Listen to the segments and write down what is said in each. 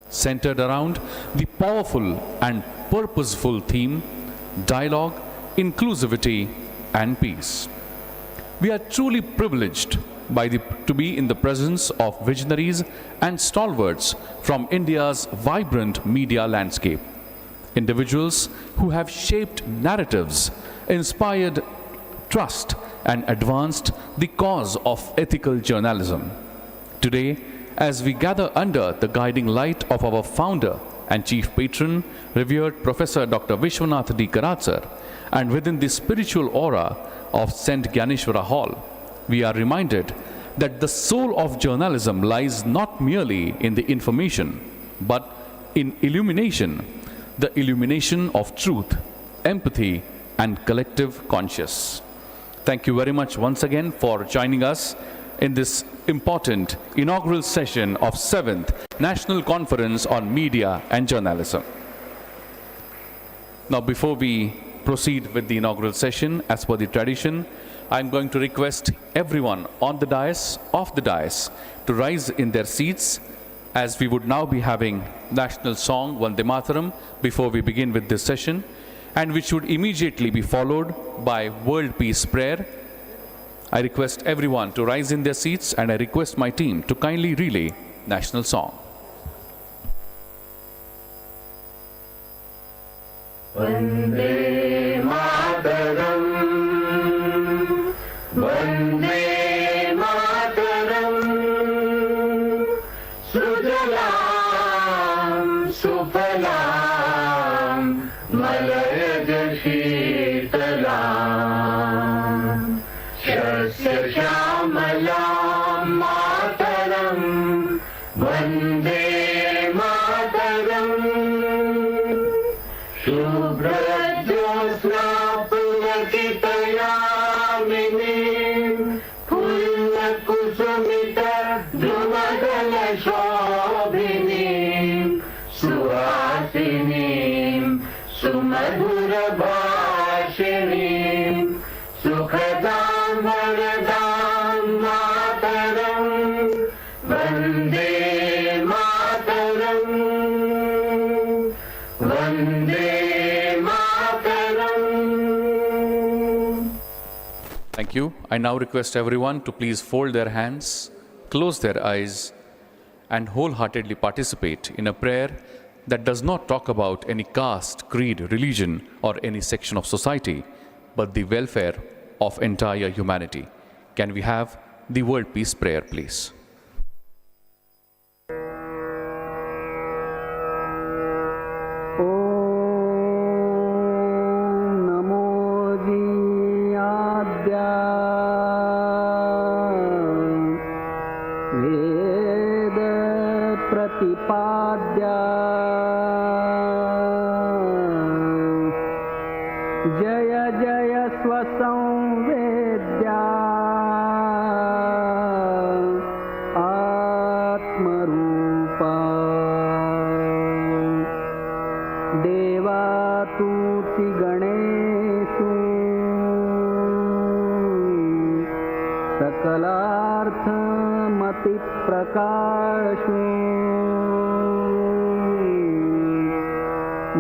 centered around the powerful and purposeful theme, dialogue, inclusivity, and peace. We are truly privileged to be in the presence of visionaries and stalwarts from India's vibrant media landscape. Individuals who have shaped narratives, inspired trust, and advanced the cause of ethical journalism. Today, as we gather under the guiding light of our founder and chief patron, revered Professor Dr. Vishwanath D. Karatsar, and within the spiritual aura of St. Gyaneshwara Hall, we are reminded that the soul of journalism lies not merely in the information, but in illumination, the illumination of truth, empathy, and collective conscience. Thank you very much once again for joining us in this important inaugural session of 7th National Conference on Media and Journalism. Now, before we proceed with the inaugural session, as per the tradition, I'm going to request everyone on the dais, off the dais, to rise in their seats, as we would now be having national song Vande Mataram before we begin with this session, and which would immediately be followed by World Peace Prayer. I request everyone to rise in their seats, and I request my team to kindly relay national song. Vande Mataram, Vande Mataram, Sujalam, Sufalam, Malayaj Sheetalam, Shasya Shamalam Mataram, Vande Mataram, Shubhrajyosna Pulakitayamini, Pullakusumita Dhrumadala Shobhini, Suhasini, Sumadhura Bhashini, Sukhadam Varadam Mataram, Vande Mataram, Vande Mataram. Thank you. I now request everyone to please fold their hands, close their eyes, and wholeheartedly participate in a prayer that does not talk about any caste, creed, religion, or any section of society, but the welfare of entire humanity. Can we have the World Peace Prayer, please? जय जय स्वसंवेद्या आत्मरूपा देवातुति गणेषु सकलार्थमतिप्रकाशु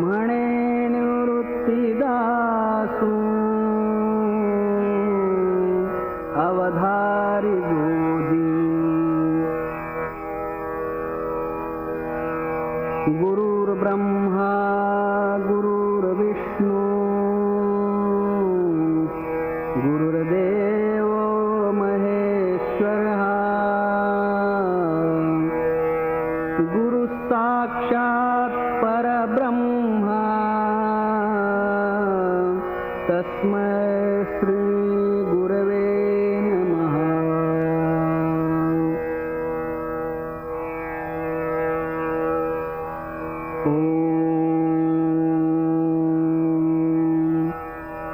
म्हणे निवृत्तिदासु अवधारी गोदी गुरुर्ब्रह्मा गुरुर्विष्णु गुरुर्देवो महेश्वरः गुरुः साक्षात् परब्रह्मा तस्मै श्री गुरवे नमः।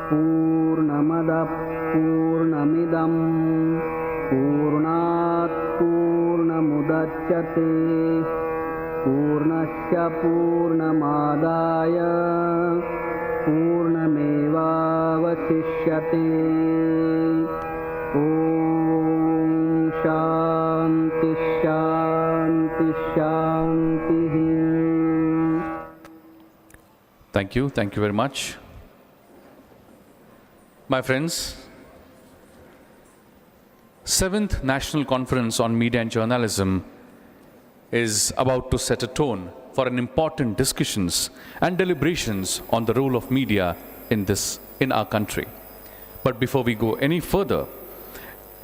पूर्णमदः पूर्णमिदं पूर्णात् पूर्णमुदच्यते पूर्णस्य पूर्णमादाय पूर्णमेवावशिष्यते। ॐ शान्ति शान्ति शान्तिः। Thank you. Thank you very much. My friends, 7th National Conference on Media and Journalism is about to set a tone for an important discussions and deliberations on the role of media in our country. But before we go any further,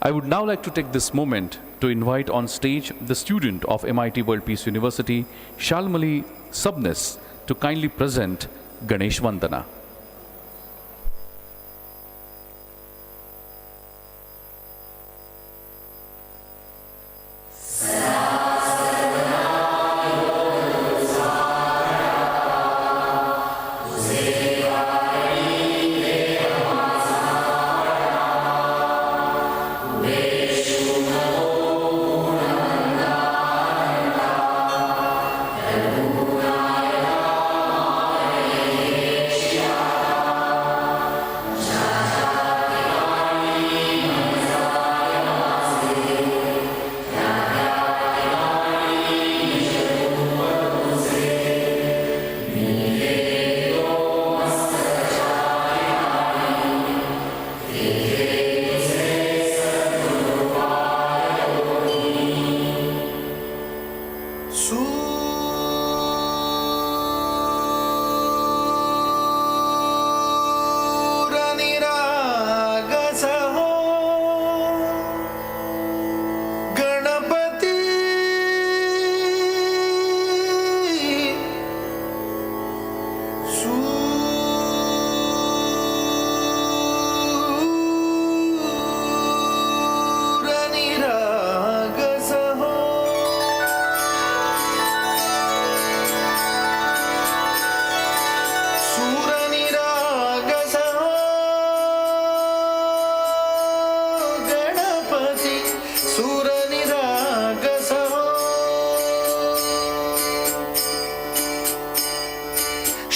I would now like to take this moment to invite on stage the student of MIT World Peace University, Shalmali Subnis, to kindly present Ganesh Vandana.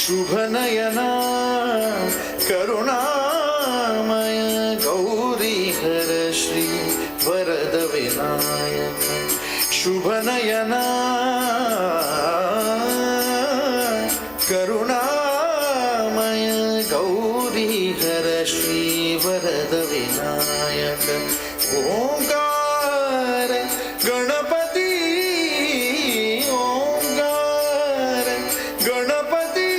शुभनयना करुणामय गौरीहर श्री वरद विनायक शुभनयना करुणामय गौरीहर श्री वरद विनायक ओंकार गणपति ओंकार गणपति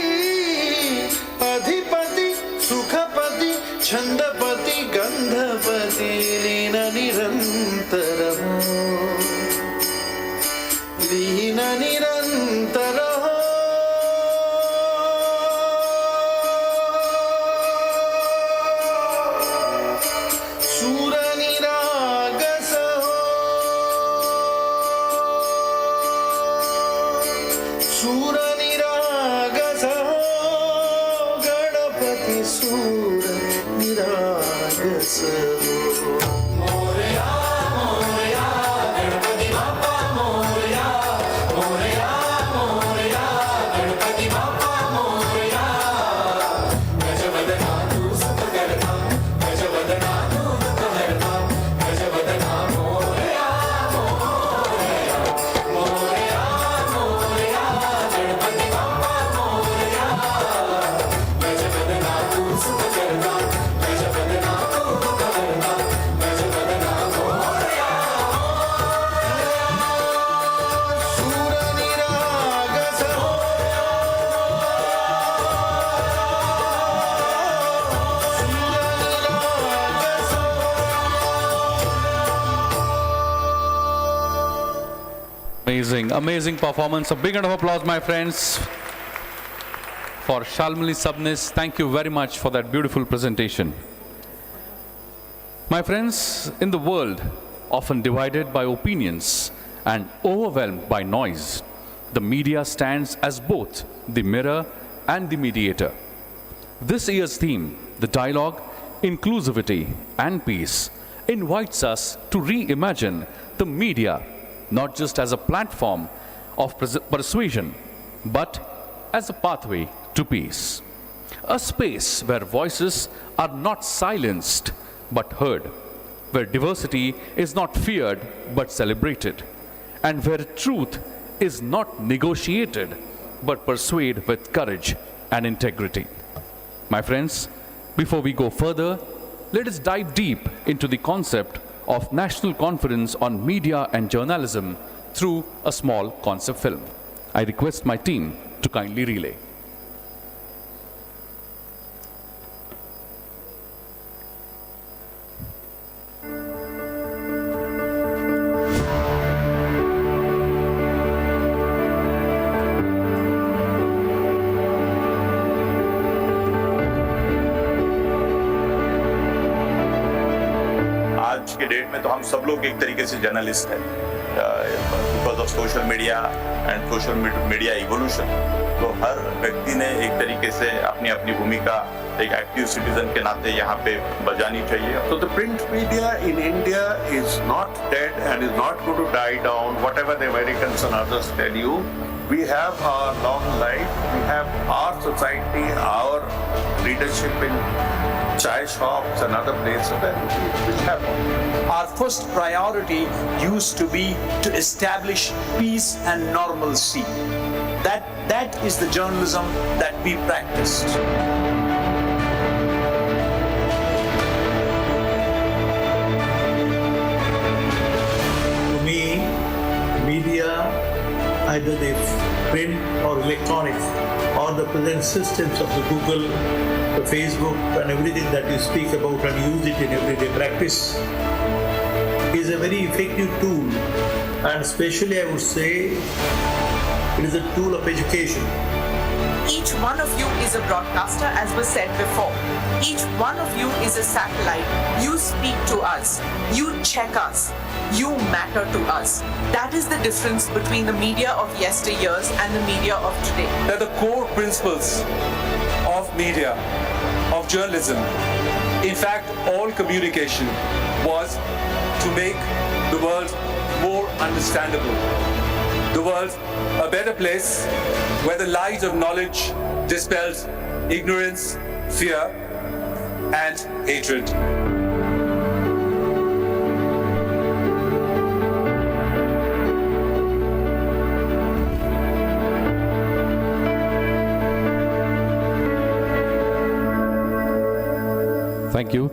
अधिपति सुखपति छंदपति गंधपति लीन निरंतर लीन निरंतर सूर निरागस सूर निरागस गणपति सूर निरागस Amazing, amazing performance. A big round of applause, my friends, for Shalmali Subnis. Thank you very much for that beautiful presentation. My friends, in the world often divided by opinions and overwhelmed by noise, the media stands as both the mirror and the mediator. This year's theme, the dialogue, inclusivity and peace, invites us to reimagine the media not just as a platform of persuasion, but as a pathway to peace. A space where voices are not silenced but heard, where diversity is not feared but celebrated, and where truth is not negotiated but persuaded with courage and integrity. My friends, before we go further, let us dive deep into the concept of National Conference on Media and Journalism through a small concept film. I request my team to kindly relay. आज के date में तो हम सब लोग एक तरीके से जर्नलिस्ट हैं because of social media and social media evolution. तो हर व्यक्ति ने एक तरीके से अपनी अपनी भूमिका एक एक्टिव सिटीजन के नाते यहाँ पे बजानी चाहिए। So the print media in India is not dead and is not going to die down, whatever the Americans and others tell you. We have our long life, we have our society, our leadership in chai shops and other places that will happen. Our first priority used to be to establish peace and normalcy. That is the journalism that we practiced. To me, media, either the print or electronic, or the present systems of the Google, the Facebook, and everything that you speak about and use it in everyday practice, is a very effective tool. And especially, I would say, it is a tool of education. Each one of you is a broadcaster, as was said before. Each one of you is a satellite. You speak to us. You check us. You matter to us. That is the difference between the media of yesteryears and the media of today. They're the core principles of media, of journalism. In fact, all communication was to make the world more understandable. The world a better place where the light of knowledge dispels ignorance, fear, and hatred.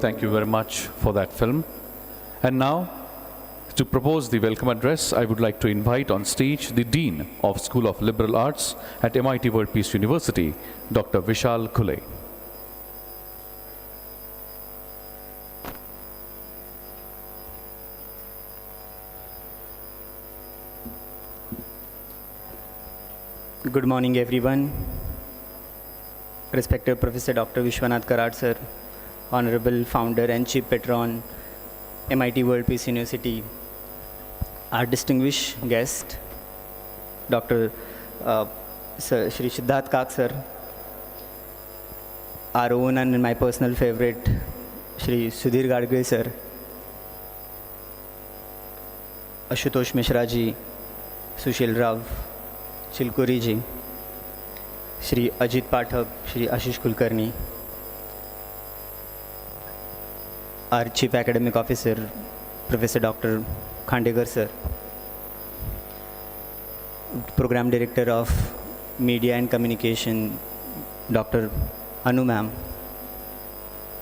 Thank you very much for that film. And now, to propose the welcome address, I would like to invite on stage the Dean of School of Liberal Arts at MIT World Peace University, Dr. Vishal Khule. Good morning, everyone. Respected Professor Dr. Vishwanath Karad, sir, Honorable Founder and Chief Patron, MIT World Peace University, our distinguished guest, Dr. Sir, Shri Siddharth Kak, sir, our own and my personal favorite, Shri Sudhir Gadge, sir, Ashutosh Mishra ji, Sushil Rav, Chilkuri ji, Shri Ajit Pathak, Shri Ashish Kulkarni, our Chief Academic Officer, Professor Dr. Khandegar sir, Program Director of Media and Communication, Dr. Anu ma'am,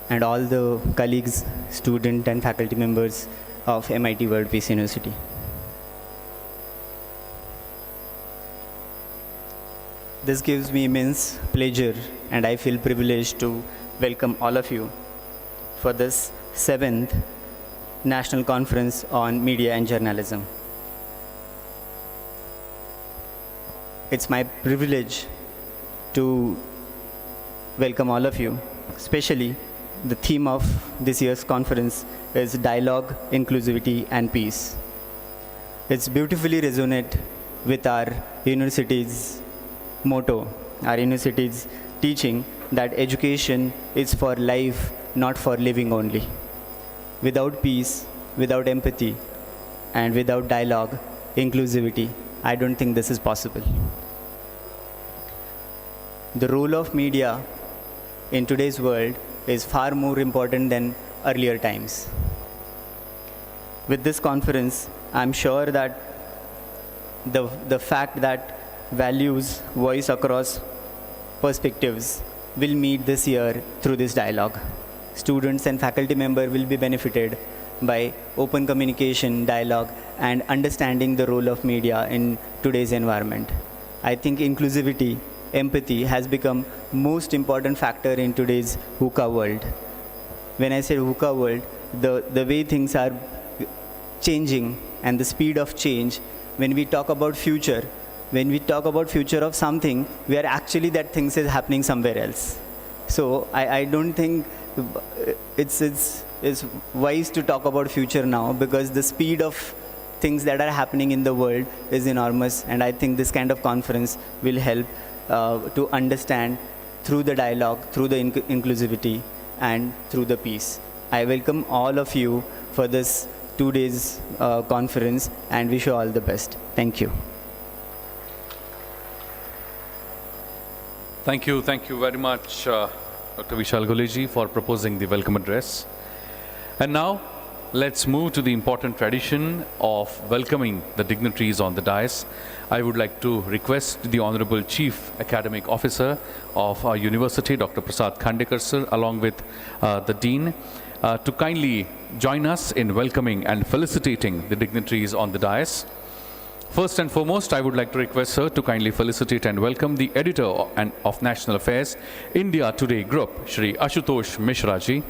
and all the colleagues, student and faculty members of MIT World Peace University. This gives me immense pleasure and I feel privileged to welcome all of you for this 7th National Conference on Media and Journalism. It's my privilege to welcome all of you. Especially, the theme of this year's conference is Dialogue, Inclusivity and Peace. It's beautifully resonate with our university's motto, our university's teaching that education is for life, not for living only. Without peace, without empathy, and without dialogue, inclusivity, I don't think this is possible. The role of media in today's world is far more important than earlier times. With this conference, I'm sure that the fact that values voice across perspectives will meet this year through this dialogue. Students and faculty member will be benefited by open communication, dialogue, and understanding the role of media in today's environment. I think inclusivity, empathy has become most important factor in today's VUCA world. When I say VUCA world, the way things are changing and the speed of change, when we talk about future of something, we are actually that things is happening somewhere else. So I don't think it's wise to talk about future now, because the speed of things that are happening in the world is enormous, and I think this kind of conference will help to understand through the dialogue, through the inclusivity, and through the peace. I welcome all of you for this 2 days conference and wish you all the best. Thank you. Thank you very much, Dr. Vishal Guleji, for proposing the welcome address. And now, let's move to the important tradition of welcoming the dignitaries on the dais. I would like to request the Honorable Chief Academic Officer of our university, Dr. Prasad Khandekar sir, along with the Dean, to kindly join us in welcoming and felicitating the dignitaries on the dais. First and foremost, I would like to request sir to kindly felicitate and welcome the editor of National Affairs, India Today Group, Shri Ashutosh Mishra ji.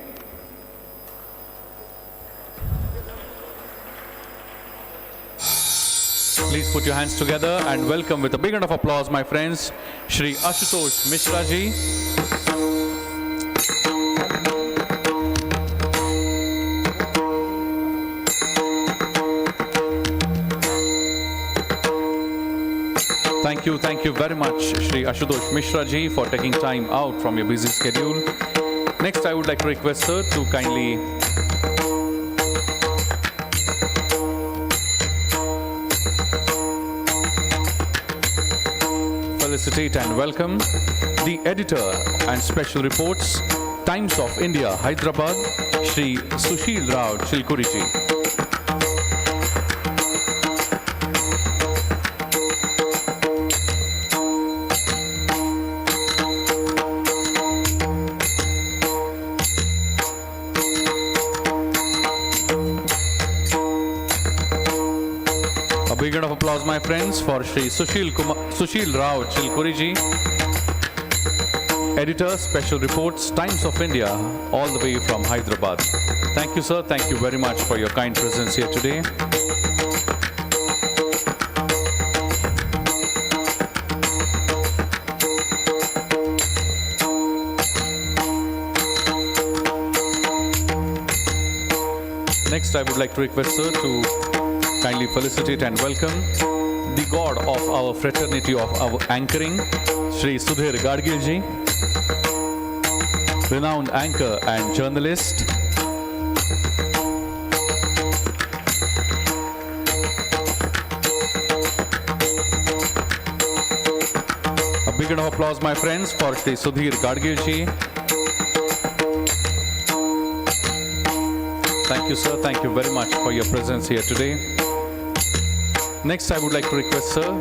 Please put your hands together and welcome with a big round of applause, my friends, Shri Ashutosh Mishra ji. Thank you very much, Shri Ashutosh Mishra ji, for taking time out from your busy schedule. Next, I would like to request sir to kindly felicitate and welcome the editor and special reports, Times of India, Hyderabad, Shri Sushil Rao Chilkuri ji. A big round of applause, my friends, for Shri Sushil Rao Chilkuri ji, editor, special reports, Times of India, all the way from Hyderabad. Thank you, sir. Thank you very much for your kind presence here today. Next, I would like to request sir to kindly felicitate and welcome the god of our fraternity of our anchoring, Shri Sudhir Gadgil ji, renowned anchor and journalist. A big round of applause, my friends, for Shri Sudhir Gadgil ji. Thank you, sir. Thank you very much for your presence here today. Next, I would like to request sir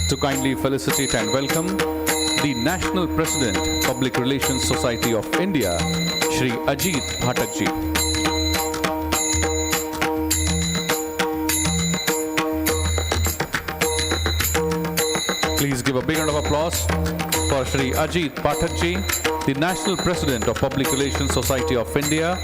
to kindly felicitate and welcome the National President, Public Relations Society of India, Shri Ajit Bhatak ji. Please give a big round of applause for Shri Ajit Bhatak ji, the National President of Public Relations Society of India.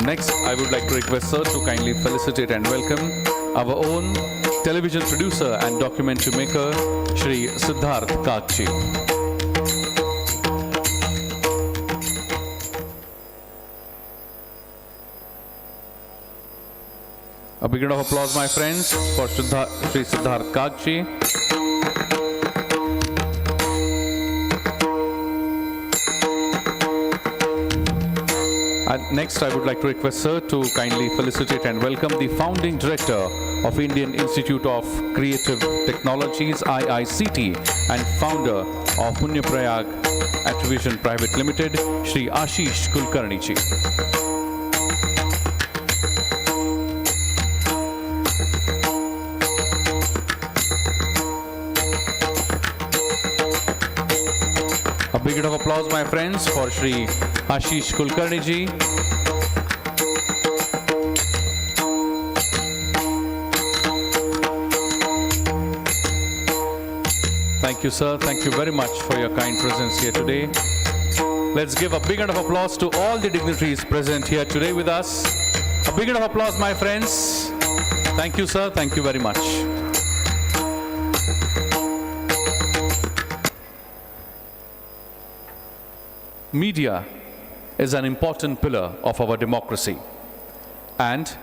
Next, I would like to request sir to kindly felicitate and welcome our own television producer and documentary maker, Shri Siddharth Kakchi. A big round of applause, my friends, for Shri Siddharth Kakchi. And next, I would like to request Sir to kindly felicitate and welcome the Founding Director of Indian Institute of Creative Technologies, IICT, and founder of Punya Prayag Attribution Private Limited, Shri Ashish Kulkarni ji. A big round of applause, my friends, for Shri Ashish Kulkarni ji. Thank you, sir. Thank you very much for your kind presence here today. Let's give a big round of applause to all the dignitaries present here today with us. A big round of applause, my friends. Thank you, sir. Thank you very much. Media is an important pillar of our democracy, and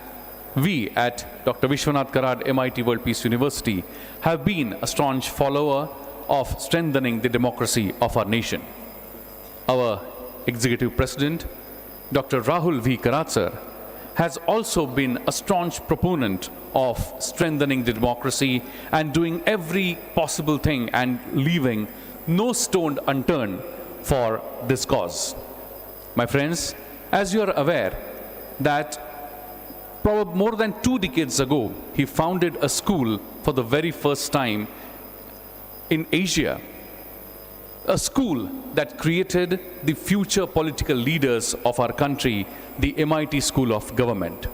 we at Dr. Vishwanath Karad MIT World Peace University have been a staunch follower of strengthening the democracy of our nation. Our Executive President, Dr. Rahul V. Karad sir, has also been a staunch proponent of strengthening the democracy and doing every possible thing and leaving no stone unturned for this cause. My friends, as you are aware that probably more than 2 decades ago, he founded a school for the very first time in Asia, a school that created the future political leaders of our country, the MIT School of Government.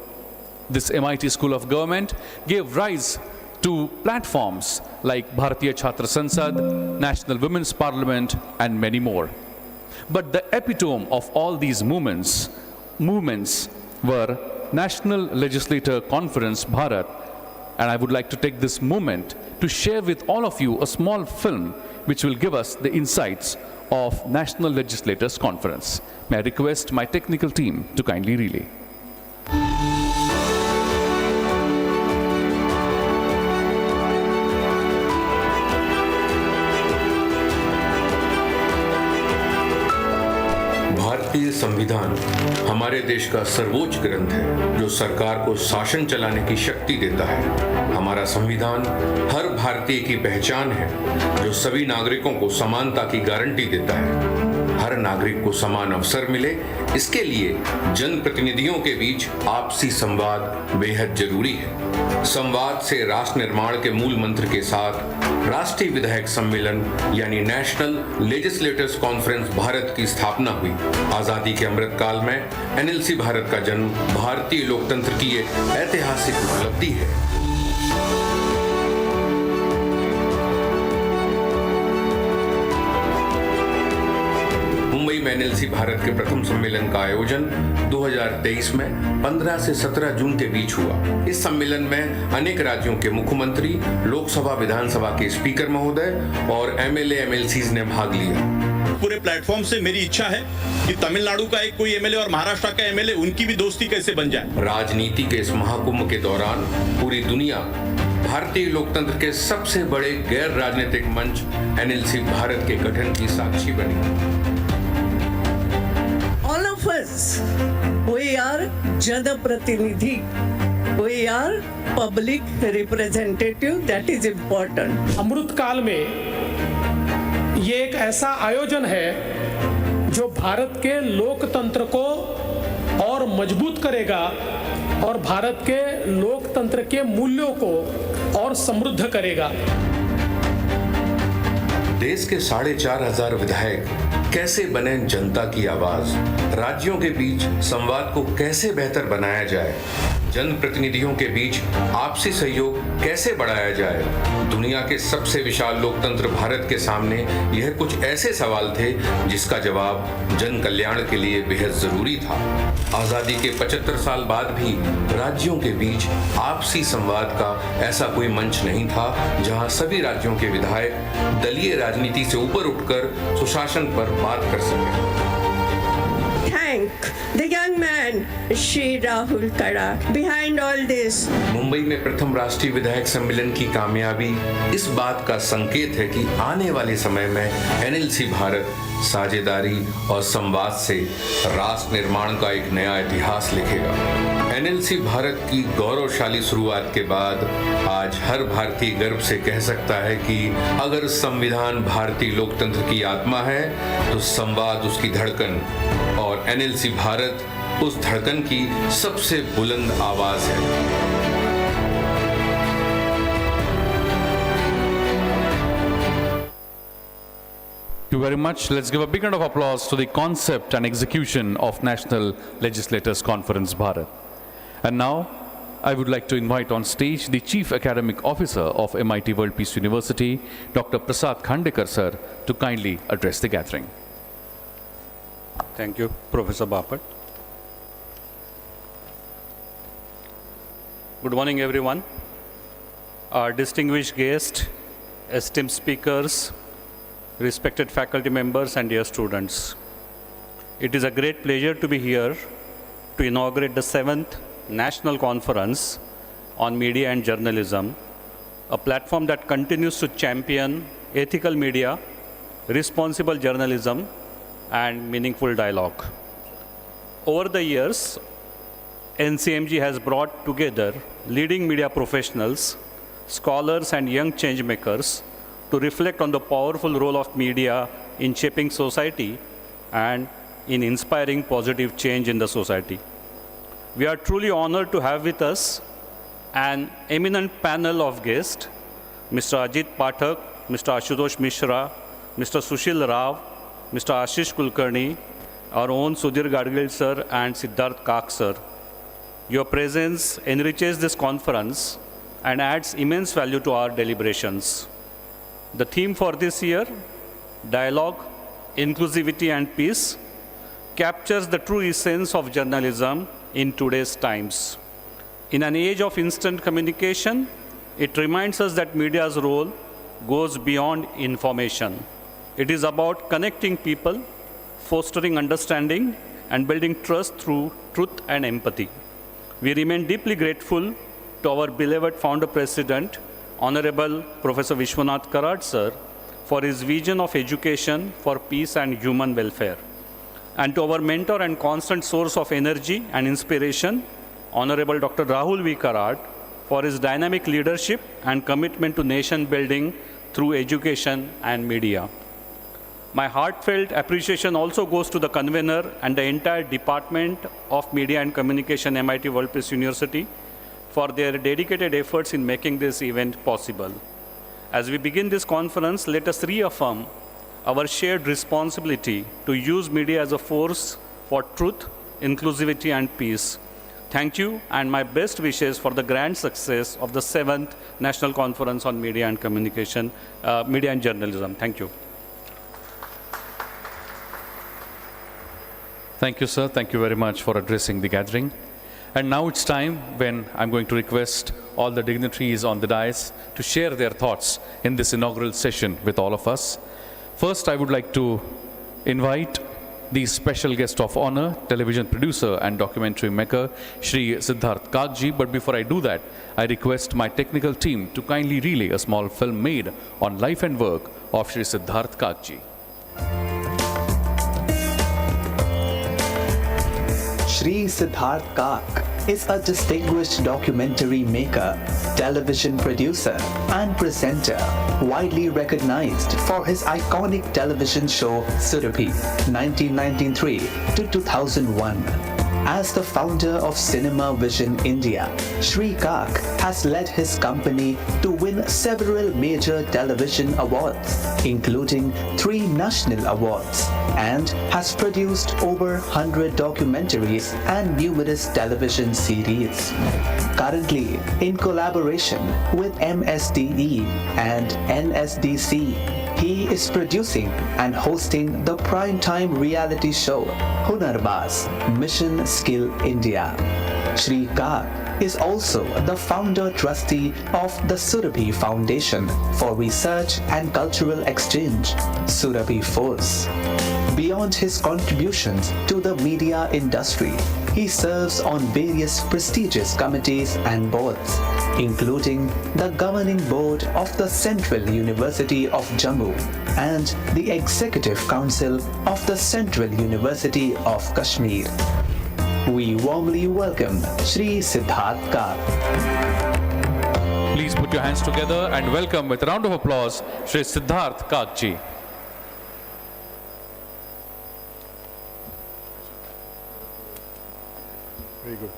This MIT School of Government gave rise to platforms like Bharatiya Chhatra Sansad, National Women's Parliament, and many more. But the epitome of all these movements were National Legislator Conference, Bharat, and I would like to take this moment to share with all of you a small film which will give us the insights of National Legislators Conference. May I request my technical team to kindly relay. भारतीय संविधान हमारे देश का सर्वोच्च ग्रंथ है जो सरकार को शासन चलाने की शक्ति देता है। हमारा संविधान हर भारतीय की पहचान है जो सभी नागरिकों को समानता की गारंटी देता है। हर नागरिक को समान अवसर मिले, इसके लिए जनप्रतिनिधियों के बीच आपसी संवाद बेहद जरूरी है। संवाद से राष्ट्र निर्माण के मूल मंत्र के साथ राष्ट्रीय विधायक सम्मेलन यानी नेशनल लेजिस्लेटर्स कॉन्फ्रेंस भारत की स्थापना हुई। आजादी के अमृत काल में एनएलसी भारत का जन्म भारतीय लोकतंत्र की एक ऐतिहासिक उपलब्धि है। मुंबई में एनएलसी भारत के प्रथम सम्मेलन का आयोजन 2023 में 15 से 17 जून के बीच हुआ। इस सम्मेलन में अनेक राज्यों के मुख्यमंत्री, लोकसभा विधानसभा के स्पीकर महोदय और एमएलए एमएलसीज ने भाग लिया। पूरे प्लेटफॉर्म से मेरी इच्छा है कि तमिलनाडु का एक कोई एमएलए और महाराष्ट्र का एमएलए उनकी भी दोस्ती कैसे बन जाए। राजनीति के इस महाकुंभ के दौरान पूरी दुनिया भारतीय लोकतंत्र के सबसे बड़े गैर राजनीतिक मंच एनएलसी भारत के गठन की साक्षी बनी। All of us, we are जनप्रतिनिधि, we are public representative, that is important. अमृत काल में ये एक ऐसा आयोजन है जो भारत के लोकतंत्र को और मजबूत करेगा और भारत के लोकतंत्र के मूल्यों को और समृद्ध करेगा। देश के 4,500 विधायक कैसे बने जनता की आवाज, राज्यों के बीच संवाद को कैसे बेहतर बनाया जाए, जनप्रतिनिधियों के बीच आपसी सहयोग कैसे बढ़ाया जाए। दुनिया के सबसे विशाल लोकतंत्र भारत के सामने यह कुछ ऐसे सवाल थे जिसका जवाब जन कल्याण के लिए बेहद जरूरी था। आजादी के 75 साल बाद भी राज्यों के बीच आपसी संवाद का ऐसा कोई मंच नहीं था जहां सभी राज्यों के विधायक दलीय राजनीति से ऊपर उठकर सुशासन पर बात कर सके। Thank the young man, Shri Rahul Kada. Behind all this, Mumbai में प्रथम राष्ट्रीय विधायक सम्मेलन की कामयाबी इस बात का संकेत है कि आने वाले समय में एनएलसी भारत साझेदारी और संवाद से राष्ट्र निर्माण का एक नया इतिहास लिखेगा। एनएलसी भारत की गौरवशाली शुरुआत के बाद आज हर भारतीय गर्व से कह सकता है कि अगर संविधान भारतीय लोकतंत्र की आत्मा है तो संवाद उसकी धड़कन और एनएलसी भारत उस धड़कन की सबसे बुलंद आवाज है। Thank you very much. Let's give a big round of applause to the concept and execution of National Legislators Conference Bharat. And now, I would like to invite on stage the Chief Academic Officer of MIT World Peace University, Dr. Prasad Khandekar sir, to kindly address the gathering. Thank you, Professor Bapat. Good morning, everyone. Our distinguished guests, esteemed speakers, respected faculty members and dear students. It is a great pleasure to be here to inaugurate the 7th National Conference on Media and Journalism, a platform that continues to champion ethical media, responsible journalism, and meaningful dialogue. Over the years, NCMJ has brought together leading media professionals, scholars, and young change makers to reflect on the powerful role of media in shaping society and in inspiring positive change in the society. We are truly honored to have with us an eminent panel of guests, Mr. Ajit Pathak, Mr. Ashutosh Mishra, Mr. Sushil Rao, Mr. Ashish Kulkarni, our own Sudhir Gadgil sir and Siddharth Kak sir. Your presence enriches this conference and adds immense value to our deliberations. The theme for this year, Dialogue, Inclusivity and Peace, captures the true essence of journalism in today's times. In an age of instant communication, it reminds us that media's role goes beyond information. It is about connecting people, fostering understanding, and building trust through truth and empathy. We remain deeply grateful to our beloved founder president, Honorable Professor Vishwanath Karad sir, for his vision of education for peace and human welfare, and to our mentor and constant source of energy and inspiration, Honorable Dr. Rahul V. Karad, for his dynamic leadership and commitment to nation building through education and media. My heartfelt appreciation also goes to the convener and the entire Department of Media and Communication, MIT World Peace University, for their dedicated efforts in making this event possible. As we begin this conference, let us reaffirm our shared responsibility to use media as a force for truth, inclusivity, and peace. Thank you, and my best wishes for the grand success of the 7th National Conference on Media and Communication, Media and Journalism. Thank you. Thank you, sir. Thank you very much for addressing the gathering. And now it's time when I'm going to request all the dignitaries on the dais to share their thoughts in this inaugural session with all of us. First, I would like to invite the special guest of honor, television producer and documentary maker, Shri Siddharth Kakji. But before I do that, I request my technical team to kindly relay a small film made on life and work of Shri Siddharth Kakji. Shri Siddharth Kak is a distinguished documentary maker, television producer, and presenter, widely recognized for his iconic television show Surabhi, 1993 to 2001. As the founder of Cinema Vision India, Shri Kak has led his company to win several major television awards, including 3 national awards, and has produced over 100 documentaries and numerous television series. Currently, in collaboration with MSDE and NSDC, he is producing and hosting the primetime reality show Hunarbaz Mission Skill India. Shri Kak is also the founder trustee of the Surabhi Foundation for Research and Cultural Exchange, Surabhi Force. Beyond his contributions to the media industry, he serves on various prestigious committees and boards, including the governing board of the Central University of Jammu and the Executive Council of the Central University of Kashmir. We warmly welcome Shri Siddharth Kak. Please put your hands together and welcome with a round of applause Shri Siddharth Kak ji. Very good.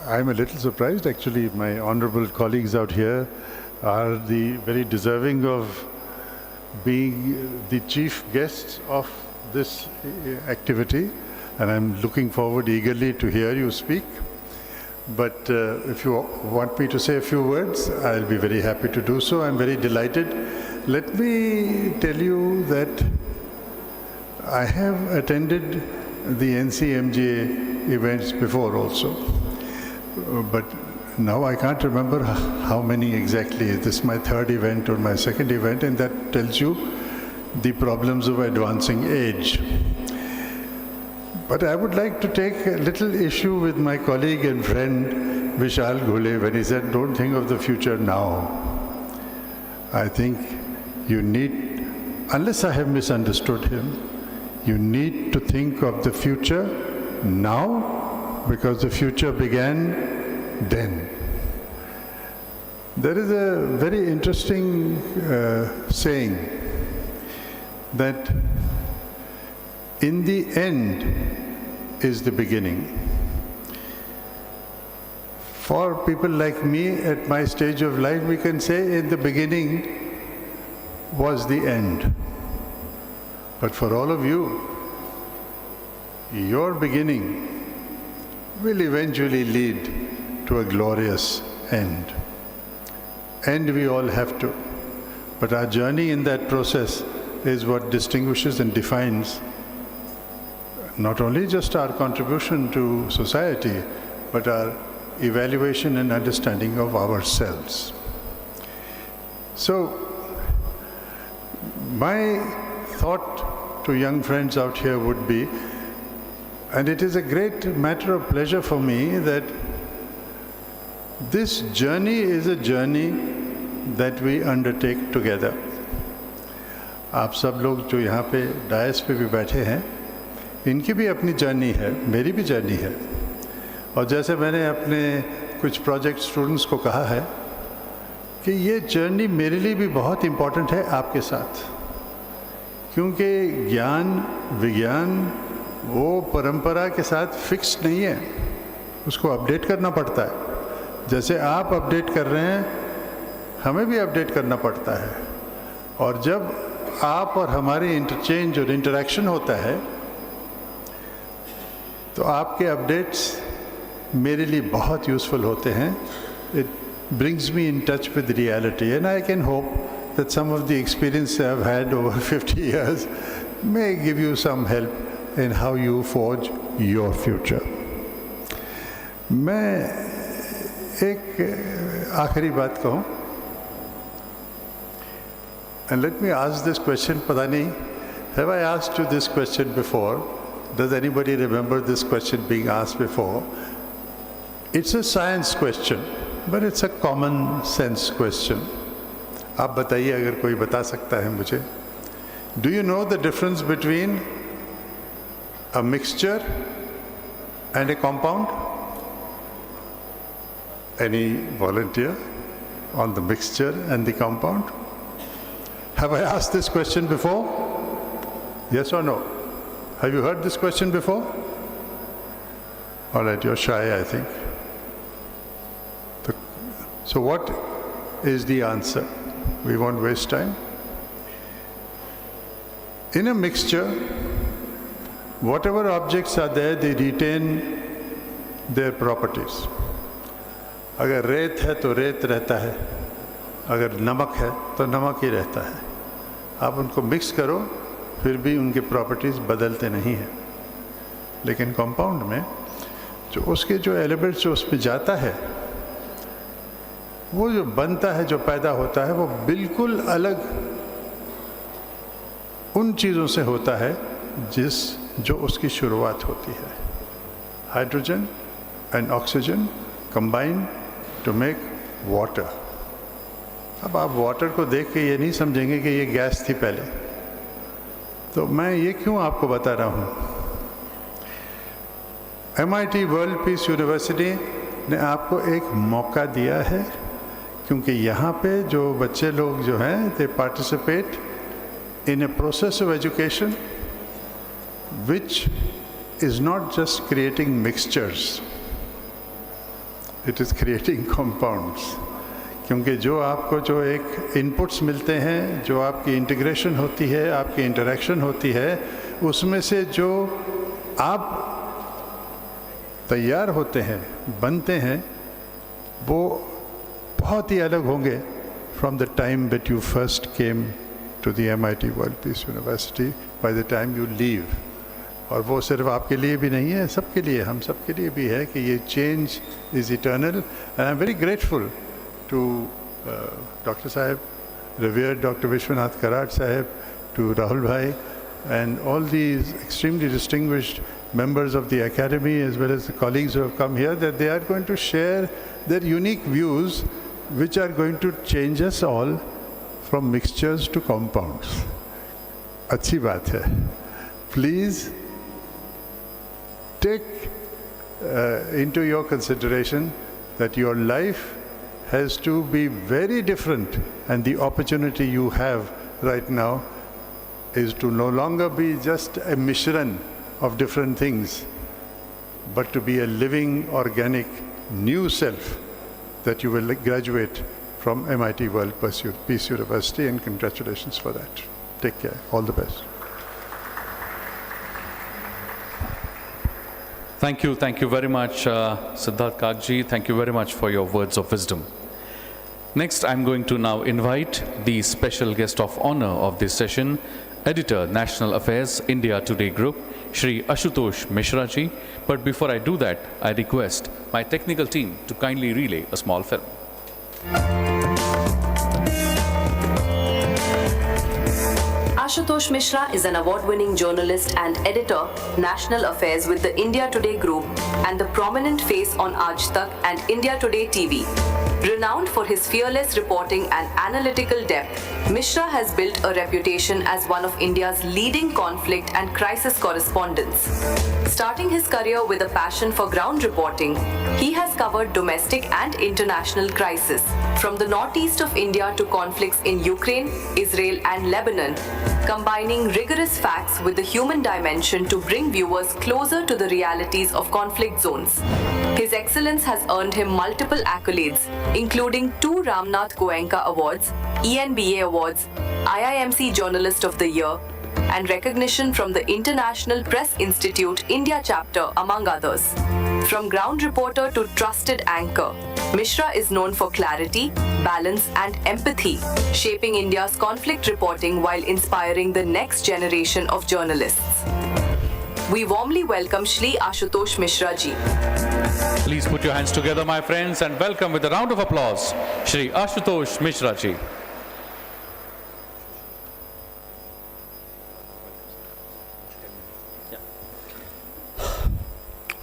I'm a little surprised actually. My honorable colleagues out here are the very deserving of being the chief guests of this activity, and I'm looking forward eagerly to hear you speak. But if you want me to say a few words, I'll be very happy to do so. I'm very delighted. Let me tell you that I have attended the NCMJ events before also, but now I can't remember how many exactly. This is my third event or my second event, and that tells you the problems of advancing age. But I would like to take a little issue with my colleague and friend Vishal Ghule when he said, don't think of the future now. I think you need, unless I have misunderstood him, you need to think of the future now, because the future began then. There is a very interesting saying that in the end is the beginning. For people like me at my stage of life, we can say in the beginning was the end. But for all of you, your beginning will eventually lead to a glorious end. And we all have to. But our journey in that process is what distinguishes and defines not only just our contribution to society, but our evaluation and understanding of ourselves. So, my thought to young friends out here would be, and it is a great matter of pleasure for me that this journey is a journey that we undertake together. आप सब लोग जो यहाँ पे DISE पे भी बैठे हैं, इनकी भी अपनी जर्नी है, मेरी भी जर्नी है। और जैसे मैंने अपने कुछ प्रोजेक्ट स्टूडेंट्स को कहा है कि ये जर्नी मेरे लिए भी बहुत इम्पॉर्टेंट है आपके साथ, क्योंकि ज्ञान विज्ञान वो परंपरा के साथ फिक्स नहीं है, उसको अपडेट करना पड़ता है। जैसे आप अपडेट कर रहे हैं, हमें भी अपडेट करना पड़ता है। और जब आप और हमारी इंटरचेंज और इंटरेक्शन होता है, तो आपके अपडेट्स मेरे लिए बहुत यूज़फुल होते हैं। It brings me in touch with reality, and I can hope that some of the experience I've had over 50 years may give you some help in how you forge your future. मैं एक आखिरी बात कहूँ, and let me ask this question. पता नहीं, have I asked you this question before? Does anybody remember this question being asked before? It's a science question, but it's a common sense question. आप बताइए अगर कोई बता सकता है मुझे. Do you know the difference between a mixture and a compound? Any volunteer on the mixture and the compound? Have I asked this question before? Yes or no? Have you heard this question before? All right, you're shy, I think. So what is the answer? We won't waste time. In a mixture, whatever objects are there, they retain their properties. अगर रेत है तो रेत रहता है, अगर नमक है तो नमक ही रहता है। आप उनको मिक्स करो, फिर भी उनके प्रॉपर्टीज़ बदलते नहीं हैं। लेकिन कंपाउंड में जो उसके जो एलिमेंट्स जो उसमें जाता है, वो जो बनता है, जो पैदा होता है, वो बिल्कुल अलग उन चीज़ों से होता है जो उसकी शुरुआत होती है. Hydrogen and oxygen combine to make water. अब आप वाटर को देख के ये नहीं समझेंगे कि ये गैस थी पहले. तो मैं ये क्यों आपको बता रहा हूँ? MIT वर्ल्ड पीस यूनिवर्सिटी ने आपको एक मौका दिया है, क्योंकि यहाँ पे जो बच्चे लोग जो हैं दे participate in a process of education which is not just creating mixtures, it is creating compounds. क्योंकि जो आपको जो एक इनपुट्स मिलते हैं, जो आपकी इंटीग्रेशन होती है, आपकी इंटरेक्शन होती है, उसमें से जो आप तैयार होते हैं, बनते हैं, वो बहुत ही अलग होंगे from the time that you first came to the MIT World Peace University by the time you leave. और वो सिर्फ आपके लिए भी नहीं है, सबके लिए, हम सबके लिए भी है कि ये change is eternal. And I am very grateful to Dr. Sahib, revered Dr. Vishwanath Karat Sahib, to Rahul Bhai, and all these extremely distinguished members of the academy as well as the colleagues who have come here, that they are going to share their unique views which are going to change us all from mixtures to compounds. अच्छी बात है. Please take into your consideration that your life has to be very different, and the opportunity you have right now is to no longer be just a mishran of different things, but to be a living, organic, new self that you will graduate from MIT World Peace University, and congratulations for that. Take care. All the best. Thank you very much, Siddharth Kakji. Thank you very much for your words of wisdom. Next, I'm going to now invite the special guest of honor of this session, Editor, National Affairs, India Today Group, Shri Ashutosh Mishra ji. But before I do that, I request my technical team to kindly relay a small film. Ashutosh Mishra is an award-winning journalist and editor, National Affairs with the India Today Group and the prominent face on Aaj Tak and India Today TV. Renowned for his fearless reporting and analytical depth, Mishra has built a reputation as one of India's leading conflict and crisis correspondents. Starting his career with a passion for ground reporting, he has covered domestic and international crises, from the northeast of India to conflicts in Ukraine, Israel and Lebanon, combining rigorous facts with the human dimension to bring viewers closer to the realities of conflict zones. His excellence has earned him multiple accolades, including 2 Ramnath Goenka Awards, ENBA Awards, IIMC Journalist of the Year, and recognition from the International Press Institute India chapter, among others. From ground reporter to trusted anchor, Mishra is known for clarity, balance and empathy, shaping India's conflict reporting while inspiring the next generation of journalists. We warmly welcome Shri Ashutosh Mishra ji. Please put your hands together, my friends, and welcome with a round of applause, Shri Ashutosh Mishra ji.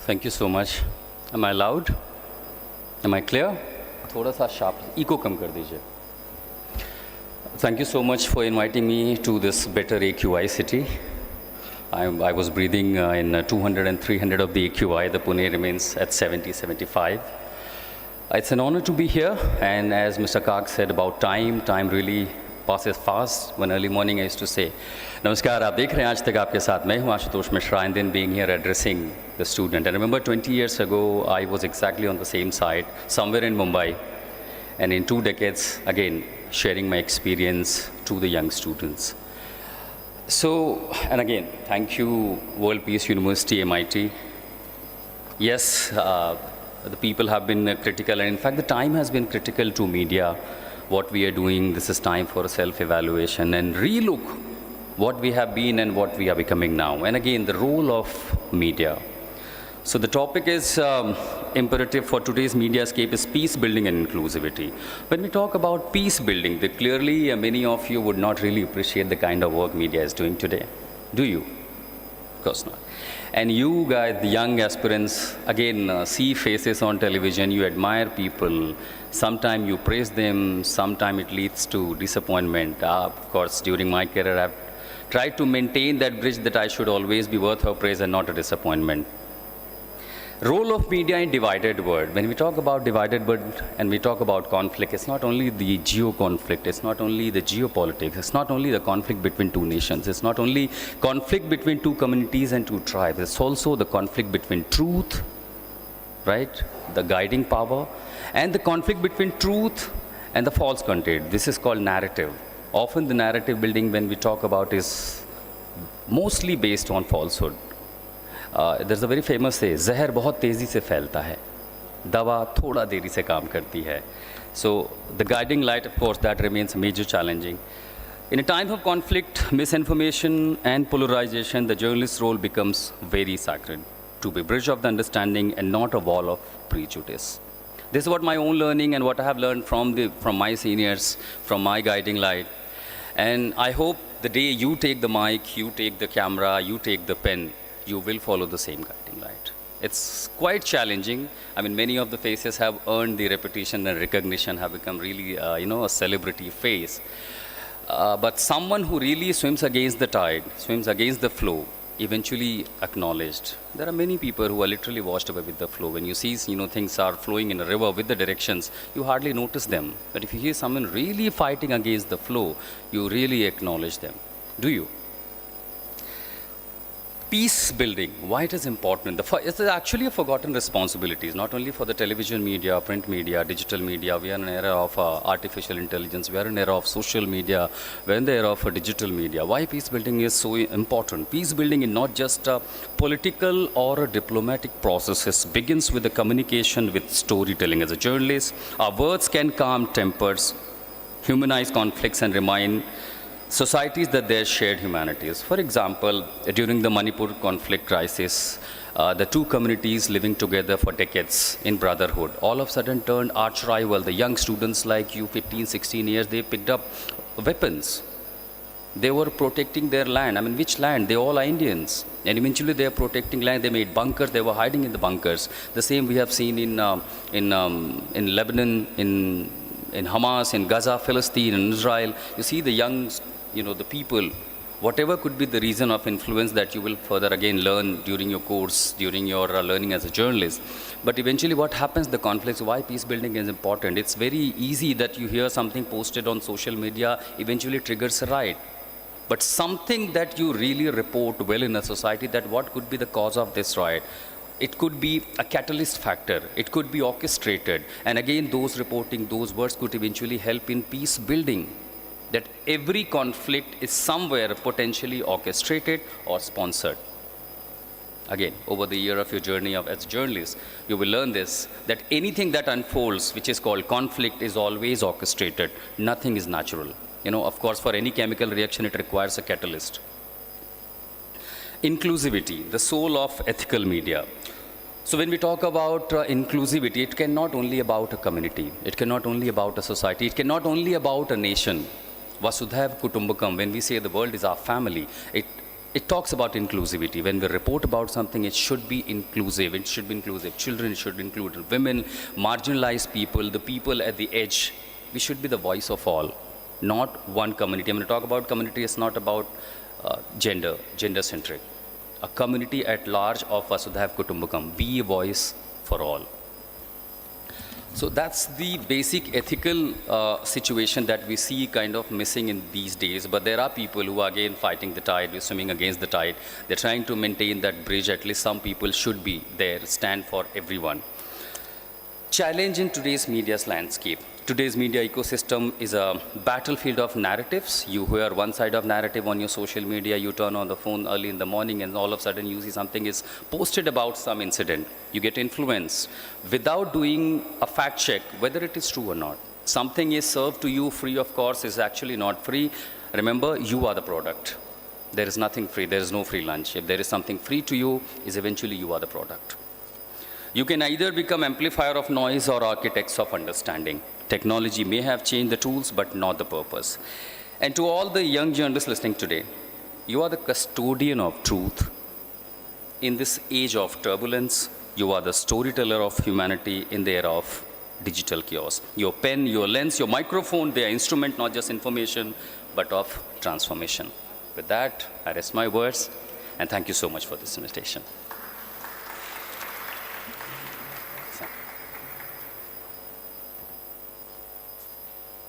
Thank you so much. Am I loud? Am I clear? थोड़ा सा sharp, echo कम कर दीजिए. Thank you so much for inviting me to this better AQI city. I was breathing in 200 and 300 of the AQI. The Pune remains at 70, 75. It's an honor to be here. And as Mr. Kak said about time really passes fast. One early morning I used to say, Namaskar, aap dekh rahe hain aaj tak aapke saath main hu Ashutosh Mishra, and then being here addressing the student. And I remember 20 years ago, I was exactly on the same side, somewhere in Mumbai. And in 2 decades, again, sharing my experience to the young students. So, and again, thank you, World Peace University, MIT. Yes, the people have been critical, and in fact, the time has been critical to media. What we are doing, this is time for self-evaluation and relook what we have been and what we are becoming now. And again, the role of media. So the topic is imperative for today's mediascape is peace building and inclusivity. When we talk about peace building, clearly many of you would not really appreciate the kind of work media is doing today. Do you? Of course not. And you guys, the young aspirants, again, see faces on television, you admire people, sometimes you praise them, sometimes it leads to disappointment. Of course, during my career, I've tried to maintain that bridge that I should always be worth of praise and not a disappointment. Role of media in divided world. When we talk about divided world and we talk about conflict, it's not only the geo-conflict, it's not only the geopolitics, it's not only the conflict between two nations, it's not only conflict between two communities and two tribes, it's also the conflict between truth, right, the guiding power, and the conflict between truth and the false content. This is called narrative. Often the narrative building when we talk about is mostly based on falsehood. There's a very famous say, जहर बहुत तेज़ी से फैलता है, दवा थोड़ा देरी से काम करती है. So the guiding light, of course, that remains major challenging. In a time of conflict, misinformation and polarization, the journalist's role becomes very sacred, to be a bridge of the understanding and not a wall of prejudice. This is what my own learning and what I have learned from my seniors, from my guiding light. And I hope the day you take the mic, you take the camera, you take the pen, you will follow the same guiding light. It's quite challenging. I mean, many of the faces have earned the reputation and recognition, have become really, a celebrity face. But someone who really swims against the tide, swims against the flow, eventually acknowledged. There are many people who are literally washed away with the flow. When you see, things are flowing in a river with the directions, you hardly notice them. But if you hear someone really fighting against the flow, you really acknowledge them. Do you? Peace building, why it is important? It's actually a forgotten responsibility, not only for the television media, print media, digital media. We are in an era of artificial intelligence. We are in an era of social media. We are in the era of digital media. Why peace building is so important? Peace building is not just a political or a diplomatic process. It begins with the communication with storytelling. As a journalist, our words can calm tempers, humanize conflicts, and remind societies that they are shared humanities. For example, during the Manipur conflict crisis, the two communities living together for decades in brotherhood all of a sudden turned arch rival. The young students like you, 15, 16 years, they picked up weapons. They were protecting their land. I mean, which land? They all are Indians. And eventually they are protecting land. They made bunkers. They were hiding in the bunkers. The same we have seen in Lebanon, in Hamas, in Gaza, Palestine, in Israel. You see the young, the people, whatever could be the reason of influence that you will further again learn during your course, during your learning as a journalist. But eventually what happens, the conflicts, why peace building is important. It's very easy that you hear something posted on social media, eventually triggers a riot. But something that you really report well in a society, that what could be the cause of this riot. It could be a catalyst factor. It could be orchestrated. And again, those reporting, those words could eventually help in peace building. That every conflict is somewhere potentially orchestrated or sponsored. Again, over the year of your journey as a journalist, you will learn this, that anything that unfolds, which is called conflict, is always orchestrated. Nothing is natural. Of course, for any chemical reaction, it requires a catalyst. Inclusivity, the soul of ethical media. So when we talk about inclusivity, it cannot only about a community. It cannot only about a society. It cannot only about a nation. Vasudhaiva Kutumbakam, when we say the world is our family, it talks about inclusivity. When we report about something, it should be inclusive. It should be inclusive. Children should include women, marginalized people, the people at the edge. We should be the voice of all, not one community. I'm going to talk about community. It's not about gender-centric. A community at large of Vasudhaiva Kutumbakam. Be a voice for all. So that's the basic ethical situation that we see kind of missing in these days. But there are people who are again fighting the tide, swimming against the tide. They're trying to maintain that bridge. At least some people should be there, stand for everyone. Challenge in today's media's landscape. Today's media ecosystem is a battlefield of narratives. You hear one side of narrative on your social media, you turn on the phone early in the morning and all of a sudden you see something is posted about some incident. You get influenced without doing a fact check whether it is true or not. Something is served to you free of course is actually not free. Remember, you are the product. There is nothing free, there is no free lunch. If there is something free to you, is eventually you are the product. You can either become amplifier of noise or architects of understanding. Technology may have changed the tools, but not the purpose. And to all the young journalists listening today, you are the custodian of truth. In this age of turbulence, you are the storyteller of humanity in the era of digital chaos. Your pen, your lens, your microphone, they are instrument not just information, but of transformation. With that, I rest my words, and thank you so much for this invitation.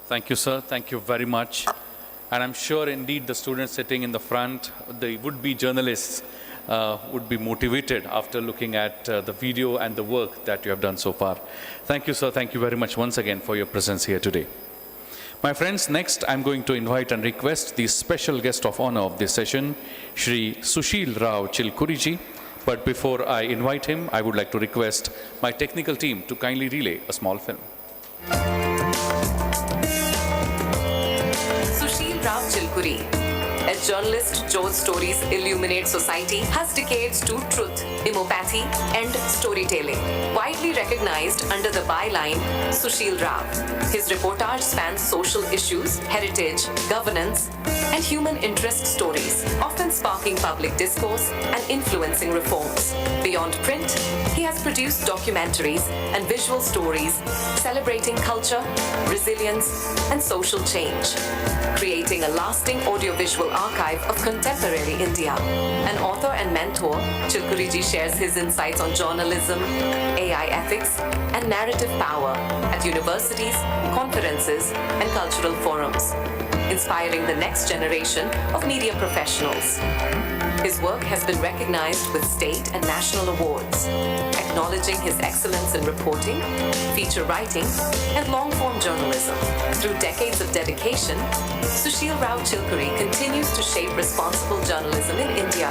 Thank you, sir. Thank you very much. And I'm sure indeed the students sitting in the front, the would-be journalists, would be motivated after looking at the video and the work that you have done so far. Thank you, sir. Thank you very much once again for your presence here today. My friends, next I'm going to invite and request the special guest of honor of this session, Shri Sushil Rao Chilkuriji. But before I invite him, I would like to request my technical team to kindly relay a small film. Sushil Rao Chilkuri. As journalist, Joe's stories illuminate society, has decades to truth, emopathy, and storytelling. Widely recognized under the byline Sushil Rao, his reportage spans social issues, heritage, governance, and human interest stories, often sparking public discourse and influencing reforms. Beyond print, he has produced documentaries and visual stories celebrating culture, resilience, and social change, creating a lasting audiovisual archive of contemporary India. An author and mentor, Chilkuriji shares his insights on journalism, AI ethics, and narrative power at universities, conferences, and cultural forums, inspiring the next generation of media professionals. His work has been recognized with state and national awards, acknowledging his excellence in reporting, feature writing, and long-form journalism. Through decades of dedication, Sushil Rao Chilkuri continues to shape responsible journalism in India,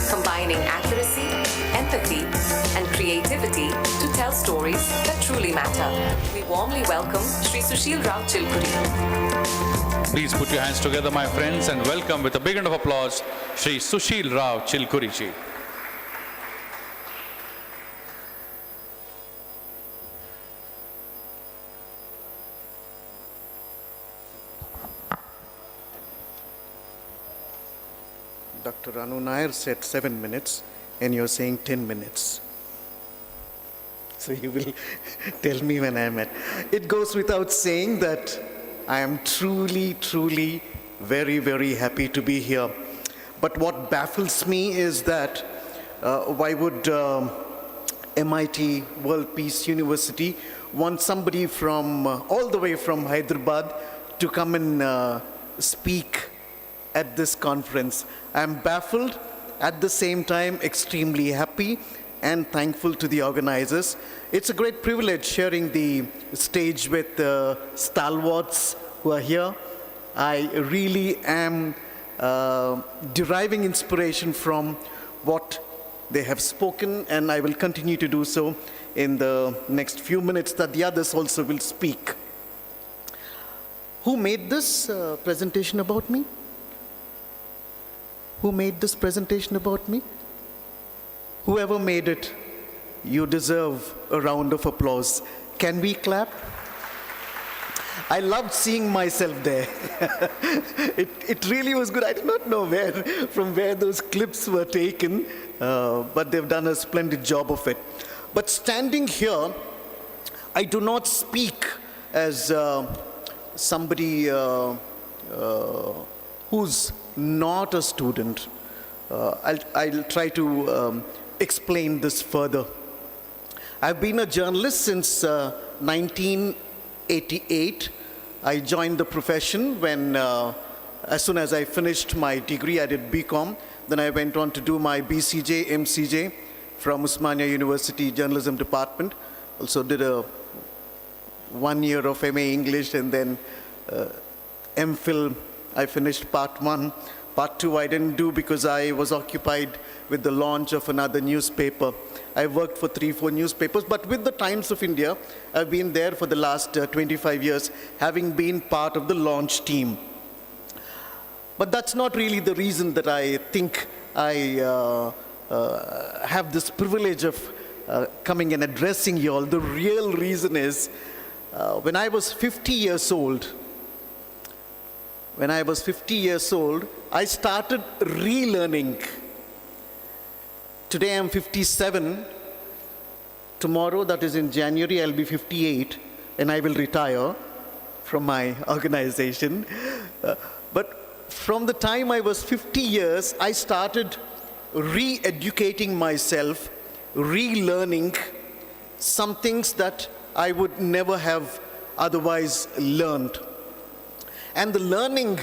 combining accuracy, empathy, and creativity to tell stories that truly matter. We warmly welcome Shri Sushil Rao Chilkuri. Please put your hands together, my friends, and welcome with a big round of applause, Shri Sushil Rao Chilkuriji. Dr. Anu Nair said 7 minutes, and you're saying 10 minutes. So you will tell me when I'm at. It goes without saying that I am truly very, very happy to be here. But what baffles me is that why would MIT World Peace University want somebody from all the way from Hyderabad to come and speak at this conference? I'm baffled, at the same time extremely happy and thankful to the organizers. It's a great privilege sharing the stage with stalwarts who are here. I really am deriving inspiration from what they have spoken, and I will continue to do so in the next few minutes that the others also will speak. Who made this presentation about me? Who made this presentation about me? Whoever made it, you deserve a round of applause. Can we clap? I loved seeing myself there. It really was good. I did not know from where those clips were taken, but they've done a splendid job of it. But standing here, I do not speak as somebody who's not a student. I'll try to explain this further. I've been a journalist since 1988. I joined the profession when, as soon as I finished my degree, I did BCom. Then I went on to do my BCJ, MCJ from Osmania University Journalism Department. Also did a 1 year of MA English, and then MPhil. I finished part 1. Part 2 I didn't do because I was occupied with the launch of another newspaper. I worked for 3-4 newspapers, but with the Times of India, I've been there for the last 25 years, having been part of the launch team. But that's not really the reason that I think I have this privilege of coming and addressing you all. The real reason is when I was 50 years old, I started relearning. Today I'm 57. Tomorrow, that is in January, I'll be 58 and I will retire from my organization. But from the time I was 50 years, I started re-educating myself, relearning some things that I would never have otherwise learned. And the learning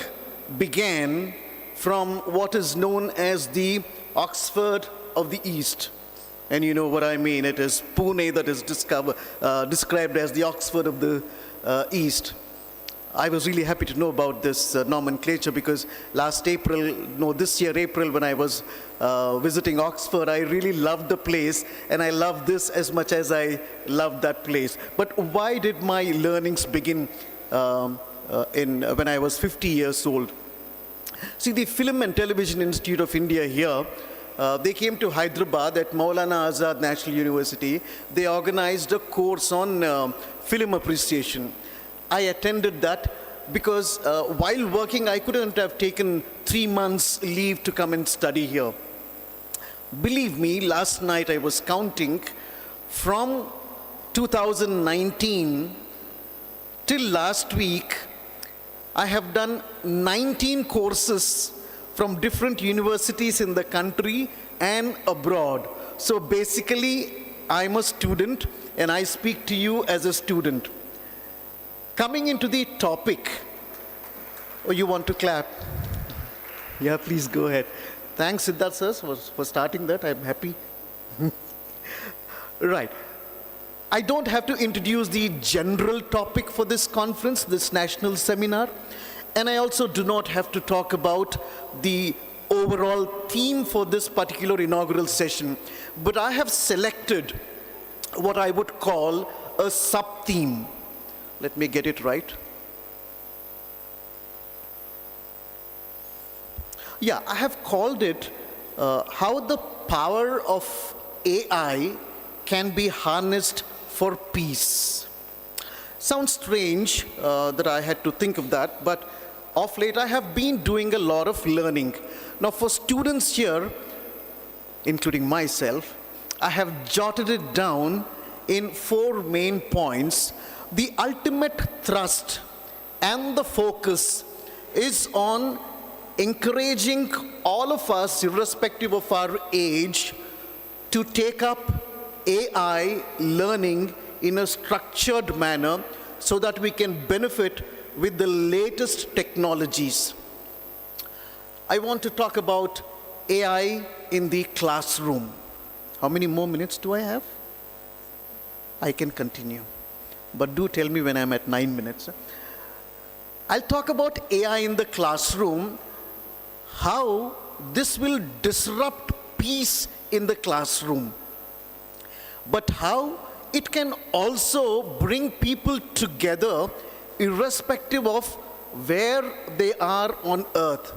began from what is known as the Oxford of the East. And you know what I mean. It is Pune that is described as the Oxford of the East. I was really happy to know about this nomenclature because this year April, when I was visiting Oxford, I really loved the place, and I loved this as much as I loved that place. But why did my learnings begin when I was 50 years old? See, the Film and Television Institute of India here, they came to Hyderabad at Maulana Azad National University. They organized a course on film appreciation. I attended that because while working, I couldn't have taken 3 months leave to come and study here. Believe me, last night I was counting from 2019 till last week, I have done 19 courses from different universities in the country and abroad. So basically, I'm a student and I speak to you as a student. Coming into the topic, you want to clap? Yeah, please go ahead. Thanks, Siddharth sir, for starting that. I'm happy. Right. I don't have to introduce the general topic for this conference, this national seminar, and I also do not have to talk about the overall theme for this particular inaugural session, but I have selected what I would call a sub-theme. Let me get it right. Yeah, I have called it how the power of AI can be harnessed for peace. Sounds strange that I had to think of that, but of late I have been doing a lot of learning. Now for students here, including myself, I have jotted it down in 4 main points. The ultimate thrust and the focus is on encouraging all of us, irrespective of our age, to take up AI learning in a structured manner so that we can benefit with the latest technologies. I want to talk about AI in the classroom. How many more minutes do I have? I can continue. But do tell me when I'm at 9 minutes. I'll talk about AI in the classroom, how this will disrupt peace in the classroom, but how it can also bring people together irrespective of where they are on earth.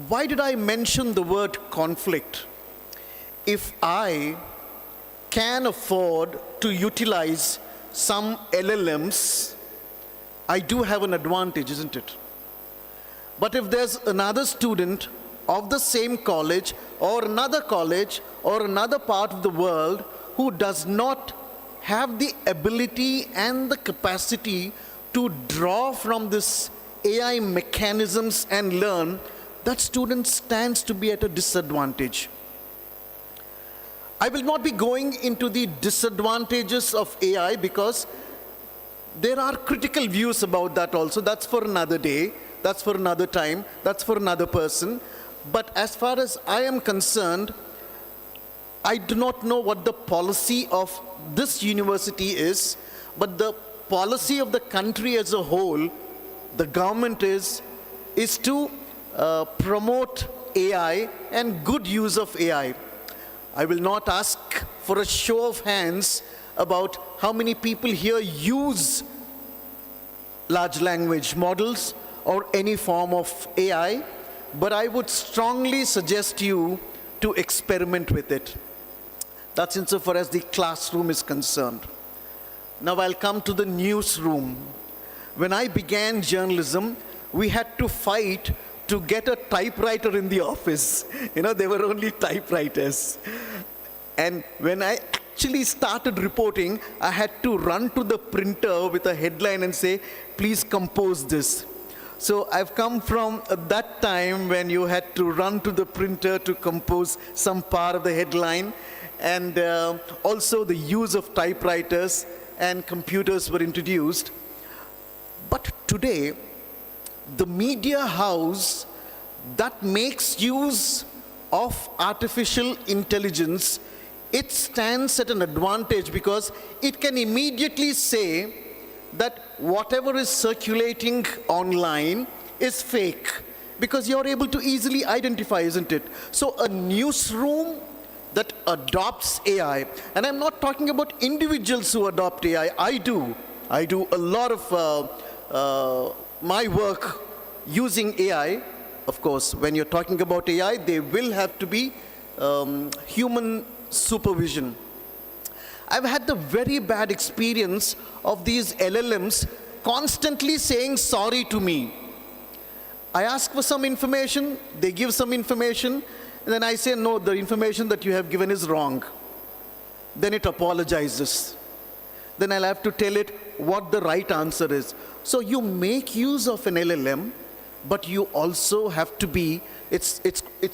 Why did I mention the word conflict? If I can afford to utilize some LLMs, I do have an advantage, isn't it? But if there's another student of the same college or another part of the world who does not have the ability and the capacity to draw from this AI mechanisms and learn, that student stands to be at a disadvantage. I will not be going into the disadvantages of AI because there are critical views about that also. That's for another day, that's for another time, that's for another person. But as far as I am concerned, I do not know what the policy of this university is, but the policy of the country as a whole, the government is to promote AI and good use of AI. I will not ask for a show of hands about how many people here use large language models or any form of AI, but I would strongly suggest you to experiment with it. That's insofar as the classroom is concerned. Now I'll come to the newsroom. When I began journalism, we had to fight to get a typewriter in the office. You know, there were only typewriters. And when I actually started reporting, I had to run to the printer with a headline and say, please compose this. So I've come from that time when you had to run to the printer to compose some part of the headline, and also the use of typewriters and computers were introduced. But today, the media house that makes use of artificial intelligence, it stands at an advantage because it can immediately say that whatever is circulating online is fake, because you're able to easily identify, isn't it? So a newsroom that adopts AI, and I'm not talking about individuals who adopt AI, I do a lot of my work using AI. Of course, when you're talking about AI, there will have to be human supervision. I've had the very bad experience of these LLMs constantly saying sorry to me. I ask for some information, they give some information, and then I say, no, the information that you have given is wrong. Then it apologizes. Then I'll have to tell it what the right answer is. So you make use of an LLM, but you also have to be, it's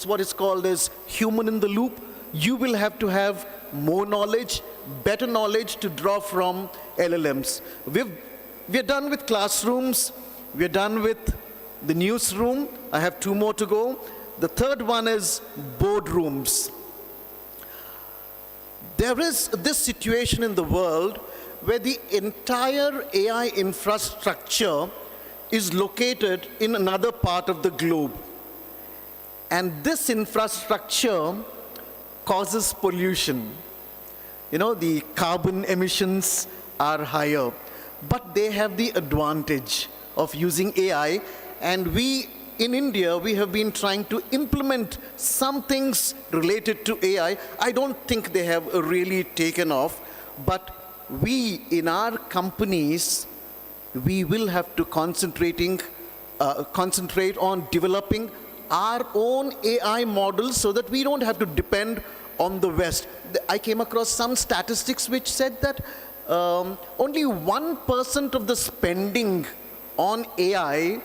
what is called as human in the loop. You will have to have more knowledge, better knowledge to draw from LLMs. We're done with classrooms. We're done with the newsroom. I have two more to go. The third one is boardrooms. There is this situation in the world where the entire AI infrastructure is located in another part of the globe. And this infrastructure causes pollution. You know, the carbon emissions are higher, but they have the advantage of using AI. And we, in India, we have been trying to implement some things related to AI. I don't think they have really taken off, but we, in our companies, we will have to concentrate on developing our own AI models so that we don't have to depend on the West. I came across some statistics which said that only 1% of the spending on AI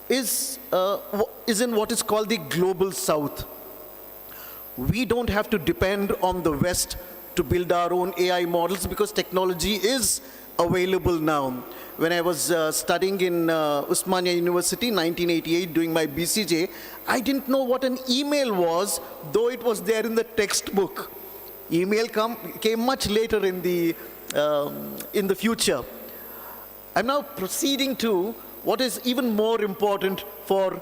is in what is called the global South. We don't have to depend on the West to build our own AI models because technology is available now. When I was studying in Osmania University, 1988, doing my BCJ, I didn't know what an email was, though it was there in the textbook. Email came much later in the future. I'm now proceeding to what is even more important for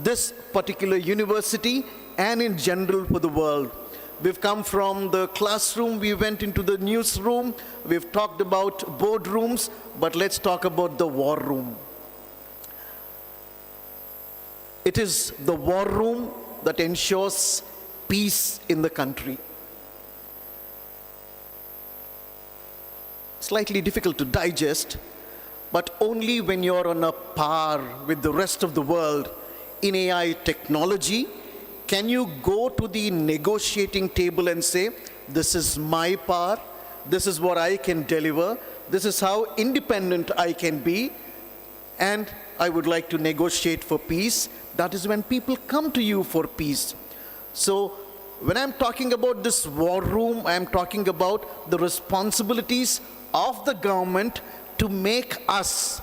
this particular university and in general for the world. We've come from the classroom, we went into the newsroom, we've talked about boardrooms, but let's talk about the war room. It is the war room that ensures peace in the country. Slightly difficult to digest, but only when you're on a par with the rest of the world in AI technology can you go to the negotiating table and say, this is my power, this is what I can deliver, this is how independent I can be, and I would like to negotiate for peace. That is when people come to you for peace. So when I'm talking about this war room, I'm talking about the responsibilities of the government to make us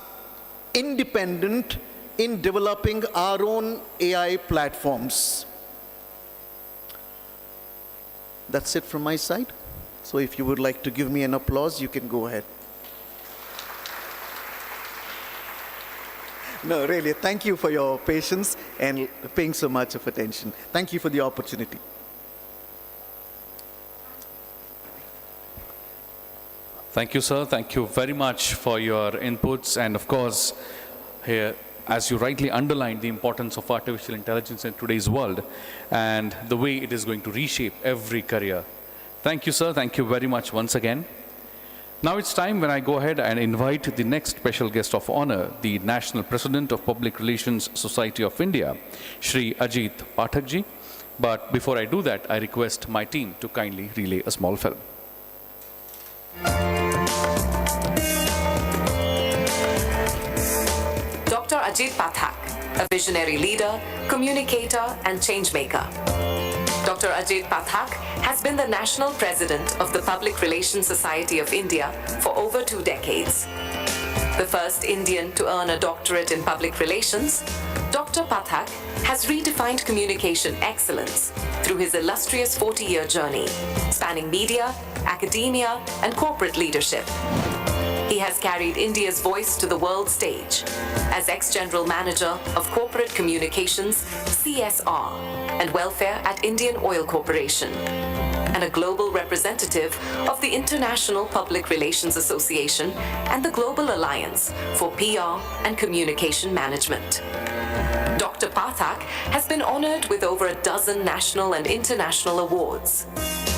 independent in developing our own AI platforms. That's it from my side. So if you would like to give me an applause, you can go ahead. No, really, thank you for your patience and paying so much of attention. Thank you for the opportunity. Thank you, sir. Thank you very much for your inputs. And of course, here, as you rightly underlined, the importance of artificial intelligence in today's world and the way it is going to reshape every career. Thank you, sir. Thank you very much once again. Now it's time when I go ahead and invite the next special guest of honor, the National President of Public Relations Society of India, Shri Ajit Pathak ji. But before I do that, I request my team to kindly relay a small film. Dr. Ajit Pathak, a visionary leader, communicator, and changemaker. Dr. Ajit Pathak has been the national president of the Public Relations Society of India for over 2 decades. The first Indian to earn a doctorate in public relations, Dr. Pathak has redefined communication excellence through his illustrious 40-year journey, spanning media, academia, and corporate leadership. He has carried India's voice to the world stage as ex-General Manager of Corporate Communications, CSR, and Welfare at Indian Oil Corporation, and a global representative of the International Public Relations Association and the Global Alliance for PR and Communication Management. Dr. Pathak has been honored with over a dozen national and international awards,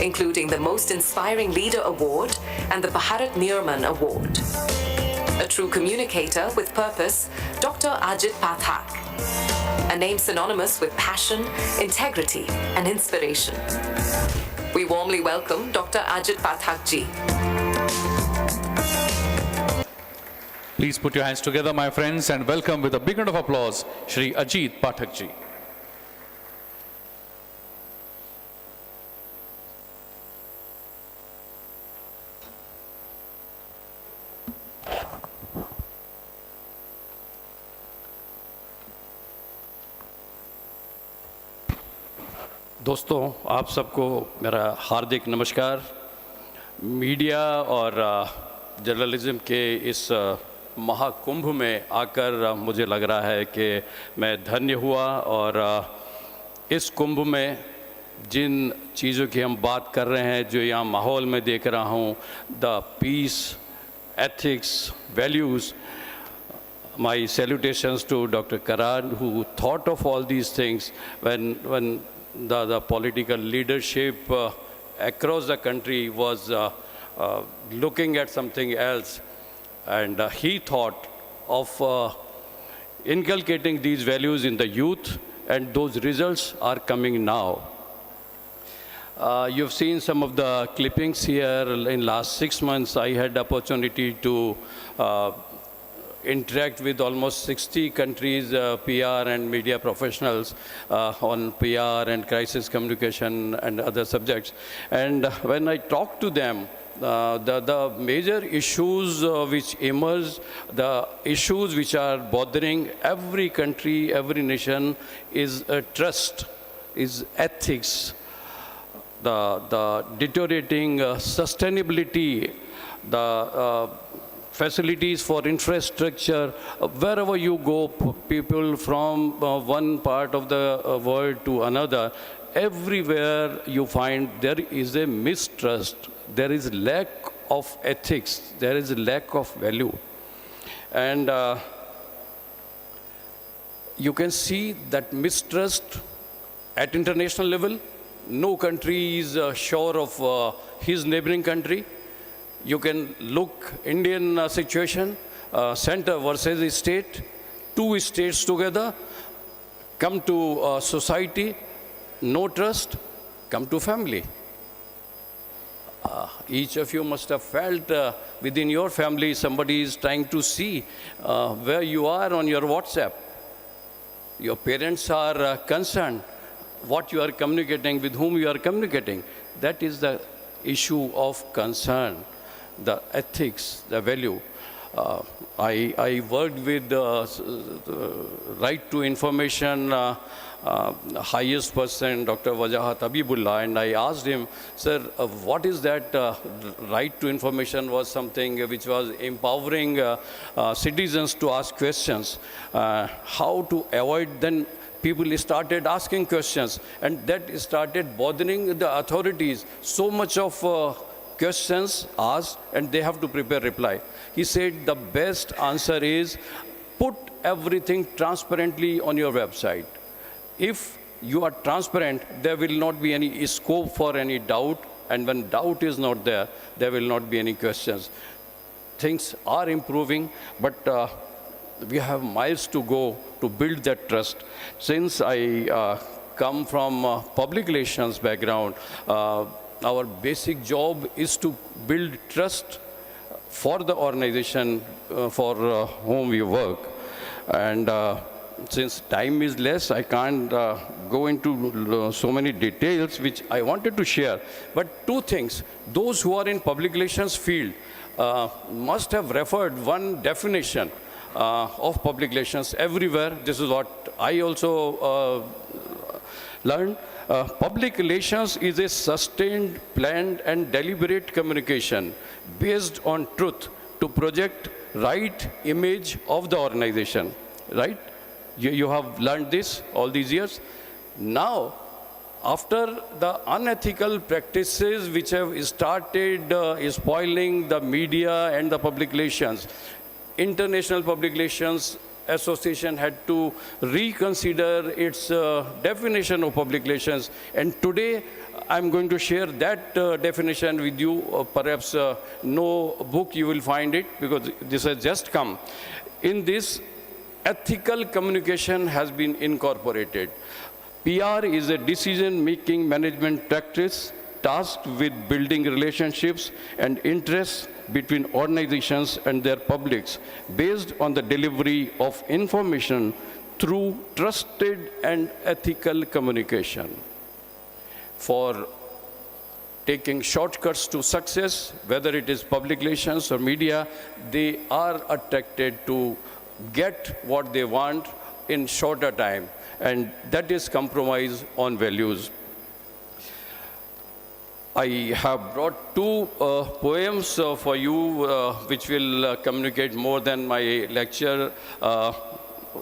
including the Most Inspiring Leader Award and the Bharat Nirman Award. A true communicator with purpose, Dr. Ajit Pathak, a name synonymous with passion, integrity, and inspiration. We warmly welcome Dr. Ajit Pathak ji. Please put your hands together, my friends, and welcome with a big round of applause, Shri Ajit Pathak ji. दोस्तों, आप सबको मेरा हार्दिक नमस्कार। Media और journalism के इस महाकुंभ में आकर मुझे लग रहा है कि मैं धन्य हुआ और इस कुंभ में जिन चीज़ों की हम बात कर रहे हैं, जो यहाँ माहौल में देख रहा हूँ, the peace, ethics, values, my salutations to Dr. Karan, who thought of all these things when the political leadership across the country was looking at something else, and he thought of inculcating these values in the youth, and those results are coming now. You've seen some of the clippings here. In last 6 months, I had the opportunity to interact with almost 60 countries, PR and media professionals on PR and crisis communication and other subjects. And when I talk to them, the major issues which emerge, the issues which are bothering every country, every nation is trust, is ethics, the deteriorating sustainability, the facilities for infrastructure. Wherever you go, people from one part of the world to another, everywhere you find there is a mistrust, there is lack of ethics, there is lack of value. And you can see that mistrust at international level. No country is sure of his neighboring country. You can look Indian situation, center versus state, 2 states together, come to society, no trust, come to family. Each of you must have felt within your family somebody is trying to see where you are on your WhatsApp. Your parents are concerned what you are communicating, with whom you are communicating. That is the issue of concern. The ethics, the value. I worked with right to information highest person, Dr. Wajahat Habibullah, and I asked him, sir, what is that right to information? Was something which was empowering citizens to ask questions. How to avoid? Then people started asking questions, and that started bothering the authorities. So much of questions asked, and they have to prepare reply. He said the best answer is put everything transparently on your website. If you are transparent, there will not be any scope for any doubt And when doubt is not there, there will not be any questions. Things are improving, but we have miles to go to build that trust. Since I come from public relations background, our basic job is to build trust for the organization for whom we work. And since time is less, I can't go into so many details which I wanted to share. But two things, those who are in public relations field must have referred one definition of public relations everywhere. This is what I also learned. Public relations is a sustained, planned, and deliberate communication based on truth to project right image of the organization, right? You have learned this all these years. Now, after the unethical practices which have started spoiling the media and the public relations, International Public Relations Association had to reconsider its definition of public relations. And today, I'm going to share that definition with you. Perhaps no book you will find it, because this has just come. In this, ethical communication has been incorporated. PR is a decision-making management practice tasked with building relationships and interests between organizations and their publics based on the delivery of information through trusted and ethical communication. For taking shortcuts to success, whether it is public relations or media, they are attracted to get what they want in shorter time, and that is compromise on values. I have brought two poems for you which will communicate more than my lecture.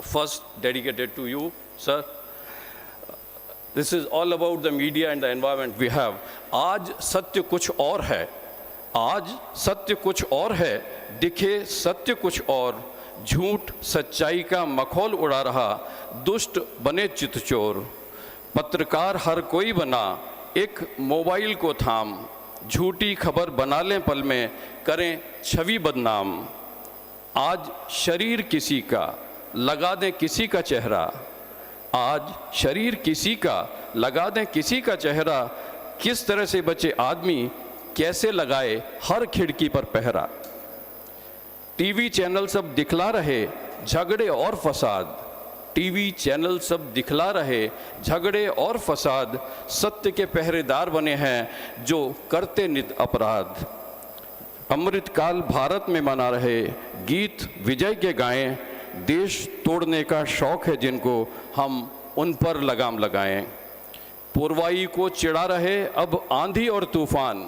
First, dedicated to you, sir. This is all about the media and the environment we have. आज सत्य कुछ और है, आज सत्य कुछ और है, दिखे सत्य कुछ और, झूठ सच्चाई का मखौल उड़ा रहा, दुष्ट बने चितचोर, पत्रकार हर कोई बना, एक मोबाइल को थाम, झूठी खबर बना लें पल में, करें छवि बदनाम। आज शरीर किसी का, लगा दें किसी का चेहरा, आज शरीर किसी का, लगा दें किसी का चेहरा, किस तरह से बचे आदमी, कैसे लगाए हर खिड़की पर पहरा। टीवी चैनल सब दिखला रहे झगड़े और फसाद, टीवी चैनल सब दिखला रहे झगड़े और फसाद, सत्य के पहरेदार बने हैं जो करते नित अपराध। अमृतकाल भारत में मना रहे गीत विजय के गाएं, देश तोड़ने का शौक है जिनको हम उन पर लगाम लगाएं। पुरवाई को चिढ़ा रहे अब आंधी और तूफान,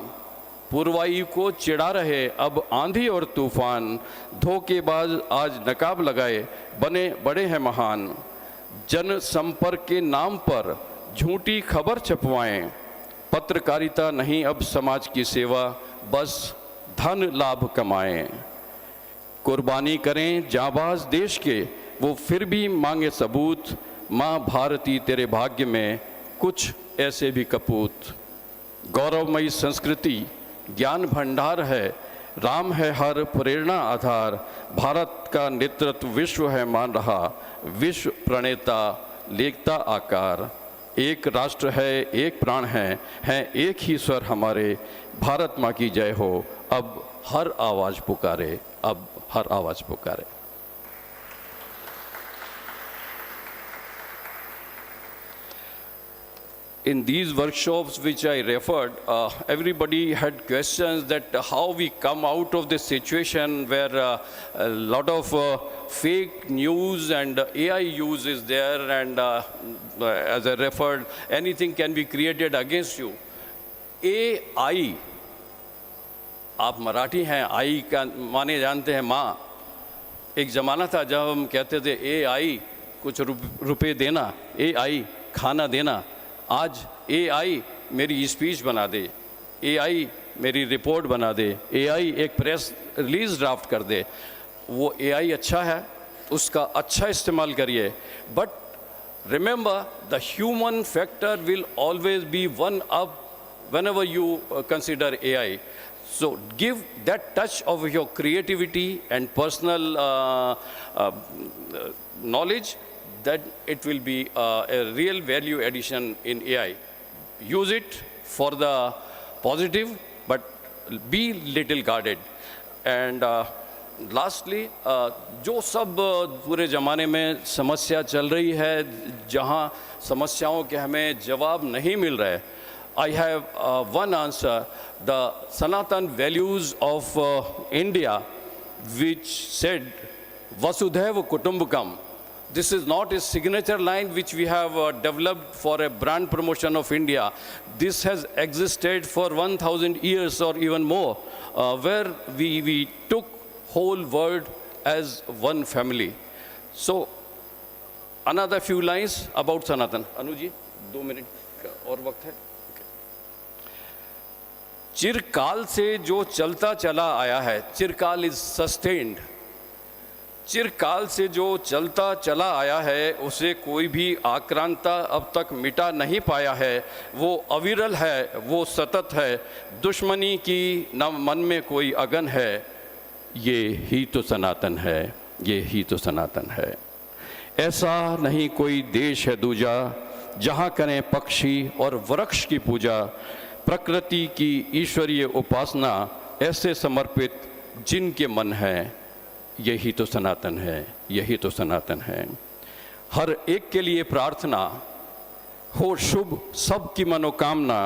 पुरवाई को चिढ़ा रहे अब आंधी और तूफान, धोखेबाज आज नकाब लगाए बने बड़े हैं महान। जन संपर्क के नाम पर झूठी खबर छपवाएं, पत्रकारिता नहीं अब समाज की सेवा, बस धन लाभ कमाएं। कुर्बानी करें जाबाज देश के वो फिर भी मांगे सबूत, माँ भारती तेरे भाग्य में कुछ ऐसे भी कपूत। गौरवमयी संस्कृति ज्ञान भंडार है, राम है हर प्रेरणा आधार, भारत का नेतृत्व विश्व है मान रहा, विश्व प्रणेता लेखता आकार। एक राष्ट्र है एक प्राण है एक ही स्वर हमारे, भारत माँ की जय हो, अब हर आवाज़ पुकारे, अब हर आवाज़ पुकारे। In these workshops which I referred, everybody had questions that how we come out of this situation where a lot of fake news and AI use is there, and as I referred, anything can be created against you. AI, आप मराठी हैं, आई का माने जानते हैं माँ। एक ज़माना था जब हम कहते थे AI कुछ रुपए देना, AI खाना देना। आज AI मेरी स्पीच बना दे, AI मेरी रिपोर्ट बना दे, AI एक प्रेस रिलीज ड्राफ्ट कर दे। वो AI अच्छा है, उसका अच्छा इस्तेमाल करिए, but remember the human factor will always be one up whenever you consider AI. So give that touch of your creativity and personal knowledge, that it will be a real value addition in AI. Use it for the positive, but be little guarded. And lastly, जो सब पूरे ज़माने में समस्या चल रही है, जहाँ समस्याओं के हमें जवाब नहीं मिल रहे, I have one answer: the Sanatan values of India, which said Vasudhaiva Kutumbakam. This is not a signature line which we have developed for a brand promotion of India. This has existed for 1,000 years or even more, where we took whole world as one family. So, another few lines about Sanatan. Anuji, 2 minutes और वक्त है. चिरकाल से जो चलता चला आया है, चिरकाल is sustained. चिरकाल से जो चलता चला आया है, उसे कोई भी आक्रांता अब तक मिटा नहीं पाया है. वो अविरल है, वो सतत है, दुश्मनी की न मन में कोई अगन है. ये ही तो सनातन है, ये ही तो सनातन है. ऐसा नहीं कोई देश है दूजा, जहाँ करें पक्षी और वृक्ष की पूजा. प्रकृति की ईश्वरीय उपासना ऐसे समर्पित जिनके मन है. यही तो सनातन है, यही तो सनातन है. हर एक के लिए प्रार्थना हो शुभ, सबकी मनोकामना,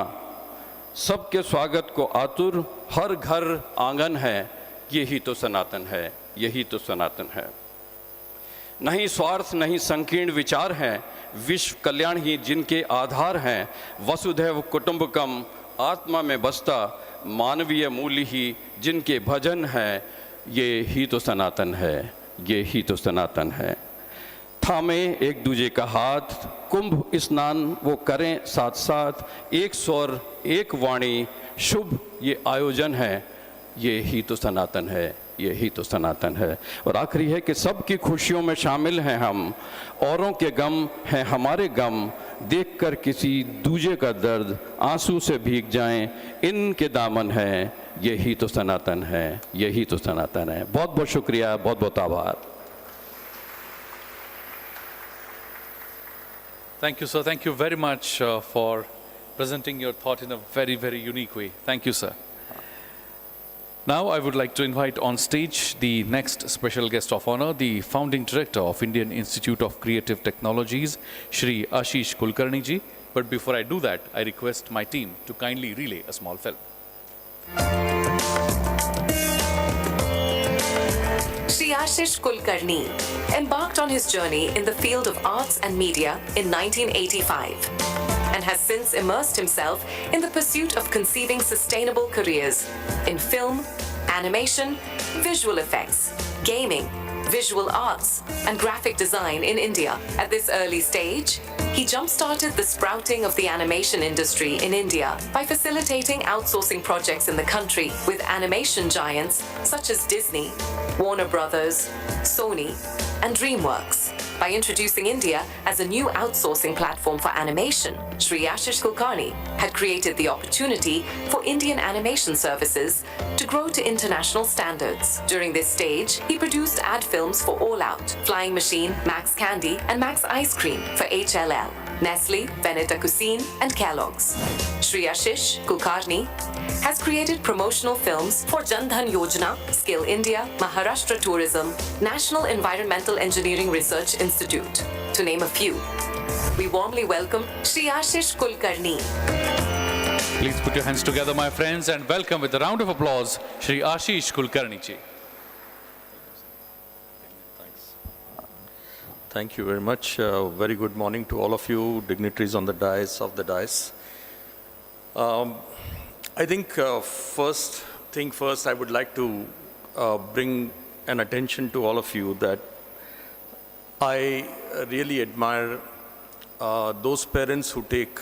सबके स्वागत को आतुर हर घर आंगन है. यही तो सनातन है, यही तो सनातन है. नहीं स्वार्थ, नहीं संकीर्ण विचार हैं, विश्व कल्याण ही जिनके आधार हैं. वसुधैव कुटुंबकम आत्मा में बसता, मानवीय मूल्य ही जिनके भजन हैं. ये ही तो सनातन है, ये ही तो सनातन है. थामे एक दूजे का हाथ, कुंभ स्नान वो करें साथ साथ. एक स्वर एक वाणी शुभ ये आयोजन है. ये ही तो सनातन है, ये ही तो सनातन है. और आखिरी है कि सबकी खुशियों में शामिल हैं हम, औरों के गम हैं हमारे गम. देखकर किसी दूजे का दर्द आंसू से भीग जाएं, इनके दामन है. ये ही तो सनातन है, ये ही तो सनातन है. बहुत बहुत शुक्रिया, बहुत बहुत आभार. Thank you, sir. Thank you very much for presenting your thought in a very, very unique way. Thank you, sir. Now I would like to invite on stage the next special guest of honor, the founding director of Indian Institute of Creative Technologies, Shri Ashish Kulkarni ji. But before I do that, I request my team to kindly relay a small film. Shri Ashish Kulkarni embarked on his journey in the field of arts and media in 1985 and has since immersed himself in the pursuit of conceiving sustainable careers in film, animation, visual effects, gaming, visual arts, and graphic design in India. At this early stage, he jump-started the sprouting of the animation industry in India by facilitating outsourcing projects in the country with animation giants such as Disney, Warner Brothers, Sony, and DreamWorks. By introducing India as a new outsourcing platform for animation, Shri Ashish Kulkarni had created the opportunity for Indian animation services to grow to international standards. During this stage, he produced ad films for All Out, Flying Machine, Max Candy, and Max Ice Cream for HLL, Nestle, Veneta Cuisine, and Kellogg's. Shri Ashish Kulkarni has created promotional films for Jan Dhan Yojana, Skill India, Maharashtra Tourism, National Environmental Engineering Research Institute, to name a few. We warmly welcome Shri Ashish Kulkarni. Please put your hands together, my friends, and welcome with a round of applause, Shri Ashish Kulkarni ji. Thank you very much. Very good morning to all of you, dignitaries on the dais of the dais. I think first thing first, I would like to bring an attention to all of you that I really admire those parents who take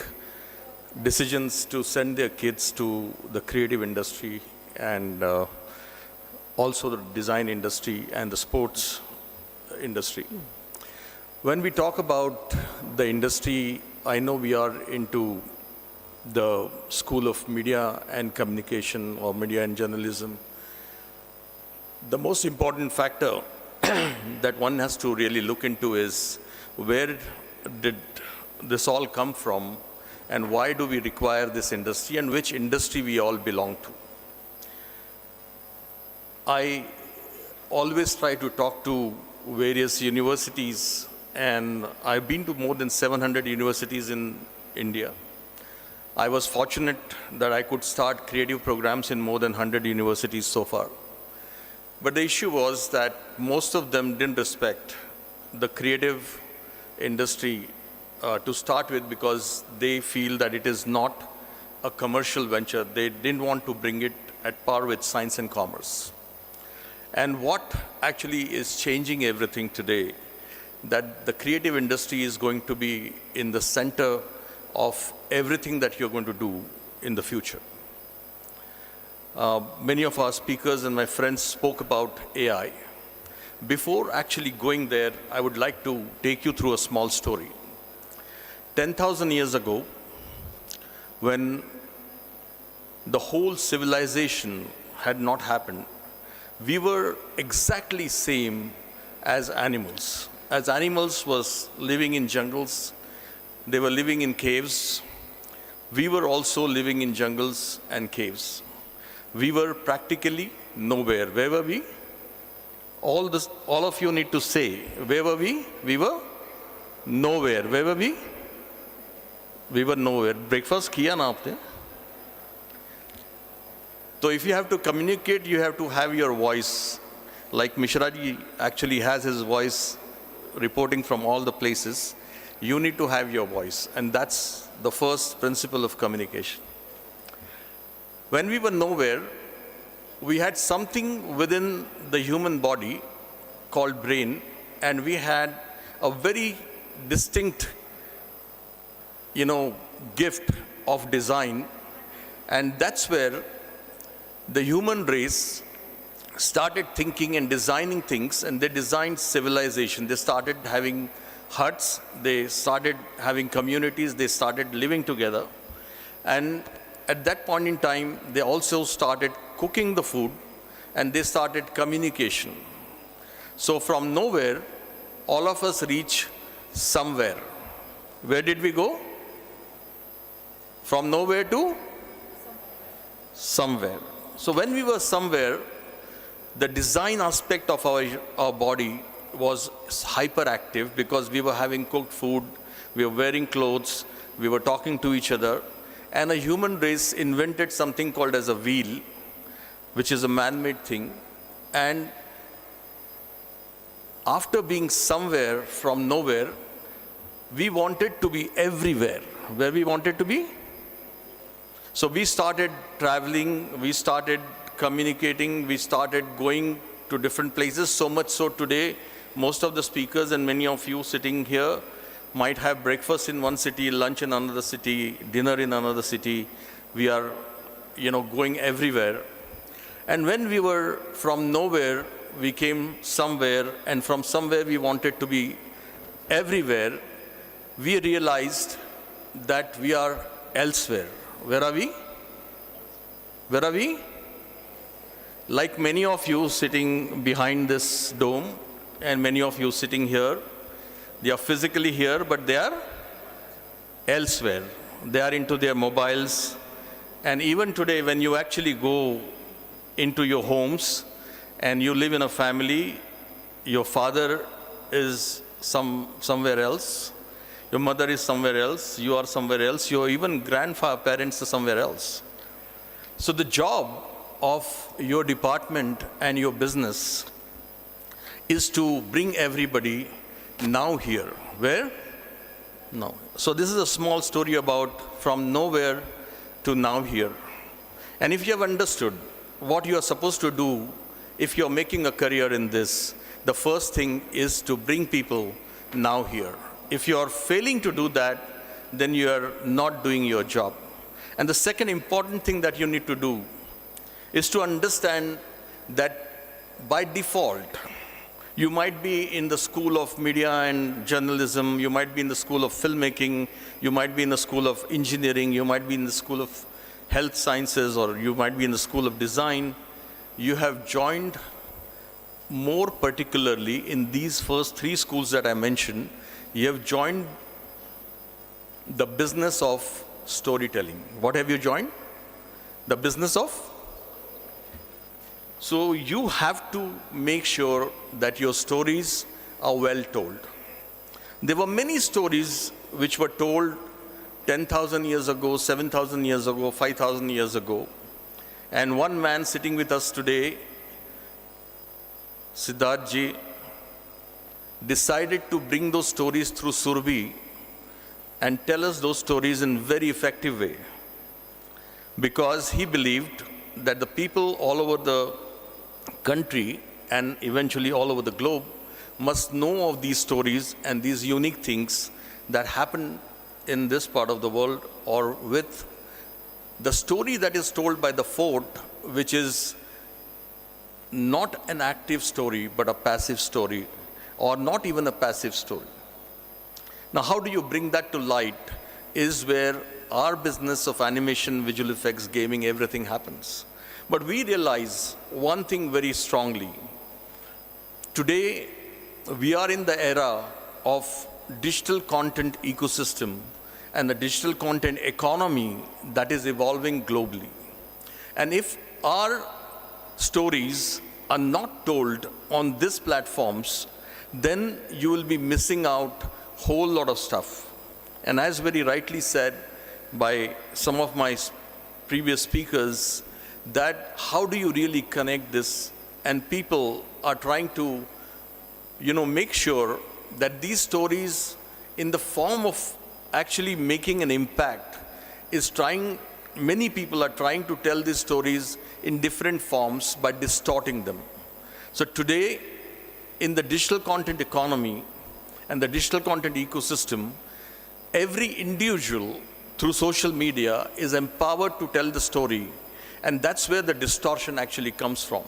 decisions to send their kids to the creative industry and also the design industry and the sports industry. When we talk about the industry, I know we are into the School of Media and Communication or Media and Journalism, the most important factor that one has to really look into is where did this all come from and why do we require this industry and which industry we all belong to. I always try to talk to various universities, and I've been to more than 700 universities in India. I was fortunate that I could start creative programs in more than 100 universities so far. But the issue was that most of them didn't respect the creative industry to start with because they feel that it is not a commercial venture. They didn't want to bring it at par with science and commerce. And what actually is changing everything today, that the creative industry is going to be in the center of everything that you're going to do in the future. Many of our speakers and my friends spoke about AI. Before actually going there, I would like to take you through a small story. 10,000 years ago, when the whole civilization had not happened, we were exactly same as animals. As animals was living in jungles, they were living in caves. We were also living in jungles and caves. We were practically nowhere. Where were we? All of you need to say, where were we? We were nowhere. Where were we? We were nowhere. Breakfast kiya na aapne? So if you have to communicate, you have to have your voice. Like Mishra ji actually has his voice reporting from all the places. You need to have your voice. And that's the first principle of communication. When we were nowhere, we had something within the human body called brain, and we had a very distinct, gift of design. And that's where the human race started thinking and designing things, and they designed civilization. They started having huts, they started having communities, they started living together. And at that point in time, they also started cooking the food, and they started communication. So from nowhere, all of us reach somewhere. Where did we go? From nowhere to somewhere. So when we were somewhere, the design aspect of our body was hyperactive because we were having cooked food, we were wearing clothes, we were talking to each other, and a human race invented something called as a wheel, which is a man-made thing. And after being somewhere from nowhere, we wanted to be everywhere. Where we wanted to be? So we started traveling, we started communicating, we started going to different places, so much so today, most of the speakers and many of you sitting here might have breakfast in one city, lunch in another city, dinner in another city. We are, going everywhere. And when we were from nowhere, we came somewhere, and from somewhere we wanted to be everywhere, we realized that we are elsewhere. Where are we? Where are we? Like many of you sitting behind this dome, and many of you sitting here, they are physically here, but they are elsewhere. They are into their mobiles. And even today, when you actually go into your homes and you live in a family, your father is somewhere else, your mother is somewhere else, you are somewhere else, your even grandparents are somewhere else. So the job of your department and your business is to bring everybody now here. Where? Now. So this is a small story about from nowhere to now here. And if you have understood what you are supposed to do, if you are making a career in this, the first thing is to bring people now here. If you are failing to do that, then you are not doing your job. And the second important thing that you need to do is to understand that by default, You might be in the school of media and journalism, you might be in the school of filmmaking, you might be in the school of engineering, you might be in the school of health sciences, or you might be in the school of design. You have joined more particularly in these first 3 schools that I mentioned, you have joined the business of storytelling. What have you joined? The business of? So you have to make sure that your stories are well told. There were many stories which were told 10,000 years ago, 7,000 years ago, 5,000 years ago. And one man sitting with us today, Siddharth ji, decided to bring those stories through Surbi and tell us those stories in a very effective way, because he believed that the people all over the country and eventually all over the globe must know of these stories and these unique things that happen in this part of the world, or with the story that is told by the fort, which is not an active story but a passive story, or not even a passive story. Now, how do you bring that to light is where our business of animation, visual effects, gaming, everything happens. But we realize one thing very strongly. Today, we are in the era of digital content ecosystem and the digital content economy that is evolving globally. And if our stories are not told on these platforms, then you will be missing out whole lot of stuff. And as very rightly said by some of my previous speakers, that how do you really connect this? And people are trying to, make sure that these stories in the form of actually making an impact many people are trying to tell these stories in different forms by distorting them. So today, in the digital content economy and the digital content ecosystem, every individual through social media is empowered to tell the story, and that's where the distortion actually comes from.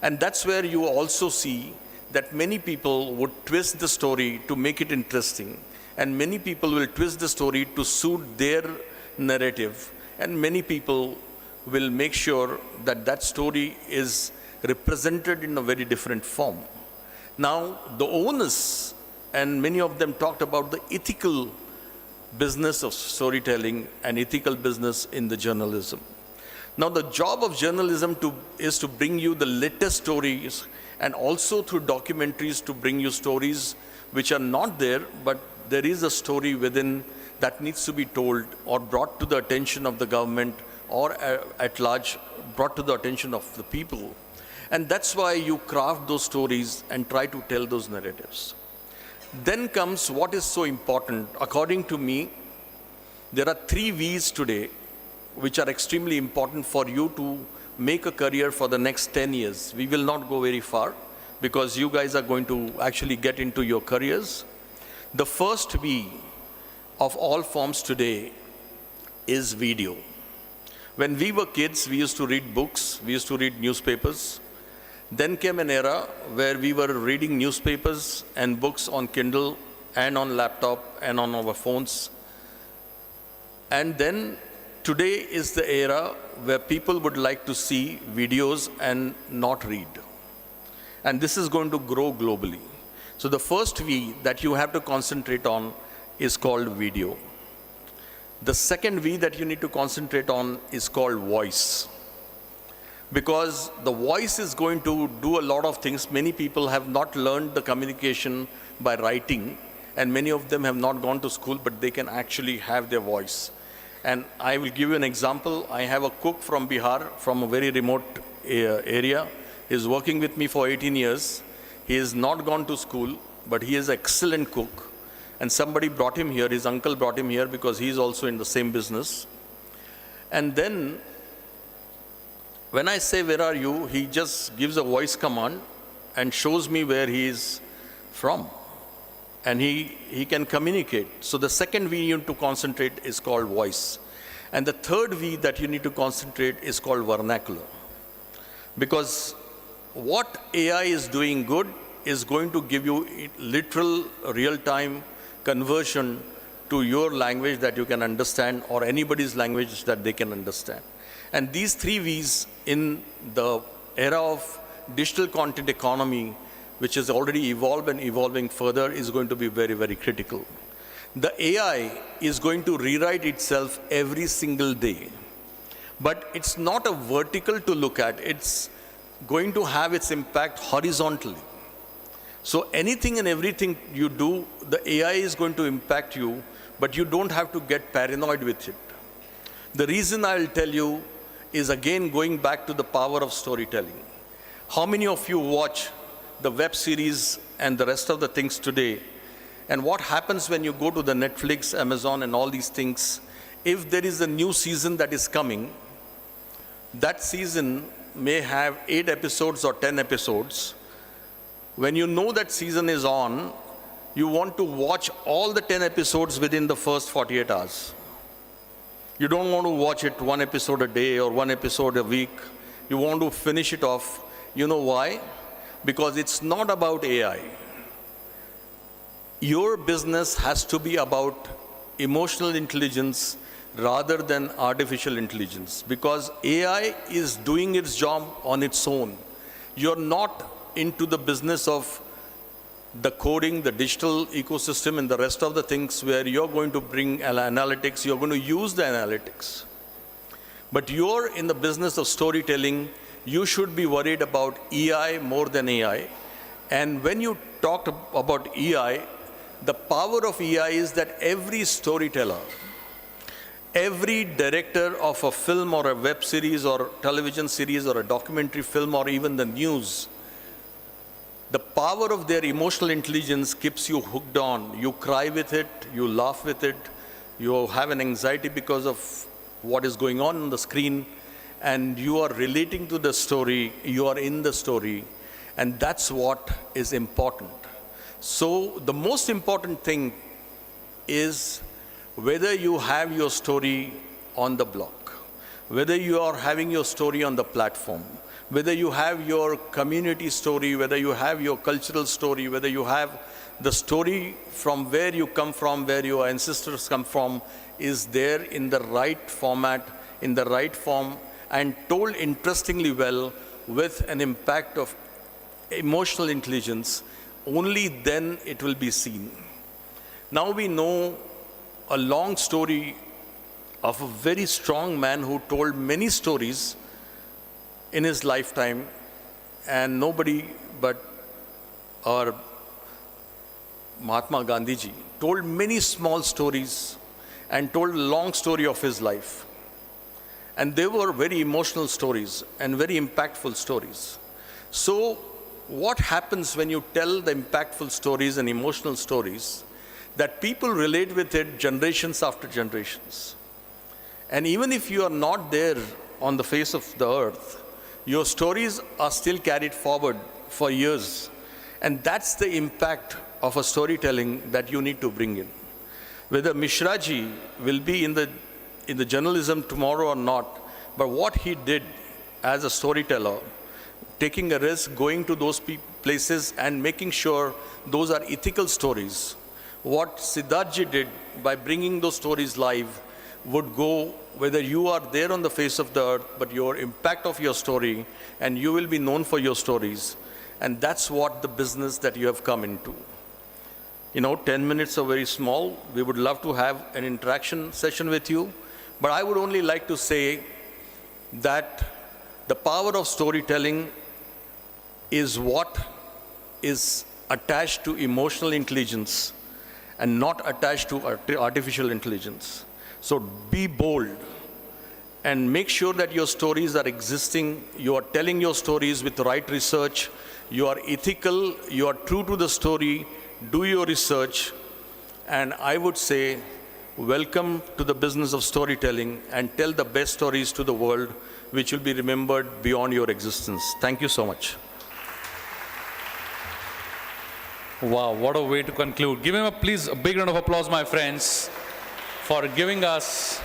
And that's where you also see that many people would twist the story to make it interesting, and many people will twist the story to suit their narrative, and many people will make sure that that story is represented in a very different form. Now, the onus, and many of them talked about the ethical business of storytelling and ethical business in the journalism. Now, the job of journalism is to bring you the latest stories, and also through documentaries to bring you stories which are not there, but there is a story within that needs to be told or brought to the attention of the government, or at large brought to the attention of the people. And that's why you craft those stories and try to tell those narratives. Then comes what is so important. According to me, there are 3 V's today which are extremely important for you to make a career for the next 10 years. We will not go very far because you guys are going to actually get into your careers. The first V of all forms today is video. When we were kids, we used to read books, we used to read newspapers. Then came an era where we were reading newspapers and books on Kindle and on laptop and on our phones. And then today is the era where people would like to see videos and not read. And this is going to grow globally. So the first V that you have to concentrate on is called video. The second V that you need to concentrate on is called voice. Because the voice is going to do a lot of things. Many people have not learned the communication by writing, and many of them have not gone to school, but they can actually have their voice. And I will give you an example. I have a cook from Bihar, from a very remote area. He is working with me for 18 years. He has not gone to school, but he is an excellent cook. And somebody brought him here, his uncle brought him here because he is also in the same business. And then, when I say, "Where are you?" he just gives a voice command and shows me where he is from. And he can communicate. So the second V you need to concentrate is called voice. And the third V that you need to concentrate is called vernacular. Because what AI is doing good, is going to give you literal real-time conversion to your language that you can understand or anybody's language that they can understand. And these 3 V's in the era of digital content economy, which has already evolved and evolving further, is going to be very, very critical. The AI is going to rewrite itself every single day. But it's not a vertical to look at. It's going to have its impact horizontally. So anything and everything you do, the AI is going to impact you, but you don't have to get paranoid with it. The reason I'll tell you is again going back to the power of storytelling. How many of you watch the web series and the rest of the things today? And what happens when you go to the Netflix, Amazon, and all these things? If there is a new season that is coming, that season may have 8 episodes or 10 episodes. When you know that season is on, you want to watch all the 10 episodes within the first 48 hours. You don't want to watch it 1 episode a day or 1 episode a week. You want to finish it off. You know why? Because it's not about AI. Your business has to be about emotional intelligence rather than artificial intelligence, because AI is doing its job on its own. You're not into the business of the coding, the digital ecosystem, and the rest of the things where you're going to bring analytics, you're going to use the analytics. But you're in the business of storytelling. You should be worried about EI more than AI. And when you talked about EI, the power of EI is that every storyteller, every director of a film or a web series or television series or a documentary film or even the news, the power of their emotional intelligence keeps you hooked on. You cry with it, you laugh with it, you have an anxiety because of what is going on the screen, and you are relating to the story, you are in the story, and that's what is important. So the most important thing is whether you have your story on the blog, whether you are having your story on the platform, whether you have your community story, whether you have your cultural story, whether you have the story from where you come from, where your ancestors come from, is there in the right format, in the right form, and told interestingly well with an impact of emotional intelligence, only then it will be seen. Now we know a long story of a very strong man who told many stories in his lifetime, and nobody but our Mahatma Gandhi ji told many small stories and told a long story of his life. And they were very emotional stories and very impactful stories. So what happens when you tell the impactful stories and emotional stories, that people relate with it generations after generations. And even if you are not there on the face of the earth, your stories are still carried forward for years. And that's the impact of a storytelling that you need to bring in. Whether Mishra ji will be in the journalism tomorrow or not, but what he did as a storyteller, taking a risk, going to those places and making sure those are ethical stories. What Siddharth ji did by bringing those stories live would go, whether you are there on the face of the earth, but your impact of your story, and you will be known for your stories. And that's what the business that you have come into. 10 minutes are very small. We would love to have an interaction session with you. But I would only like to say that the power of storytelling is what is attached to emotional intelligence and not attached to artificial intelligence. So be bold and make sure that your stories are existing. You are telling your stories with the right research. You are ethical. You are true to the story. Do your research. And I would say, welcome to the business of storytelling, and tell the best stories to the world, which will be remembered beyond your existence. Thank you so much. Wow, what a way to conclude. Give him please a big round of applause, my friends, for giving us,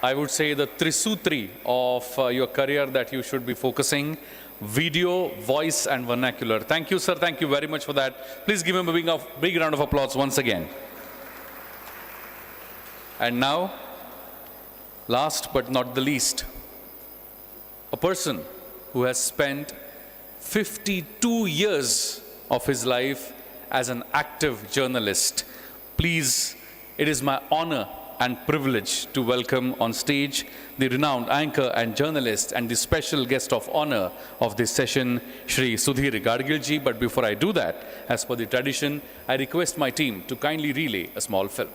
I would say, the Trisutri of your career that you should be focusing. video, voice, and vernacular. Thank you, sir. Thank you very much for that. Please give him a big round of applause once again. And now, last but not the least, a person who has spent 52 years of his life as an active journalist. Please, it is my honor and privilege to welcome on stage the renowned anchor and journalist and the special guest of honor of this session, Shri Sudhir Gadgil ji. But before I do that, as per the tradition, I request my team to kindly relay a small film.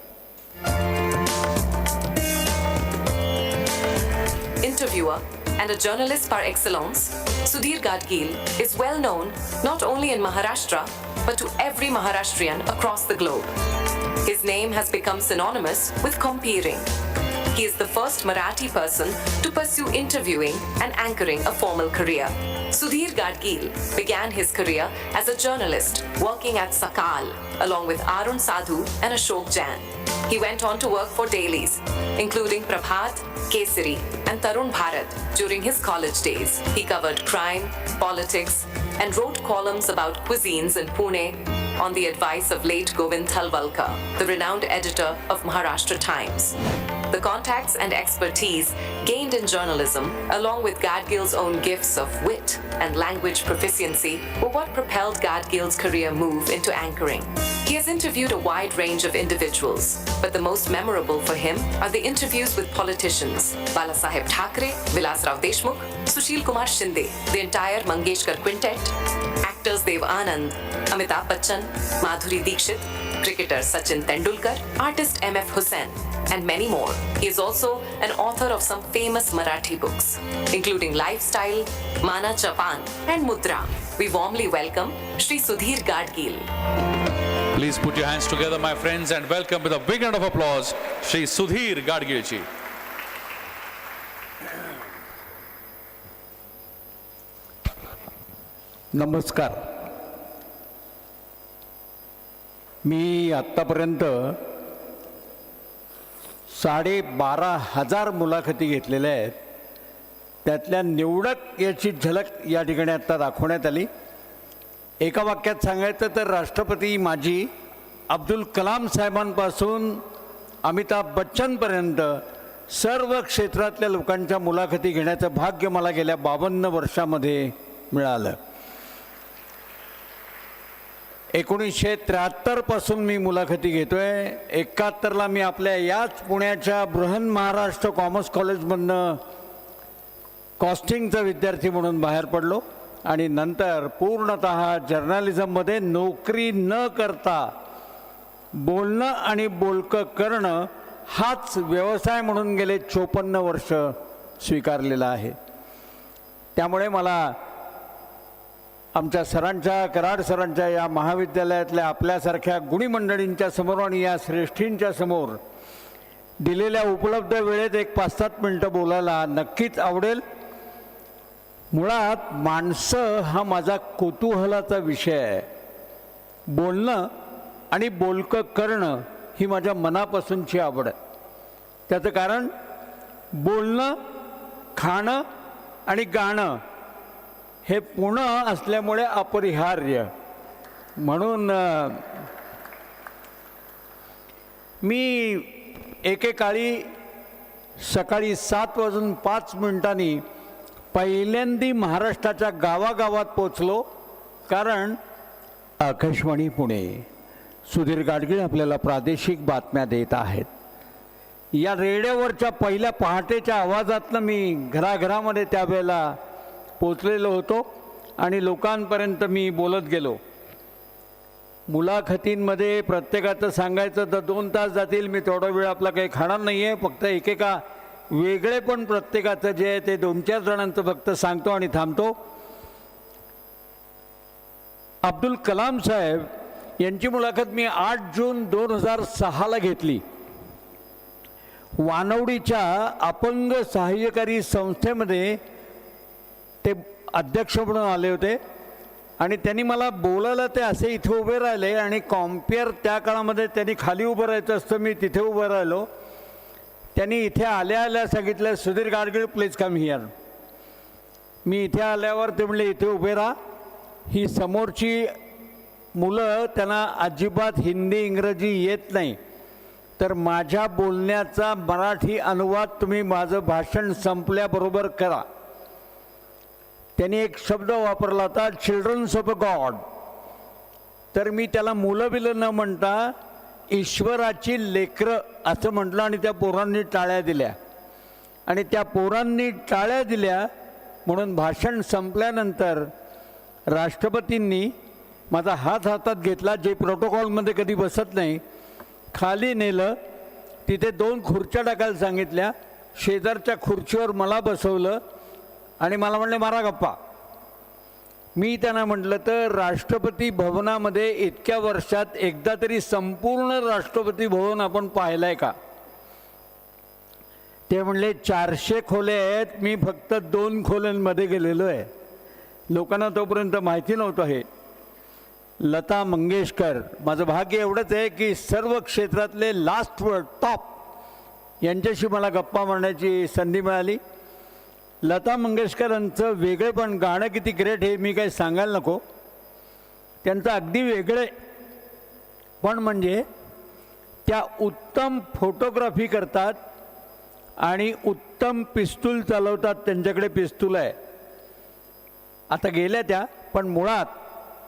Interviewer and a journalist par excellence, Sudhir Gadgil is well known not only in Maharashtra but to every Maharashtrian across the globe. His name has become synonymous with compeering. He is the first Marathi person to pursue interviewing and anchoring a formal career. Sudhir Gadgil began his career as a journalist working at Sakal along with Arun Sadhu and Ashok Jain. He went on to work for dailies, including Prabhat, Kesari, and Tarun Bharat during his college days. He covered crime, politics, and wrote columns about cuisines in Pune on the advice of late Govind Thalwalkar, the renowned editor of Maharashtra Times. The contacts and expertise gained in journalism, along with Gadgil's own gifts of wit and language proficiency, were what propelled Gadgil's career move into anchoring. He has interviewed a wide range of individuals, but the most memorable for him are the interviews with politicians, Balasaheb Thackeray, Vilasrao Deshmukh, Sushil Kumar Shinde, the entire Mangeshkar Quintet, actors Dev Anand, Amitabh Bachchan, Madhuri Dixit, cricketer Sachin Tendulkar, artist M.F. Hussain, and many more. He is also an author of some famous Marathi books, including Lifestyle, Mana Chapan, and Mudra. We warmly welcome Shri Sudhir Gadgil. Please put your hands together, my friends, and welcome with a big round of applause, Shri Sudhir Gadgil ji. नमस्कार. मी आत्तापर्यंत 12,500 मुलाखती घेतलेल्या आहेत. त्यातल्या निवडक याची झलक या ठिकाणी आत्ता दाखवण्यात आली. एका वाक्यात सांगायचं तर राष्ट्रपती माजी अब्दुल कलाम साहेबांपासून अमिताभ बच्चनपर्यंत सर्व क्षेत्रातल्या लोकांच्या मुलाखती घेण्याचं भाग्य मला गेल्या 52 वर्षामध्ये मिळालं. 1973 पासून मी मुलाखती घेतोय. 71ला मी आपल्या याच पुण्याच्या बृहन महाराष्ट्र कॉमर्स कॉलेजमधनं कॉस्टिंगचा विद्यार्थी म्हणून बाहेर पडलो आणि नंतर पूर्णतः जर्नलिझममध्ये नोकरी न करता बोलणं आणि बोलकं करणं हाच व्यवसाय म्हणून गेले 54 वर्ष स्वीकारलेला आहे. त्यामुळे मला आमच्या सरांच्या, कराड सरांच्या या महाविद्यालयातल्या आपल्यासारख्या गुणी मंडळींच्या समोर आणि या श्रेष्ठींच्या समोर दिलेल्या उपलब्ध वेळेत एक 5-7 मिनटं बोलायला नक्कीच आवडेल. मुळात माणसं हा माझा कुतूहलाचा विषय आहे. बोलणं आणि बोलकं करणं ही माझ्या मनापासूनची आवड आहे. त्याचं कारण बोलणं, खाणं आणि गाणं हे पुणं असल्यामुळे अपरिहार्य. म्हणून मी एकेकाळी सकाळी 7:05 पहिल्यांदी महाराष्ट्राच्या गावागावात पोचलो. कारण आकाशवाणी पुणे, सुधीर गाडगीळ आपल्याला प्रादेशिक बातम्या देत आहेत. या रेडिओवरच्या पहिल्या पहाटेच्या आवाजातनं मी घराघरामध्ये त्यावेळेला पोचलेलो होतो आणि लोकांपर्यंत मी बोलत गेलो. मुलाखतींमध्ये प्रत्येकाचं सांगायचं तर 2 तास जातील. मी तेवढा वेळ आपला काही खाणार नाही आहे. फक्त एकेका वेगळे पण प्रत्येकाचं जे आहे ते 2-4 जणांचं फक्त सांगतो आणि थांबतो. अब्दुल कलाम साहेब यांची मुलाखत मी 8 जून 2006ला घेतली. वानवडीच्या अपंग सहाय्यकारी संस्थेमध्ये ते अध्यक्ष म्हणून आले होते आणि त्यांनी मला बोलायला ते असे इथे उभे राहिले आणि कॉम्पेअर त्या काळामध्ये त्यांनी खाली उभं राहायचं असतं, मी तिथे उभं राहिलो. त्यांनी इथे आल्या आल्या सांगितलं, Sudhir Gadgil please come here. मी इथे आल्यावर ते म्हणले इथे उभे राहा, ही समोरची मुलं त्यांना अजिबात हिंदी इंग्रजी येत नाही, तर माझ्या बोलण्याचा मराठी अनुवाद तुम्ही माझं भाषण संपल्याबरोबर करा. त्यांनी एक शब्द वापरला होता, चिल्ड्रन्स ऑफ अ गॉड. तर मी त्याला मुलं बिलं न म्हणता ईश्वराची लेकरं असं म्हटलं आणि त्या पोरांनी टाळ्या दिल्या. आणि त्या पोरांनी टाळ्या दिल्या म्हणून भाषण संपल्यानंतर राष्ट्रपतींनी माझा हात हातात घेतला, जे प्रोटोकॉलमध्ये कधी बसत नाही, खाली नेलं, तिथे 2 खुर्च्या टाकायला सांगितल्या, शेजारच्या खुर्चीवर मला बसवलं आणि मला म्हणले मारा गप्पा. मी त्यांना म्हटलं तर राष्ट्रपती भवनामध्ये इतक्या वर्षात एकदा तरी संपूर्ण राष्ट्रपती भवन आपण पाहिलं आहे का? ते म्हणले 400 खोल्या आहेत, मी फक्त 2 खोल्यांमध्ये गेलेलो आहे. लोकांना तोपर्यंत माहिती नव्हतं हे. लता मंगेशकर, माझं भाग्य एवढंच आहे की सर्व क्षेत्रातले लास्ट वर्ड टॉप यांच्याशी मला गप्पा मारण्याची संधी मिळाली. लता मंगेशकरांचं वेगळेपण, गाणं किती ग्रेट हे मी काही सांगायला नको, त्यांचं अगदी वेगळे पण म्हणजे त्या उत्तम फोटोग्राफी करतात आणि उत्तम पिस्तूल चालवतात. त्यांच्याकडे पिस्तूल आहे, आता गेल्या त्या, पण मुळात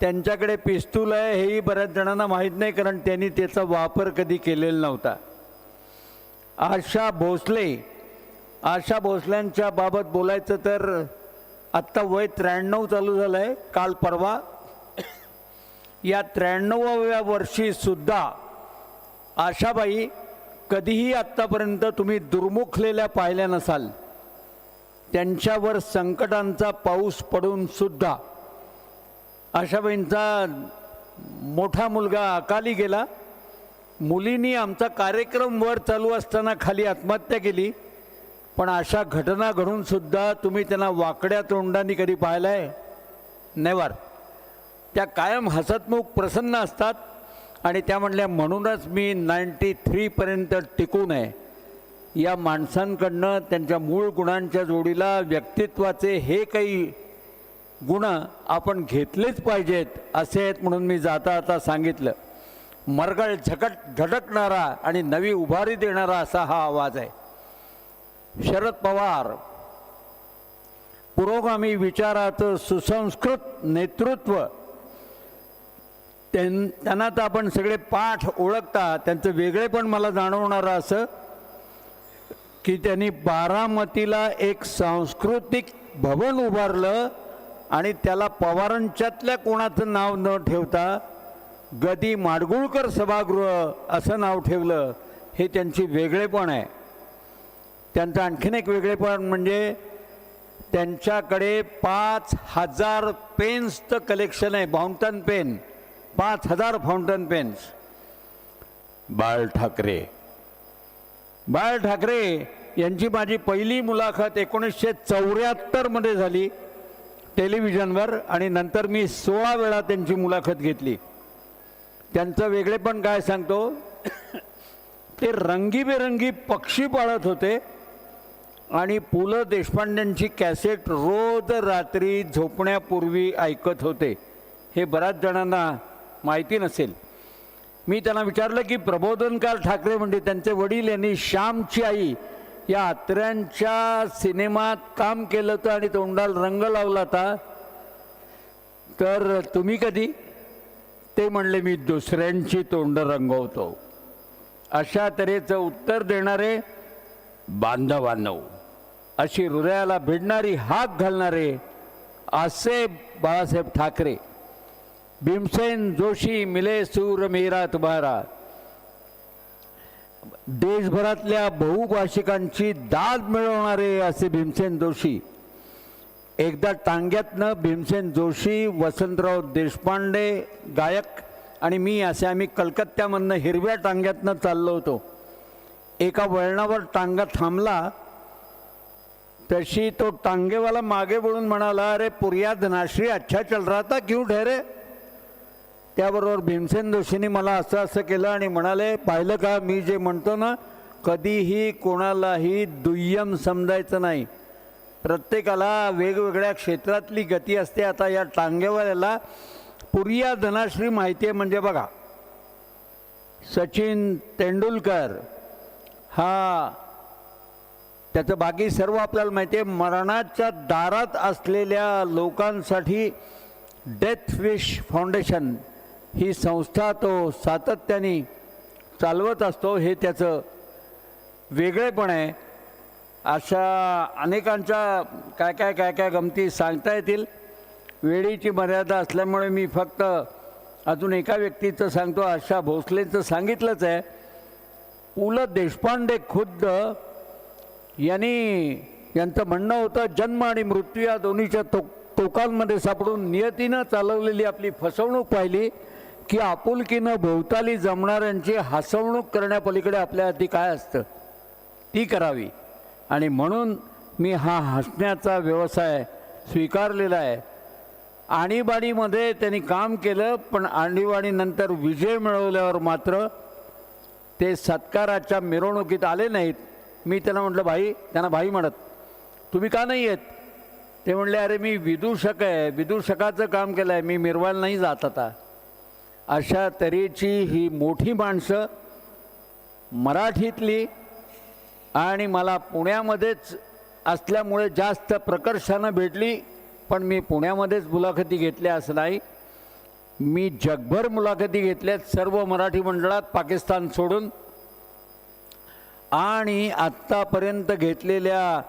त्यांच्याकडे पिस्तूल आहे हेही बऱ्याच जणांना माहीत नाही, कारण त्यांनी त्याचा वापर कधी केलेला नव्हता. आशा भोसल्यांच्या बाबत बोलायचं तर आत्ता वय 93 चालू झालं आहे, काल परवा. या 93व्या वर्षीसुद्धा आशाबाई कधीही आत्तापर्यंत तुम्ही दुर्मुखलेल्या पाहिल्या नसाल. त्यांच्यावर संकटांचा पाऊस पडून सुद्धा आशाबाईंचा मोठा मुलगा अकाली गेला. मुलींनी आमचा कार्यक्रम वर चालू असताना खाली आत्महत्या केली. पण अशा घटना घडून सुद्धा तुम्ही त्यांना वाकड्या तोंडाने कधी पाहिलाय? नेवर. त्या कायम हसतमुख प्रसन्न असतात. आणि त्या म्हणल्या म्हणूनच मी 93 पर्यंत टिकून आहे. या माणसांकडनं त्यांच्या मूळ गुणांच्या जोडीला व्यक्तित्वाचे हे काही गुण आपण घेतलेच पाहिजेत असे आहेत, म्हणून मी जाता आता सांगितलं. मरगळ झटकणारा आणि नवी उभारी देणारा असा हा आवाज आहे. शरद पवार पुरोगामी विचाराचं सुसंस्कृत नेतृत्व, त्यांना तर आपण सगळे पाठ ओळखता. त्यांचं वेगळेपण मला जाणवणारं असं की त्यांनी बारामतीला एक सांस्कृतिक भवन उभारलं आणि त्याला पवारांच्यातल्या कोणाचं नाव न ठेवता गदी माडगुळकर सभागृह असं नाव ठेवलं. हे त्यांची वेगळेपण आहे. त्यांचं आणखीन एक वेगळेपण म्हणजे त्यांच्याकडे 5000 पेन्सचं कलेक्शन आहे. Fountain pen 5000 fountain pens. Bal Thackeray यांची माझी पहिली मुलाखत 1974 मध्ये झाली टेलिव्हिजनवर आणि नंतर मी 16 वेळा त्यांची मुलाखत घेतली. त्यांचं वेगळेपण काय सांगतो, ते रंगीबेरंगी पक्षी पाळत होते आणि पु ल देशपांडेंची कॅसेट रोज रात्री झोपण्यापूर्वी ऐकत होते. हे बऱ्याच जणांना माहिती नसेल. मी त्यांना विचारलं की प्रबोधनकार ठाकरे म्हणजे त्यांचे वडील यांनी श्यामची आई या अत्र्यांच्या सिनेमात काम केलं होतं आणि तोंडाला रंग लावला होता, तर तुम्ही कधी? ते म्हणले मी दुसऱ्यांची तोंड रंगवतो. अशा तऱ्हेचं उत्तर देणारे बांधवांनो, अशी हृदयाला भिडणारी हाक घालणारे असे बाळासाहेब ठाकरे. भीमसेन जोशी मिले सूर मेरा तुम्हारा. देशभरातल्या बहुभाषिकांची दाद मिळवणारे असे भीमसेन जोशी. एकदा टांग्यातनं भीमसेन जोशी, वसंतराव देशपांडे गायक आणि मी असे आम्ही कलकत्त्यामधनं हिरव्या टांग्यातनं चाललो होतो. एका वळणावर टांगा थांबला, तशी तो टांगेवाला मागे वळून म्हणाला, अरे पुरिया धनाश्री अच्छा चल रहा था क्यों ठहरे? त्याबरोबर भीमसेन जोशींनी मला असं केलं आणि म्हणाले, पाहिलं का मी जे म्हणतो ना, कधीही कोणालाही दुय्यम समजायचं नाही. प्रत्येकाला वेगवेगळ्या क्षेत्रातली गती असते. आता या टांगेवाल्याला पुरिया धनाश्री माहिती आहे म्हणजे बघा, सचिन तेंडुलकर हा, त्याचं बाकी सर्व आपल्याला माहिती आहे. मरणाच्या दारात असलेल्या लोकांसाठी डेथ विश फाउंडेशन ही संस्था तो सातत्याने चालवत असतो. हे त्याचं वेगळेपण आहे. अशा अनेकांच्या काय काय गमती सांगता येतील. वेळेची मर्यादा असल्यामुळे मी फक्त अजून एका व्यक्तीचं सांगतो. आशा भोसलेचं सांगितलंच आहे. पु ल देशपांडे खुद्द यांचं म्हणणं होतं, जन्म आणि मृत्यू या दोन्हीच्या टोकांमध्ये सापडून नियतीनं चालवलेली आपली फसवणूक पाहिली की आपुलकीनं भोवताली जमणाऱ्यांची हसवणूक करण्यापलीकडे आपल्या हाती काय असतं ती करावी. आणि म्हणून मी हा हसण्याचा व्यवसाय स्वीकारलेला आहे. आणीबाणीमध्ये त्यांनी काम केलं, पण आणीबाणीनंतर विजय मिळवल्यावर मात्र ते सत्काराच्या मिरवणुकीत आले नाहीत. मी त्यांना म्हटलं, भाई, त्यांना भाई म्हणत, तुम्ही का नाही येत? ते म्हणले, अरे मी विदूषक आहे, विदूषकाचं काम केलं आहे, मी मिरवायला नाही जात आता. अशा तऱ्हेची ही मोठी माणसं मराठीतली, आणि मला पुण्यामध्येच असल्यामुळे जास्त प्रकर्षानं भेटली. पण मी पुण्यामध्येच मुलाखती घेतल्या असं नाही, मी जगभर मुलाखती घेतल्यात सर्व मराठी मंडळात पाकिस्तान सोडून. आणि आत्तापर्यंत घेतलेल्या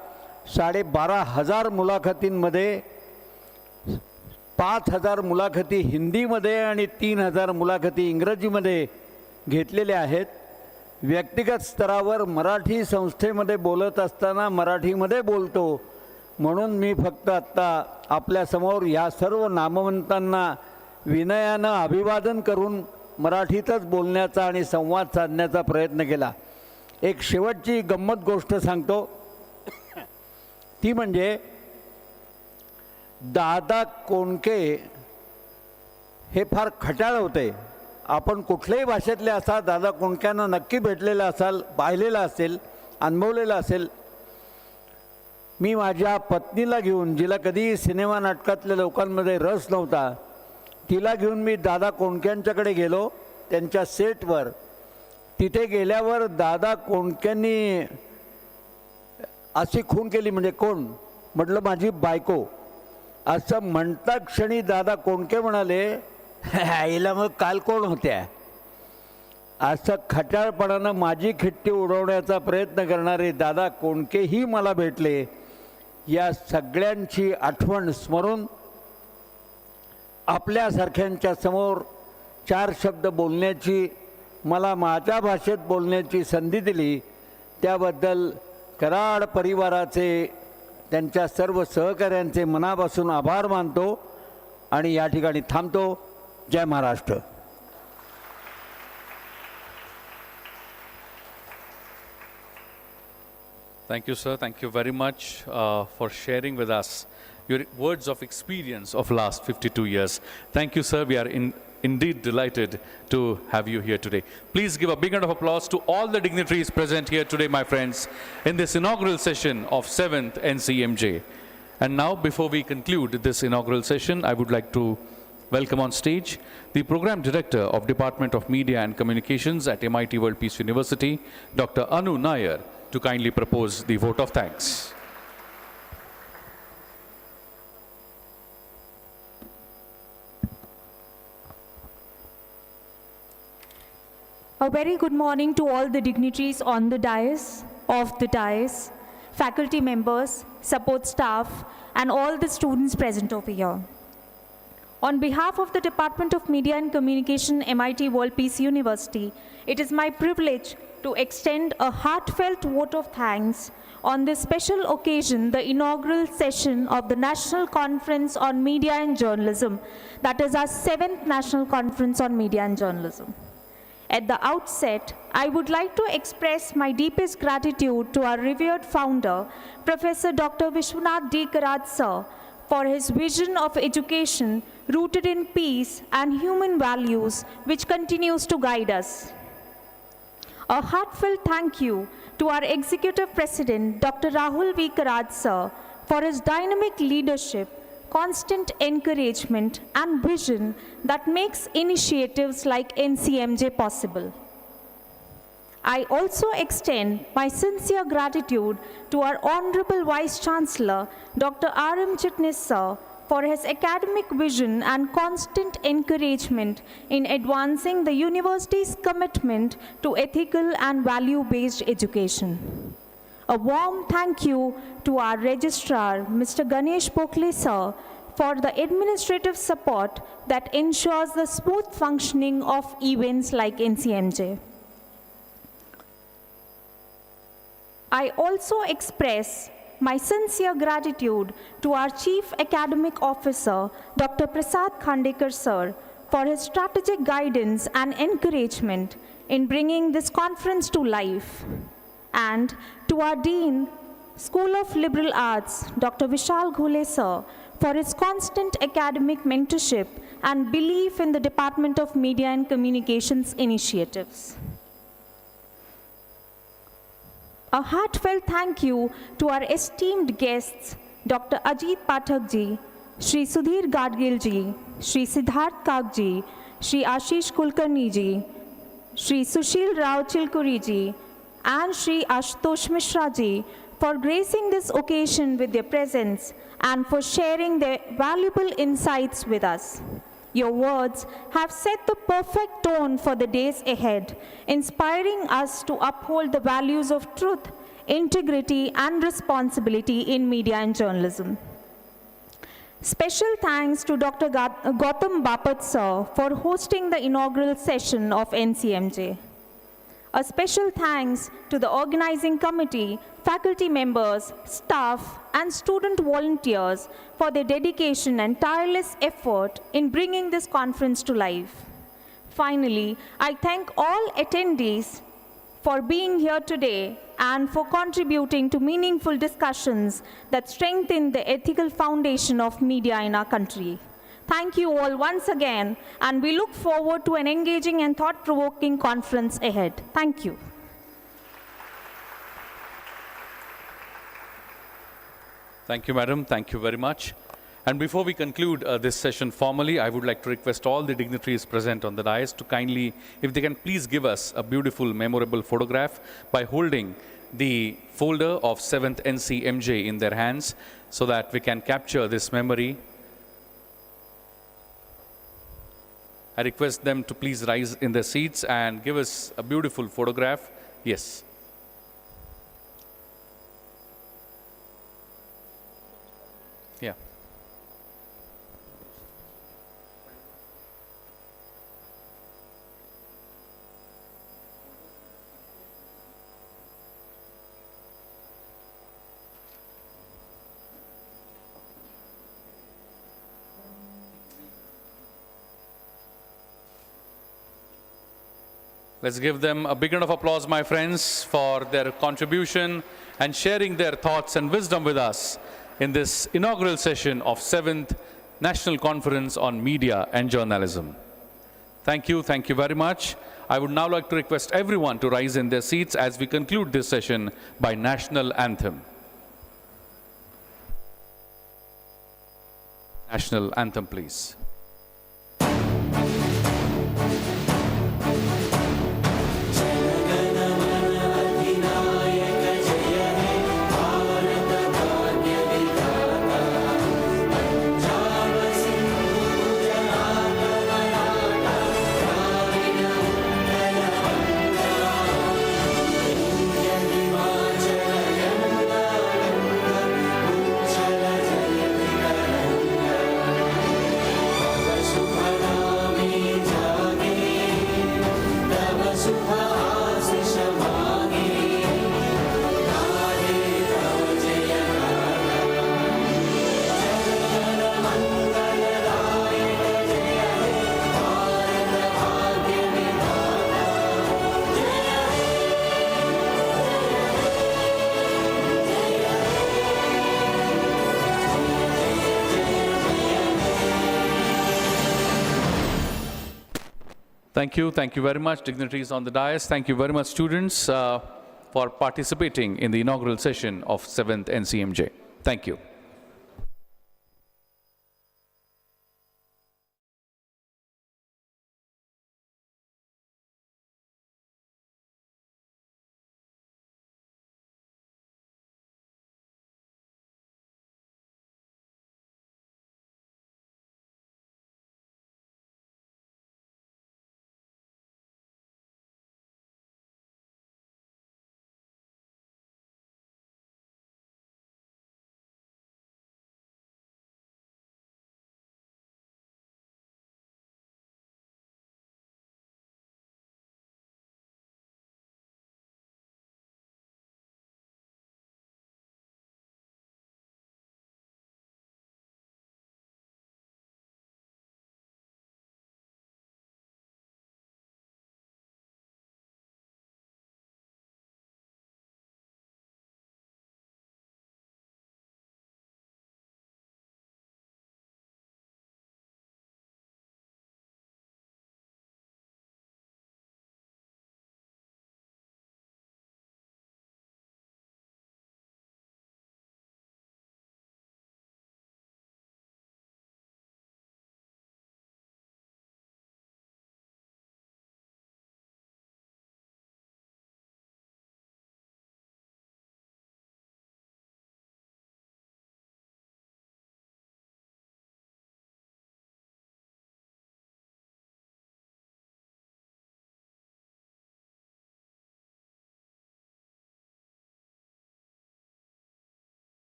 12,500 मुलाखतींमध्ये 5,000 मुलाखती हिंदीमध्ये आणि 3,000 मुलाखती इंग्रजीमध्ये घेतलेल्या आहेत. व्यक्तिगत स्तरावर मराठी संस्थेमध्ये बोलत असताना मराठीमध्ये बोलतो, म्हणून मी फक्त आत्ता आपल्यासमोर या सर्व नामवंतांना विनयानं अभिवादन करून मराठीतच बोलण्याचा आणि संवाद साधण्याचा प्रयत्न केला. एक शेवटची गंमत गोष्ट सांगतो, ती म्हणजे दादा कोंडके हे फार खट्याळ होते. आपण कुठल्याही भाषेतले असा दादा कोंडक्यांना नक्की भेटलेला असाल, पाहिलेला असेल, अनुभवलेला असेल. मी माझ्या पत्नीला घेऊन, जिला कधी सिनेमा नाटकातल्या लोकांमध्ये रस नव्हता, तिला घेऊन मी दादा कोंडक्यांच्याकडे गेलो त्यांच्या सेटवर. तिथे गेल्यावर दादा कोंडक्यांनी अशी खून केली, म्हणजे कोण? म्हटलं माझी बायको. असं म्हणता क्षणी दादा कोंडके म्हणाले, आईला मग काल कोण होत्या? असं खट्याळपणानं माझी खिट्टी उडवण्याचा प्रयत्न करणारे दादा कोंडकेही मला भेटले. या सगळ्यांची आठवण स्मरून आपल्यासारख्यांच्या समोर 4 शब्द बोलण्याची, मला माझ्या भाषेत बोलण्याची संधी दिली, त्याबद्दल कराड परिवाराचे, त्यांच्या सर्व सहकाऱ्यांचे मनापासून आभार मानतो आणि या ठिकाणी थांबतो. जय Maharashtra. Thank you, sir. Thank you very much for sharing with us your words of experience of last 52 years. Thank you, sir. We are indeed delighted to have you here today. Please give a big round of applause to all the dignitaries present here today, my friends, in this inaugural session of 7th NCMJ. And now, before we conclude this inaugural session, I would like to welcome on stage the Program Director of Department of Media and Communications at MIT World Peace University, Dr. Anu Nair, to kindly propose the vote of thanks. A very good morning to all the dignitaries on the dais, off the dais, faculty members, support staff, and all the students present over here. On behalf of the Department of Media and Communication, MIT World Peace University, it is my privilege to extend a heartfelt vote of thanks on this special occasion, the inaugural session of the National Conference on Media and Journalism, that is our 7th National Conference on Media and Journalism. At the outset, I would like to express my deepest gratitude to our revered founder, Professor Dr. Vishwanath D. Karad sir, for his vision of education rooted in peace and human values, which continues to guide us. A heartfelt thank you to our Executive President, Dr. Rahul V. Karad sir, for his dynamic leadership, constant encouragement, and vision that makes initiatives like NCMJ possible. I also extend my sincere gratitude to our Honorable Vice Chancellor, Dr. R.M. Chitnis Sir, for his academic vision and constant encouragement in advancing the university's commitment to ethical and value-based education. A warm thank you to our Registrar, Mr. Ganesh Pokhle Sir, for the administrative support that ensures the smooth functioning of events like NCMJ. I also express my sincere gratitude to our Chief Academic Officer, Dr. Prasad Khandekar Sir, for his strategic guidance and encouragement in bringing this conference to life, and to our Dean, School of Liberal Arts, Dr. Vishal Ghule Sir, for his constant academic mentorship and belief in the Department of Media and Communications initiatives. A heartfelt thank you to our esteemed guests, Dr. Ajit Pathak ji, Shri Sudhir Gadgil ji, Shri Siddharth Kak ji, Shri Ashish Kulkarni ji, Shri Sushil Rao Chilkuri ji, and Shri Ashutosh Mishra ji for gracing this occasion with their presence and for sharing their valuable insights with us. Your words have set the perfect tone for the days ahead, inspiring us to uphold the values of truth, integrity, and responsibility in media and journalism. Special thanks to Dr. Gautam Bapat Sir for hosting the inaugural session of NCMJ. A special thanks to the organizing committee, faculty members, staff, and student volunteers for their dedication and tireless effort in bringing this conference to life. Finally, I thank all attendees for being here today and for contributing to meaningful discussions that strengthen the ethical foundation of media in our country. Thank you all once again, and we look forward to an engaging and thought-provoking conference ahead. Thank you. Thank you, madam. Thank you very much. And before we conclude this session formally, I would like to request all the dignitaries present on the dais to kindly, if they can please give us a beautiful, memorable photograph by holding the folder of 7th NCMJ in their hands so that we can capture this memory. I request them to please rise in their seats and give us a beautiful photograph. Yes. Yeah. Let's give them a big round of applause, my friends, for their contribution and sharing their thoughts and wisdom with us in this inaugural session of 7th National Conference on Media and Journalism. Thank you very much. I would now like to request everyone to rise in their seats as we conclude this session by National Anthem. National Anthem, please. Thank you very much, dignitaries on the dais. Thank you very much, students, for participating in the inaugural session of 7th NCMJ. Thank you.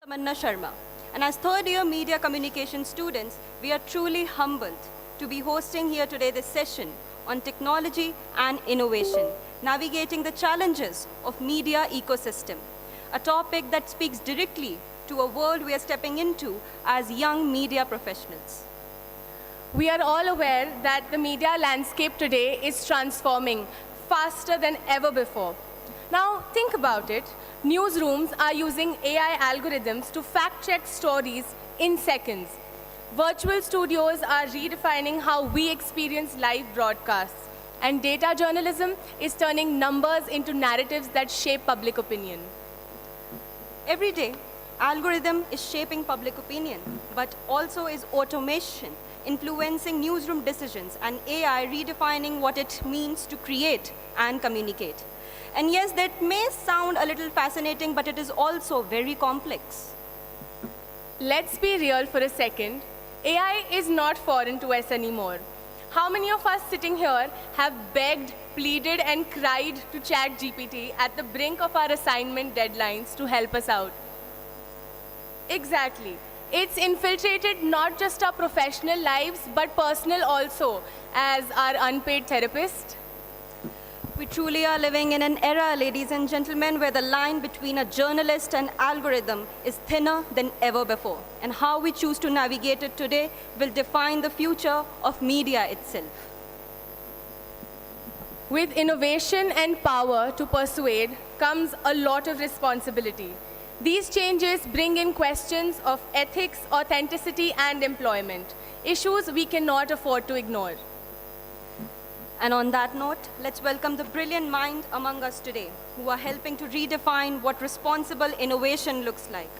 Tamanna Sharma. And as third year media communication students, we are truly humbled to be hosting here today this session on technology and innovation, navigating the challenges of media ecosystem, a topic that speaks directly to a world we are stepping into as young media professionals. We are all aware that the media landscape today is transforming faster than ever before. Now, think about it. Newsrooms are using AI algorithms to fact-check stories in seconds. Virtual studios are redefining how we experience live broadcasts. And data journalism is turning numbers into narratives that shape public opinion. Every day, algorithm is shaping public opinion, but also is automation influencing newsroom decisions and AI redefining what it means to create and communicate. And yes, that may sound a little fascinating, but it is also very complex. Let's be real for a second. AI is not foreign to us anymore. How many of us sitting here have begged, pleaded, and cried to ChatGPT at the brink of our assignment deadlines to help us out? Exactly. It's infiltrated not just our professional lives, but personal also, as our unpaid therapist. We truly are living in an era, ladies and gentlemen, where the line between a journalist and algorithm is thinner than ever before. And how we choose to navigate it today will define the future of media itself. With innovation and power to persuade comes a lot of responsibility. These changes bring in questions of ethics, authenticity, and employment, issues we cannot afford to ignore. And on that note, let's welcome the brilliant mind among us today who are helping to redefine what responsible innovation looks like.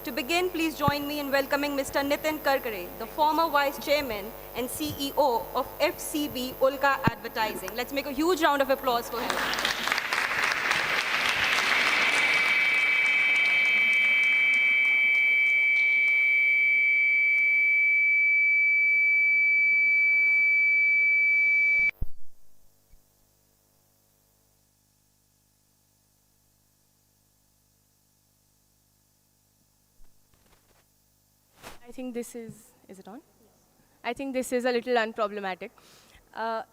To begin, please join me in welcoming Mr. Nitin Karkare, the former Vice Chairman and CEO of FCB Ulka Advertising. Let's make a huge round of applause for him. I think this is it on? I think this is a little unproblematic.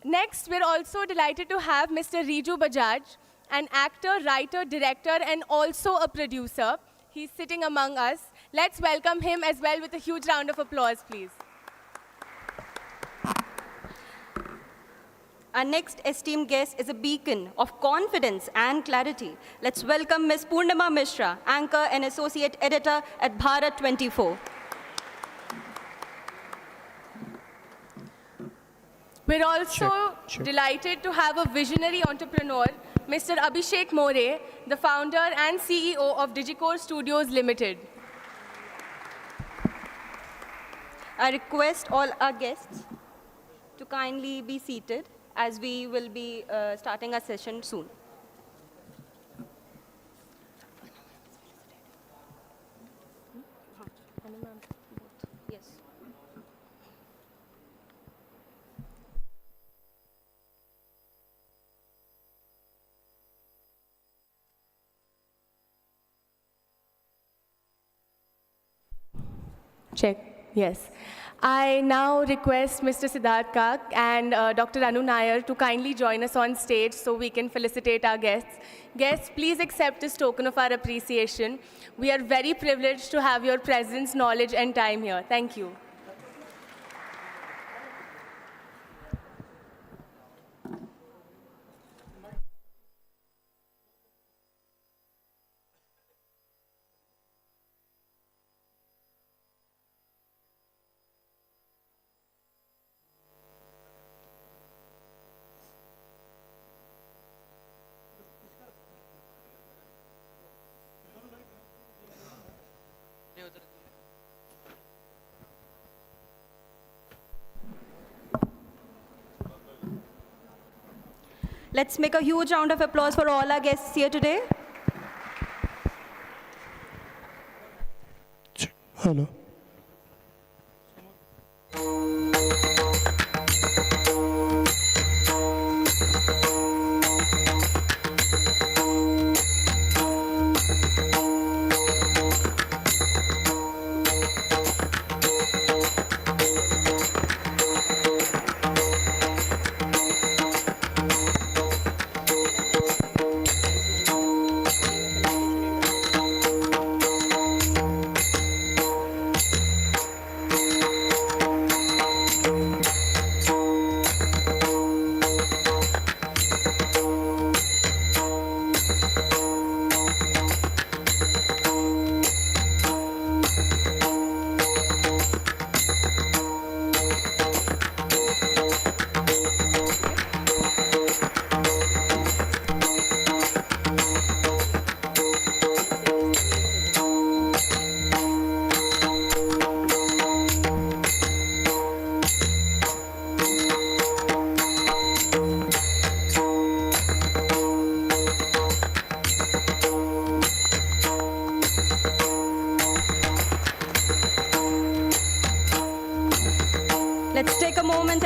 Next, we're also delighted to have Mr. Riju Bajaj, an actor, writer, director, and also a producer. He's sitting among us. Let's welcome him as well with a huge round of applause, please. Our next esteemed guest is a beacon of confidence and clarity. Let's welcome Ms. Purnima Mishra, anchor and associate editor at Bharat 24. We're also delighted to have a visionary entrepreneur, Mr. Abhishek More, the founder and CEO of Digicore Studios Limited. I request all our guests to kindly be seated as we will be starting our session soon. Yes. Check. Yes. I now request Mr. Siddharth Kak and Dr. Anu Nair to kindly join us on stage so we can felicitate our guests. Guests, please accept this token of our appreciation. We are very privileged to have your presence, knowledge, and time here. Thank you. Let's make a huge round of applause for all our guests here today. Hello.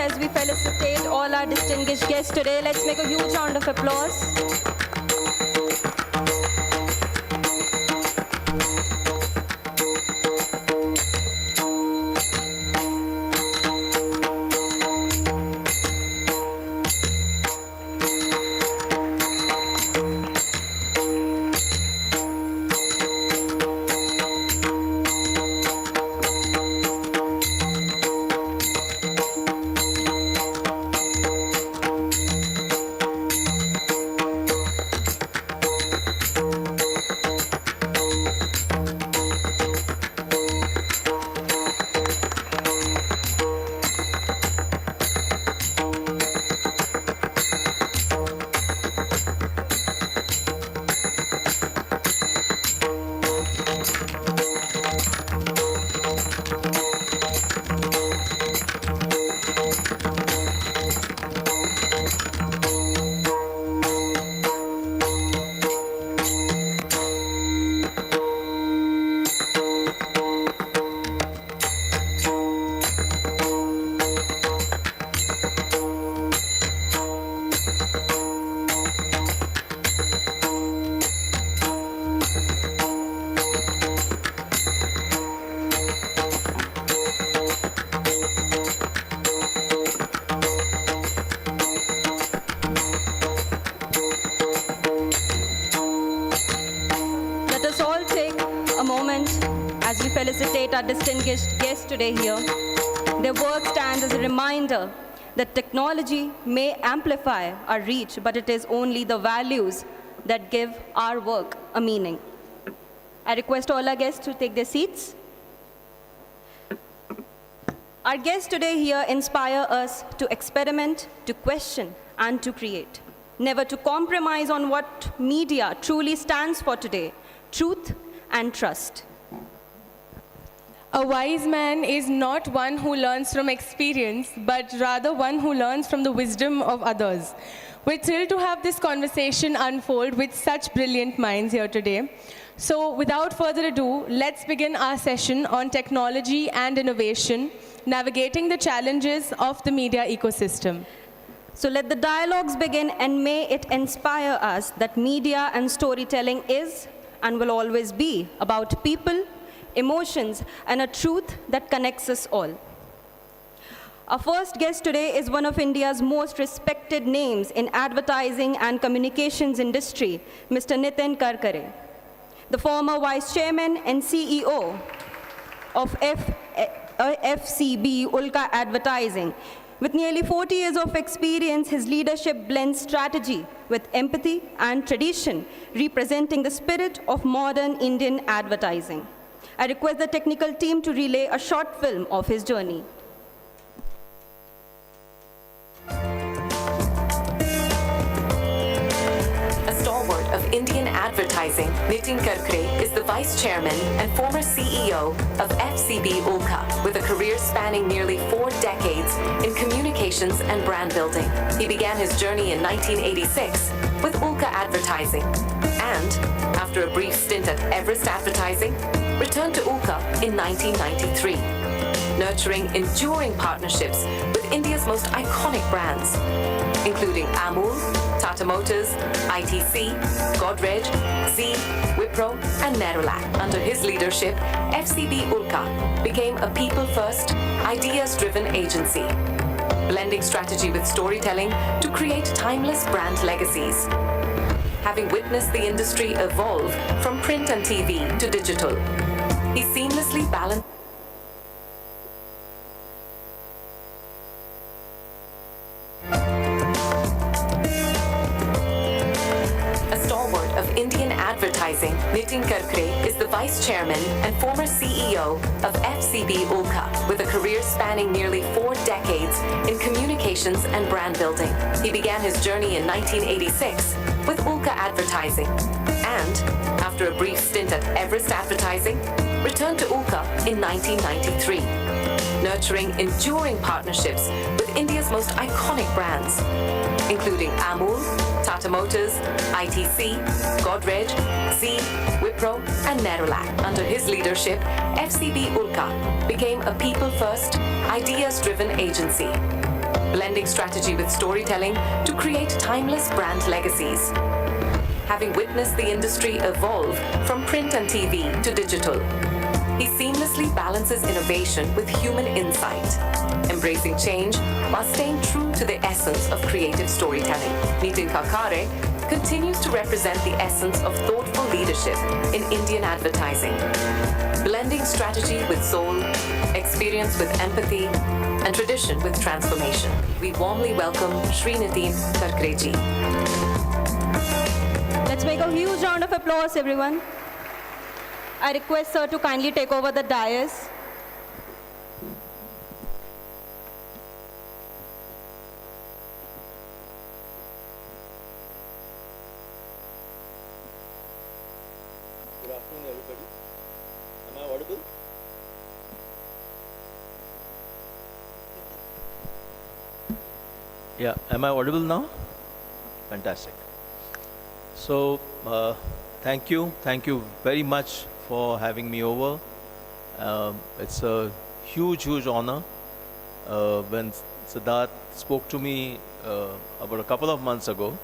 as we felicitate all our distinguished guests today. Let's make a huge round of applause. As we felicitate our distinguished guests today here, their work stands as a reminder that technology may amplify our reach, but it is only the values that give our work a meaning. I request all our guests to take their seats. Our guests today here inspire us to experiment, to question, and to create, never to compromise on what media truly stands for today: truth and trust. A wise man is not one who learns from experience, but rather one who learns from the wisdom of others. We're thrilled to have this conversation unfold with such brilliant minds here today. So without further ado, let's begin our session on technology and innovation, navigating the challenges of the media ecosystem. So let the dialogues begin, and may it inspire us that media and storytelling is and will always be about people, emotions, and a truth that connects us all. Our first guest today is one of India's most respected names in advertising and communications industry, Mr. Nitin Karkare, the former Vice Chairman and CEO of FCB Ulka Advertising. With nearly 40 years of experience, his leadership blends strategy with empathy and tradition, representing the spirit of modern Indian advertising. I request the technical team to relay a short film of his journey. A stalwart of Indian advertising, Nitin Karkare is the Vice Chairman and former CEO of FCB Ulka, with a career spanning nearly 4 decades in communications and brand building. He began his journey in 1986 with Ulka Advertising, and after a brief stint at Everest Advertising, returned to Ulka in 1993, nurturing enduring partnerships with India's most iconic brands, including Amul, Tata Motors, ITC, Godrej, Z, Wipro, and Nerolac. Under his leadership, FCB Ulka became a people-first, ideas-driven agency, blending strategy with storytelling to create timeless brand legacies. Having witnessed the industry evolve from print and TV to digital, he seamlessly balanced Indian advertising. Nitin Karkare is the Vice Chairman and former CEO of FCB Ulka, with a career spanning nearly 4 decades in communications and brand building. He began his journey in 1986 with Ulka Advertising, and after a brief stint at Everest Advertising, returned to Ulka in 1993, nurturing enduring partnerships with India's most iconic brands, including Amul, Tata Motors, ITC, Godrej, Z, Wipro, and Nerolac. Under his leadership, FCB Ulka became a people-first, ideas-driven agency, blending strategy with storytelling to create timeless brand legacies. Having witnessed the industry evolve from print and TV to digital, he seamlessly balances innovation with human insight, embracing change while staying true to the essence of creative storytelling. Nitin Kakare continues to represent the essence of thoughtful leadership in Indian advertising, blending strategy with soul, experience with empathy, and tradition with transformation. We warmly welcome Shri Nitin Kakare ji. Let's make a huge round of applause, everyone. I request sir to kindly take over the dais. Good afternoon, everybody. Am I audible? Yeah, am I audible now? Fantastic. So, thank you very much for having me over. It's a huge honor. When Siddharth spoke to me about a couple of months ago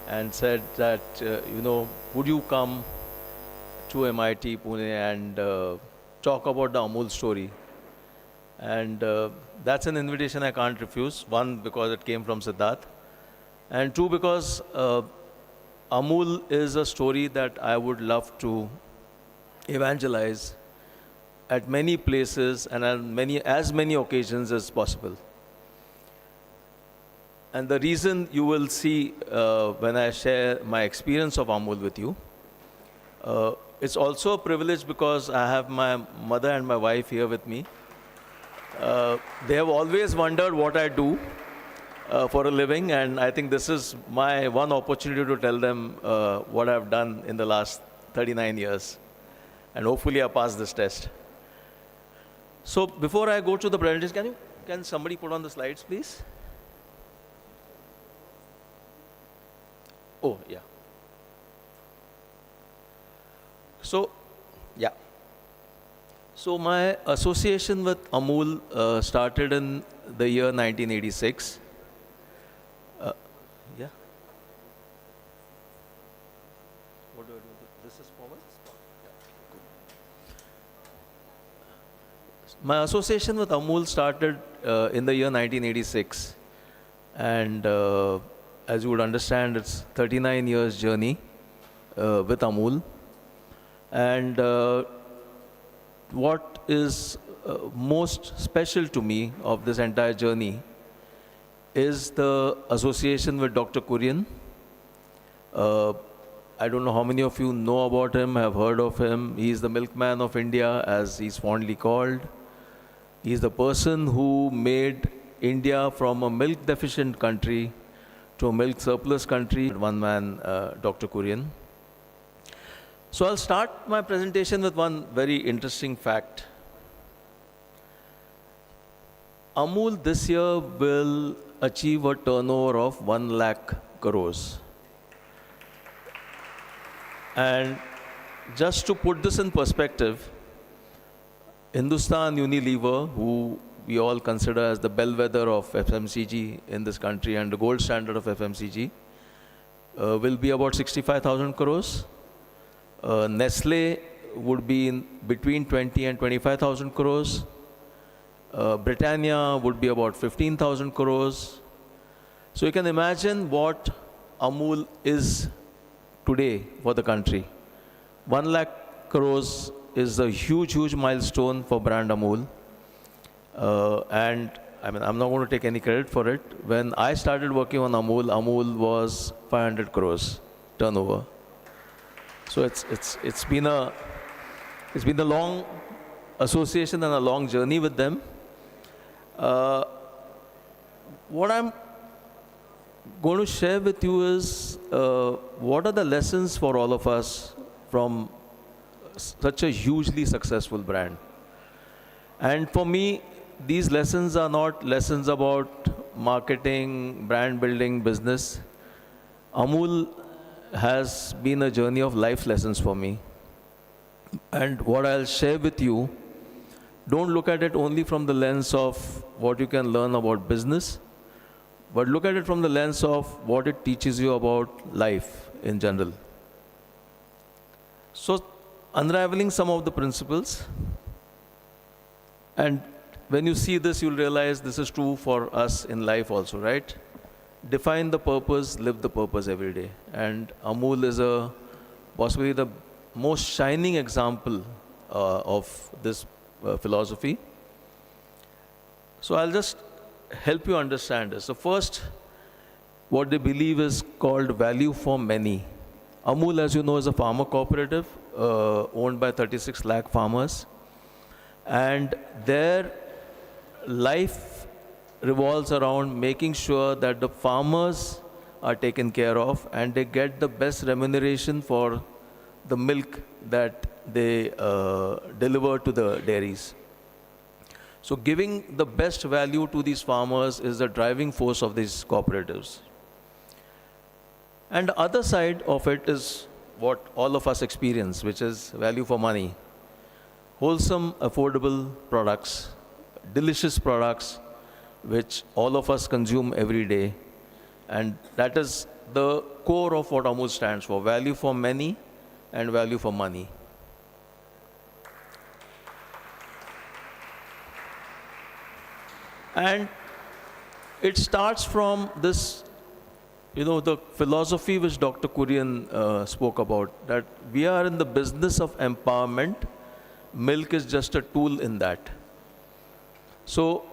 and said that, would you come to MIT Pune and talk about the Amul story? And that's an invitation I can't refuse. One, because it came from Siddharth. And two, because Amul is a story that I would love to evangelize at many places and on as many occasions as possible. And the reason you will see when I share my experience of Amul with you, it's also a privilege because I have my mother and my wife here with me. They have always wondered what I do for a living, and I think this is my one opportunity to tell them what I've done in the last 39 years. And hopefully I pass this test. So before I go to the presentation, can somebody put on the slides, please? Oh, yeah. So, yeah. So my association with Amul started in the year 1986. Yeah. What do I do? This is forward? My association with Amul started in the year 1986. And as you would understand, it's 39 years journey with Amul. And what is most special to me of this entire journey is the association with Dr. Kurian. I don't know how many of you know about him, have heard of him. He's the milkman of India, as he's fondly called. He's the person who made India from a milk deficient country to a milk surplus country. One man, Dr. Kurian. So I'll start my presentation with one very interesting fact. Amul this year will achieve a turnover of 1 lakh crores. And just to put this in perspective, Hindustan Unilever, who we all consider as the bellwether of FMCG in this country and the gold standard of FMCG, will be about 65,000 crores. Nestle would be in between 20 and 25,000 crores. Britannia would be about 15,000 crores. So you can imagine what Amul is today for the country. 1 lakh crores is a huge milestone for brand Amul. And I mean, I'm not going to take any credit for it. When I started working on Amul, Amul was 500 crores turnover. So it's been a long association and a long journey with them. What I'm going to share with you is what are the lessons for all of us from such a hugely successful brand. And for me, these lessons are not lessons about marketing, brand building, business. Amul has been a journey of life lessons for me. And what I'll share with you, don't look at it only from the lens of what you can learn about business, but look at it from the lens of what it teaches you about life in general. So, unraveling some of the principles, and when you see this, you'll realize this is true for us in life also, right? Define the purpose, live the purpose every day. And Amul is possibly the most shining example of this philosophy. So I'll just help you understand this. So first, what they believe is called value for many. Amul, as you know, is a farmer cooperative owned by 36 lakh farmers. And their life revolves around making sure that the farmers are taken care of and they get the best remuneration for the milk that they deliver to the dairies. So giving the best value to these farmers is the driving force of these cooperatives. And the other side of it is what all of us experience, which is value for money. Wholesome, affordable products, delicious products, which all of us consume every day. And that is the core of what Amul stands for, value for many and value for money. And it starts from this, the philosophy which Dr. Kurian spoke about, that we are in the business of empowerment. Milk is just a tool in that. So,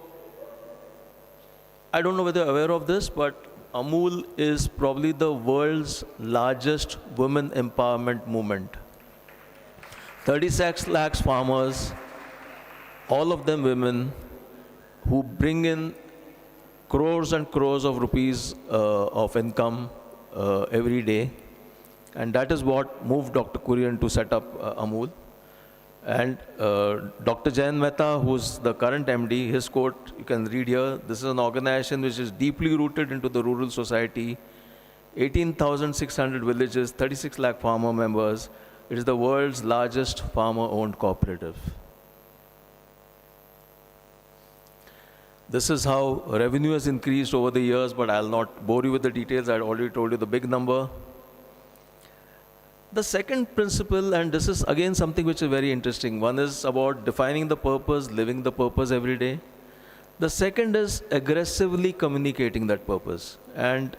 I don't know whether you're aware of this, but Amul is probably the world's largest women empowerment movement. 36 lakhs farmers, all of them women, who bring in crores and crores of rupees of income every day. And that is what moved Dr. Kurian to set up Amul. And Dr. Jayan Mehta, who's the current MD, his quote, you can read here, this is an organization which is deeply rooted into the rural society, 18,600 villages, 36 lakh farmer members. It is the world's largest farmer-owned cooperative. This is how revenue has increased over the years, but I'll not bore you with the details. I already told you the big number. The second principle, and this is again something which is very interesting. One is about defining the purpose, living the purpose every day. The second is aggressively communicating that purpose. And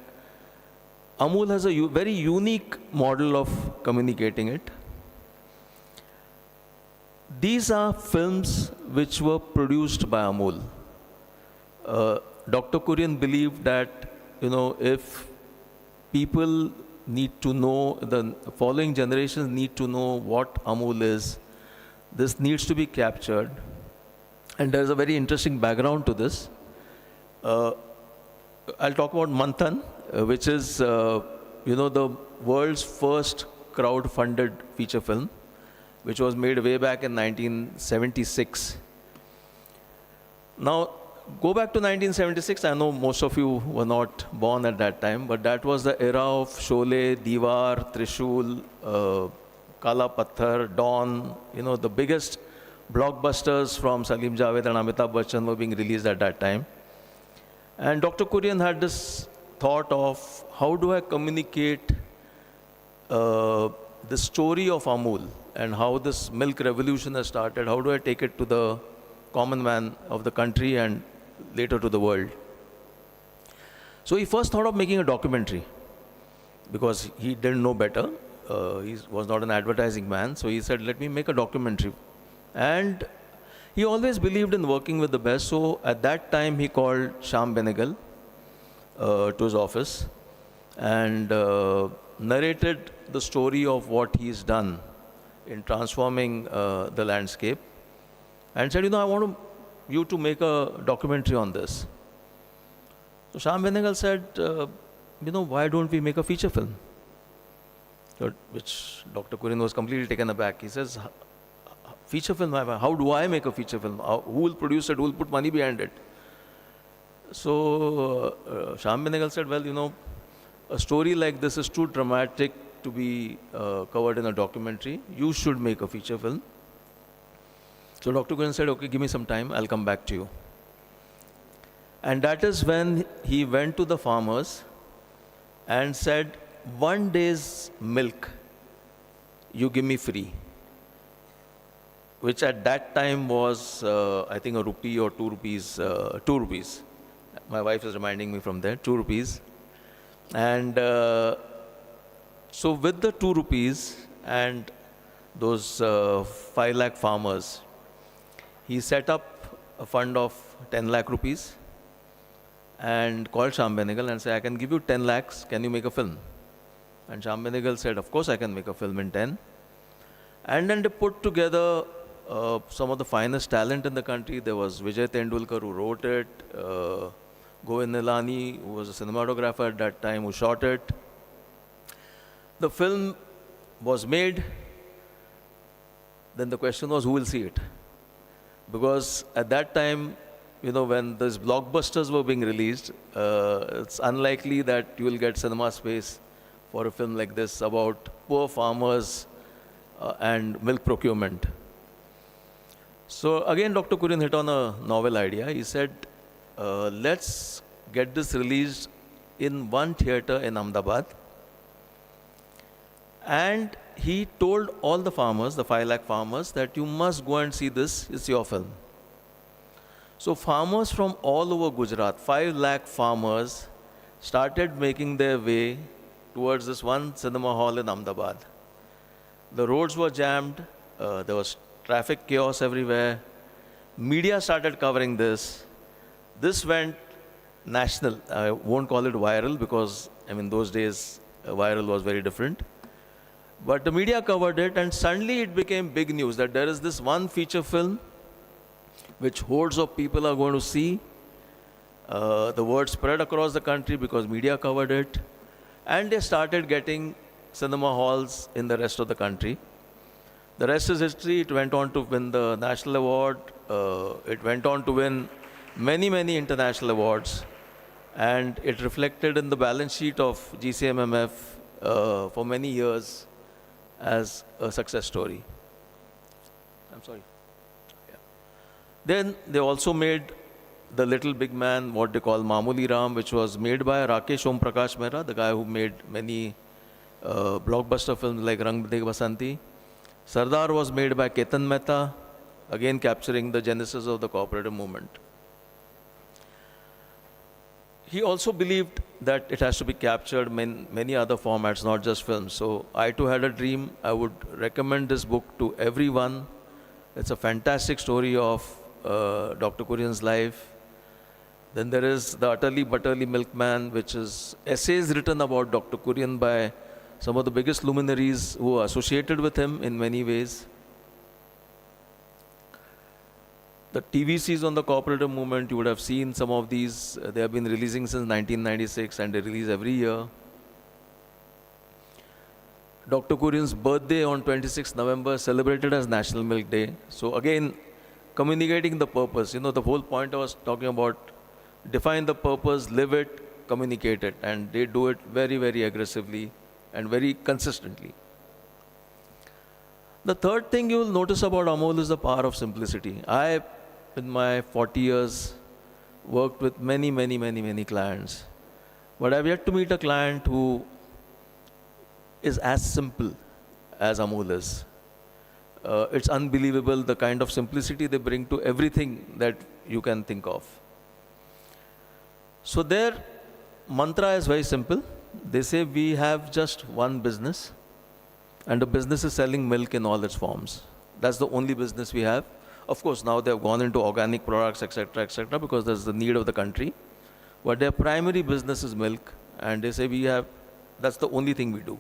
Amul has a very unique model of communicating it. These are films which were produced by Amul. Dr. Kurian believed that, if people need to know, the following generations need to know what Amul is, this needs to be captured. And there's a very interesting background to this. I'll talk about Manthan, which is, the world's first crowd-funded feature film, which was made way back in 1976. Now, go back to 1976. I know most of you were not born at that time, but that was the era of Sholay, Diwar, Trishul, Kala Patthar, Dawn. The biggest blockbusters from Salim Javed and Amitabh Bachchan were being released at that time. And Dr. Kurian had this thought of, how do I communicate the story of Amul and how this milk revolution has started? How do I take it to the common man of the country and later to the world? So he first thought of making a documentary because he didn't know better. He was not an advertising man. So he said, let me make a documentary. And he always believed in working with the best. So at that time, he called Shyam Benegal to his office and narrated the story of what he's done in transforming the landscape. And said, I want you to make a documentary on this. So Shyam Benegal said, why don't we make a feature film? Which Dr. Kurian was completely taken aback. He says, feature film, how do I make a feature film? Who will produce it? Who will put money behind it? So Shyam Benegal said, well, a story like this is too dramatic to be covered in a documentary. You should make a feature film. So Dr. Kurian said, okay, give me some time, I'll come back to you. And that is when he went to the farmers and said, 1 day's milk you give me free, which at that time was, I think, a rupee or 2 rupees, 2 rupees. My wife is reminding me from there, 2 rupees. And so with the 2 rupees and those 5 lakh farmers, he set up a fund of 10 lakh rupees and called Shyam Benegal and said, I can give you 10 lakhs, can you make a film? And Shyam Benegal said, of course I can make a film in 10. And then they put together some of the finest talent in the country. There was Vijay Tendulkar who wrote it, Govind Nilani, who was a cinematographer at that time, who shot it. The film was made. Then the question was, who will see it? Because at that time, you know, when these blockbusters were being released, it's unlikely that you will get cinema space for a film like this about poor farmers and milk procurement. So again, Dr. Kurian hit on a novel idea. He said, let's get this released in one theater in Ahmedabad. And he told all the farmers, the 5 lakh farmers, that you must go and see this, it's your film. So farmers from all over Gujarat, 5 lakh farmers, started making their way towards this one cinema hall in Ahmedabad. The roads were jammed, there was traffic chaos everywhere. Media started covering this. This went national. I won't call it viral because, I mean, those days viral was very different. But the media covered it, and suddenly it became big news that there is this one feature film which hordes of people are going to see. The word spread across the country because media covered it. And they started getting cinema halls in the rest of the country. The rest is history. It went on to win the national award. It went on to win many, many international awards. And it reflected in the balance sheet of GCMMF for many years as a success story. I'm sorry. Yeah. Then they also made The Little Big Man, what they call Mamuli Ram, which was made by Rakesh Om Prakash Mehra, the guy who made many blockbuster films like Rang De Basanti. Sardar was made by Ketan Mehta, again capturing the genesis of the cooperative movement. He also believed that it has to be captured in many other formats, not just films. So I too had a dream. I would recommend this book to everyone. It's a fantastic story of Dr. Kurian's life. Then there is The Utterly Butterly Milkman, which is essays written about Dr. Kurian by some of the biggest luminaries who are associated with him in many ways. The TVCs on the cooperative movement, you would have seen some of these. They have been releasing since 1996 and they release every year. Dr. Kurian's birthday on 26th November celebrated as National Milk Day. So again, communicating the purpose. You know, the whole point I was talking about, define the purpose, live it, communicate it. And they do it very, very aggressively and very consistently. The third thing you will notice about Amol is the power of simplicity. I, in my 40 years, worked with many, many, many, many clients. But I've yet to meet a client who is as simple as Amol is. It's unbelievable the kind of simplicity they bring to everything that you can think of. So their mantra is very simple. They say we have just one business, and the business is selling milk in all its forms. That's the only business we have. Of course, now they have gone into organic products, etc., because there's the need of the country. But their primary business is milk, and they say that's the only thing we do.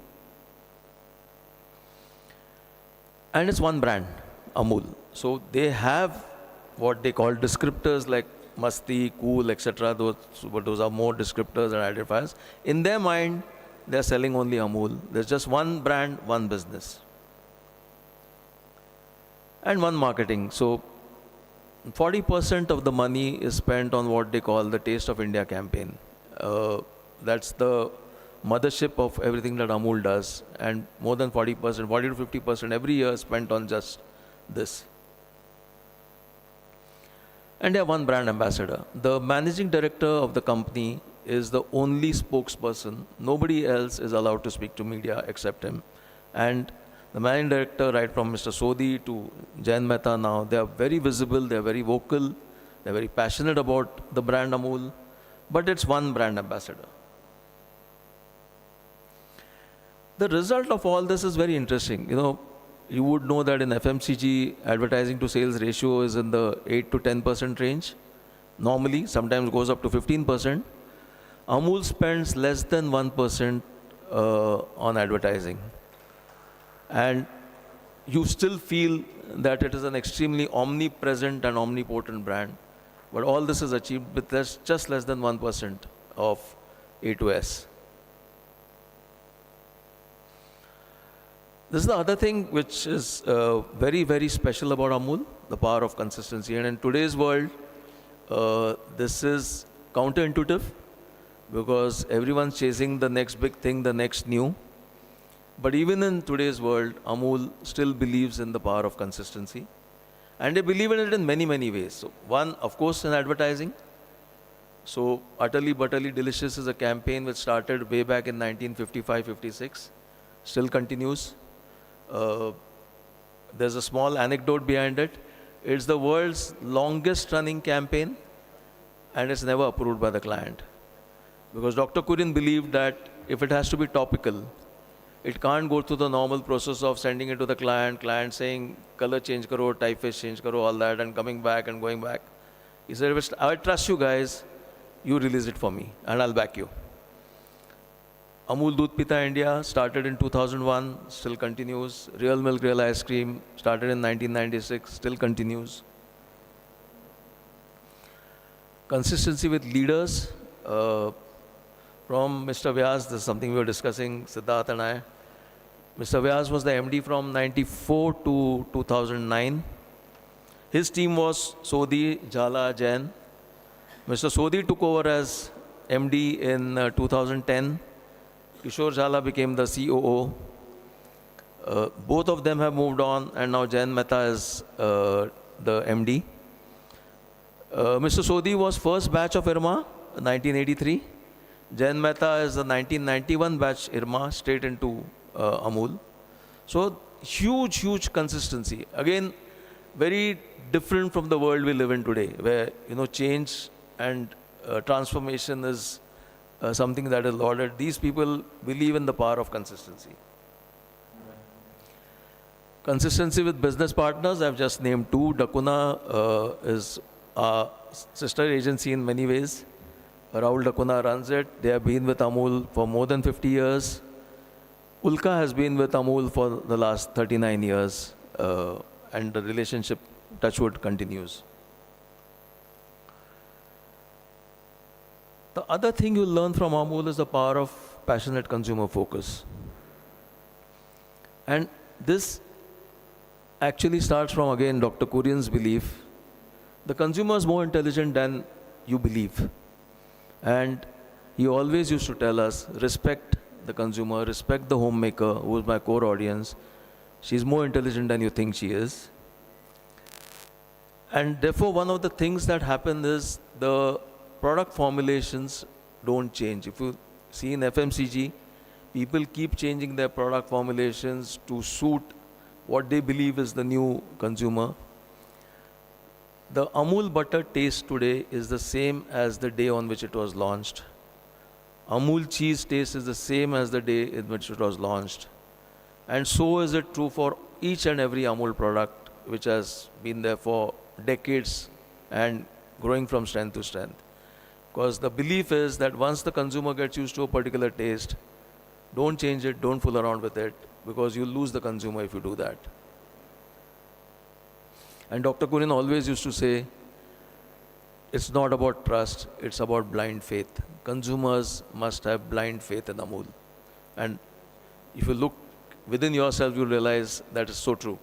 And it's one brand, Amul. So they have what they call descriptors like Masti, Cool, etc. Those are more descriptors and identifiers. In their mind, they're selling only Amul. There's just one brand, one business. And one marketing. So 40% of the money is spent on what they call the Taste of India campaign. That's the mothership of everything that Amul does. And more than 40%, 40 to 50% every year is spent on just this. and they have one brand ambassador. The managing director of the company is the only spokesperson. Nobody else is allowed to speak to media except him. And the managing director, right from Mr. Sodhi to Jain Mehta now, they are very visible, they are very vocal, they are very passionate about the brand Amul, but it's one brand ambassador. The result of all this is very interesting. You would know that in FMCG, advertising to sales ratio is in the 8 to 10% range. Normally, sometimes goes up to 15%. Amul spends less than 1% on advertising. And you still feel that it is an extremely omnipresent and omnipotent brand. But all this is achieved with just less than 1% of A to S. This is the other thing which is very, very special about Amul, the power of consistency. And in today's world, this is counterintuitive because everyone's chasing the next big thing, the next new. But even in today's world, Amul still believes in the power of consistency. And they believe in it in many, many ways. So one, of course, in advertising. So Utterly Butterly Delicious is a campaign which started way back in 1955-56, still continues. There's a small anecdote behind it. It's the world's longest running campaign and it's never approved by the client. Because Dr. Kurian believed that if it has to be topical, it can't go through the normal process of sending it to the client saying, color change karo, typeface change karo, all that, and coming back and going back. He said, I trust you guys, you release it for me and I'll back you. Amul Doodh Pita India started in 2001, still continues. Real Milk, Real Ice Cream started in 1996, still continues. Consistency with leaders. From Mr. Vyas, this is something we were discussing, Siddharth and I. Mr. Vyas was the MD from 94 to 2009. His team was Sodhi, Jhala, Jain. Mr. Sodhi took over as MD in 2010. Kishore Jhala became the COO. Both of them have moved on, and now Jain Mehta is the MD. Mr. Sodhi was first batch of IRMA, 1983. Jain Mehta is the 1991 batch IRMA, straight into Amul. So huge, huge consistency. Again, very different from the world we live in today, where change and transformation is something that is lauded. These people believe in the power of consistency. Consistency with business partners, I've just named two. Dakuna is a sister agency in many ways. Rahul Dakuna runs it. They have been with Amul for more than 50 years. Ulka has been with Amul for the last 39 years. And the relationship, touchwood, continues. The other thing you'll learn from Amul is the power of passionate consumer focus. And this actually starts from, again, Dr. Kurian's belief. The consumer is more intelligent than you believe. And he always used to tell us, respect the consumer, respect the homemaker, who is my core audience. She's more intelligent than you think she is. And therefore, one of the things that happen is the product formulations don't change. If you see in FMCG, people keep changing their product formulations to suit what they believe is the new consumer. The Amul butter taste today is the same as the day on which it was launched. Amul cheese taste is the same as the day in which it was launched. And so is it true for each and every Amul product, which has been there for decades and growing from strength to strength. Because the belief is that once the consumer gets used to a particular taste, don't change it, don't fool around with it, because you'll lose the consumer if you do that. And Dr. Kurian always used to say, it's not about trust, it's about blind faith. Consumers must have blind faith in Amul. And if you look within yourself, you'll realize that is so true.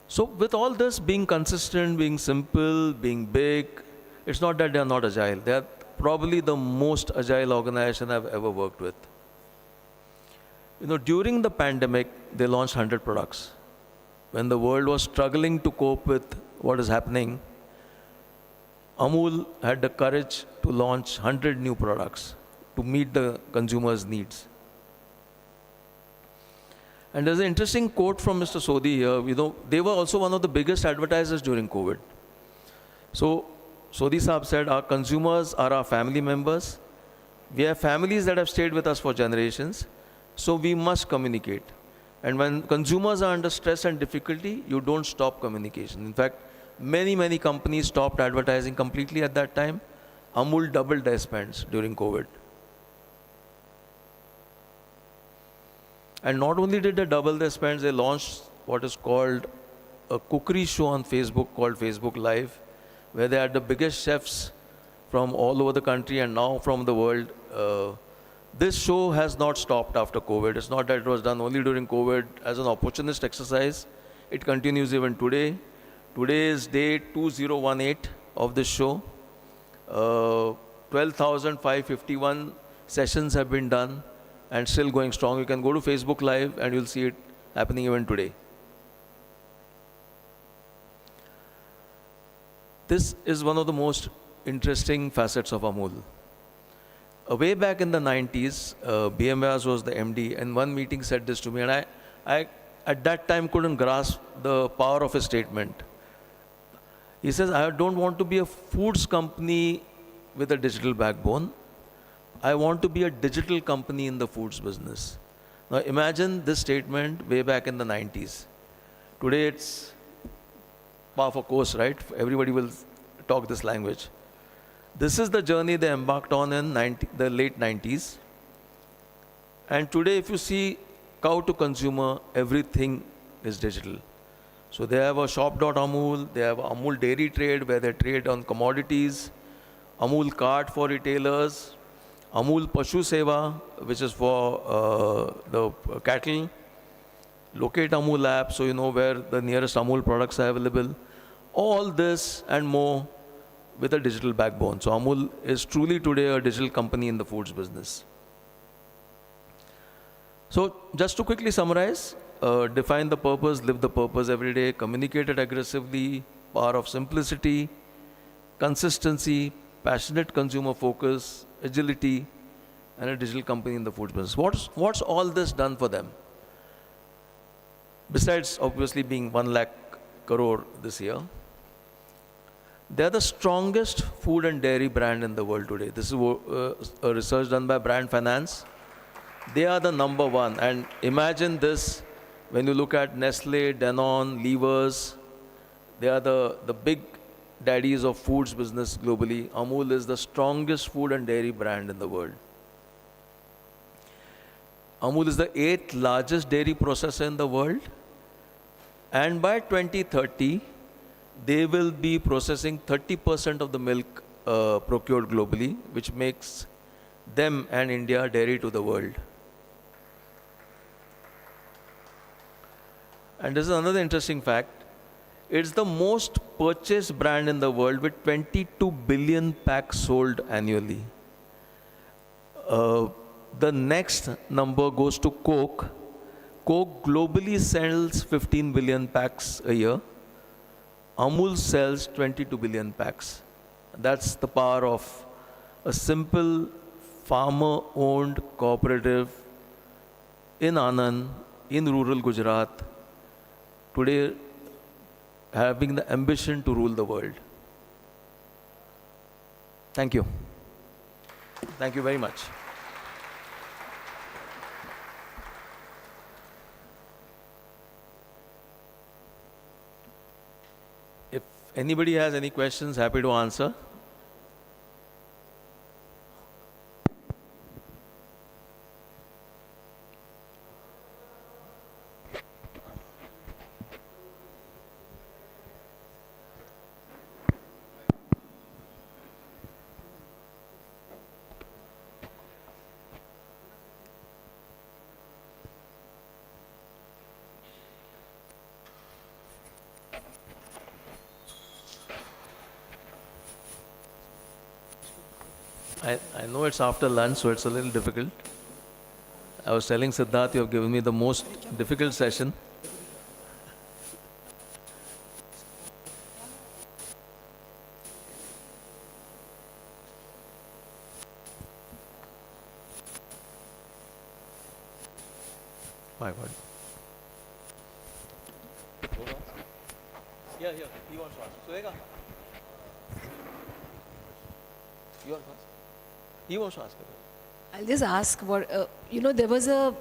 So with all this, being consistent, being simple, being big, it's not that they are not agile. They are probably the most agile organization I've ever worked with. During the pandemic, they launched 100 products. when the world was struggling to cope with what is happening, Amul had the courage to launch 100 new products to meet the consumers' needs. And there's an interesting quote from Mr. Sodhi here. You know, they were also one of the biggest advertisers during COVID. So Sodhi Saab said, our consumers are our family members. We have families that have stayed with us for generations. So we must communicate. And when consumers are under stress and difficulty, you don't stop communication. In fact, many companies stopped advertising completely at that time. Amul doubled their spends during COVID. And not only did they double their spends, they launched what is called a cookery show on Facebook called Facebook Live, where they had the biggest chefs from all over the country and now from the world. This show has not stopped after COVID. It's not that it was done only during COVID as an opportunist exercise. It continues even today. Today is day 2018 of this show. 12,551 sessions have been done and still going strong. You can go to Facebook Live and you'll see it happening even today. This is one of the most interesting facets of Amul. Way back in the 90s, BMWS was the MD, and one meeting said this to me, and I at that time couldn't grasp the power of his statement. He says, I don't want to be a foods company with a digital backbone. I want to be a digital company in the foods business. Now imagine this statement way back in the 90s. Today it's par for course, right? Everybody will talk this language. This is the journey they embarked on in the late 90s. And today if you see cow to consumer, everything is digital. So they have a shop.amul, they have Amul Dairy Trade where they trade on commodities, Amul Cart for retailers, Amul Pashu Seva, which is for the cattle, Locate Amul app, so you know where the nearest Amul products are available. All this and more with a digital backbone. So Amul is truly today a digital company in the foods business. So just to quickly summarize, define the purpose, live the purpose every day, communicate it aggressively, power of simplicity, consistency, passionate consumer focus, agility, and a digital company in the food business. What's all this done for them? Besides obviously being 1 lakh crore this year, they are the strongest food and dairy brand in the world today. This is a research done by Brand Finance. They are the #1. And imagine this, when you look at Nestle, Danone, Levers, they are the big daddies of foods business globally. Amul is the strongest food and dairy brand in the world. Amul is the 8th largest dairy processor in the world. And by 2030, they will be processing 30% of the milk procured globally, which makes them and India dairy to the world. And this is another interesting fact. It's the most purchased brand in the world with 22 billion packs sold annually. The next number goes to Coke. Coke globally sells 15 billion packs a year. Amul sells 22 billion packs. That's the power of a simple farmer-owned cooperative in Anand, in rural Gujarat, today having the ambition to rule the world. Thank you. Thank you very much. If anybody has any questions, happy to answer. I know it's after lunch, so it's a little difficult. I was telling Siddharth, you have given me the most difficult session. My God. Yeah, he wants to ask. Suega? You want to ask? He wants to ask. I'll just ask what, there was a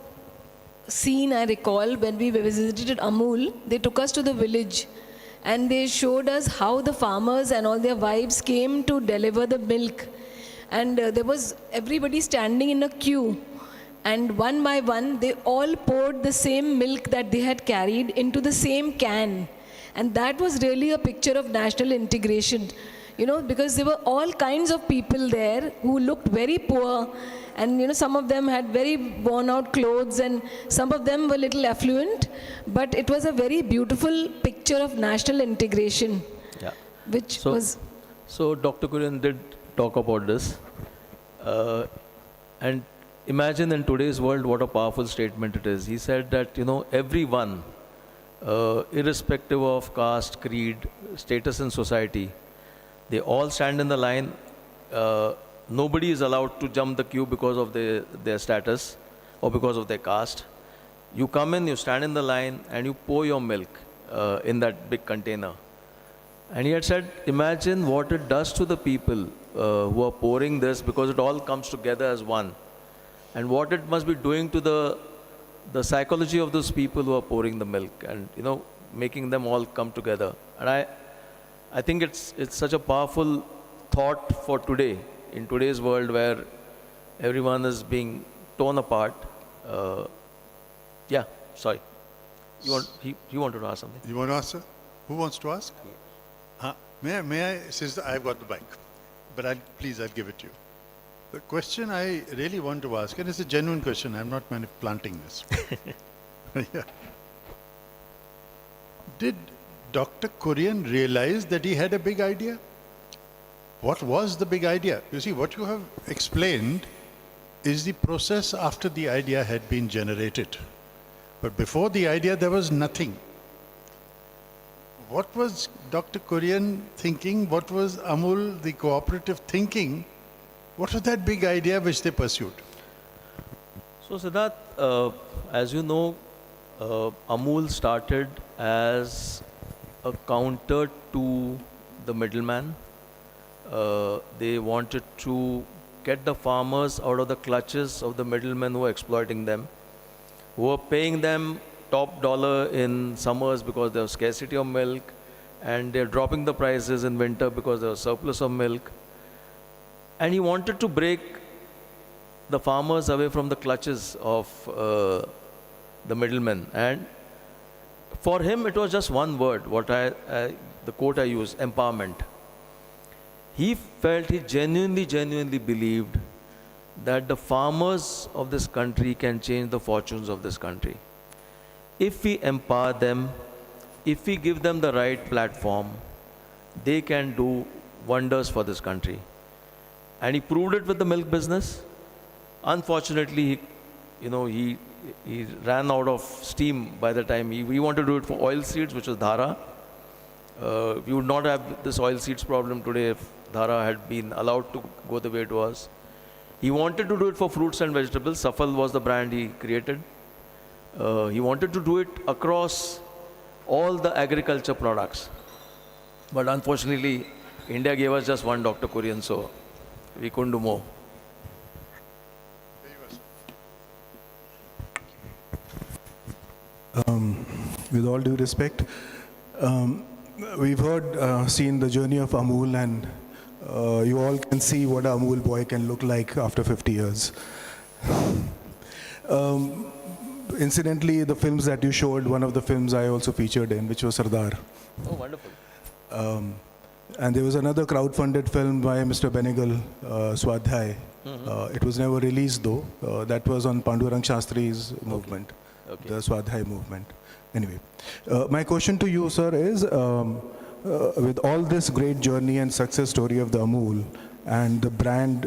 scene I recall when we visited Amul. They took us to the village and they showed us how the farmers and all their wives came to deliver the milk. And there was everybody standing in a queue. And one by one, they all poured the same milk that they had carried into the same can. And that was really a picture of national integration. Because there were all kinds of people there who looked very poor, and some of them had very worn out clothes, and some of them were little affluent, but it was a very beautiful picture of national integration. Yeah. So Dr. Kurian did talk about this, and imagine in today's world what a powerful statement it is. He said that everyone, irrespective of caste, creed, status in society, they all stand in the line. Nobody is allowed to jump the queue because of their status or because of their caste. You come in, you stand in the line, and you pour your milk in that big container. And he had said, imagine what it does to the people who are pouring this, because it all comes together as one. And what it must be doing to the psychology of those people who are pouring the milk and, making them all come together. And I think it's such a powerful thought for today, in today's world where everyone is being torn apart. Yeah, sorry. You wanted to ask something? You want to ask, sir? Who wants to ask? May I, since I've got the mic, but I'll give it to you. The question I really want to ask, and it's a genuine question, I'm not planting this. Yeah. Did Dr. Kurian realized that he had a big idea? What was the big idea? You see, what you have explained is the process after the idea had been generated. But before the idea, there was nothing. What was Dr. Kurian thinking? What was Amul, the cooperative, thinking? What was that big idea which they pursued? So Siddharth, as you know, Amul started as a counter to the middleman. They wanted to get the farmers out of the clutches of the middlemen who were exploiting them, who were paying them top dollar in summers because there was scarcity of milk, and they're dropping the prices in winter because there was surplus of milk. And he wanted to break the farmers away from the clutches of the middlemen. And for him, it was just one word, the quote I use, empowerment. He felt, he genuinely believed that the farmers of this country can change the fortunes of this country. If we empower them, if we give them the right platform, they can do wonders for this country. And he proved it with the milk business. Unfortunately, he ran out of steam by the time we wanted to do it for oil seeds, which was Dhara. We would not have this oil seeds problem today if Dhara had been allowed to go the way it was. He wanted to do it for fruits and vegetables. Safal was the brand he created. He wanted to do it across all the agriculture products. But unfortunately, India gave us just one Dr. Kurian, so we couldn't do more. With all due respect, we've seen the journey of Amul, and you all can see what an Amul boy can look like after 50 years. Incidentally, the films that you showed, one of the films I also featured in, which was Sardar. Oh, wonderful. And there was another crowd-funded film by Mr. Benegal, Swadhyay. It was never released though. That was on Pandurang Shastri's movement, the Swadhyay movement. Anyway, my question to you, sir, is with all this great journey and success story of the Amul and the brand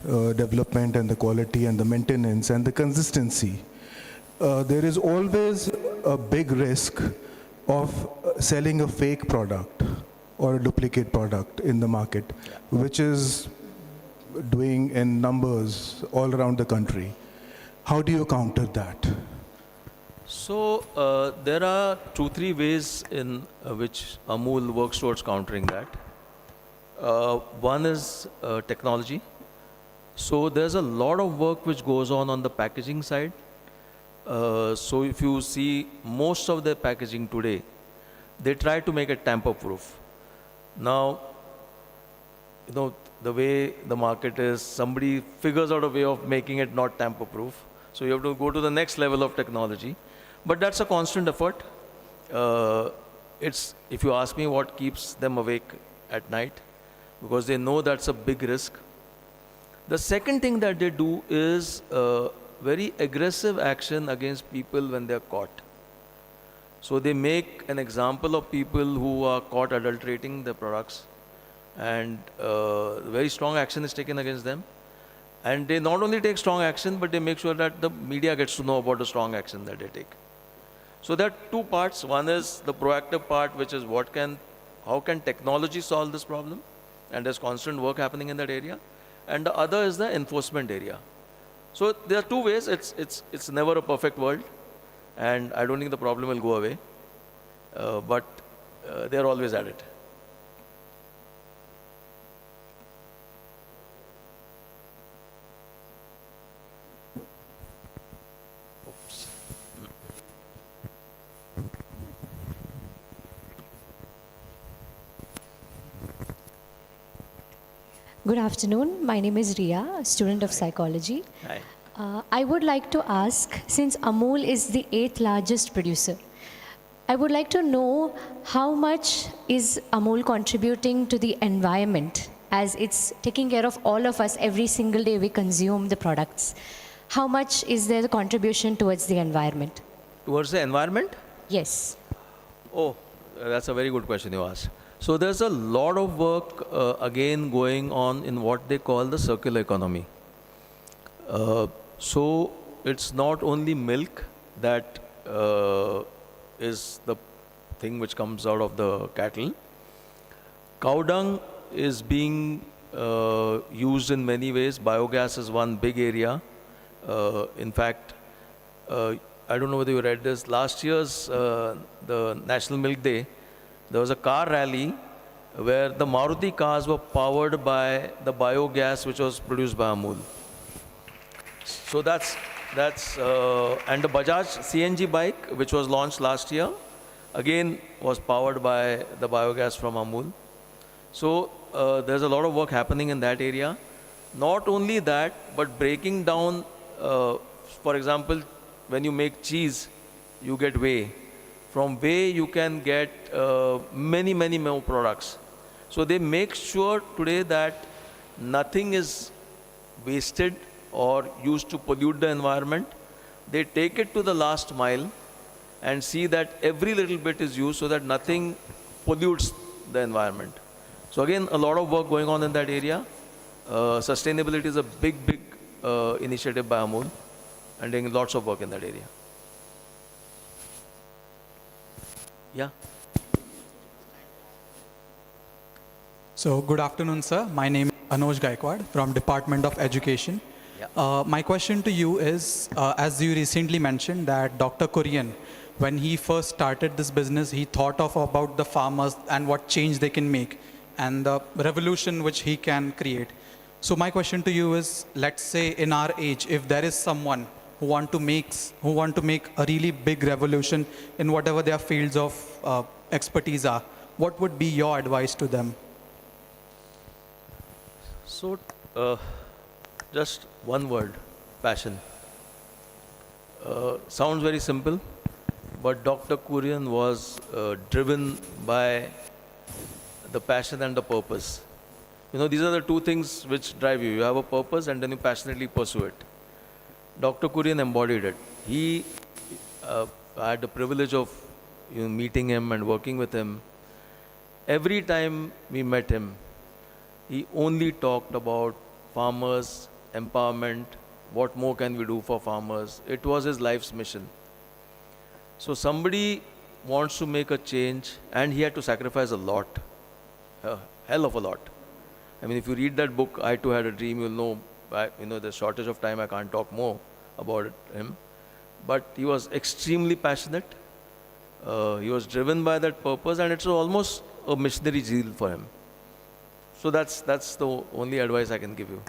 development and the quality and the maintenance and the consistency, there is always a big risk of selling a fake product or a duplicate product in the market, which is doing in numbers all around the country. How do you counter that? So there are 2-3 ways in which Amul works towards countering that. One is technology. So there's a lot of work which goes on the packaging side. So if you see most of the packaging today, they try to make it tamper-proof. Now, you know, the way the market is, somebody figures out a way of making it not tamper-proof. So you have to go to the next level of technology. But that's a constant effort. If you ask me what keeps them awake at night, because they know that's a big risk. The second thing that they do is very aggressive action against people when they're caught. So they make an example of people who are caught adulterating the products, and very strong action is taken against them. And they not only take strong action, but they make sure that the media gets to know about the strong action that they take. So there are two parts. One is the proactive part, which is how can technology solve this problem? And there's constant work happening in that area. And the other is the enforcement area. So there are two ways. It's never a perfect world, and I don't think the problem will go away. But they're always at it. Good afternoon. My name is Ria, a student of psychology. Hi. I would like to ask, since Amul is the 8th largest producer, I would like to know how much is Amul contributing to the environment, as it's taking care of all of us every single day we consume the products. How much is their contribution towards the environment? Towards the environment? Yes. Oh, that's a very good question you asked. So there's a lot of work again going on in what they call the circular economy. So it's not only milk that is the thing which comes out of the cattle. Cow dung is being used in many ways. Biogas is one big area. In fact, I don't know whether you read this. Last year's the National Milk Day, there was a car rally where the Maruti cars were powered by the biogas which was produced by Amul. So that's and the Bajaj CNG bike, which was launched last year, again was powered by the biogas from Amul. So there's a lot of work happening in that area. Not only that, but breaking down, for example, when you make cheese, you get whey. From whey, you can get many more products. So they make sure today that nothing is wasted or used to pollute the environment. They take it to the last mile and see that every little bit is used so that nothing pollutes the environment. So again, a lot of work going on in that area. Sustainability is a big initiative by Amul, and doing lots of work in that area. Yeah. So good afternoon, sir. My name is Anoj Gaikwad from Department of Education. Yeah. My question to you is, as you recently mentioned that Dr. Kurian, when he first started this business, he thought about the farmers and what change they can make and the revolution which he can create. So my question to you is, let's say in our age, if there is someone who want to make a really big revolution in whatever their fields of expertise are, what would be your advice to them? So, just one word, passion. Sounds very simple, but Dr. Kurian was driven by the passion and the purpose. You know, these are the two things which drive you. You have a purpose and then you passionately pursue it. Dr. Kurian embodied it. I had the privilege of meeting him and working with him. Every time we met him, he only talked about farmers, empowerment, what more can we do for farmers. It was his life's mission. So somebody wants to make a change, and he had to sacrifice a lot, a hell of a lot. I mean, if you read that book, I Too Had a Dream, you'll know, the shortage of time, I can't talk more about him. but he was extremely passionate. He was driven by that purpose, and it's almost a missionary zeal for him. So that's the only advice I can give you.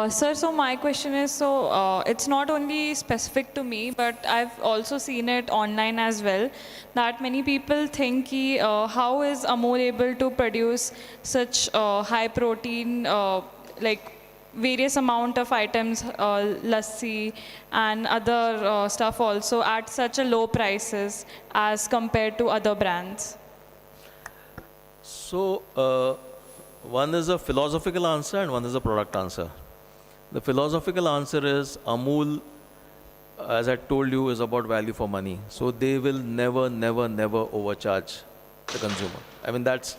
Sir, so my question is, so it's not only specific to me, but I've also seen it online as well, that many people think how is Amul able to produce such high protein, like various amount of items, lassi and other stuff also at such a low prices as compared to other brands? So, one is a philosophical answer and one is a product answer. The philosophical answer is Amul, as I told you, is about value for money. So they will never, never, never overcharge the consumer. I mean, that's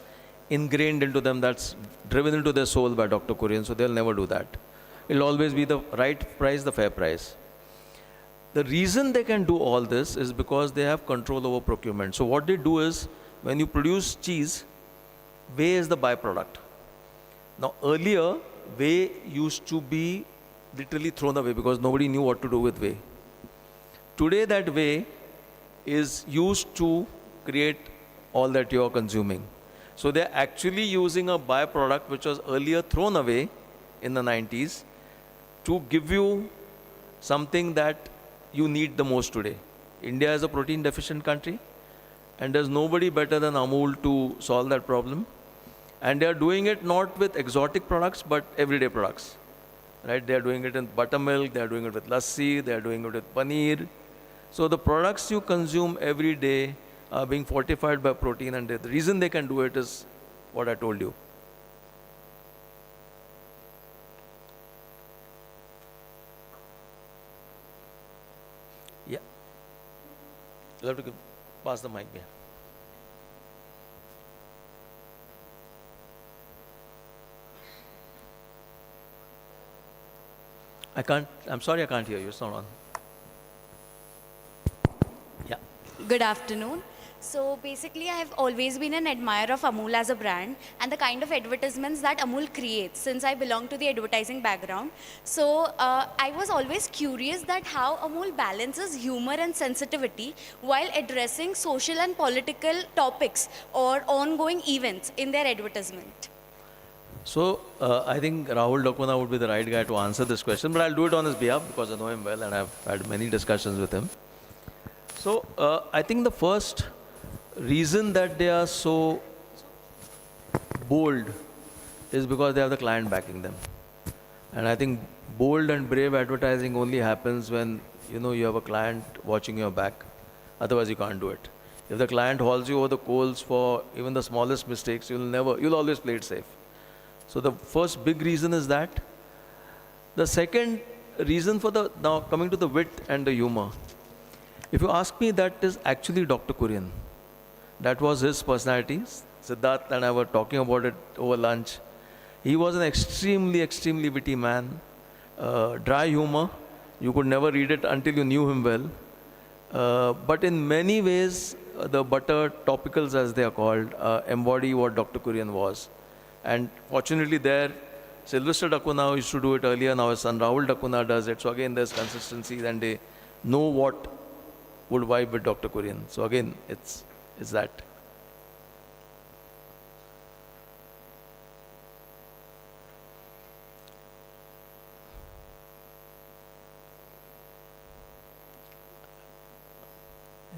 ingrained into them, that's driven into their soul by Dr. Kurian, so they'll never do that. It'll always be the right price, the fair price. The reason they can do all this is because they have control over procurement. So what they do is, when you produce cheese, whey is the byproduct. Now earlier, whey used to be literally thrown away because nobody knew what to do with whey. Today that whey is used to create all that you are consuming. So they're actually using a byproduct which was earlier thrown away in the 90s to give you something that you need the most today. India is a protein deficient country, and there's nobody better than Amul to solve that problem. And they are doing it not with exotic products, but everyday products. Right? They are doing it in buttermilk, they are doing it with lassi, they are doing it with paneer. So the products you consume every day are being fortified by protein, and the reason they can do it is what I told you. Yeah. You'll have to pass the mic here. I'm sorry I can't hear you, it's not on. Yeah. Good afternoon. So basically, I have always been an admirer of Amul as a brand and the kind of advertisements that Amul creates, since I belong to the advertising background. So I was always curious that how Amul balances humor and sensitivity while addressing social and political topics or ongoing events in their advertisement. So I think Rahul Dakuna would be the right guy to answer this question, but I'll do it on his behalf because I know him well and I've had many discussions with him. So I think the first reason that they are so bold is because they have the client backing them. And I think bold and brave advertising only happens when you have a client watching your back. Otherwise you can't do it. If the client hauls you over the coals for even the smallest mistakes, you'll always play it safe. So the first big reason is that. The second reason now coming to the wit and the humor. If you ask me, that is actually Dr. Kurian. That was his personality. Siddharth and I were talking about it over lunch. He was an extremely, extremely witty man. Dry humor. You could never read it until you knew him well. But in many ways, the butter topicals, as they are called, embody what Dr. Kurian was. And fortunately there, Sylvester Dakuna used to do it earlier, now his son Rahul Dakuna does it. So again, there's consistency and they know what would vibe with Dr. Kurian. So again, it's that.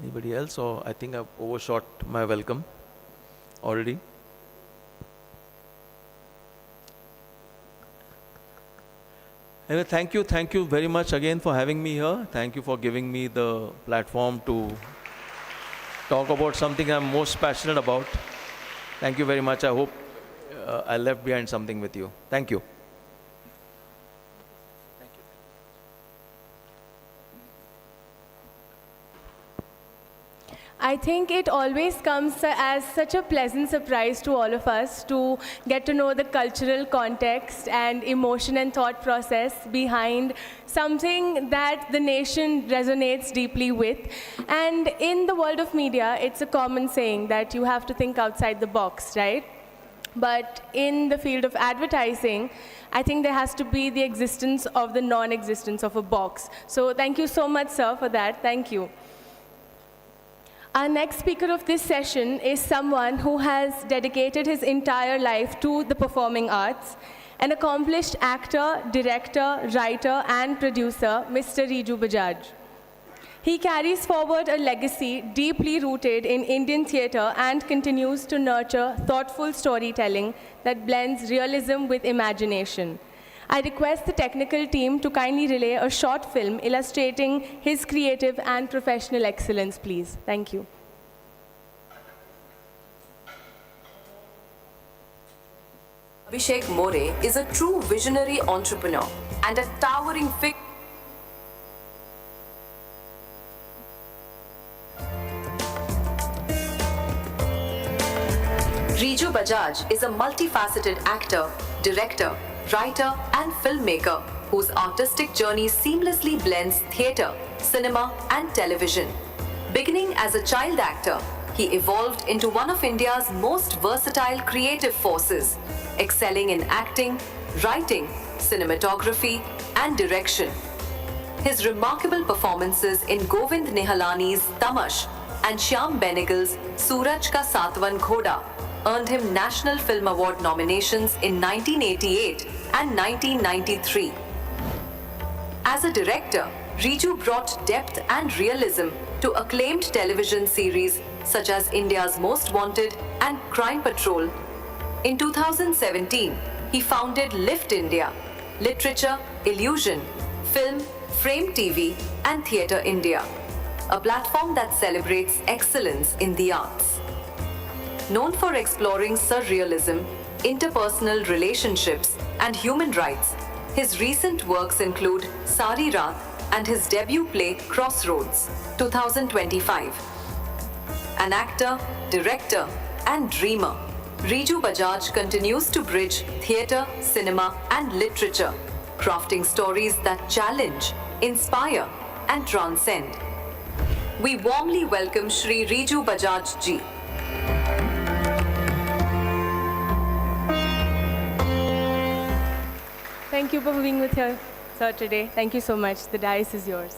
Anybody else? Or I think I've overshot my welcome already. Anyway, thank you very much again for having me here. Thank you for giving me the platform to talk about something I'm most passionate about. Thank you very much. I hope I left behind something with you. Thank you. I think it always comes as such a pleasant surprise to all of us to get to know the cultural context and emotion and thought process behind something that the nation resonates deeply with. And in the world of media, it's a common saying that you have to think outside the box, right? But in the field of advertising, I think there has to be the existence of the non-existence of a box. So thank you so much, sir, for that. Thank you. Our next speaker of this session is someone who has dedicated his entire life to the performing arts, an accomplished actor, director, writer, and producer, Mr. Riju Bajaj. He carries forward a legacy deeply rooted in Indian theatre and continues to nurture thoughtful storytelling that blends realism with imagination. I request the technical team to kindly relay a short film illustrating his creative and professional excellence, please. Thank you. Abhishek More is a true visionary entrepreneur and a towering figure. Riju Bajaj is a multifaceted actor, director, writer and filmmaker whose artistic journey seamlessly blends theatre, cinema and television. Beginning as a child actor, he evolved into one of India's most versatile creative forces, excelling in acting, writing, cinematography and direction. His remarkable performances in Govind Nihalani's Tamash and Shyam Benegal's Suraj Ka Satwan Ghoda earned him National Film Award nominations in 1988 and 1993. As a director, Riju brought depth and realism to acclaimed television series such as India's Most Wanted and Crime Patrol. In 2017, he founded Lift India, Literature, Illusion, Film, Frame TV and Theatre India, a platform that celebrates excellence in the arts. Known for exploring surrealism, interpersonal relationships, and human rights, his recent works include Sari Raat and his debut play Crossroads, 2025. An actor, director, and dreamer, Riju Bajaj continues to bridge theatre, cinema, and literature, crafting stories that challenge, inspire, and transcend. We warmly welcome Shri Riju Bajaj ji. Thank you for being with us, sir, today. Thank you so much. The dais is yours.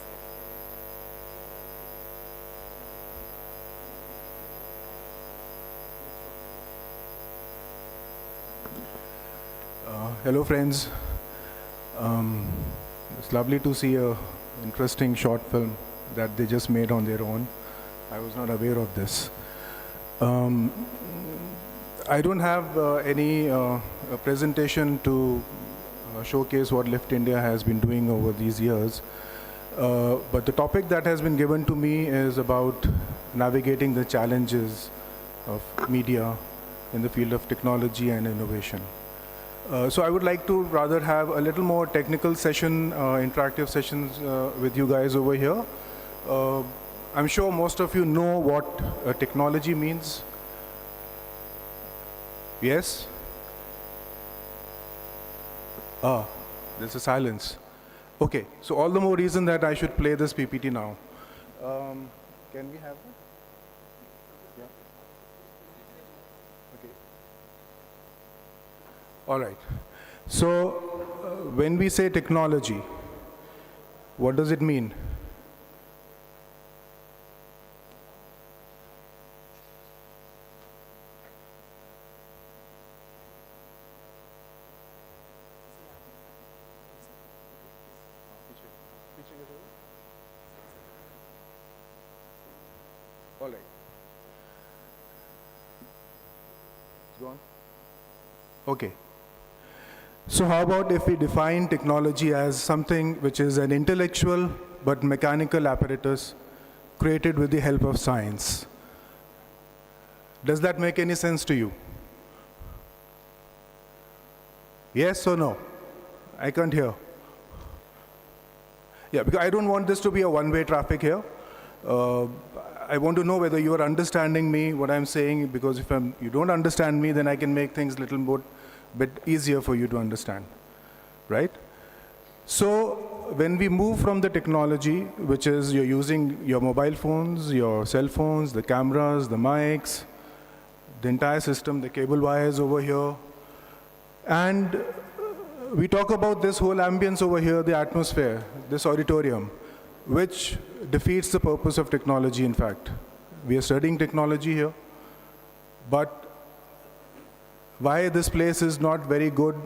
Hello, friends. It's lovely to see a interesting short film that they just made on their own. I was not aware of this. I don't have any presentation to showcase what Lift India has been doing over these years. But the topic that has been given to me is about navigating the challenges of media in the field of technology and innovation. So I would like to rather have a little more technical session, interactive sessions with you guys over here. I'm sure most of you know what technology means. Yes? There's a silence. Okay, so all the more reason that I should play this PPT now. Can we have it? Yeah. Okay. All right. So when we say technology, what does it mean? All right. Go on. Okay. So how about if we define technology as something which is an intellectual but mechanical apparatus created with the help of science? Does that make any sense to you? Yes or no? I can't hear. Yeah, because I don't want this to be a one-way traffic here. I want to know whether you are understanding me, what I'm saying, because if you don't understand me, then I can make things a little bit easier for you to understand, right? So when we move from the technology, which is you're using your mobile phones, your cell phones, the cameras, the mics, the entire system, the cable wires over here, and we talk about this whole ambience over here, the atmosphere, this auditorium, which defeats the purpose of technology, in fact. We are studying technology here, but why this place is not very good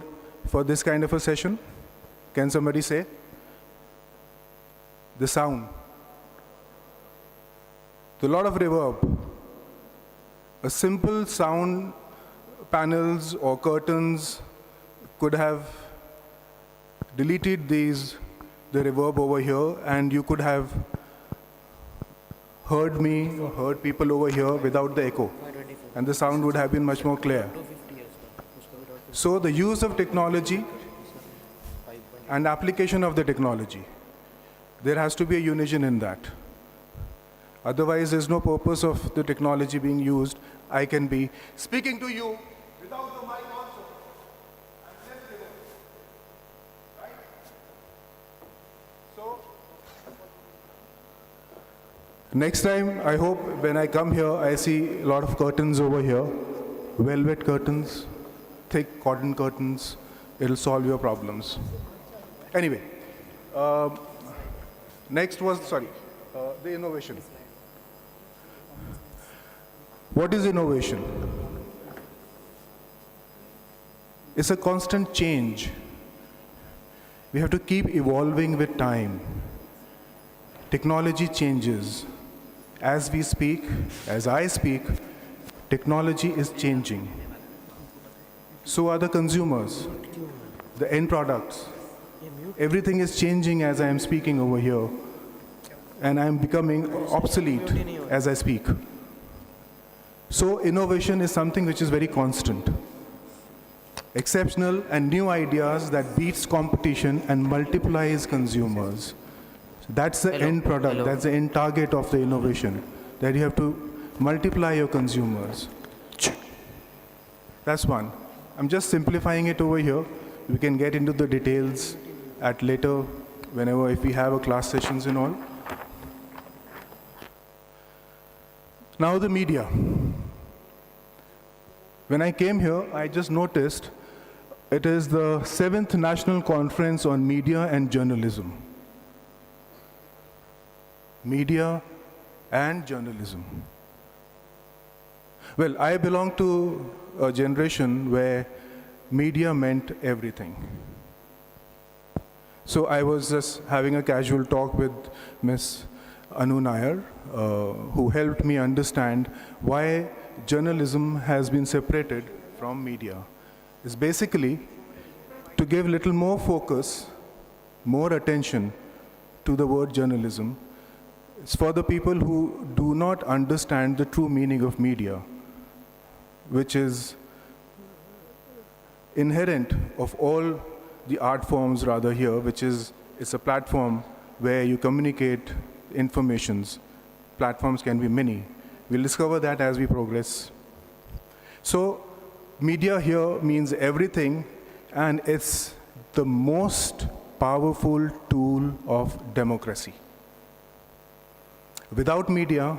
for this kind of a session? Can somebody say? The sound. A lot of reverb. A simple sound panels or curtains could have deleted the reverb over here, and you could have heard me or heard people over here without the echo, and the sound would have been much more clear. So the use of technology and application of the technology, there has to be a unison in that. Otherwise, there's no purpose of the technology being used. I can be speaking to you without the mic also. Right? So, next time, I hope when I come here, I see a lot of curtains over here, velvet curtains, thick cotton curtains. It'll solve your problems. Anyway, next was, the innovation. What is innovation? It's a constant change. We have to keep evolving with time. Technology changes. As we speak, as I speak, technology is changing. So are the consumers, the end products. Everything is changing as I am speaking over here, and I am becoming obsolete as I speak. So innovation is something which is very constant. Exceptional and new ideas that beats competition and multiplies consumers. That's the end product, that's the end target of the innovation, that you have to multiply your consumers. That's one. I'm just simplifying it over here. We can get into the details at later, whenever, if we have a class sessions and all. Now the media. When I came here, I just noticed it is the 7th National Conference on Media and Journalism. Media and journalism. Well, I belong to a generation where media meant everything. So I was just having a casual talk with Ms. Anu Nair, who helped me understand why journalism has been separated from media. It's basically to give a little more focus, more attention to the word journalism. It's for the people who do not understand the true meaning of media, which is inherent of all the art forms rather here, which is, it's a platform where you communicate informations. Platforms can be many. We'll discover that as we progress. So media here means everything, and it's the most powerful tool of democracy. Without media,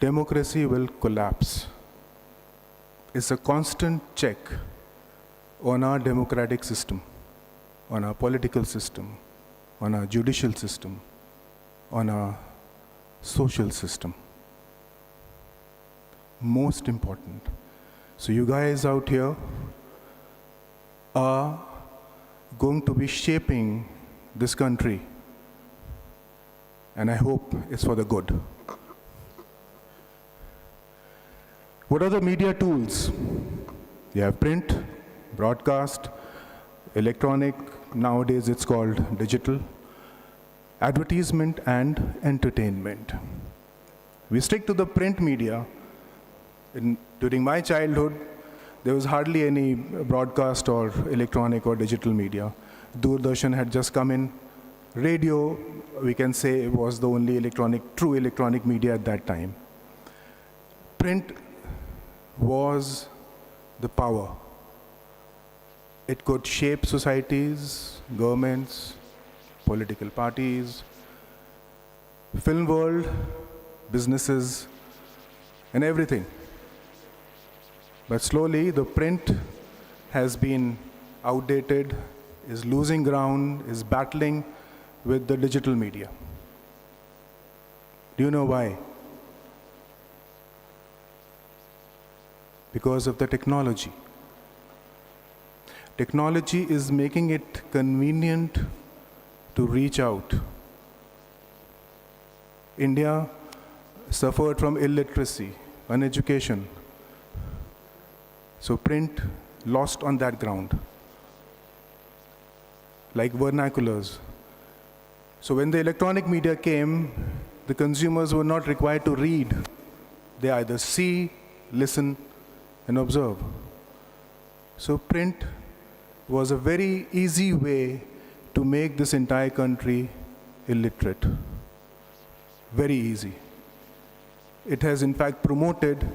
democracy will collapse. It's a constant check on our democratic system, on our political system, on our judicial system, on our social system. Most important. So you guys out here are going to be shaping this country, and I hope it's for the good. What are the media tools? You have print, broadcast, electronic, nowadays it's called digital, advertisement and entertainment. We stick to the print media. During my childhood, there was hardly any broadcast or electronic or digital media. Doordarshan had just come in. Radio we can say was the only true electronic media at that time. Print was the power. It could shape societies, governments, political parties, film world, businesses, and everything. But slowly the print has been outdated, is losing ground, is battling with the digital media. Do you know why? Because of the technology. Technology is making it convenient to reach out. India suffered from illiteracy, uneducation. So print lost on that ground, like vernaculars. So when the electronic media came, the consumers were not required to read. They either see, listen, and observe. So print was a very easy way to make this entire country illiterate. Very easy. It has in fact promoted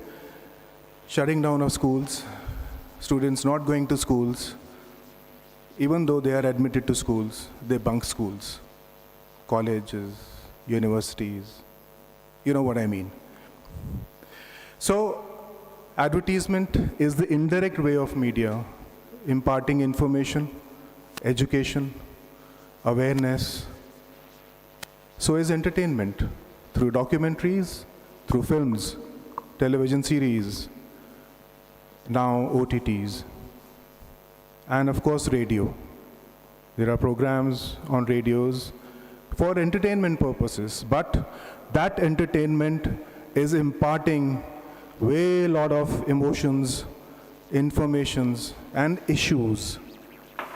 shutting down of schools, students not going to schools. Even though they are admitted to schools, they bunk schools, colleges, universities. You know what I mean. So advertisement is the indirect way of media imparting information, education, awareness. So is entertainment through documentaries, through films, television series, now OTTs, and of course radio. There are programs on radios for entertainment purposes, but that entertainment is imparting way lot of emotions, informations, and issues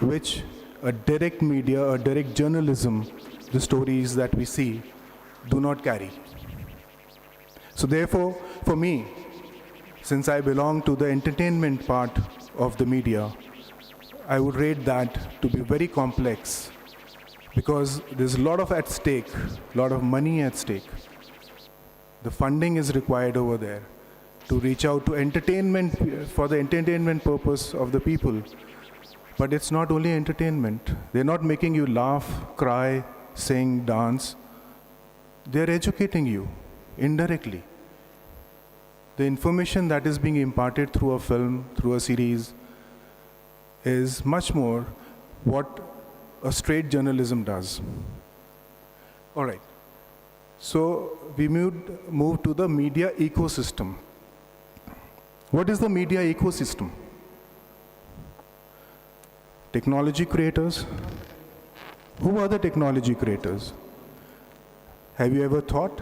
which a direct media, a direct journalism, the stories that we see, do not carry. So therefore, for me, since I belong to the entertainment part of the media, I would rate that to be very complex because there's a lot of at stake, a lot of money at stake. The funding is required over there to reach out to entertainment, for the entertainment purpose of the people. But it's not only entertainment. They're not making you laugh, cry, sing, dance. They're educating you indirectly. The information that is being imparted through a film, through a series, is much more what a straight journalism does. All right. So we move to the media ecosystem. What is the media ecosystem? Technology creators. Who are the technology creators? Have you ever thought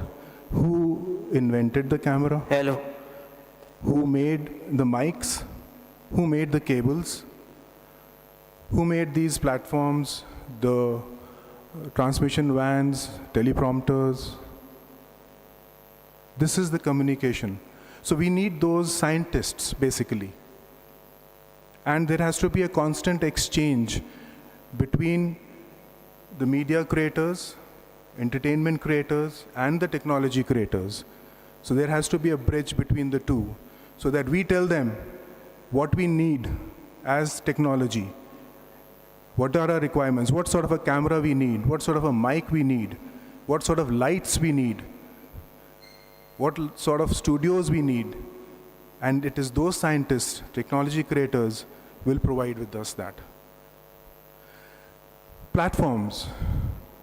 who invented the camera? Hello. Who made the mics? Who made the cables? Who made these platforms, the transmission vans, teleprompters? This is the communication. So we need those scientists, basically. And there has to be a constant exchange between the media creators, entertainment creators, and the technology creators. So there has to be a bridge between the two, so that we tell them what we need as technology. What are our requirements? What sort of a camera we need? What sort of a mic we need? What sort of lights we need? What sort of studios we need? And it is those scientists, technology creators, will provide with us that. Platforms.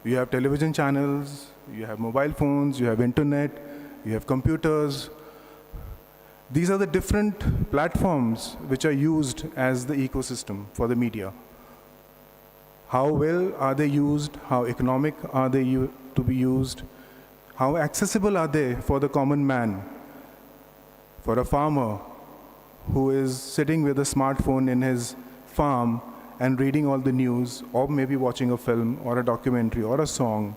You have television channels, you have mobile phones, you have internet, you have computers. These are the different platforms which are used as the ecosystem for the media. How well are they used? How economic are they to be used? How accessible are they for the common man? For a farmer who is sitting with a smartphone in his farm and reading all the news, or maybe watching a film or a documentary or a song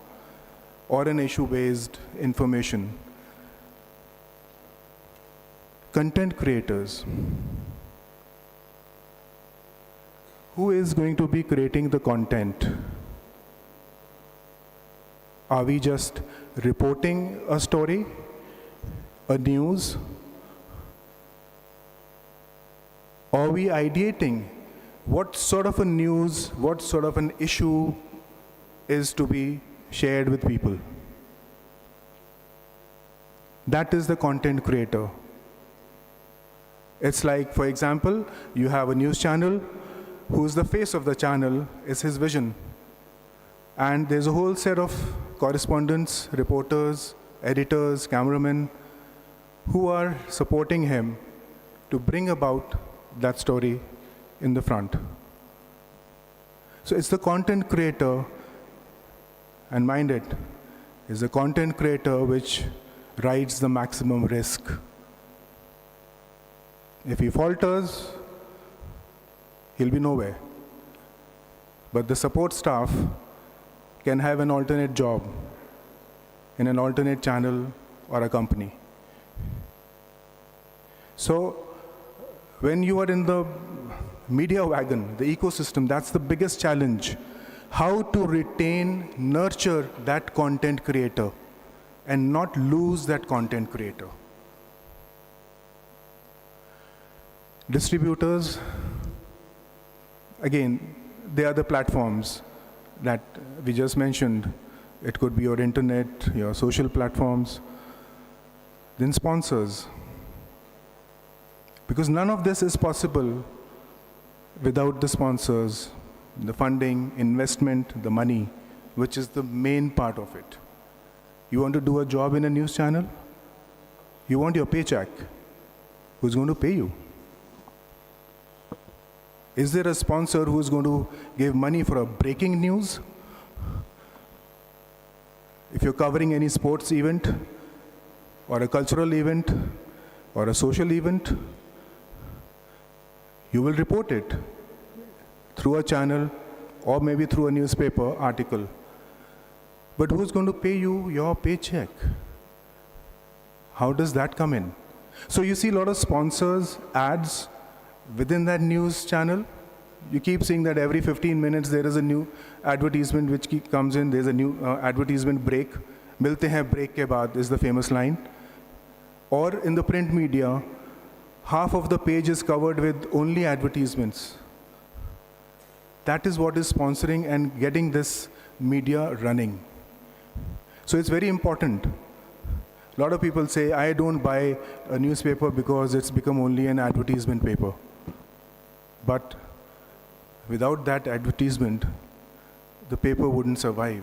or an issue-based information. Content creators. Who is going to be creating the content? Are we just reporting a story, a news? Or are we ideating what sort of a news, what sort of an issue is to be shared with people? That is the content creator. It's like, for example, you have a news channel, who's the face of the channel is his vision. And there's a whole set of correspondents, reporters, editors, cameramen, who are supporting him to bring about that story in the front. So it's the content creator, and mind it, it's the content creator which rides the maximum risk. If he falters, he'll be nowhere. But the support staff can have an alternate job in an alternate channel or a company. So when you are in the media wagon, the ecosystem, that's the biggest challenge. How to retain, nurture that content creator and not lose that content creator. Distributors, again, they are the platforms that we just mentioned. It could be your internet, your social platforms, then sponsors. Because none of this is possible without the sponsors, the funding, investment, the money, which is the main part of it. You want to do a job in a news channel? You want your paycheck. Who's going to pay you? Is there a sponsor who's going to give money for a breaking news? If you're covering any sports event, or a cultural event, or a social event, you will report it through a channel or maybe through a newspaper article. But who's going to pay you your paycheck? How does that come in? So you see a lot of sponsors, ads within that news channel. You keep seeing that every 15 minutes there is a new advertisement which comes in. There's a new advertisement break. Milte hain break ke baad is the famous line. Or in the print media, half of the page is covered with only advertisements. That is what is sponsoring and getting this media running. So it's very important. A lot of people say, I don't buy a newspaper because it's become only an advertisement paper. But without that advertisement, the paper wouldn't survive.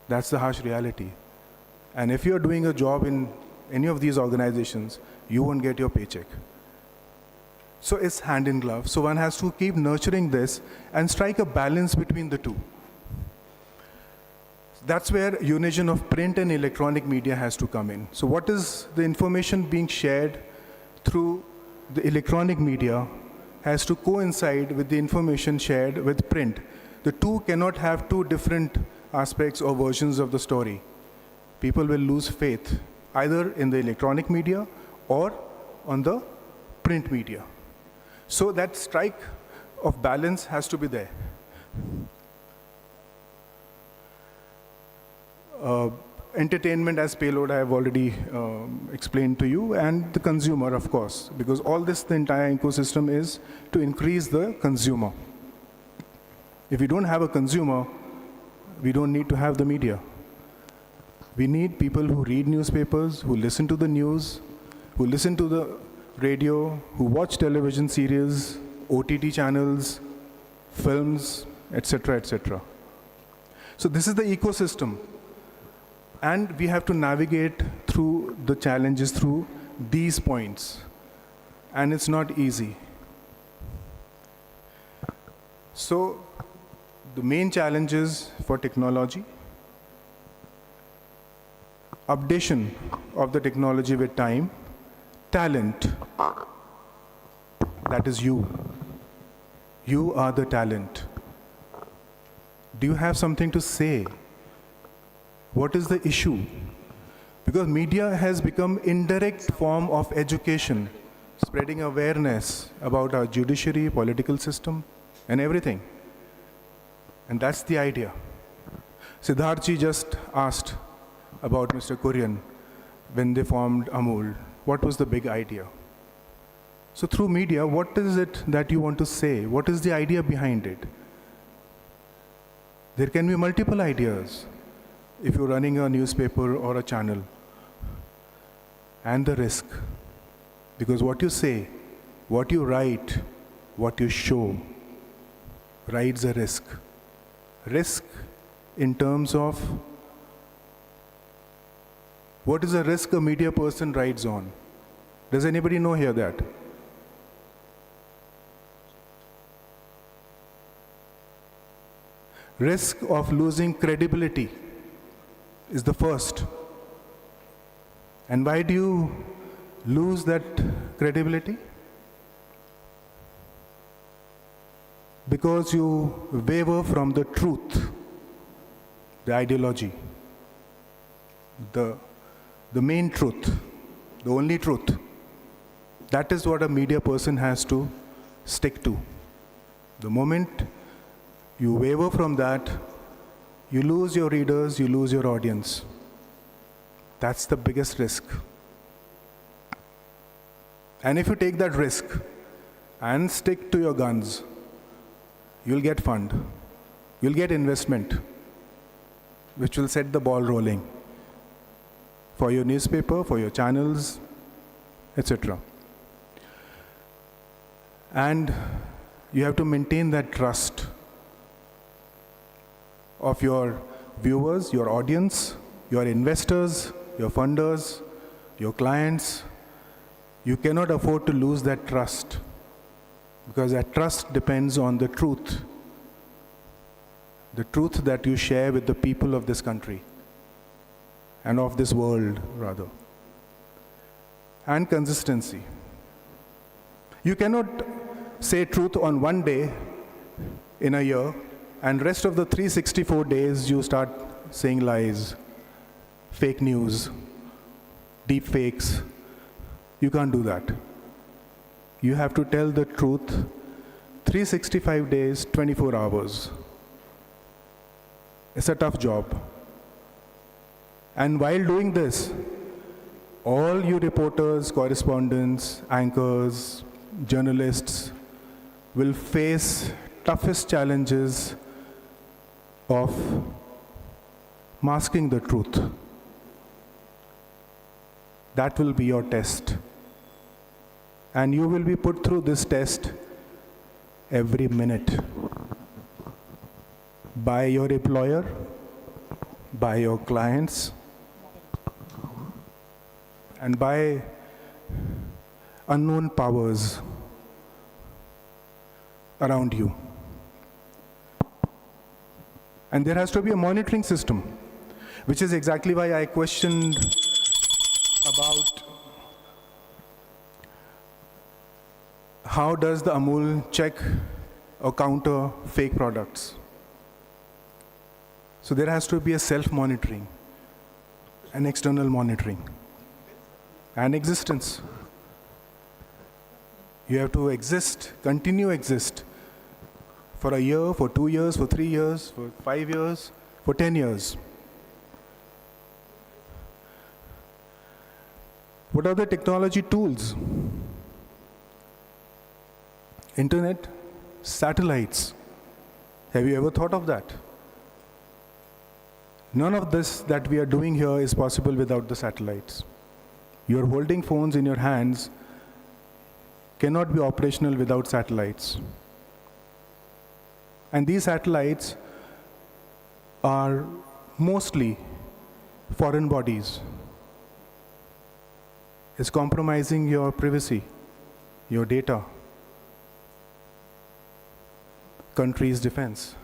That's the harsh reality. And if you're doing a job in any of these organizations, you won't get your paycheck. So it's hand in glove. So one has to keep nurturing this and strike a balance between the two. That's where unison of print and electronic media has to come in. So what is the information being shared through the electronic media has to coincide with the information shared with print. The two cannot have two different aspects or versions of the story. People will lose faith either in the electronic media or on the print media. So that strike of balance has to be there. Entertainment as payload I have already explained to you, and the consumer, of course, because all this, the entire ecosystem is to increase the consumer. If we don't have a consumer, we don't need to have the media. We need people who read newspapers, who listen to the news, who listen to the radio, who watch television series, OTT channels, films, etc., etc. So this is the ecosystem. And we have to navigate through the challenges through these points. And it's not easy. So the main challenges for technology, updation of the technology with time, talent, that is you. You are the talent. Do you have something to say? What is the issue? Because media has become indirect form of education, spreading awareness about our judiciary, political system, and everything. And that's the idea. Siddharthji just asked about Mr. Kurian when they formed Amul. What was the big idea? So through media, what is it that you want to say? What is the idea behind it? There can be multiple ideas if you're running a newspaper or a channel. And the risk. Because what you say, what you write, what you show, rides a risk. Risk in terms of what is the risk a media person rides on? Does anybody know here that? Risk of losing credibility is the first. And why do you lose that credibility? Because you waver from the truth, the ideology, the main truth, the only truth. That is what a media person has to stick to. The moment you waver from that, you lose your readers, you lose your audience. That's the biggest risk. And if you take that risk and stick to your guns, you'll get fund, you'll get investment, which will set the ball rolling for your newspaper, for your channels, etc. And you have to maintain that trust of your viewers, your audience, your investors, your funders, your clients. You cannot afford to lose that trust, because that trust depends on the truth that you share with the people of this country and of this world, rather. And consistency. You cannot say truth on one day in a year, and rest of the 364 days you start saying lies, fake news, deep fakes. You can't do that. You have to tell the truth 365 days, 24 hours. It's a tough job. And while doing this, all you reporters, correspondents, anchors, journalists will face toughest challenges of masking the truth. That will be your test. And you will be put through this test every minute by your employer, by your clients, and by unknown powers around you. And there has to be a monitoring system, which is exactly why I questioned about how does the Amul check or counter fake products. So there has to be a self-monitoring, an external monitoring, and existence. You have to exist, continue exist for a year, for 2 years, for 3 years, for 5 years, for 10 years. What are the technology tools? Internet, satellites. Have you ever thought of that? None of this that we are doing here is possible without the satellites. Your holding phones in your hands cannot be operational without satellites. And these satellites are mostly foreign bodies. It's compromising your privacy, your data, country's defense.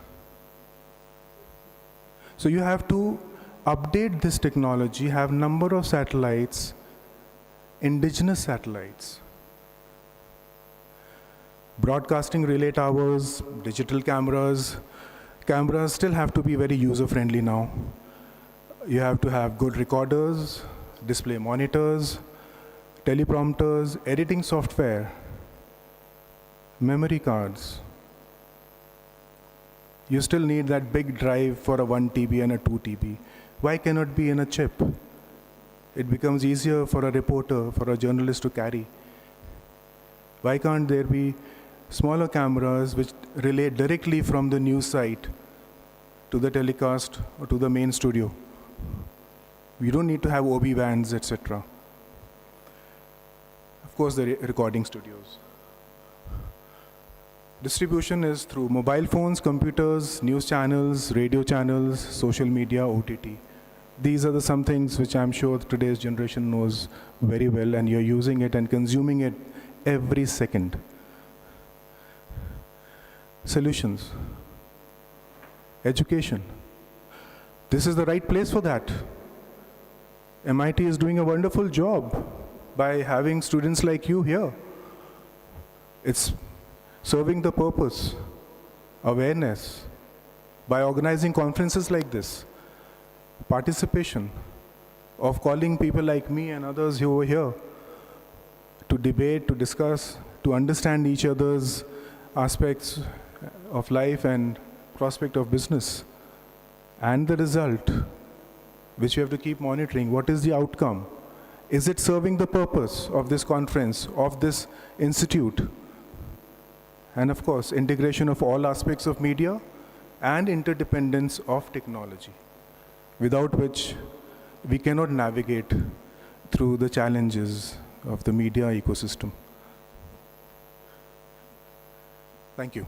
So you have to update this technology, have number of satellites, indigenous satellites, broadcasting relay towers, digital cameras. Cameras still have to be very user-friendly now. You have to have good recorders, display monitors, teleprompters, editing software, memory cards. You still need that big drive for a 1 TB and a 2 TB. Why cannot be in a chip? It becomes easier for a reporter, for a journalist to carry. Why can't there be smaller cameras which relay directly from the news site to the telecast or to the main studio? We don't need to have OB vans, etc. Of course, the recording studios. Distribution is through mobile phones, computers, news channels, radio channels, social media, OTT. These are some things which I'm sure today's generation knows very well, and you're using it and consuming it every second. Solutions. Education. This is the right place for that. MIT is doing a wonderful job by having students like you here. It's serving the purpose, awareness, by organizing conferences like this, participation, of calling people like me and others who are here to debate, to discuss, to understand each other's aspects of life and prospect of business. And the result, which you have to keep monitoring, what is the outcome? Is it serving the purpose of this conference, of this institute? And of course, integration of all aspects of media and interdependence of technology, without which we cannot navigate through the challenges of the media ecosystem. Thank you.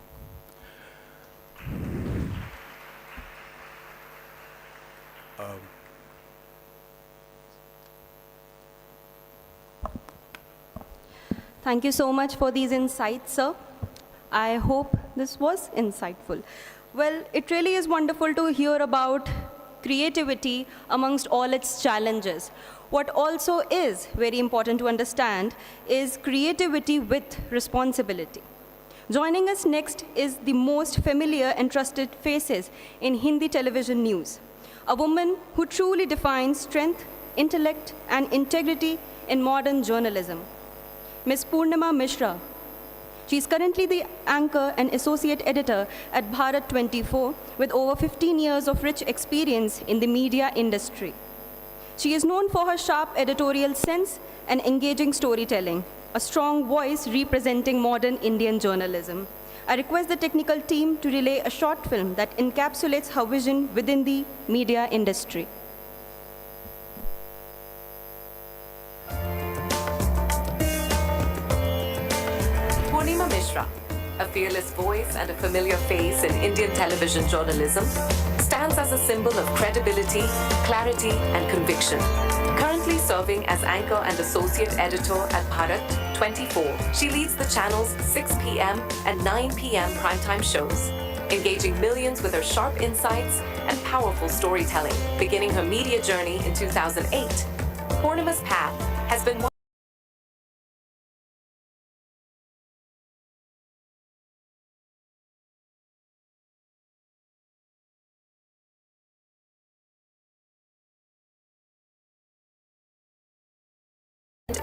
Thank you so much for these insights, sir. I hope this was insightful. Well, it really is wonderful to hear about creativity amongst all its challenges. What also is very important to understand is creativity with responsibility. Joining us next is the most familiar and trusted faces in Hindi television news, a woman who truly defines strength, intellect, and integrity in modern journalism. Ms. Purnima Mishra. She is currently the anchor and associate editor at Bharat 24 with over 15 years of rich experience in the media industry. She is known for her sharp editorial sense and engaging storytelling, a strong voice representing modern Indian journalism. I request the technical team to relay a short film that encapsulates her vision within the media industry. Purnima Mishra, a fearless voice and a familiar face in Indian television journalism, stands as a symbol of credibility, clarity, and conviction. Currently serving as anchor and associate editor at Bharat 24, she leads the channel's 6 p.m. and 9 p.m. primetime shows, engaging millions with her sharp insights and powerful storytelling. Beginning her media journey in 2008, Purnima's path has been one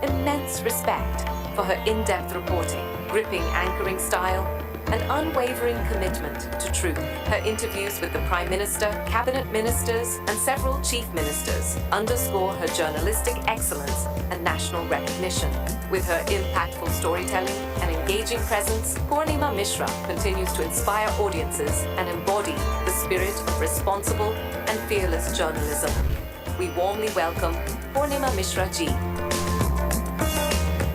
immense respect for her in-depth reporting, gripping anchoring style, and unwavering commitment to truth. Her interviews with the Prime Minister, cabinet ministers, and several chief ministers underscore her journalistic excellence and national recognition. With her impactful storytelling and engaging presence, Purnima Mishra continues to inspire audiences and embody the spirit of responsible and fearless journalism. We warmly welcome Purnima Mishra ji.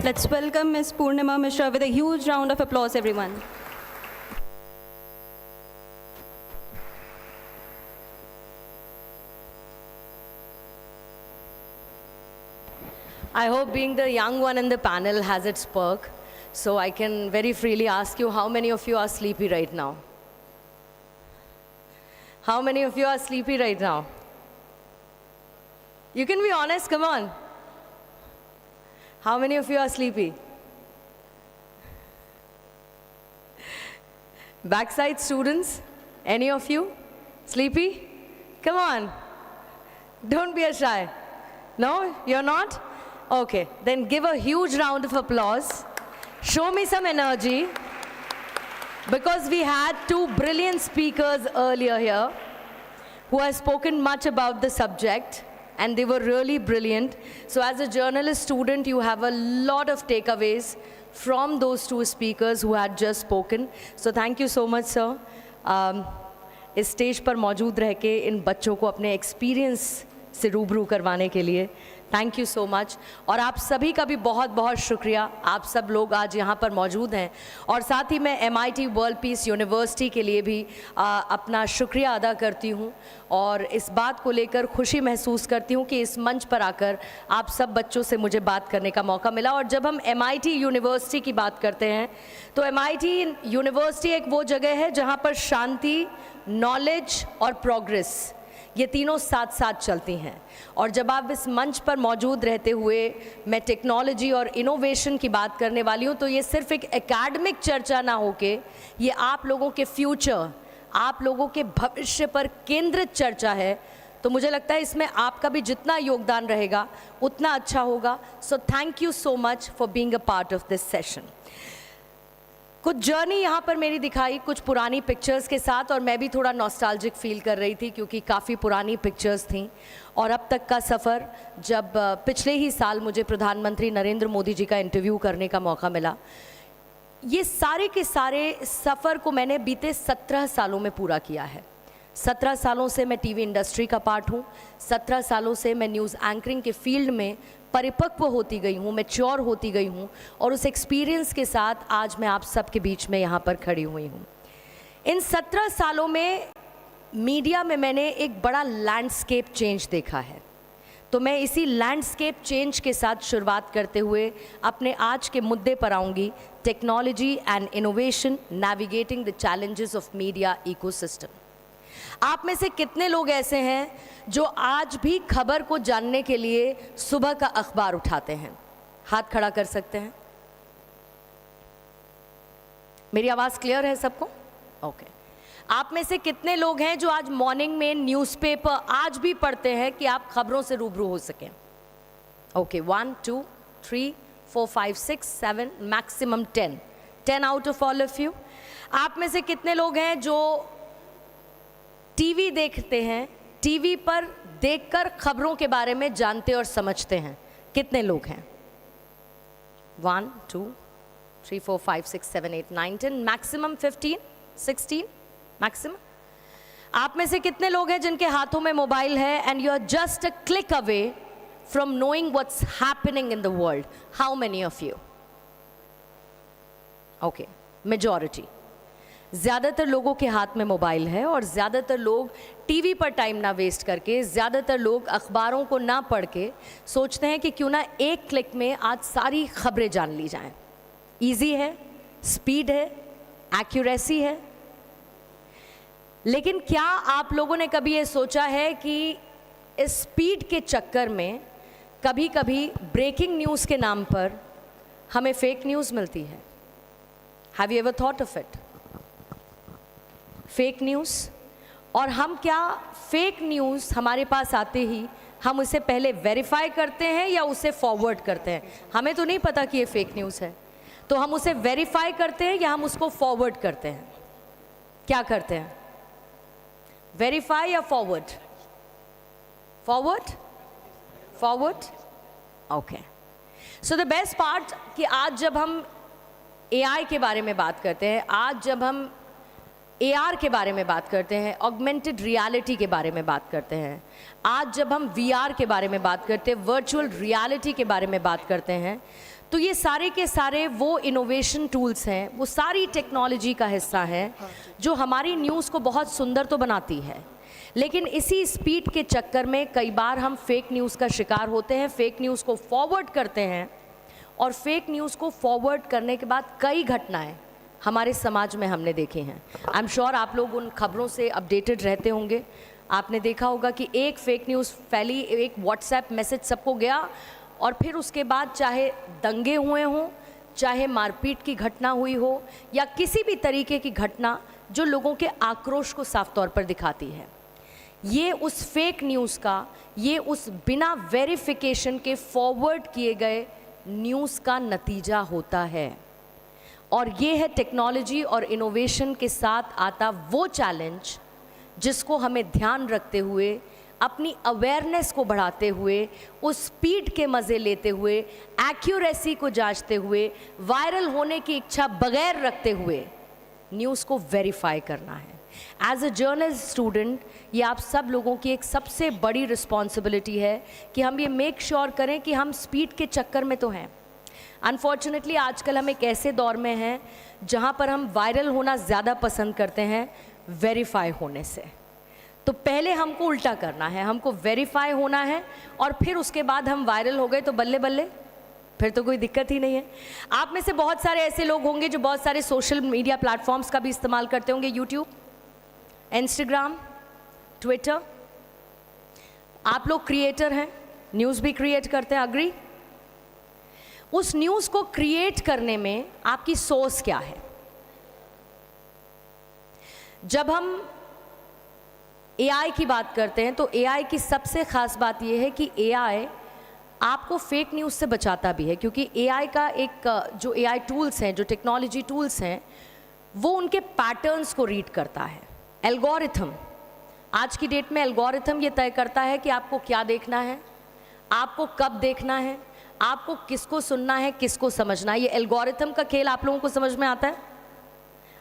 Let's welcome Ms. Purnima Mishra with a huge round of applause, everyone. I hope being the young one in the panel has its perk, so I can very freely ask you, how many of you are sleepy right now? How many of you are sleepy right now? You can be honest, come on. How many of you are sleepy? Backside students, any of you? Sleepy? Come on. Don't be shy. No, you're not? Okay, then give a huge round of applause. Show me some energy. because we had two brilliant speakers earlier here who have spoken much about the subject, and they were really brilliant. So as a journalist student, you have a lot of takeaways from those two speakers who had just spoken. So thank you so much, sir. इस stage पर मौजूद रह के इन बच्चों को अपने experience से रूबरू करवाने के लिए थैंक यू सो मच। और आप सभी का भी बहुत बहुत शुक्रिया, आप सब लोग आज यहाँ पर मौजूद हैं। और साथ ही मैं MIT वर्ल्ड पीस यूनिवर्सिटी के लिए भी अपना शुक्रिया अदा करती हूँ और इस बात को लेकर खुशी महसूस करती हूँ कि इस मंच पर आकर आप सब बच्चों से मुझे बात करने का मौका मिला। और जब हम MIT यूनिवर्सिटी की बात करते हैं तो MIT यूनिवर्सिटी एक वो जगह है जहाँ पर शांति, नॉलेज और प्रोग्रेस ये तीनों साथ साथ चलती हैं। और जब आप इस मंच पर मौजूद रहते हुए मैं टेक्नोलॉजी और इनोवेशन की बात करने वाली हूँ, तो ये सिर्फ एक एकेडमिक चर्चा ना होके ये आप लोगों के फ्यूचर, आप लोगों के भविष्य पर केंद्रित चर्चा है। तो मुझे लगता है इसमें आपका भी जितना योगदान रहेगा उतना अच्छा होगा। So thank you so much for being a part of this session. कुछ जर्नी यहाँ पर मेरी दिखाई कुछ पुरानी पिक्चर्स के साथ, और मैं भी थोड़ा नॉस्टैल्जिक फील कर रही थी क्योंकि काफ़ी पुरानी पिक्चर्स थीं। और अब तक का सफ़र, जब पिछले ही साल मुझे प्रधानमंत्री नरेंद्र मोदी जी का इंटरव्यू करने का मौका मिला, ये सारे के सारे सफ़र को मैंने बीते 17 सालों में पूरा किया है। 17 सालों से मैं टीवी इंडस्ट्री का पार्ट हूँ, 17 सालों से मैं न्यूज़ एंकरिंग के फील्ड में परिपक्व होती गई हूँ, मैच्योर होती गई हूँ, और उस एक्सपीरियंस के साथ आज मैं आप सबके बीच में यहाँ पर खड़ी हुई हूँ। इन 17 सालों में मीडिया में मैंने एक बड़ा लैंडस्केप चेंज देखा है। तो मैं इसी लैंडस्केप चेंज के साथ शुरुआत करते हुए अपने आज के मुद्दे पर आऊँगी, technology and innovation navigating the challenges of media ecosystem. आप में से कितने लोग ऐसे हैं जो आज भी खबर को जानने के लिए सुबह का अखबार उठाते हैं? हाथ खड़ा कर सकते हैं। मेरी आवाज़ क्लियर है सबको? ओके। आप में से कितने लोग हैं जो आज मॉर्निंग में न्यूज़पेपर आज भी पढ़ते हैं कि आप खबरों से रूबरू हो सकें? Okay, 1 2 3 4 5 6 7 maximum 10 out of all of you. आप में से कितने लोग हैं जो टीवी देखते हैं, टीवी पर देखकर खबरों के बारे में जानते और समझते हैं? कितने लोग हैं? 1 2 3 4 5 6 7 8 9 10 मैक्सिमम 15 16 मैक्सिमम। आप में से कितने लोग हैं जिनके हाथों में मोबाइल है and you are just a click away from knowing what's happening in the world? How many of you? Okay, majority. ज़्यादातर लोगों के हाथ में मोबाइल है और ज़्यादातर लोग टीवी पर टाइम ना वेस्ट करके, ज़्यादातर लोग अखबारों को ना पढ़ के सोचते हैं कि क्यों ना एक क्लिक में आज सारी खबरें जान ली जाएं। इजी है, स्पीड है, एक्यूरेसी है। लेकिन क्या आप लोगों ने कभी ये सोचा है कि इस स्पीड के चक्कर में कभी कभी ब्रेकिंग न्यूज़ के नाम पर हमें फेक न्यूज़ मिलती है? Have you ever thought of it? Fake news. और हम क्या फेक न्यूज़ हमारे पास आते ही हम उसे पहले वेरीफाई करते हैं या उसे फॉरवर्ड करते हैं? हमें तो नहीं पता कि ये फेक न्यूज़ है, तो हम उसे वेरीफाई करते हैं या हम उसको फॉरवर्ड करते हैं? क्या करते हैं? वेरीफाई या forward? Forward? Forward. Okay. So the best part कि आज जब हम AI के बारे में बात करते हैं, आज जब हम AR के बारे में बात करते हैं, ऑगमेंटेड रियलिटी के बारे में बात करते हैं, आज जब हम VR के बारे में बात करते हैं, वर्चुअल रियलिटी के बारे में बात करते हैं, तो ये सारे के सारे वो इनोवेशन टूल्स हैं, वो सारी टेक्नोलॉजी का हिस्सा है जो हमारी न्यूज़ को बहुत सुंदर तो बनाती है। लेकिन इसी स्पीड के चक्कर में कई बार हम फेक न्यूज़ का शिकार होते हैं, फेक न्यूज़ को फॉरवर्ड करते हैं, और फेक न्यूज़ को फॉरवर्ड करने के बाद कई घटनाएं हमारे समाज में हमने देखी हैं। आई एम श्योर आप लोग उन खबरों से अपडेटेड रहते होंगे। आपने देखा होगा कि एक फेक न्यूज़ फैली, एक व्हाट्सएप मैसेज सबको गया, और फिर उसके बाद चाहे दंगे हुए हों, चाहे मारपीट की घटना हुई हो, या किसी भी तरीके की घटना जो लोगों के आक्रोश को साफ तौर पर दिखाती है, ये उस फेक न्यूज़ का, ये उस बिना वेरिफिकेशन के फॉरवर्ड किए गए न्यूज़ का नतीजा होता है। और ये है टेक्नोलॉजी और इनोवेशन के साथ आता वो चैलेंज जिसको हमें ध्यान रखते हुए, अपनी अवेयरनेस को बढ़ाते हुए, उस स्पीड के मज़े लेते हुए, एक्यूरेसी को जांचते हुए, वायरल होने की इच्छा बगैर रखते हुए न्यूज़ को वेरीफाई करना है। एज अ जर्नलिस्ट स्टूडेंट ये आप सब लोगों की एक सबसे बड़ी रिस्पॉन्सिबिलिटी है कि हम ये मेक श्योर करें कि हम स्पीड के चक्कर में तो हैं। अनफॉर्चुनेटली आजकल हम एक ऐसे दौर में हैं जहाँ पर हम वायरल होना ज़्यादा पसंद करते हैं वेरीफाई होने से। तो पहले हमको उल्टा करना है, हमको वेरीफाई होना है और फिर उसके बाद हम वायरल हो गए तो बल्ले बल्ले, फिर तो कोई दिक्कत ही नहीं है। आप में से बहुत सारे ऐसे लोग होंगे जो बहुत सारे सोशल मीडिया प्लेटफॉर्म्स का भी इस्तेमाल करते होंगे, यूट्यूब, इंस्टाग्राम, ट्विटर। आप लोग क्रिएटर हैं, न्यूज़ भी क्रिएट करते हैं, अग्री? उस न्यूज़ को क्रिएट करने में आपकी सोर्स क्या है? जब हम एआई की बात करते हैं तो एआई की सबसे ख़ास बात यह है कि एआई आपको फेक न्यूज़ से बचाता भी है, क्योंकि एआई का एक जो एआई टूल्स हैं, जो टेक्नोलॉजी टूल्स हैं, वो उनके पैटर्न्स को रीड करता है। एल्गोरिथम, आज की डेट में एल्गोरिथम ये तय करता है कि आपको क्या देखना है, आपको कब देखना है, आपको किसको सुनना है, किसको समझना है। ये एल्गोरिथम का खेल आप लोगों को समझ में आता है?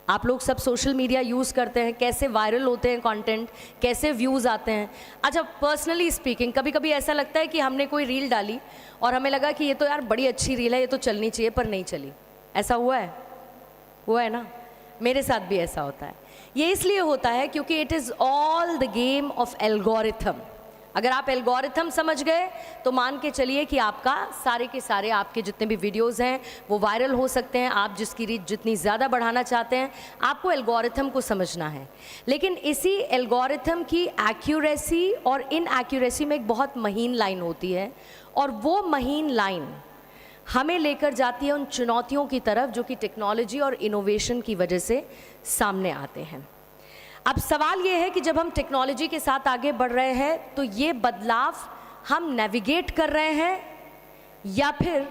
आप लोग सब सोशल मीडिया यूज़ करते हैं, कैसे वायरल होते हैं कंटेंट, कैसे व्यूज़ आते हैं। अच्छा, पर्सनली स्पीकिंग कभी कभी ऐसा लगता है कि हमने कोई रील डाली और हमें लगा कि ये तो यार बड़ी अच्छी रील है, ये तो चलनी चाहिए, पर नहीं चली। ऐसा हुआ है? हुआ है ना? मेरे साथ भी ऐसा होता है। ये इसलिए होता है क्योंकि it is all the game of algorithm. अगर आप एल्गोरिथम समझ गए तो मान के चलिए कि आपका सारे के सारे आपके जितने भी वीडियोस हैं वो वायरल हो सकते हैं। आप जिसकी रीच जितनी ज़्यादा बढ़ाना चाहते हैं, आपको एल्गोरिथम को समझना है। लेकिन इसी एल्गोरिथम की एक्यूरेसी और इनएक्यूरेसी में एक बहुत महीन लाइन होती है, और वो महीन लाइन हमें लेकर जाती है उन चुनौतियों की तरफ जो कि टेक्नोलॉजी और इनोवेशन की वजह से सामने आते हैं। अब सवाल ये है कि जब हम टेक्नोलॉजी के साथ आगे बढ़ रहे हैं तो ये बदलाव हम नेविगेट कर रहे हैं या फिर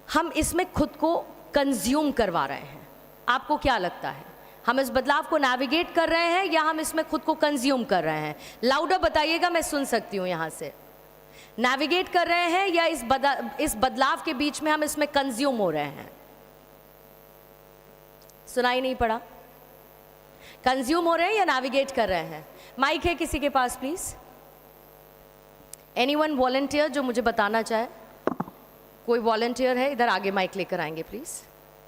हम इसमें खुद को कंज्यूम करवा रहे हैं? आपको क्या लगता है, हम इस बदलाव को नेविगेट कर रहे हैं या हम इसमें खुद को कंज्यूम कर रहे हैं? लाउडर बताइएगा, मैं सुन सकती हूँ यहाँ से। नेविगेट कर रहे हैं या इस बदलाव के बीच में हम इसमें कंज्यूम हो रहे हैं? सुनाई नहीं पड़ा। कंज्यूम हो रहे हैं या नेविगेट कर रहे हैं? माइक है किसी के पास प्लीज? एनीवन वॉलंटियर जो मुझे बताना चाहे? कोई वॉलंटियर है? इधर आगे माइक लेकर आएंगे प्लीज,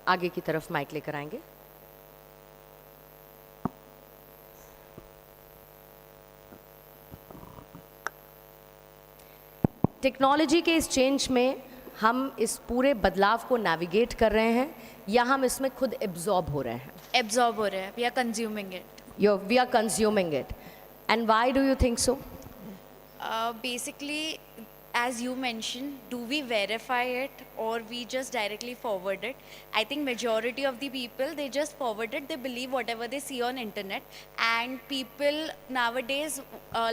आगे की तरफ माइक लेकर आएंगे। टेक्नोलॉजी के इस चेंज में हम इस पूरे बदलाव को नेविगेट कर रहे हैं या हम इसमें खुद एब्जॉर्ब हो रहे हैं? एब्जॉर्ब हो रहे हैं, we are consuming it. We are consuming it. And why do you think so? Basically, as you mentioned, do we verify it or we just directly forward it? I think majority of the people, they just forward it, they believe whatever they see on internet, and people nowadays,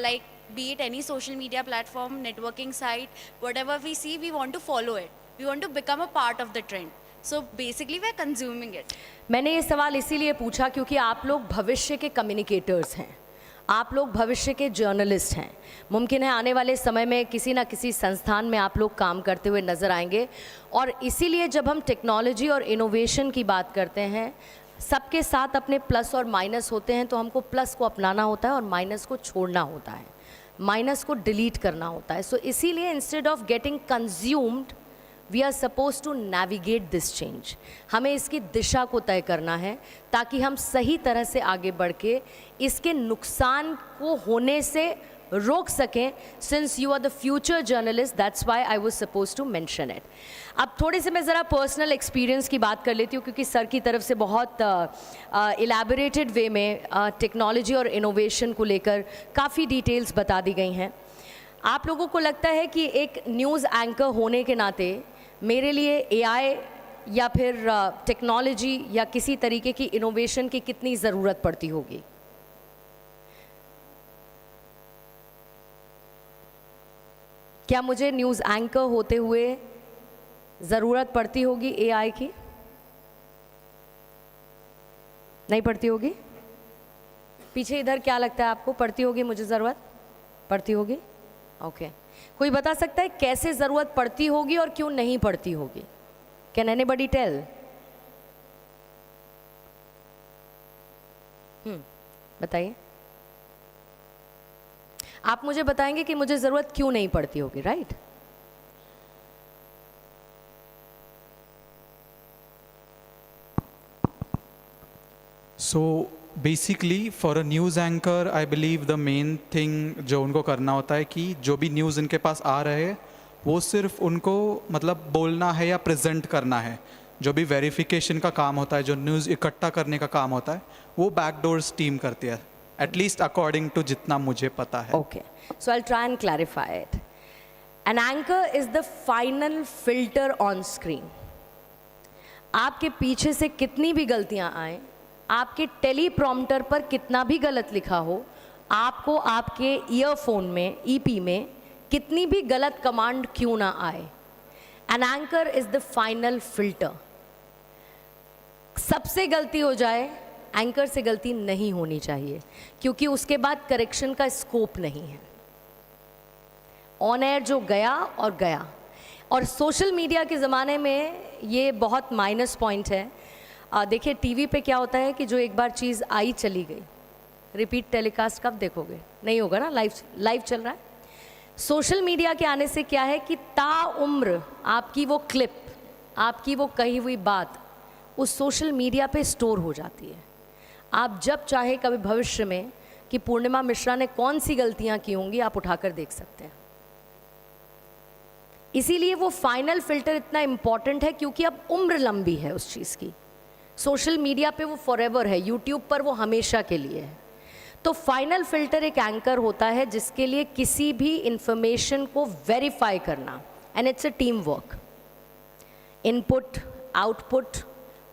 like be it any social media platform, networking site, whatever we see, we want to follow it. We want to become a part of the trend. So basically we are consuming it. मैंने ये सवाल इसीलिए पूछा क्योंकि आप लोग भविष्य के कम्युनिकेटर्स हैं, आप लोग भविष्य के जर्नलिस्ट हैं। मुमकिन है आने वाले समय में किसी ना किसी संस्थान में आप लोग काम करते हुए नज़र आएंगे, और इसीलिए जब हम टेक्नोलॉजी और इनोवेशन की बात करते हैं, सबके साथ अपने प्लस और माइनस होते हैं, तो हमको प्लस को अपनाना होता है और माइनस को छोड़ना होता है, माइनस को डिलीट करना होता है। सो इसीलिए instead of getting consumed, we are suppose to navigate this change. हमें इसकी दिशा को तय करना है ताकि हम सही तरह से आगे बढ़ के इसके नुकसान को होने से रोक सकें। Since you are the future journalist, that's why I was suppose to mention it. अब थोड़ी सी मैं ज़रा पर्सनल एक्सपीरियंस की बात कर लेती हूँ, क्योंकि सर की तरफ से बहुत इलेबोरेटेड वे में टेक्नोलॉजी और इनोवेशन को लेकर काफ़ी डिटेल्स बता दी गई हैं। आप लोगों को लगता है कि एक न्यूज़ एंकर होने के नाते मेरे लिए एआई या फिर टेक्नोलॉजी या किसी तरीके की इनोवेशन की कितनी ज़रूरत पड़ती होगी? क्या मुझे न्यूज़ एंकर होते हुए ज़रूरत पड़ती होगी एआई की? नहीं पड़ती होगी? पीछे इधर क्या लगता है आपको, पड़ती होगी मुझे ज़रूरत? पड़ती होगी? ओके। कोई बता सकता है कैसे ज़रूरत पड़ती होगी और क्यों नहीं पड़ती होगी? Can anybody tell? बताइए। आप मुझे बताएंगे कि मुझे ज़रूरत क्यों नहीं पड़ती होगी, right? So basically for a news anchor I believe the main thing जो उनको करना होता है कि जो भी न्यूज़ इनके पास आ रहे हैं वो सिर्फ उनको मतलब बोलना है या प्रेजेंट करना है। जो भी वेरिफिकेशन का काम होता है, जो न्यूज़ इकट्ठा करने का काम होता है, वो बैकडोर्स टीम करती है, एटलीस्ट अकॉर्डिंग टू जितना मुझे पता है। Okay, so I will try and clarify it. An anchor is the final filter on screen. आपके पीछे से कितनी भी गलतियां आए, आपके टेलीप्रॉम्प्टर पर कितना भी गलत लिखा हो, आपको आपके ईयरफोन में, ईपी में कितनी भी गलत कमांड क्यों ना आए, an anchor is the final filter. सबसे गलती हो जाए, एंकर से गलती नहीं होनी चाहिए, क्योंकि उसके बाद करेक्शन का स्कोप नहीं है। ऑन एयर जो गया और गया। और सोशल मीडिया के ज़माने में ये बहुत माइनस पॉइंट है। देखिए टीवी पे क्या होता है कि जो एक बार चीज़ आई चली गई, रिपीट टेलीकास्ट कब देखोगे? नहीं होगा ना, लाइव चल रहा है। सोशल मीडिया के आने से क्या है कि ताउम्र आपकी वो क्लिप, आपकी वो कही हुई बात उस सोशल मीडिया पे स्टोर हो जाती है। आप जब चाहे कभी भविष्य में कि पूर्णिमा मिश्रा ने कौन सी गलतियां की होंगी, आप उठाकर देख सकते हैं। इसीलिए वो फाइनल फिल्टर इतना इम्पॉर्टेंट है, क्योंकि अब उम्र लंबी है उस चीज़ की। सोशल मीडिया पे वो फॉरएवर है, यूट्यूब पर वो हमेशा के लिए है। तो फाइनल फिल्टर एक एंकर होता है जिसके लिए किसी भी इंफॉर्मेशन को वेरीफाई करना, and it's a team work. Input output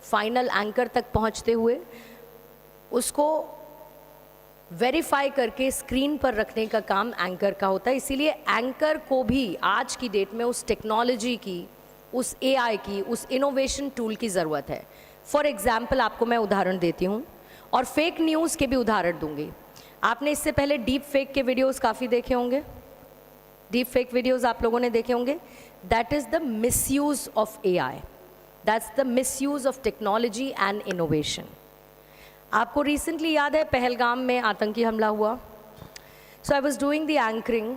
final anchor तक पहुंचते हुए उसको वेरीफाई करके स्क्रीन पर रखने का काम एंकर का होता है। इसीलिए एंकर को भी आज की डेट में उस टेक्नोलॉजी की, उस एआई की, उस इनोवेशन टूल की ज़रूरत है। फॉर एग्जाम्पल आपको मैं उदाहरण देती हूँ और फेक न्यूज़ के भी उदाहरण दूंगी। आपने इससे पहले डीप फेक के वीडियोस काफ़ी देखे होंगे। डीप फेक वीडियोस आप लोगों ने देखे होंगे। That is the misuse of AI, that's the misuse of technology and innovation. आपको रिसेंटली याद है पहलगाम में आतंकी हमला हुआ। So I was doing the anchoring.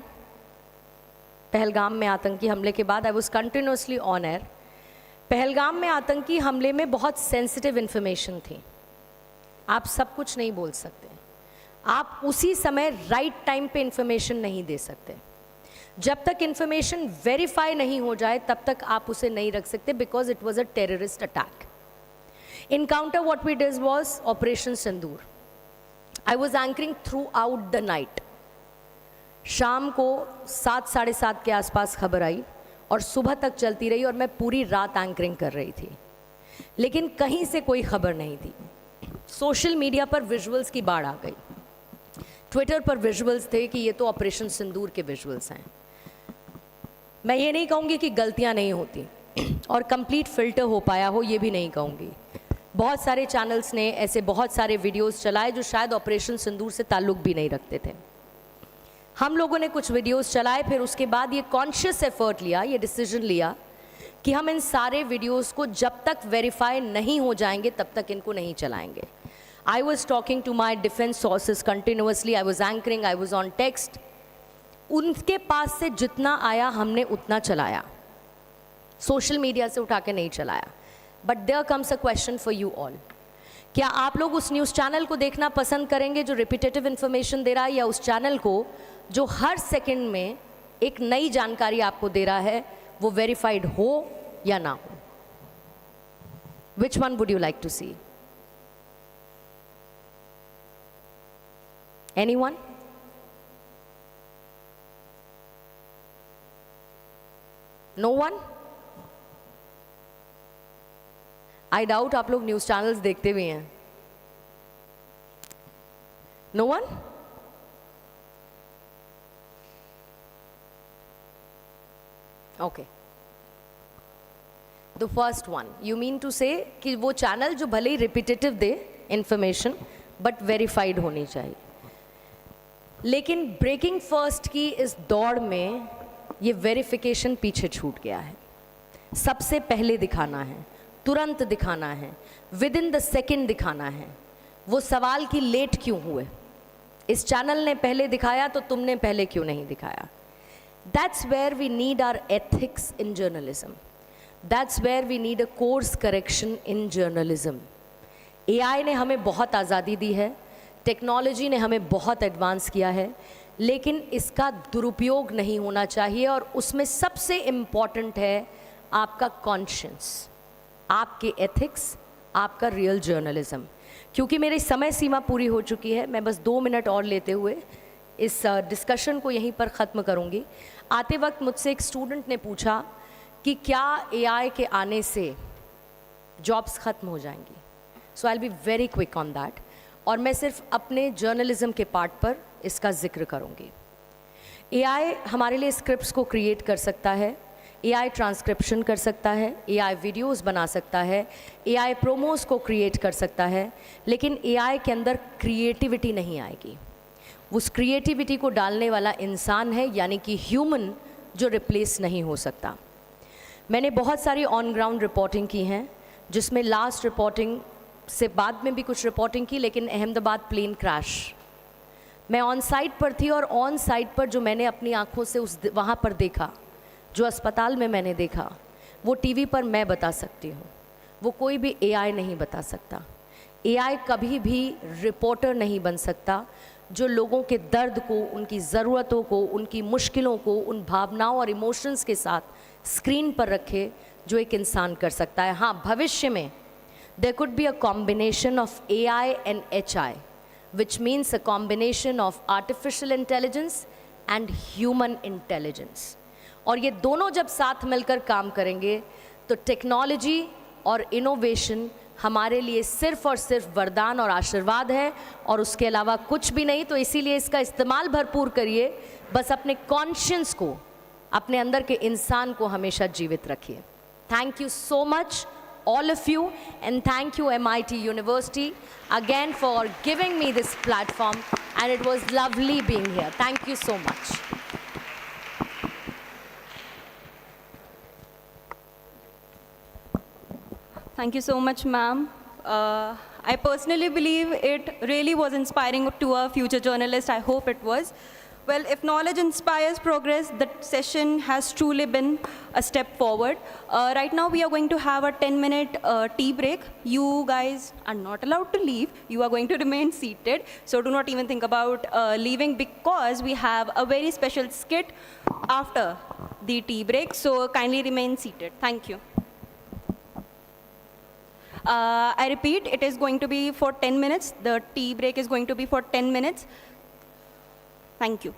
Pahalgam में आतंकी हमले के बाद I was continuously on air. Pahalgam में आतंकी हमले में बहुत सेंसिटिव इन्फॉर्मेशन थी। आप सब कुछ नहीं बोल सकते, आप उसी समय राइट टाइम पे इन्फॉर्मेशन नहीं दे सकते। जब तक इन्फॉर्मेशन वेरीफाई नहीं हो जाए तब तक आप उसे नहीं रख सकते, because it was a terrorist attack. Encounter what we did was Operation Sindoor. I was anchoring throughout the night. शाम को 7, साढ़े 7 के आसपास खबर आई और सुबह तक चलती रही और मैं पूरी रात एंकरिंग कर रही थी, लेकिन कहीं से कोई खबर नहीं थी। सोशल मीडिया पर विजुअल्स की बाढ़ आ गई। ट्विटर पर विजुअल्स थे कि ये तो ऑपरेशन सिंदूर के विजुअल्स हैं। मैं ये नहीं कहूँगी कि गलतियाँ नहीं होती और कंप्लीट फिल्टर हो पाया हो, ये भी नहीं कहूँगी। बहुत सारे चैनल्स ने ऐसे बहुत सारे वीडियोस चलाए जो शायद ऑपरेशन सिंदूर से ताल्लुक़ भी नहीं रखते थे। हम लोगों ने कुछ वीडियोस चलाए, फिर उसके बाद ये कॉन्शियस एफर्ट लिया, ये डिसीजन लिया कि हम इन सारे वीडियोस को जब तक वेरीफाई नहीं हो जाएंगे तब तक इनको नहीं चलाएंगे। I was talking to my defence sources continuously, I was anchoring, I was on text. उनके पास से जितना आया हमने उतना चलाया, सोशल मीडिया से उठा के नहीं चलाया। But there comes a question for you all, क्या आप लोग उस न्यूज़ चैनल को देखना पसंद करेंगे जो रिपीटेटिव इन्फॉर्मेशन दे रहा है, या उस चैनल को जो हर सेकंड में एक नई जानकारी आपको दे रहा है, वो वेरीफाइड हो या ना हो? Which one would you like to see? Anyone? No one? I doubt आप लोग न्यूज़ चैनल्स देखते भी हैं। No one? Okay, the first one, you mean to say कि वो चैनल जो भले ही रिपीटेटिव दे इंफॉर्मेशन, बट वेरीफाइड होनी चाहिए। लेकिन ब्रेकिंग फर्स्ट की इस दौड़ में ये वेरिफिकेशन पीछे छूट गया है। सबसे पहले दिखाना है, तुरंत दिखाना है, विद इन द सेकेंड दिखाना है। वो सवाल कि लेट क्यों हुए, इस चैनल ने पहले दिखाया तो तुमने पहले क्यों नहीं दिखाया। That's where we need our ethics in journalism, that's where we need a course correction in journalism. AI ने हमें बहुत आज़ादी दी है, टेक्नोलॉजी ने हमें बहुत एडवांस किया है, लेकिन इसका दुरुपयोग नहीं होना चाहिए। और उसमें सबसे इम्पॉर्टेंट है आपका कॉन्शियंस, आपके एथिक्स, आपका रियल जर्नलिज्म। क्योंकि मेरी समय सीमा पूरी हो चुकी है, मैं बस 2 मिनट और लेते हुए इस डिस्कशन को यहीं पर ख़त्म करूँगी। आते वक्त मुझसे एक स्टूडेंट ने पूछा कि क्या एआई के आने से जॉब्स ख़त्म हो जाएंगी। So I will be very quick on that, और मैं सिर्फ अपने जर्नलिज्म के पार्ट पर इसका जिक्र करूँगी। एआई हमारे लिए स्क्रिप्ट्स को क्रिएट कर सकता है, एआई ट्रांसक्रिप्शन कर सकता है, एआई वीडियोस बना सकता है, एआई प्रोमोस को क्रिएट कर सकता है, लेकिन एआई के अंदर क्रिएटिविटी नहीं आएगी। उस क्रिएटिविटी को डालने वाला इंसान है, यानी कि ह्यूमन, जो रिप्लेस नहीं हो सकता। मैंने बहुत सारी ऑन ग्राउंड रिपोर्टिंग की हैं, जिसमें लास्ट रिपोर्टिंग से बाद में भी कुछ रिपोर्टिंग की, लेकिन अहमदाबाद प्लेन क्रैश, मैं ऑन साइट पर थी, और ऑन साइट पर जो मैंने अपनी आंखों से वहाँ पर देखा, जो अस्पताल में मैंने देखा, वो टीवी पर मैं बता सकती हूँ, वो कोई भी एआई नहीं बता सकता। एआई कभी भी रिपोर्टर नहीं बन सकता जो लोगों के दर्द को, उनकी ज़रूरतों को, उनकी मुश्किलों को, उन भावनाओं और इमोशंस के साथ स्क्रीन पर रखे, जो एक इंसान कर सकता है। हाँ, भविष्य में there could be a combination of AI and HI, which means a combination of artificial intelligence and human intelligence. और ये दोनों जब साथ मिलकर काम करेंगे तो टेक्नोलॉजी और इनोवेशन हमारे लिए सिर्फ और सिर्फ वरदान और आशीर्वाद है, और उसके अलावा कुछ भी नहीं। तो इसीलिए इसका इस्तेमाल भरपूर करिए, बस अपने कॉन्शियंस को, अपने अंदर के इंसान को हमेशा जीवित रखिए। Thank you so much all of you, and thank you MIT University again for giving me this platform, and it was lovely being here. Thank you so much. Thank you so much, ma'am. I personally believe it really was inspiring to our future journalists. I hope it was. Well, if knowledge inspires progress, that session has truly been a step forward. Right now, we are going to have a 10-minute tea break. You guys are not allowed to leave. You are going to remain seated. So do not even think about leaving, because we have a very special skit after the tea break. So kindly remain seated. Thank you. I repeat, it is going to be for 10 minutes. The tea break is going to be for 10 minutes. Thank you.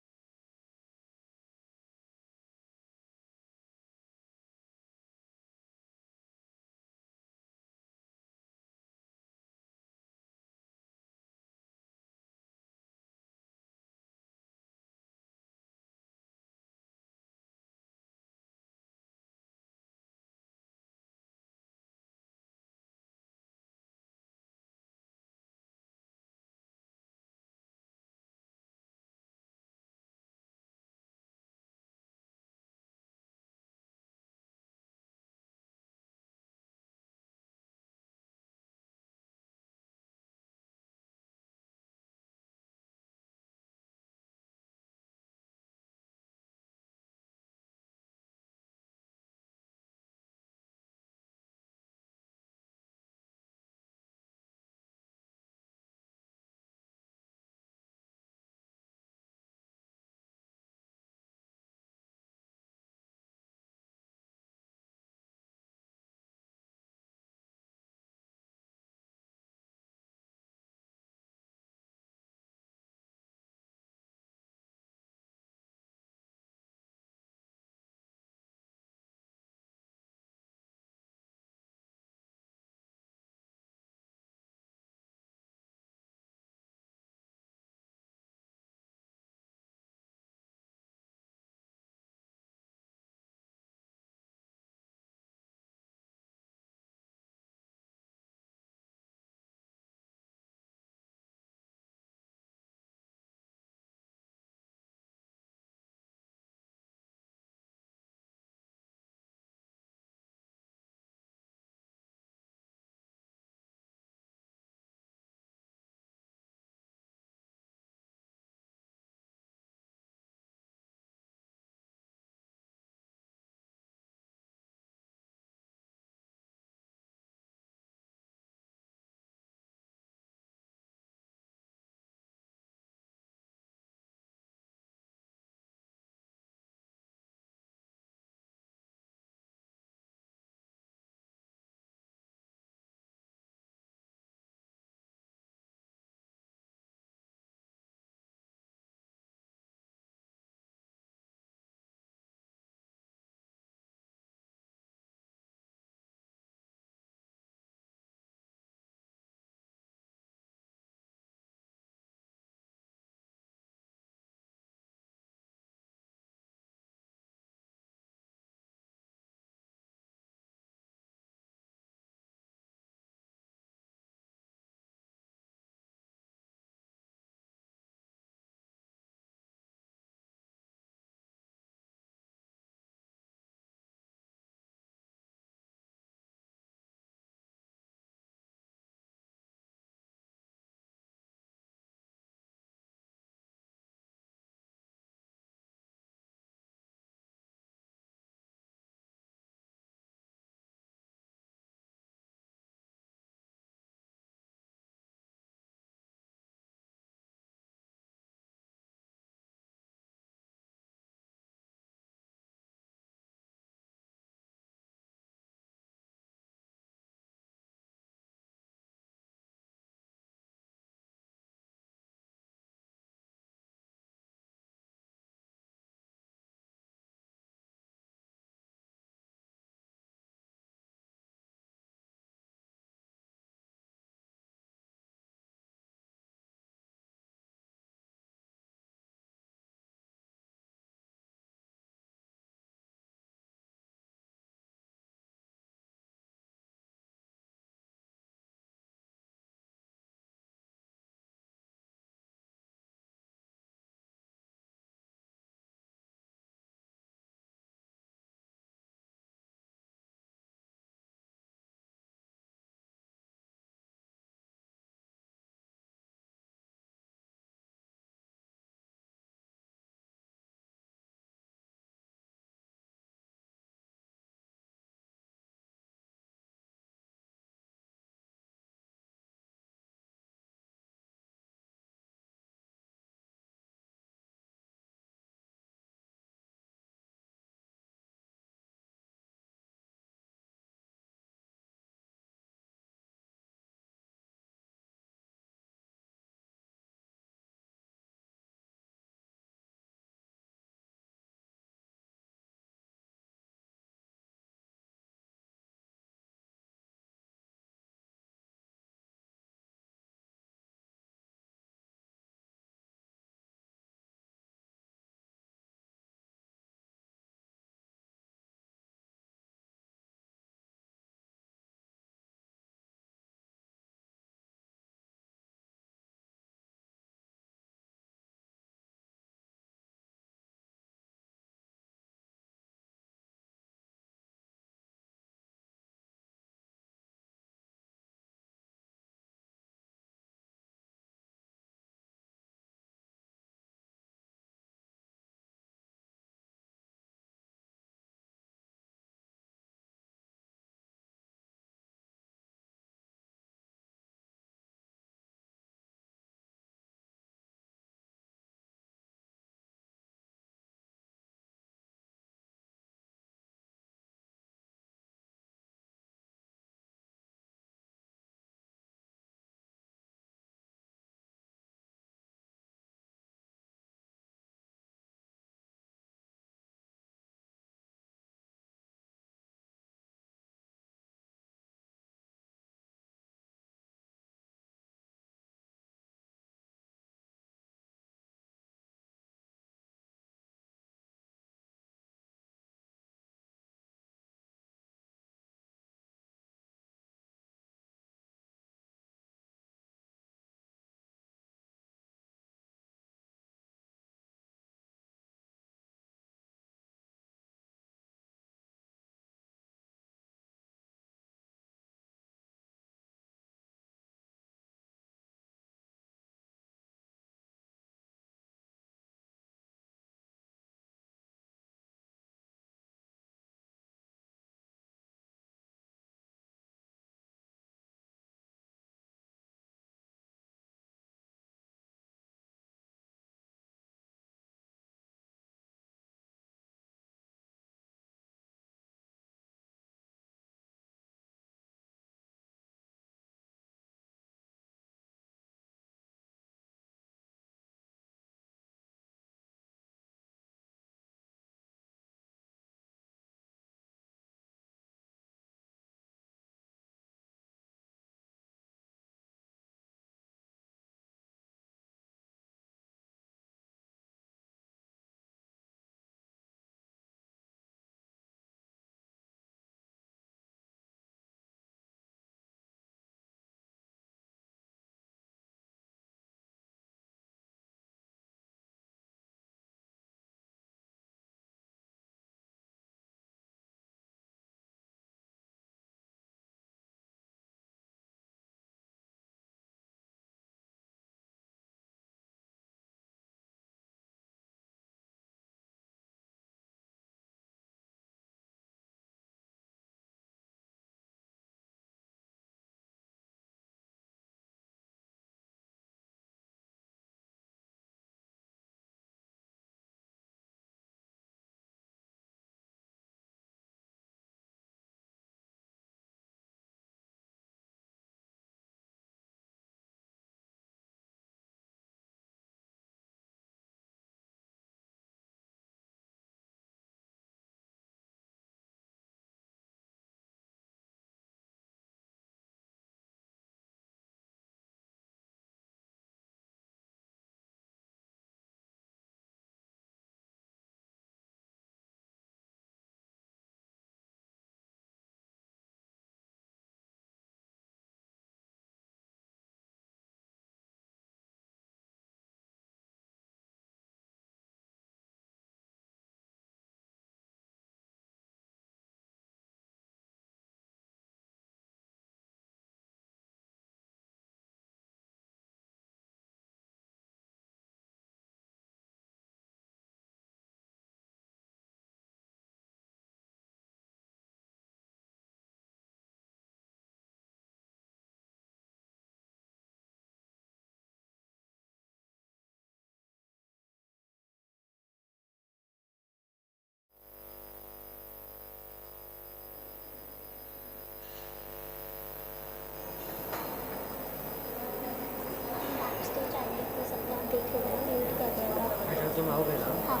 तुम आओगे ना? हाँ,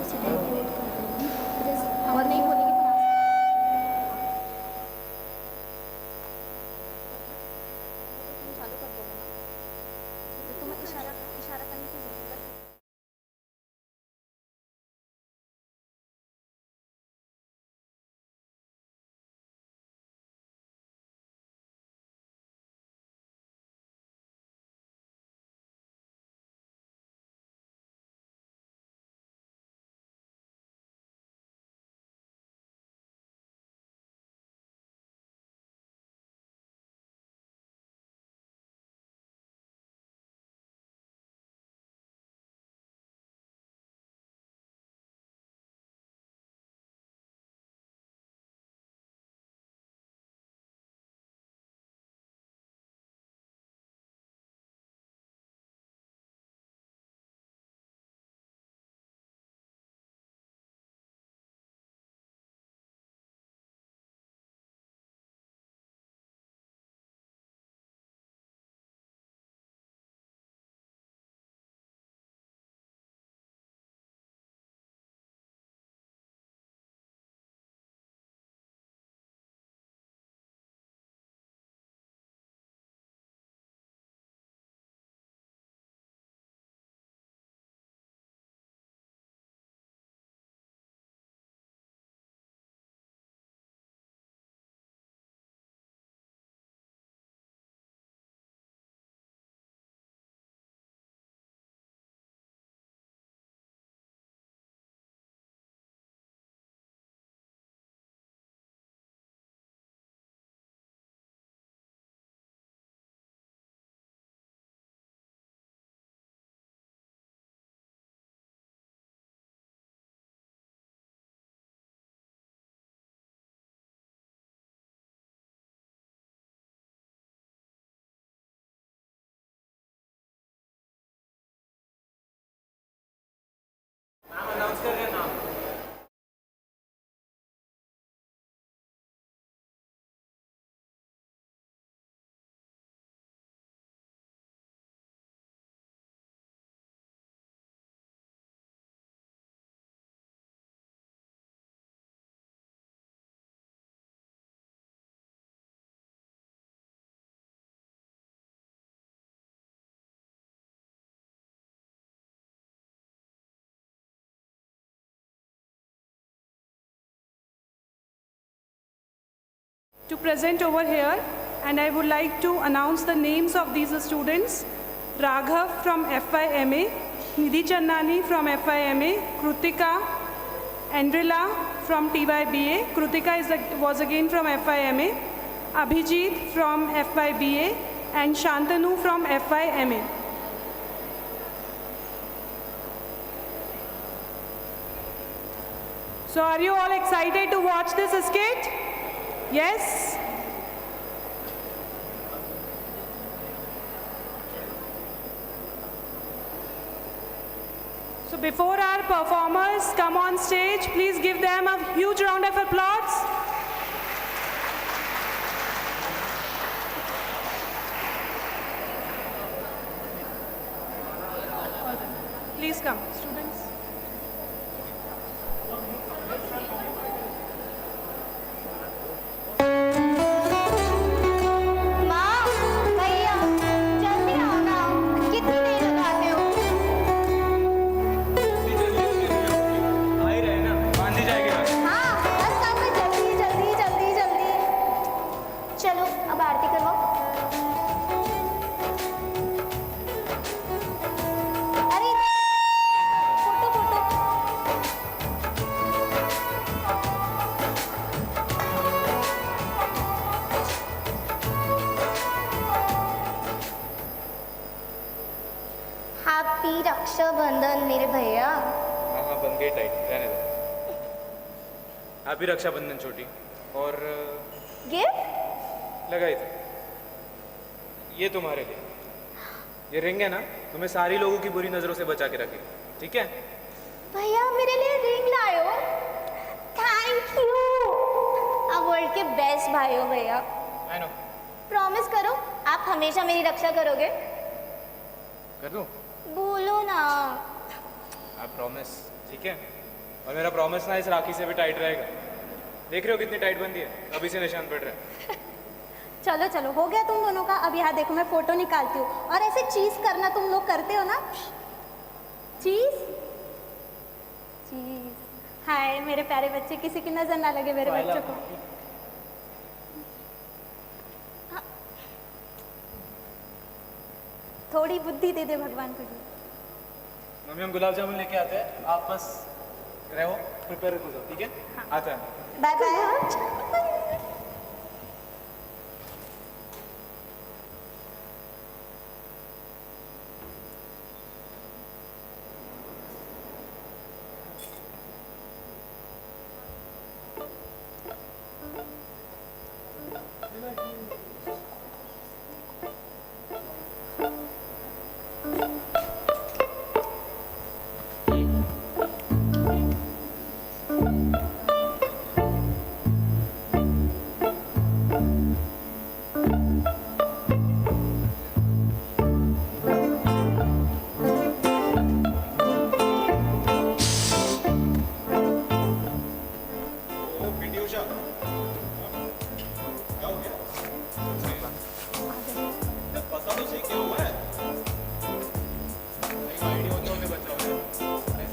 उसी time पे wait कर रही हूँ। और नहीं बोलेगी तो तुम चालू कर दोगे ना? तो तुम्हें इशारा करने की जरूरत है। to present over here, and I would like to announce the names of these students. Raghav from FIMA, Nidhi Channani from FIMA, Krutika, Andrila from TYBA, Krutika was again from FIMA, Abhijit from FIBA, and Shantanu from FIMA. So are you all excited to watch this skit? Yes? So before our performers come on stage, please give them a huge round of applause. Please come, students. Happy Rakshabandhan मेरे भैया। हाँ हाँ बन गई tight, रहने दो। Happy Rakshabandhan छोटी। और गिफ्ट लगाई थी, ये तुम्हारे लिए। ये रिंग है ना, तुम्हें सारी लोगों की बुरी नजरों से बचा के रखेगी, ठीक है? भैया मेरे लिए रिंग लाए हो, थैंक यू। आप वर्ल्ड के बेस्ट भाई हो भैया। I know. प्रॉमिस करो आप हमेशा मेरी रक्षा करोगे। कर दूं? बोलो ना। आई प्रॉमिस, ठीक है? और मेरा प्रॉमिस ना इस राखी से भी टाइट रहेगा। देख रहे हो कितनी टाइट बंदी है, अभी से निशान पड़ रहा है। चलो चलो, हो गया तुम दोनों का। अब यहाँ देखो, मैं फोटो निकालती हूँ और ऐसे चीज करना तुम लोग करते हो ना, चीज चीज। हाय मेरे प्यारे बच्चे, किसी की नजर ना लगे मेरे बच्चों को। हाँ। थोड़ी बुद्धि दे दे भगवान तुझे। मम्मी हम गुलाब जामुन लेके आते हैं, आप बस रहो, प्रिपेयर हो जाओ, ठीक है? हाँ। आता है। Bye bye.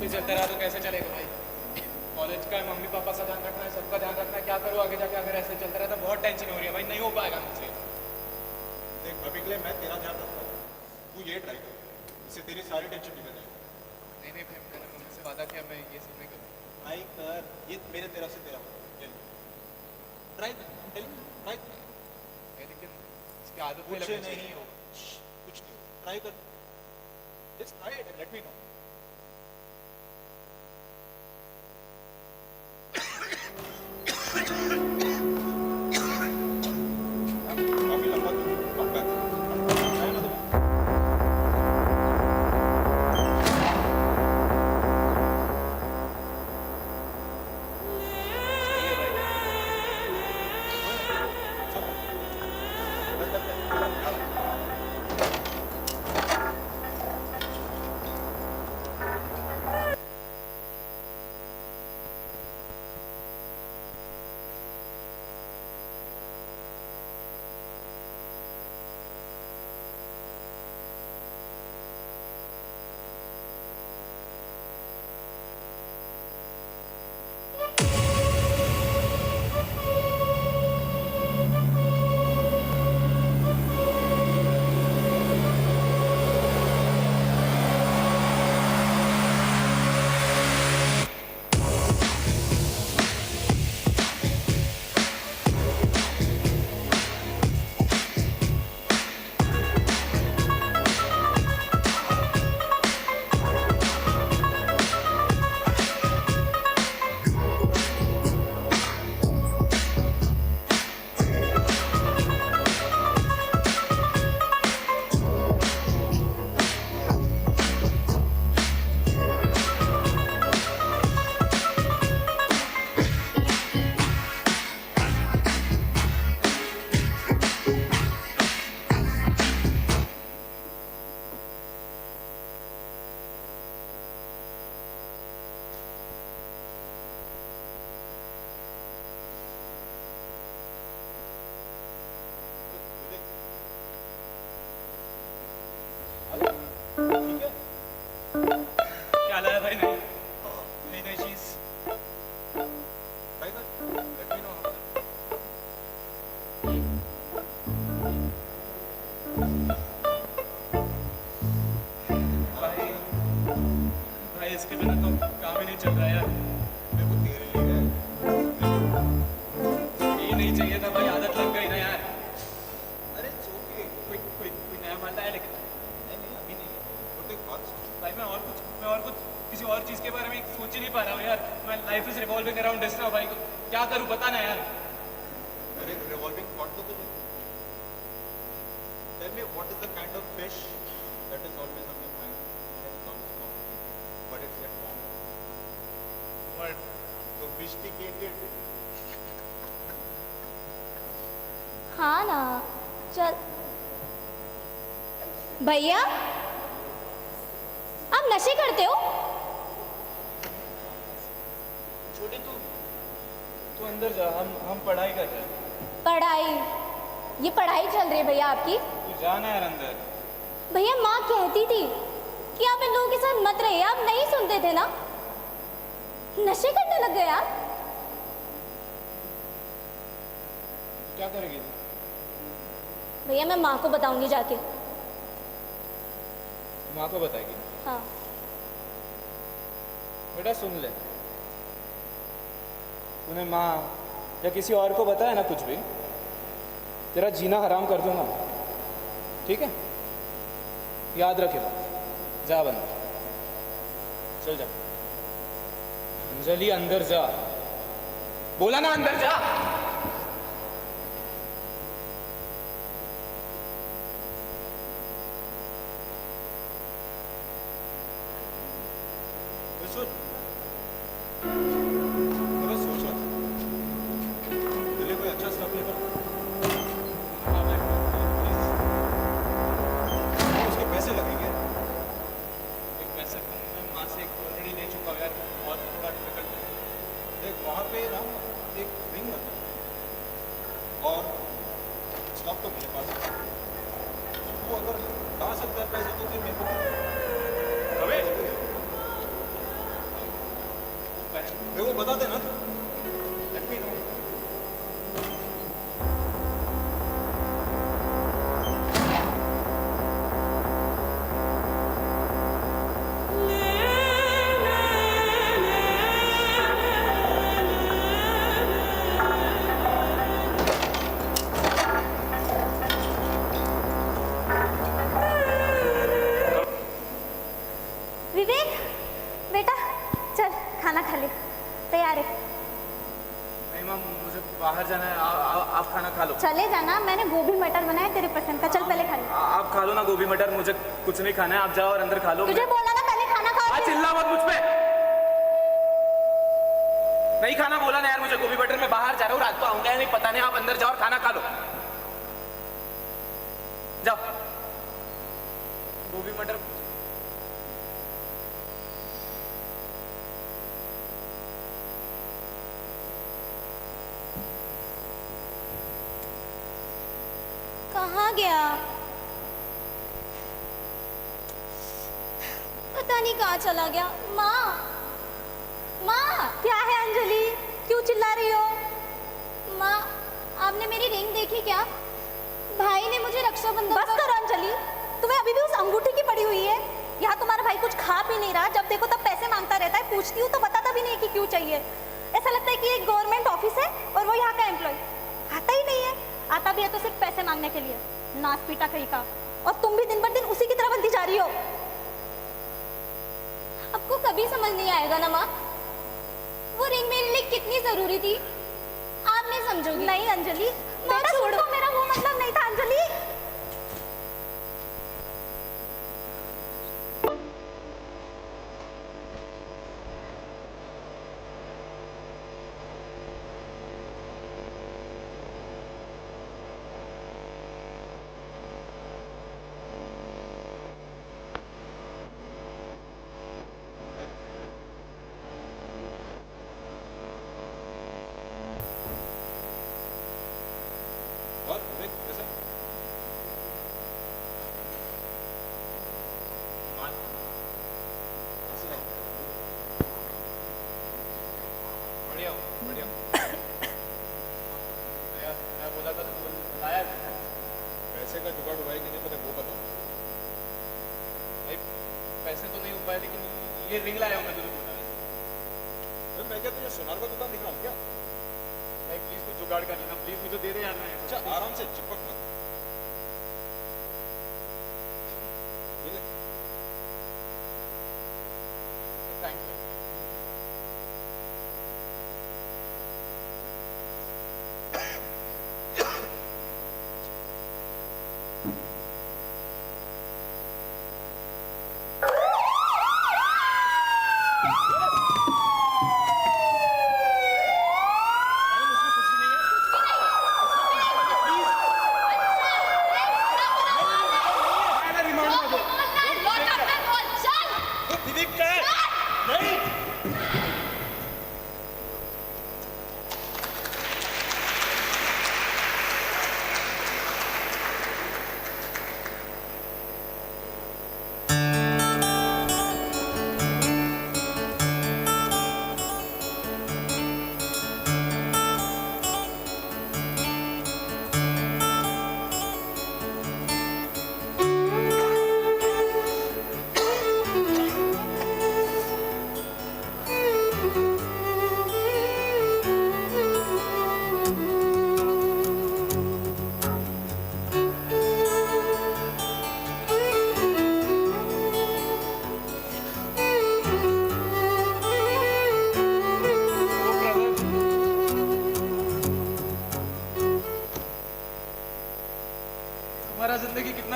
चलता रहा तो कैसे चलेगा भाई? कॉलेज का है, मम्मी पापा का ध्यान रखना है, सबका ध्यान रखना है, क्या करूँ आगे जाके? अगर ऐसे चलता रहा तो बहुत टेंशन हो रही है भाई, नहीं हो पाएगा मुझसे। देख अभी के लिए मैं तेरा ध्यान रखता हूँ, तू ये ट्राई कर, इससे तेरी सारी टेंशन निकल जाएगी। नहीं नहीं भाई, मैंने मम्मी से वादा किया मैं ये सब नहीं करूँगा। ट्राई कर, ये मेरे तरफ से तेरा ट्राई कर, ट्राई कर। लेकिन इसकी आदत कुछ नहीं हो, कुछ नहीं, ट्राई कर, just try it, let me know. क्या लाया भाई? नहीं नई चीज ट्राई कर, लेट मी नो। भाई इसके बिना तो काम ही नहीं चल रहा यार। मेरे को तेरे लिए है, ये नहीं चाहिए था भाई, आदत लग गई ना यार। अरे चोटी कोई नया माल आया लेकिन नहीं अभी नहीं है, तो एक बात सुन। भाई मैं और कुछ किसी और चीज के बारे में सोच ही नहीं पा रहा हूँ यार। मैं life is revolving around this now भाई, क्या करूँ बता ना यार। अरे रिवॉल्विंग थॉट तो तुझे, tell me what is the kind of fish that is always on your mind when it comes to but it's get form what sophisticated. हाँ ना, चल भैया आप नशे करते हो? छोटे तू अंदर जा, हम पढ़ाई कर रहे हैं। पढ़ाई? ये पढ़ाई चल रही है भैया आपकी? तू जाना यार अंदर। भैया माँ कहती थी कि आप इन लोगों के साथ मत रहिए, आप नहीं सुनते थे ना? नशे करने लग गए आप? क्या करेगी तू? भैया मैं माँ को बताऊंगी जाके। माँ को बताएगी? हाँ। बेटा सुन ले, तूने माँ या किसी और को बताया ना कुछ भी, तेरा जीना हराम कर दूंगा, ठीक है? याद रखे बात। जा बंद, चल जा। अंजलि अंदर जा, बोला ना अंदर जा। सुन, अरे सोचो, दिल्ली कोई अच्छा स्टॉप लेकर उसके पैसे लगेंगे। एक पैसे मैं माँ से ऑलरेडी ले चुका हूँ यार, और थोड़ा डिफिकल्ट है। देख वहाँ पे ना एक रिंग रखा और स्टॉक तो मेरे पास है। वो अगर ला सकता है पैसे तो फिर मेरे को अबे वो बता देना। Let me know. विवेक बेटा चल खाना खा ले, तैयार है। नहीं माम, मुझे बाहर जाना है। आप खाना खा लो। चले जाना, मैंने गोभी मटर बनाया तेरे पसंद का, चल पहले खा ले। आप खा लो ना गोभी मटर, मुझे कुछ नहीं खाना है। आप जाओ और अंदर खा लो। तुझे बोला ना पहले खाना खा। आज चिल्ला मत मुझ पे। नहीं खाना बोला ना यार मुझे गोभी मटर। मैं बाहर जा रहा हूँ, रात को आऊंगा या नहीं पता नहीं। आप अंदर जाओ और खाना खा लो, जाओ। गोभी मटर कहाँ गया? पता नहीं कहाँ चला गया। माँ, माँ क्या है अंजलि, क्यों चिल्ला रही हो? माँ आपने मेरी रिंग देखी क्या? भाई ने मुझे रक्षाबंधन। बस करो अंजलि, तुम्हें अभी भी उस अंगूठी की पड़ी हुई है। यहाँ तुम्हारा भाई कुछ खा पी नहीं रहा, जब देखो तब पैसे मांगता रहता है। पूछती हूँ तो बताता भी नहीं है कि क्यों चाहिए। ऐसा लगता है कि एक गवर्नमेंट ऑफिस है और वो यहाँ का एम्प्लॉय। आता ही नहीं है, आता भी है तो सिर्फ पैसे मांगने के लिए। नास पीटा कहीं का। और तुम भी दिन बर दिन उसी की तरह बनती जा रही हो। आपको कभी समझ नहीं आएगा ना माँ, वो रिंग मेरे लिए कितनी जरूरी थी। आप नहीं समझोगी। नहीं अंजलि, बेटा छोड़ो, मेरा वो मतलब नहीं था अंजलि। और विवेक कैसे? बढ़िया बढ़िया। मैं बोला था तो लाया पैसे का जुगाड़ हुआ है कि नहीं पता, वो बताओ भाई। पैसे तो नहीं हो पाए, लेकिन ये रिंग लाया हूँ मैं तुझे बोला। अरे मैं क्या तुझे सोनार का दुकान दिख रहा हूँ क्या? भाई प्लीज कुछ जुगाड़ कर लेना, प्लीज मुझे दे दे यार। मैं अच्छा आराम से चिपक मत। Thank you.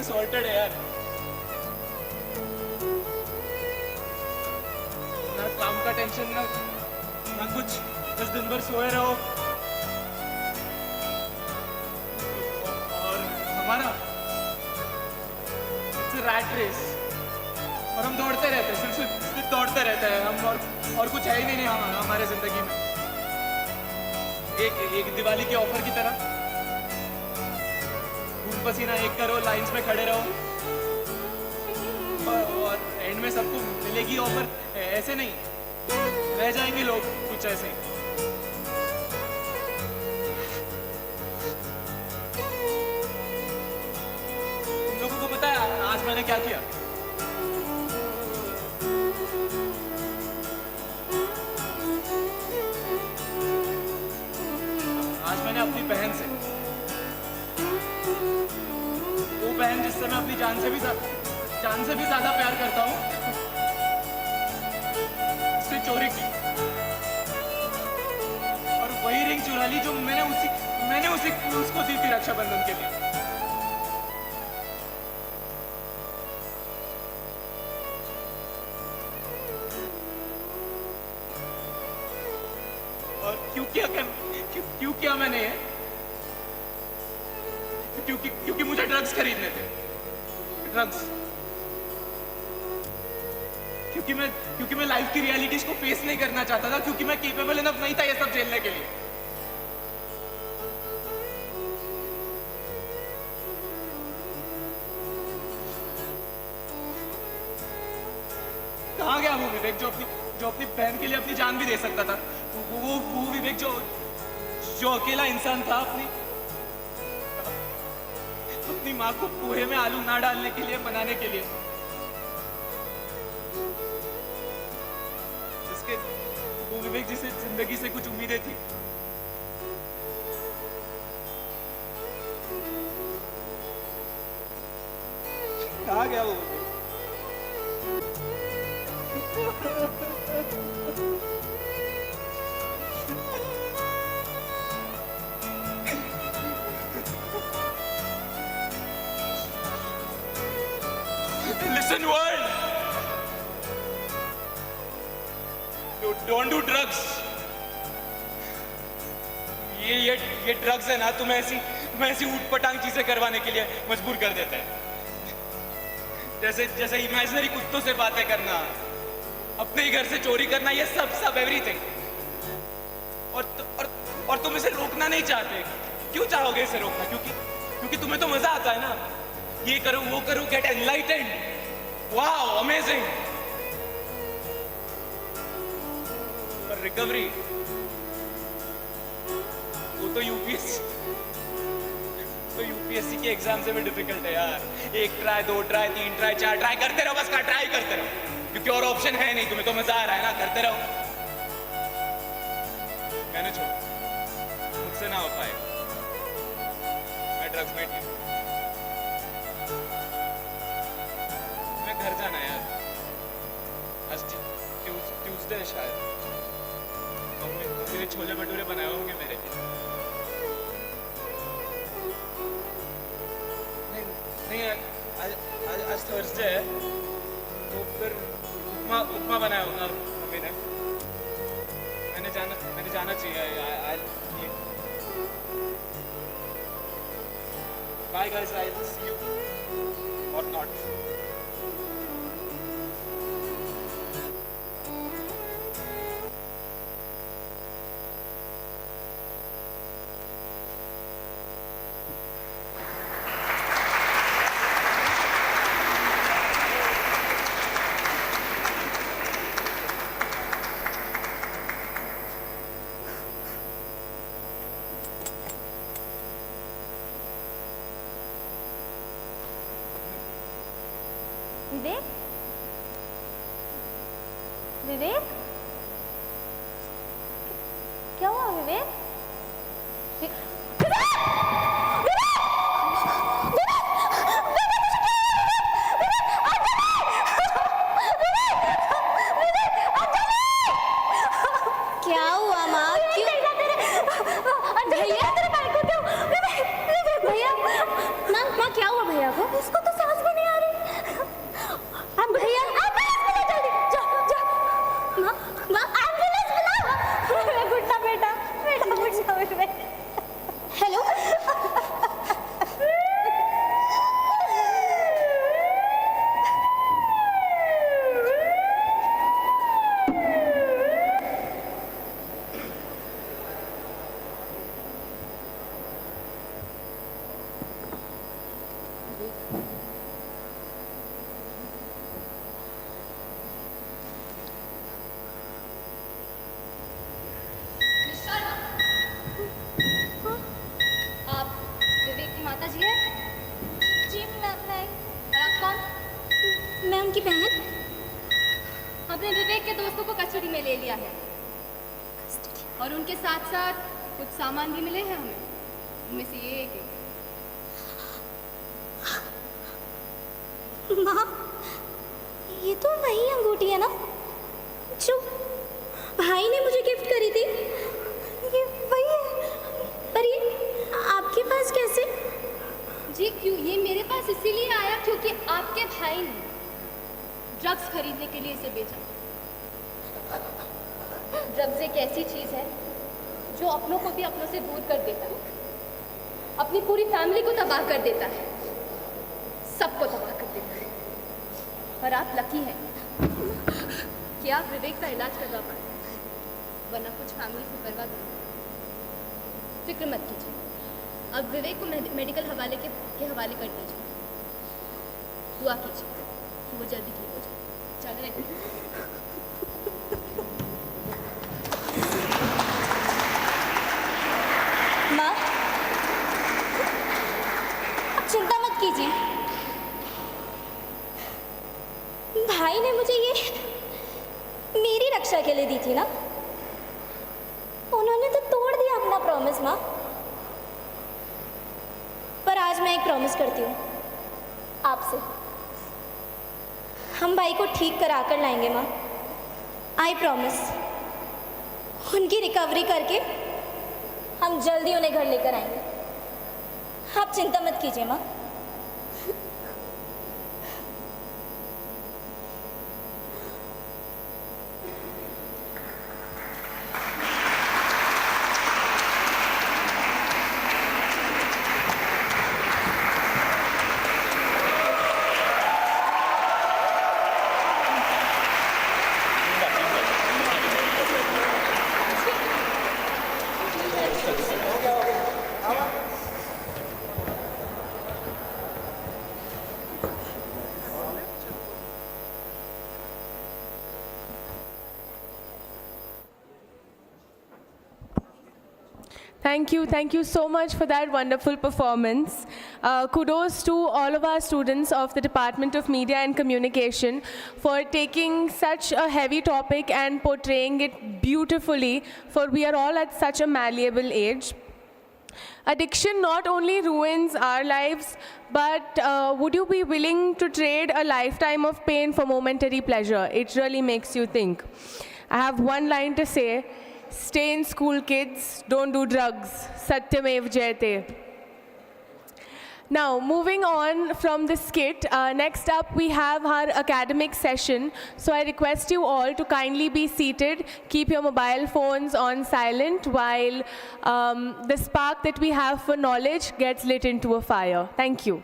सॉर्टेड है यार। ना काम का टेंशन, ना कुछ, बस दिन भर सोए रहो। और हमारा इट्स अ रैट रेस, और हम दौड़ते रहते हैं, सिर्फ दौड़ते रहते हैं हम, और कुछ है ही नहीं हमारे जिंदगी में। एक दिवाली के ऑफर की तरह खून पसीना एक करो, लाइंस में खड़े रहो, और एंड में सबको मिलेगी ऑफर। ऐसे नहीं रह जाएंगे लोग, कुछ ऐसे ही। तुम लोगों को पता है आज मैंने क्या किया? आज मैंने अपनी बहन से, वो बहन जिससे मैं अपनी जान से भी ज्यादा प्यार करता हूँ, उससे चोरी की, और वही रिंग चुरा ली जो मैंने उसको दी थी रक्षाबंधन के लिए। और क्यों किया मैंने ये? क्योंकि मुझे ड्रग्स खरीदने थे, ड्रग्स। क्योंकि मैं लाइफ की रियलिटीज को फेस नहीं करना चाहता था, क्योंकि मैं केपेबल इनफ नहीं था ये सब झेलने के लिए। कहाँ गया वो विवेक जो अपनी बहन के लिए अपनी जान भी दे सकता था? वो विवेक जो अकेला इंसान था, अपनी माँ को पोहे में आलू ना डालने के लिए, मनाने के लिए, जिसके वो विवेक जिसे जिंदगी से कुछ उम्मीदें थी। कहाँ गया वो विवेक? Listen world, don't do drugs. ये ड्रग्स है ना, तुम्हें ऐसी ऊटपटांग चीजें करवाने के लिए मजबूर कर देते हैं। जैसे इमेजिनरी कुत्तों से बातें करना, अपने ही घर से चोरी करना, ये सब एवरीथिंग। और तुम इसे रोकना नहीं चाहते। क्यों चाहोगे इसे रोकना? क्योंकि तुम्हें तो मजा आता है ना, ये करो वो करो, गेट एनलाइटेंड, वाओ अमेजिंग। पर रिकवरी वो तो यूपीएससी के एग्जाम से भी डिफिकल्ट है यार। 1 ट्राई 2 ट्राई 3 ट्राई 4 ट्राई करते रहो, बस ट्राई करते रहो, क्योंकि और ऑप्शन है नहीं। तुम्हें तो मजा आ रहा है ना, करते रहो। मैंने छोड़, मुझसे ना हो पाए, मैं ड्रग्स में नहीं। मैं घर जाना यार, आज ट्यूसडे है शायद। मम्मी मेरे छोले भटूरे बनाए होंगे मेरे लिए। नहीं आज थर्सडे है, तो फिर उपमा बनाया होगा मम्मी ने। मैंने जाना चाहिए। Bye guys, I'll see you or not. विवेक, विवेक, क्या हुआ विवेक? क्या हुआ माँ? भैया, भैया, माँ क्या हुआ भैया को? इसको तो विवेक के दोस्तों को कस्टडी में ले लिया है और उनके साथ साथ कुछ सामान भी मिले हैं हमें, उनमें से ये एक माँ, ये तो वही अंगूठी है ना जो भाई ने मुझे गिफ्ट करी थी। ये वही है, पर ये आपके पास कैसे? जी क्यों, ये मेरे पास इसीलिए आया क्योंकि आपके भाई ने ड्रग्स खरीदने के लिए इसे बेचा। ड्रग्स एक ऐसी चीज है जो अपनों को भी अपनों से दूर कर देता है, अपनी पूरी फैमिली को तबाह कर देता है, सबको तबाह कर देता है। और आप लकी हैं कि आप विवेक का इलाज करवा पाए, वरना कुछ फैमिली को बर्बाद हो। फिक्र मत कीजिए, अब विवेक को मेडिकल हवाले के हवाले कर दीजिए। दुआ कीजिए कि वो जल्दी ठीक हो जाए। चल रहे माँ, आप चिंता मत कीजिए। भाई ने मुझे ये मेरी रक्षा के लिए दी थी ना, उन्होंने तो तोड़ दिया अपना प्रॉमिस माँ। पर आज मैं एक प्रॉमिस करती हूँ आपसे, हम भाई को ठीक करा कर लाएंगे माँ। आई प्रॉमिस, उनकी रिकवरी करके हम जल्दी उन्हें घर लेकर आएंगे। आप चिंता मत कीजिए माँ। Thank you so much for that wonderful performance. Kudos to all of our students of the Department of Media and Communication for taking such a heavy topic and portraying it beautifully, for we are all at such a malleable age. Addiction not only ruins our lives, but would you be willing to trade a lifetime of pain for momentary pleasure? It really makes you think. I have one line to say: stay in school, kids, don't do drugs. Satyamev Jayate. Now, moving on from the skit, next up we have our academic session. So I request you all to kindly be seated, keep your mobile phones on silent while the spark that we have for knowledge gets lit into a fire. Thank you.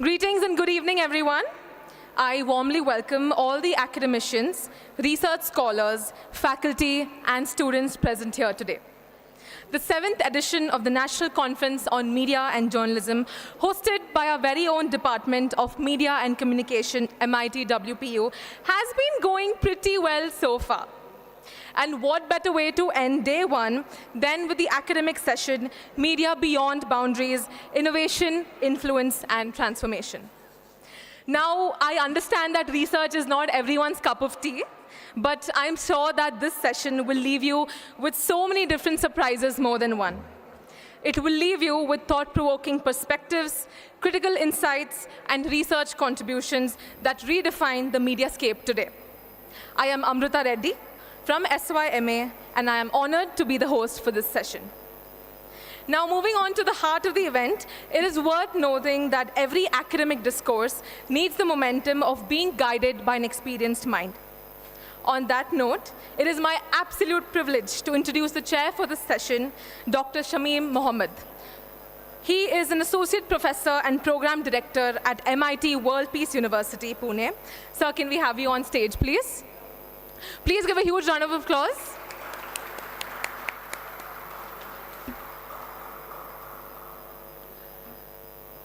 Greetings and good evening, everyone. I warmly welcome all the academicians, research scholars, faculty, and students present here today. The 7th edition of the National Conference on Media and Journalism, hosted by our very own Department of Media and Communication, MIT WPU, has been going pretty well so far. And what better way to end day one than with the academic session, Media Beyond Boundaries, Innovation, Influence, and Transformation. Now, I understand that research is not everyone's cup of tea, but I'm sure that this session will leave you with so many different surprises more than one. It will leave you with thought-provoking perspectives, critical insights, and research contributions that redefine the mediascape today. I am Amrita Reddy from SYMA, and I am honored to be the host for this session. Now, moving on to the heart of the event, it is worth noting that every academic discourse needs the momentum of being guided by an experienced mind. On that note, it is my absolute privilege to introduce the chair for this session, Dr. Shamim Mohammed. He is an associate professor and program director at MIT World Peace University, Pune. Sir, can we have you on stage, please? Please give a huge round of applause.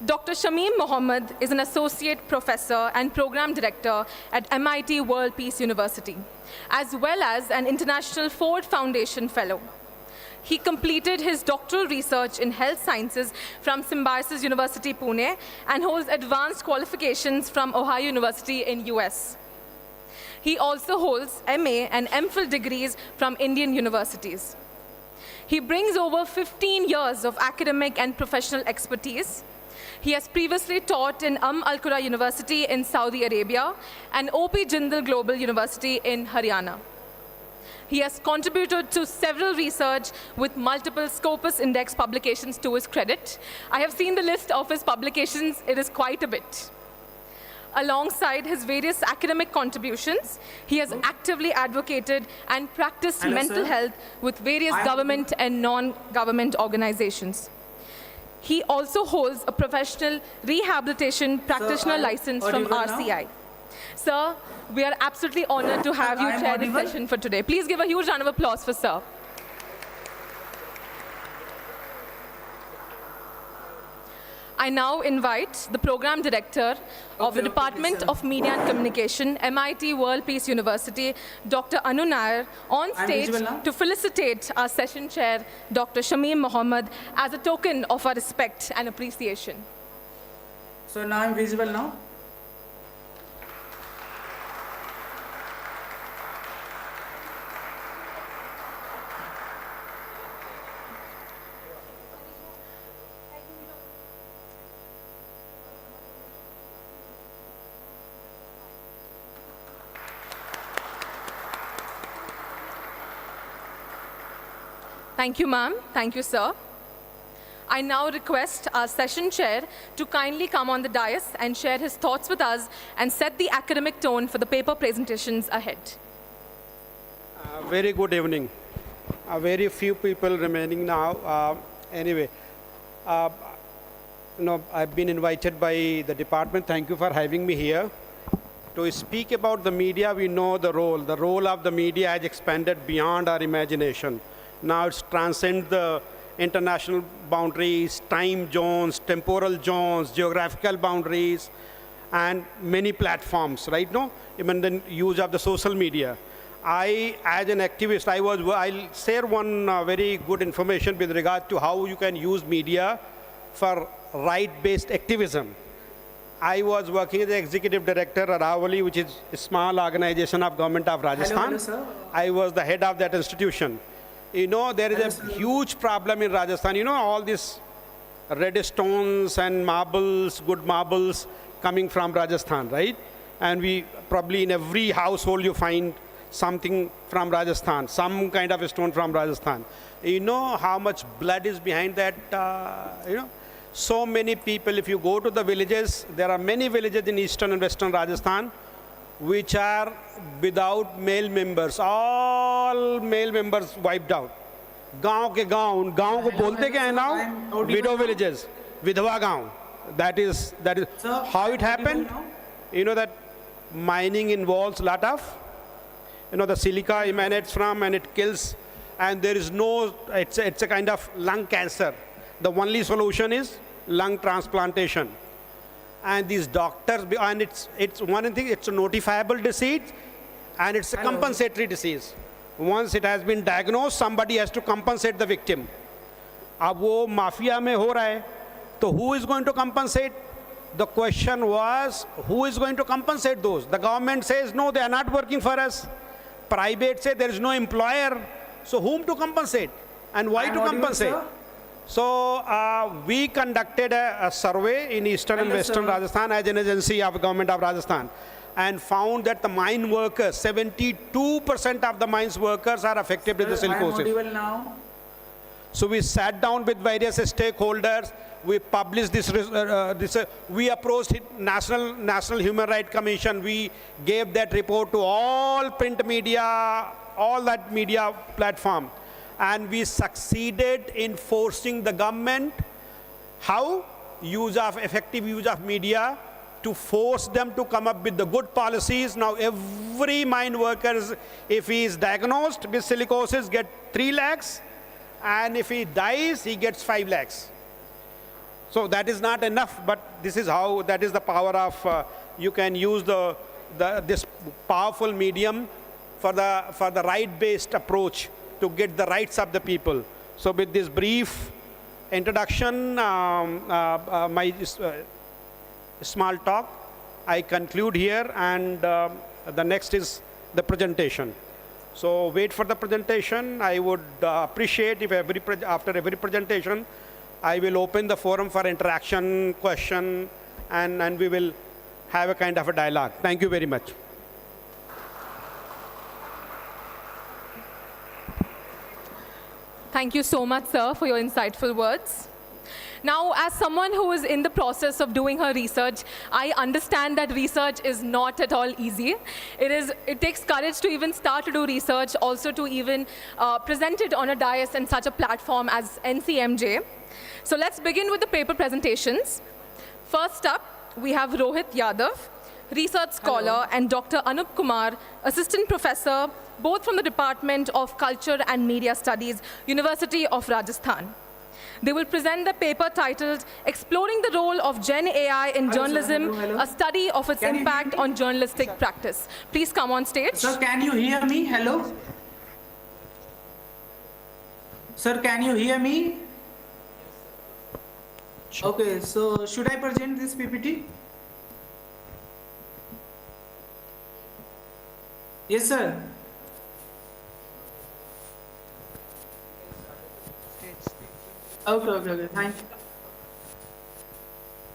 Dr. Shamim Mohammed is an associate professor and program director at MIT World Peace University, as well as an International Ford Foundation fellow. He completed his doctoral research in health sciences from Symbiosis University, Pune, and holds advanced qualifications from Ohio University in US. He also holds MA and MPhil degrees from Indian universities. He brings over 15 years of academic and professional expertise. He has previously taught in Al-Qura University in Saudi Arabia and O.P. Jindal Global University in Haryana. He has contributed to several research with multiple Scopus Index publications to his credit. I have seen the list of his publications. It is quite a bit. Alongside his various academic contributions, he has actively advocated and practiced mental health with various government and non-government organizations. He also holds a professional rehabilitation practitioner license from RCI. Sir, we are absolutely honored to have you chair this session for today. Please give a huge round of applause for Sir. I now invite the program director of the Department of Media and Communication, MIT World Peace University, Dr. Anu Nair, on stage to felicitate our session chair, Dr. Shamim Mohammed, as a token of our respect and appreciation. So now I'm visible now? Thank you, ma'am. Thank you, sir. I now request our session chair to kindly come on the dais and share his thoughts with us and set the academic tone for the paper presentations ahead. Very good evening. Very few people remaining now. Anyway, I've been invited by the department. Thank you for having me here. To speak about the media, we know the role of the media has expanded beyond our imagination. Now it's transcend the international boundaries, time zones, temporal zones, geographical boundaries, and many platforms, right now, even the use of the social media. I, as an activist, I'll share one very good information with regard to how you can use media for right-based activism. I was working as the executive director at Aravali, which is a small organization of government of Rajasthan. Hello, sir. I was the head of that institution. You know, there is a huge problem in Rajasthan. You know, all these red stones and marbles, good marbles coming from Rajasthan, right? And we probably in every household you find something from Rajasthan, some kind of a stone from Rajasthan. You know how much blood is behind that, So many people, if you go to the villages, there are many villages in eastern and western Rajasthan which are without male members. All male members wiped out. गांव को बोलते क्या है now? Widow villages, विधवा गांव. that is Sir, how it happened. now? You know that mining involves a lot of, the silica emanates from and it kills, and there is no, it's a kind of lung cancer. The only solution is lung transplantation. And these doctors, and it's one thing, it's a notifiable disease and it's a compensatory disease. Once it has been diagnosed, somebody has to compensate the victim. अब वो mafia में हो रहा है, तो who is going to compensate? The question was, who is going to compensate those? The government says, no, they are not working for us. Private say there is no employer, so whom to compensate? And why to compensate? So we conducted a survey in eastern and western Rajasthan as an agency of government of Rajasthan, and found that the mine workers, 72% of the mines workers are affected with the silicosis. Now. So we sat down with various stakeholders. We published this. We approached National Human Rights Commission. We gave that report to all print media, all that media platform, and we succeeded in forcing the government how effective use of media to force them to come up with the good policies. Now every mine worker, if he is diagnosed with silicosis, get 3 lakhs. And if he dies, he gets 5 lakhs. So that is not enough, but this is how, that is the power of, you can use this powerful medium for the right-based approach to get the rights of the people. So with this brief introduction, my small talk, I conclude here, and the next is the presentation. So wait for the presentation. I would appreciate if after every presentation, I will open the forum for interaction, question, and we will have a kind of a dialogue. Thank you very much. Thank you so much, sir, for your insightful words. Now, as someone who is in the process of doing her research, I understand that research is not at all easy. It takes courage to even start to do research, also to even present it on a dais and such a platform as NCMJ. So let's begin with the paper presentations. First up, we have Rohit Yadav, research scholar, and Dr. Anup Kumar, assistant professor, both from the Department of Culture and Media Studies, University of Rajasthan. They will present the paper titled Exploring the Role of Gen AI in Journalism, a study of its impact on journalistic practice. Please come on stage. Sir, can you hear me? Hello? Sir, can you hear me? Okay, so should I present this PPT? Yes, sir. Okay.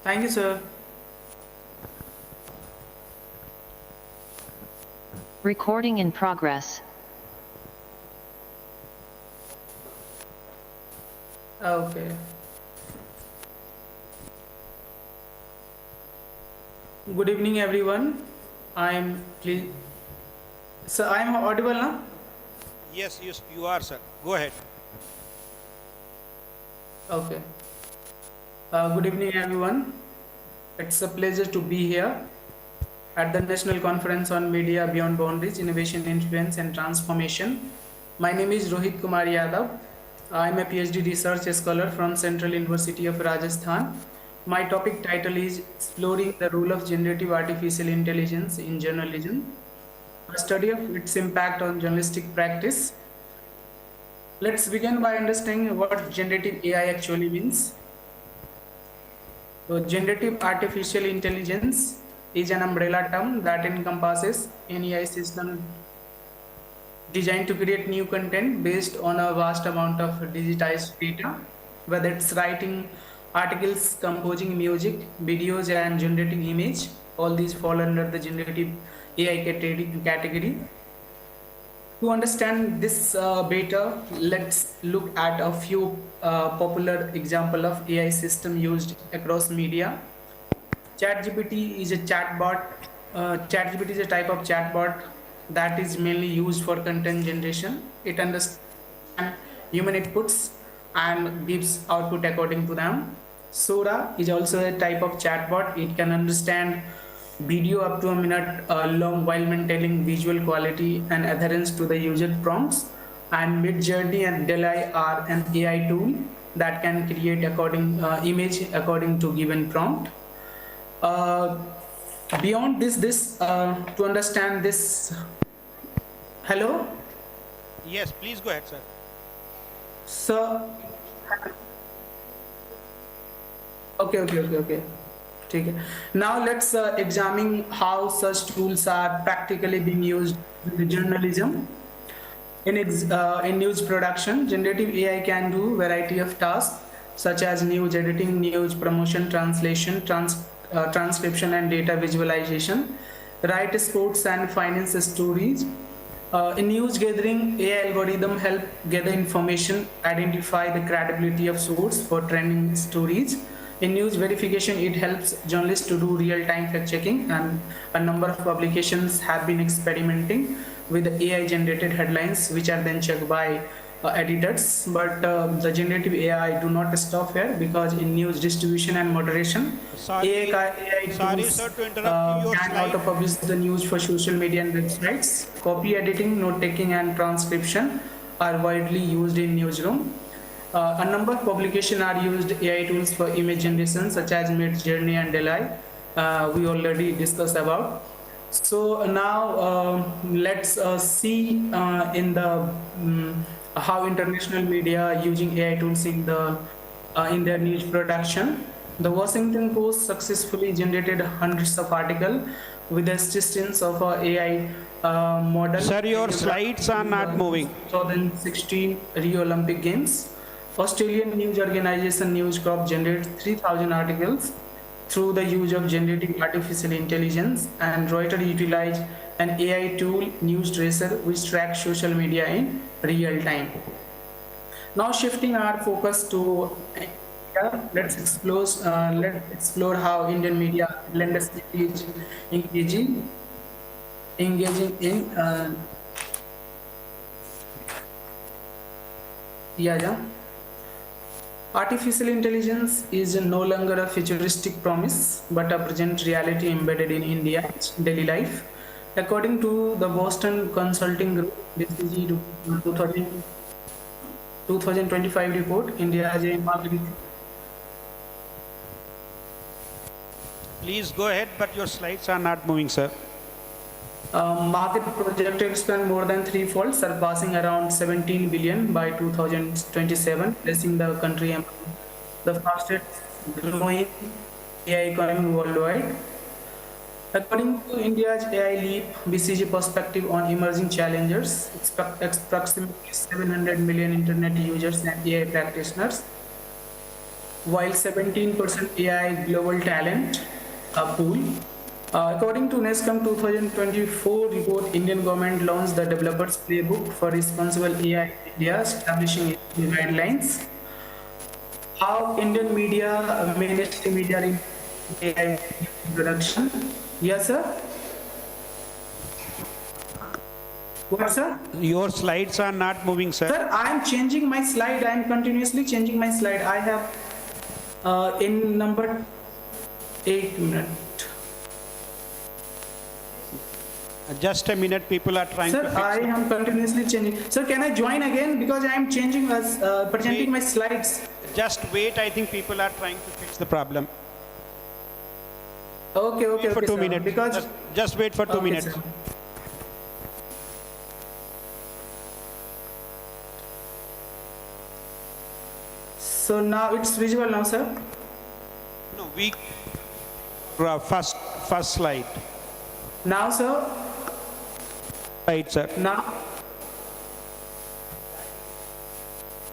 Thank you, sir. Recording in progress. Okay. Good evening, everyone. Sir, I am audible now? Yes, you are, sir. Go ahead. Okay. Good evening, everyone. It's a pleasure to be here at the National Conference on Media Beyond Boundaries, Innovation, Influence and Transformation. My name is Rohit Kumar Yadav. I'm a PhD research scholar from Central University of Rajasthan. My topic title is Exploring the Role of Generative Artificial Intelligence in Journalism, a study of its impact on journalistic practice. Let's begin by understanding what generative AI actually means. So, generative artificial intelligence is an umbrella term that encompasses an AI system designed to create new content based on a vast amount of digitized data, whether it's writing articles, composing music, videos, and generating image. All these fall under the generative AI category. To understand this better, let's look at a few popular examples of AI system used across media. ChatGPT is a chatbot. ChatGPT is a type of chatbot that is mainly used for content generation. It understands human inputs and gives output according to them. Sora is also a type of chatbot. It can understand video up to a minute long while maintaining visual quality and adherence to the user prompts. And Midjourney and Delay are an AI tool that can create image according to given prompt. Beyond this, to understand this, hello? Yes, please go ahead, sir. So, okay. ठीक है. Now let's examine how such tools are practically being used in journalism. In news production, generative AI can do variety of tasks such as news editing, news promotion, translation, transcription and data visualization, write sports and finance stories. In news gathering, AI algorithm help gather information, identify the credibility of source for trending stories. In news verification, it helps journalists to do real-time fact-checking, and a number of publications have been experimenting with AI-generated headlines, which are then checked by editors. But the generative AI do not stop here, because in news distribution and moderation, AI tools sir, to interrupt you. can auto-publish the news for social media and websites. Copy editing, note-taking, and transcription are widely used in newsroom. A number of publications are used AI tools for image generation, such as Midjourney and Delay. We already discussed about. So now let's see in the how international media are using AI tools in their news production. The Washington Post successfully generated hundreds of articles with the assistance of a AI model. Sir, your slides are not moving. 2016 Rio Olympic Games. Australian news organization News Corp generated 3,000 articles through the use of generative artificial intelligence, and Reuters utilized an AI tool, News Tracer, which tracks social media in real time. Now shifting our focus to let's explore how Indian media landscape is engaging in Artificial intelligence is no longer a futuristic promise, but a present reality embedded in India's daily life. According to the Boston Consulting Group BCG 2025 report, India has a market. Please go ahead, but your slides are not moving, sir. Market projected to expand more than threefold, surpassing around 17 billion by 2027, placing the country among the fastest growing AI economy worldwide. According to India's AI Leap BCG perspective on emerging challengers, approximately 700 million internet users and AI practitioners, while 17% AI global talent pool. According to NESCOM 2024 report, Indian government launched the Developers Playbook for Responsible AI in India, establishing guidelines. How Indian media, mainstream media in AI production? Yes, sir. What, sir? Your slides are not moving, sir. Sir, I am changing my slide. I am continuously changing my slide. I have in number 8 minutes. Just a minute, people are trying to fix Sir, I am continuously changing. Sir, can I join again? Because I am changing, presenting my slides. Just wait, I think people are trying to fix the problem. Okay, Wait for 2 sir. minutes. Because Just wait for 2 minutes. Sir. So now it's visual now, sir? No, first slide. Now, sir? Right, sir. Now?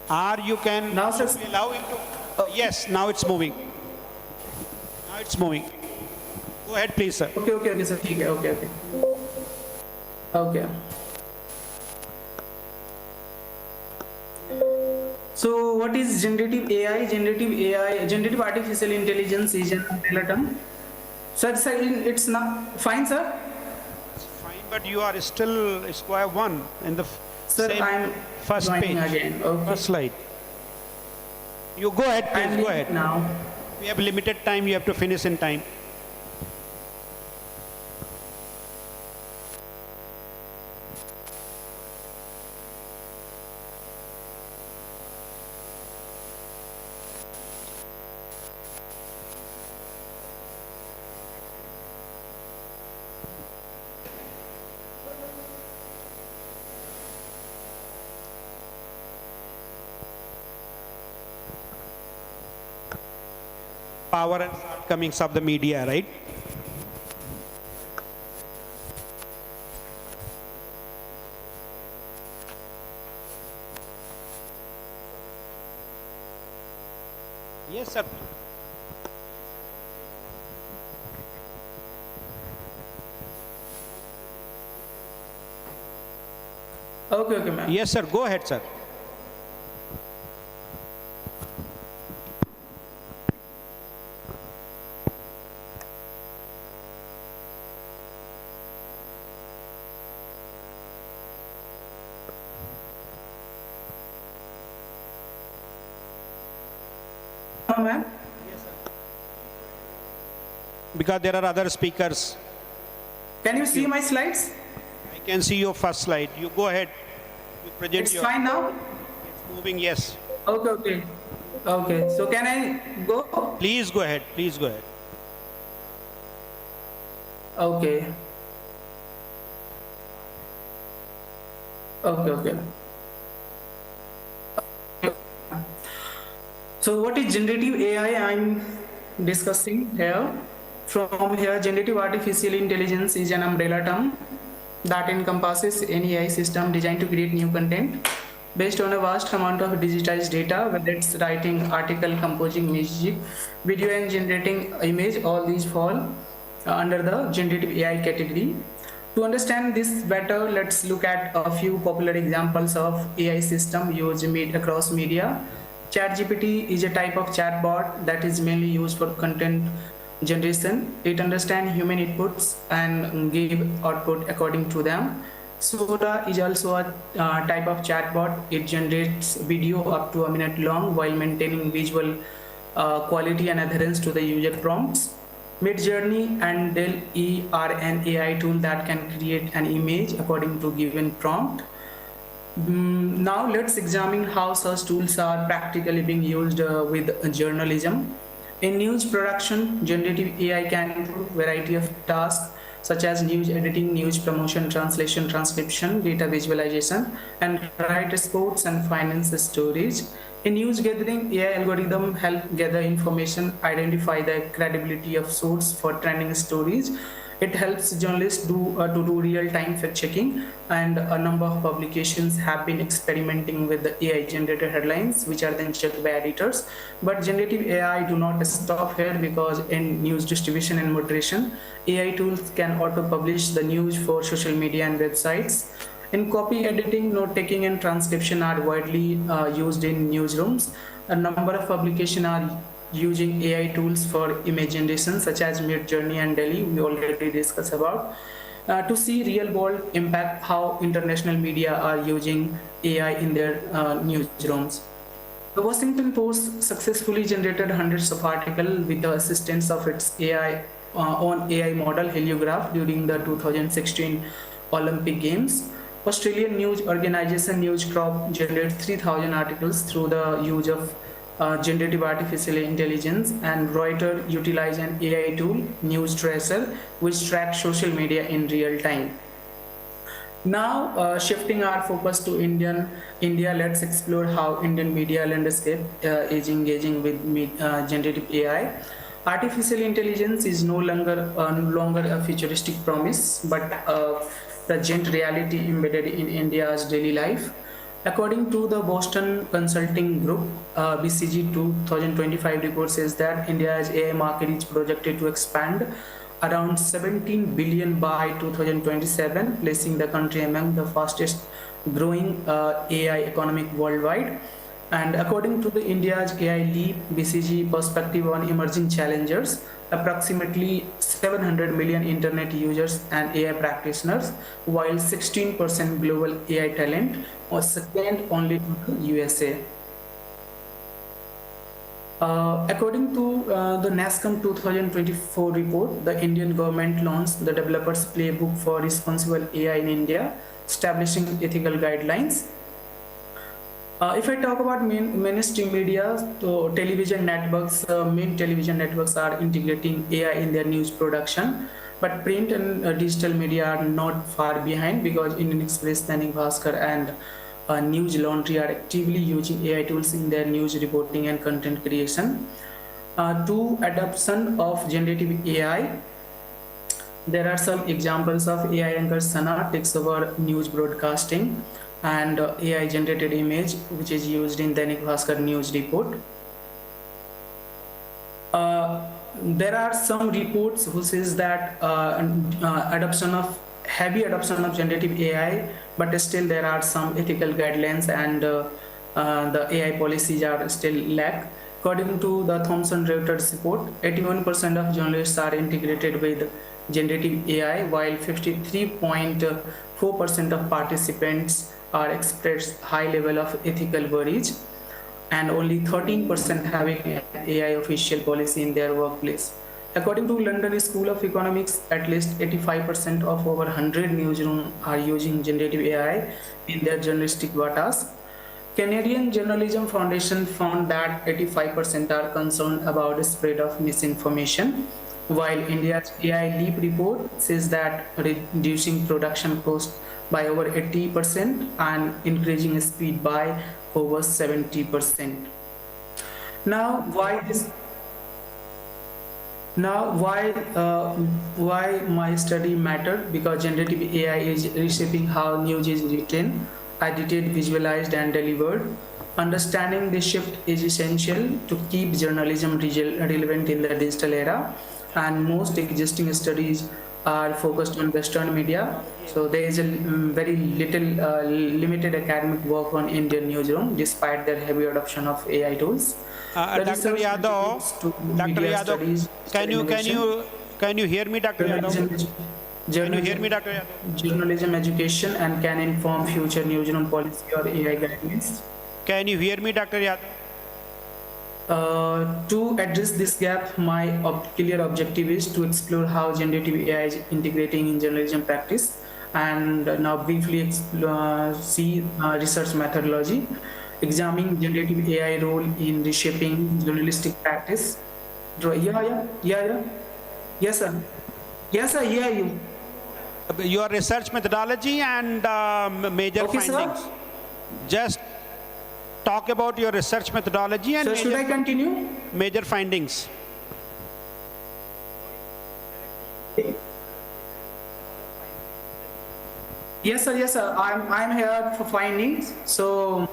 Or you can now, sir, allow him to... yes, now it's moving. Now it's moving. Go ahead, please, sir. Okay, sir. Okay. So what is generative AI? Generative artificial intelligence is an umbrella term. Sir, it's not fine, sir. It's fine, but you are still square one in the same I'm first joining page, again. Okay. first slide. You go ahead, please. Go ahead. Now. We have limited time, you have to finish in time. Power and shortcomings of the media, right? Yes, sir. Okay, ma'am. Yes, sir. Go ahead, sir. Ma'am. Because there are other speakers. Can you see my slides? I can see your first slide. You go ahead. You present It's your. fine now? It's moving, yes. Okay. Okay, so can I go? Please go ahead. Please go ahead. Okay. Okay. So what is generative AI I'm discussing here? From here, generative artificial intelligence is an umbrella term that encompasses any AI system designed to create new content based on a vast amount of digitized data, whether it's writing, article, composing music, video, and generating image. All these fall under the generative AI category. To understand this better, let's look at a few popular examples of AI system used across media. ChatGPT is a type of chatbot that is mainly used for content generation. It understands human inputs and give output according to them. Soda is also a type of chatbot. It generates video up to a minute long while maintaining visual quality and adherence to the user prompts. Midjourney and Dell-E are an AI tool that can create an image according to given prompt. Now let's examine how such tools are practically being used with journalism. In news production, generative AI can do a variety of tasks such as news editing, news promotion, translation, transcription, data visualization, and write sports and finance stories. In news gathering, AI algorithm help gather information, identify the credibility of source for trending stories. It helps journalists to do real-time fact-checking, and a number of publications have been experimenting with the AI-generated headlines, which are then checked by editors. But generative AI do not stop here, because in news distribution and moderation, AI tools can auto-publish the news for social media and websites. In copy editing, note-taking, and transcription are widely used in newsrooms. A number of publications are using AI tools for image generation, such as Midjourney and Delhi, we already discussed about. To see real-world impact, how international media are using AI in their newsrooms. The Washington Post successfully generated hundreds of articles with the assistance of its own AI model Heliograph during the 2016 Olympic Games. Australian news organization News Corp generated 3,000 articles through the use of generative artificial intelligence, and Reuters utilized an AI tool, News Tracer, which tracks social media in real time. Now, shifting our focus to India, let's explore how Indian media landscape is engaging with generative AI. Artificial intelligence is no longer a futuristic promise, but a present reality embedded in India's daily life. According to the Boston Consulting Group, BCG 2025 report says that India's AI market is projected to expand around 17 billion by 2027, placing the country among the fastest growing AI economic worldwide. And according to the India's AI Leap BCG perspective on emerging challengers, approximately 700 million internet users and AI practitioners, while 16% global AI talent was second only to the USA. According to the NASCOM 2024 report, the Indian government launched the Developers Playbook for Responsible AI in India, establishing ethical guidelines. If I talk about mainstream media, so television networks, main television networks are integrating AI in their news production, but print and digital media are not far behind because Indian Express, Dainik Bhaskar, and News Laundry are actively using AI tools in their news reporting and content creation. To adoption of generative AI, there are some examples of AI anchor Sana takes over news broadcasting, and AI generated image which is used in Dainik Bhaskar news report. There are some reports who says that heavy adoption of generative AI, but still there are some ethical guidelines and the AI policies are still lack. According to the Thomson Reuters report, 81% of journalists are integrated with generative AI, while 53.4% of participants are expressed high level of ethical worries, and only 13% having an AI official policy in their workplace. According to London School of Economics, at least 85% of over 100 newsrooms are using generative AI in their journalistic tasks. Canadian Journalism Foundation found that 85% are concerned about the spread of misinformation, while India's AI Leap report says that reducing production cost by over 80% and increasing speed by over 70%. Now, why my study mattered? Because generative AI is reshaping how news is written, edited, visualized, and delivered. Understanding this shift is essential to keep journalism relevant in the digital era, and most existing studies are focused on Western media. So there is a very limited academic work on Indian newsroom, despite their heavy adoption of AI tools. Dr. Yadav, can you hear me, Dr. Yadav? Can you hear me, Dr. Yadav? Journalism education and can inform future newsroom policy or AI guidelines. Can you hear me, Dr. Yadav? To address this gap, my clear objective is to explore how generative AI is integrating in journalism practice, and now briefly see research methodology, examining generative AI role in reshaping journalistic practice. Yes, sir. Yes, sir, hear you. Your research methodology and major findings. Sir? Just talk about your research methodology and should I continue? Major findings. Yes, sir. Yes, sir. I'm here for findings. So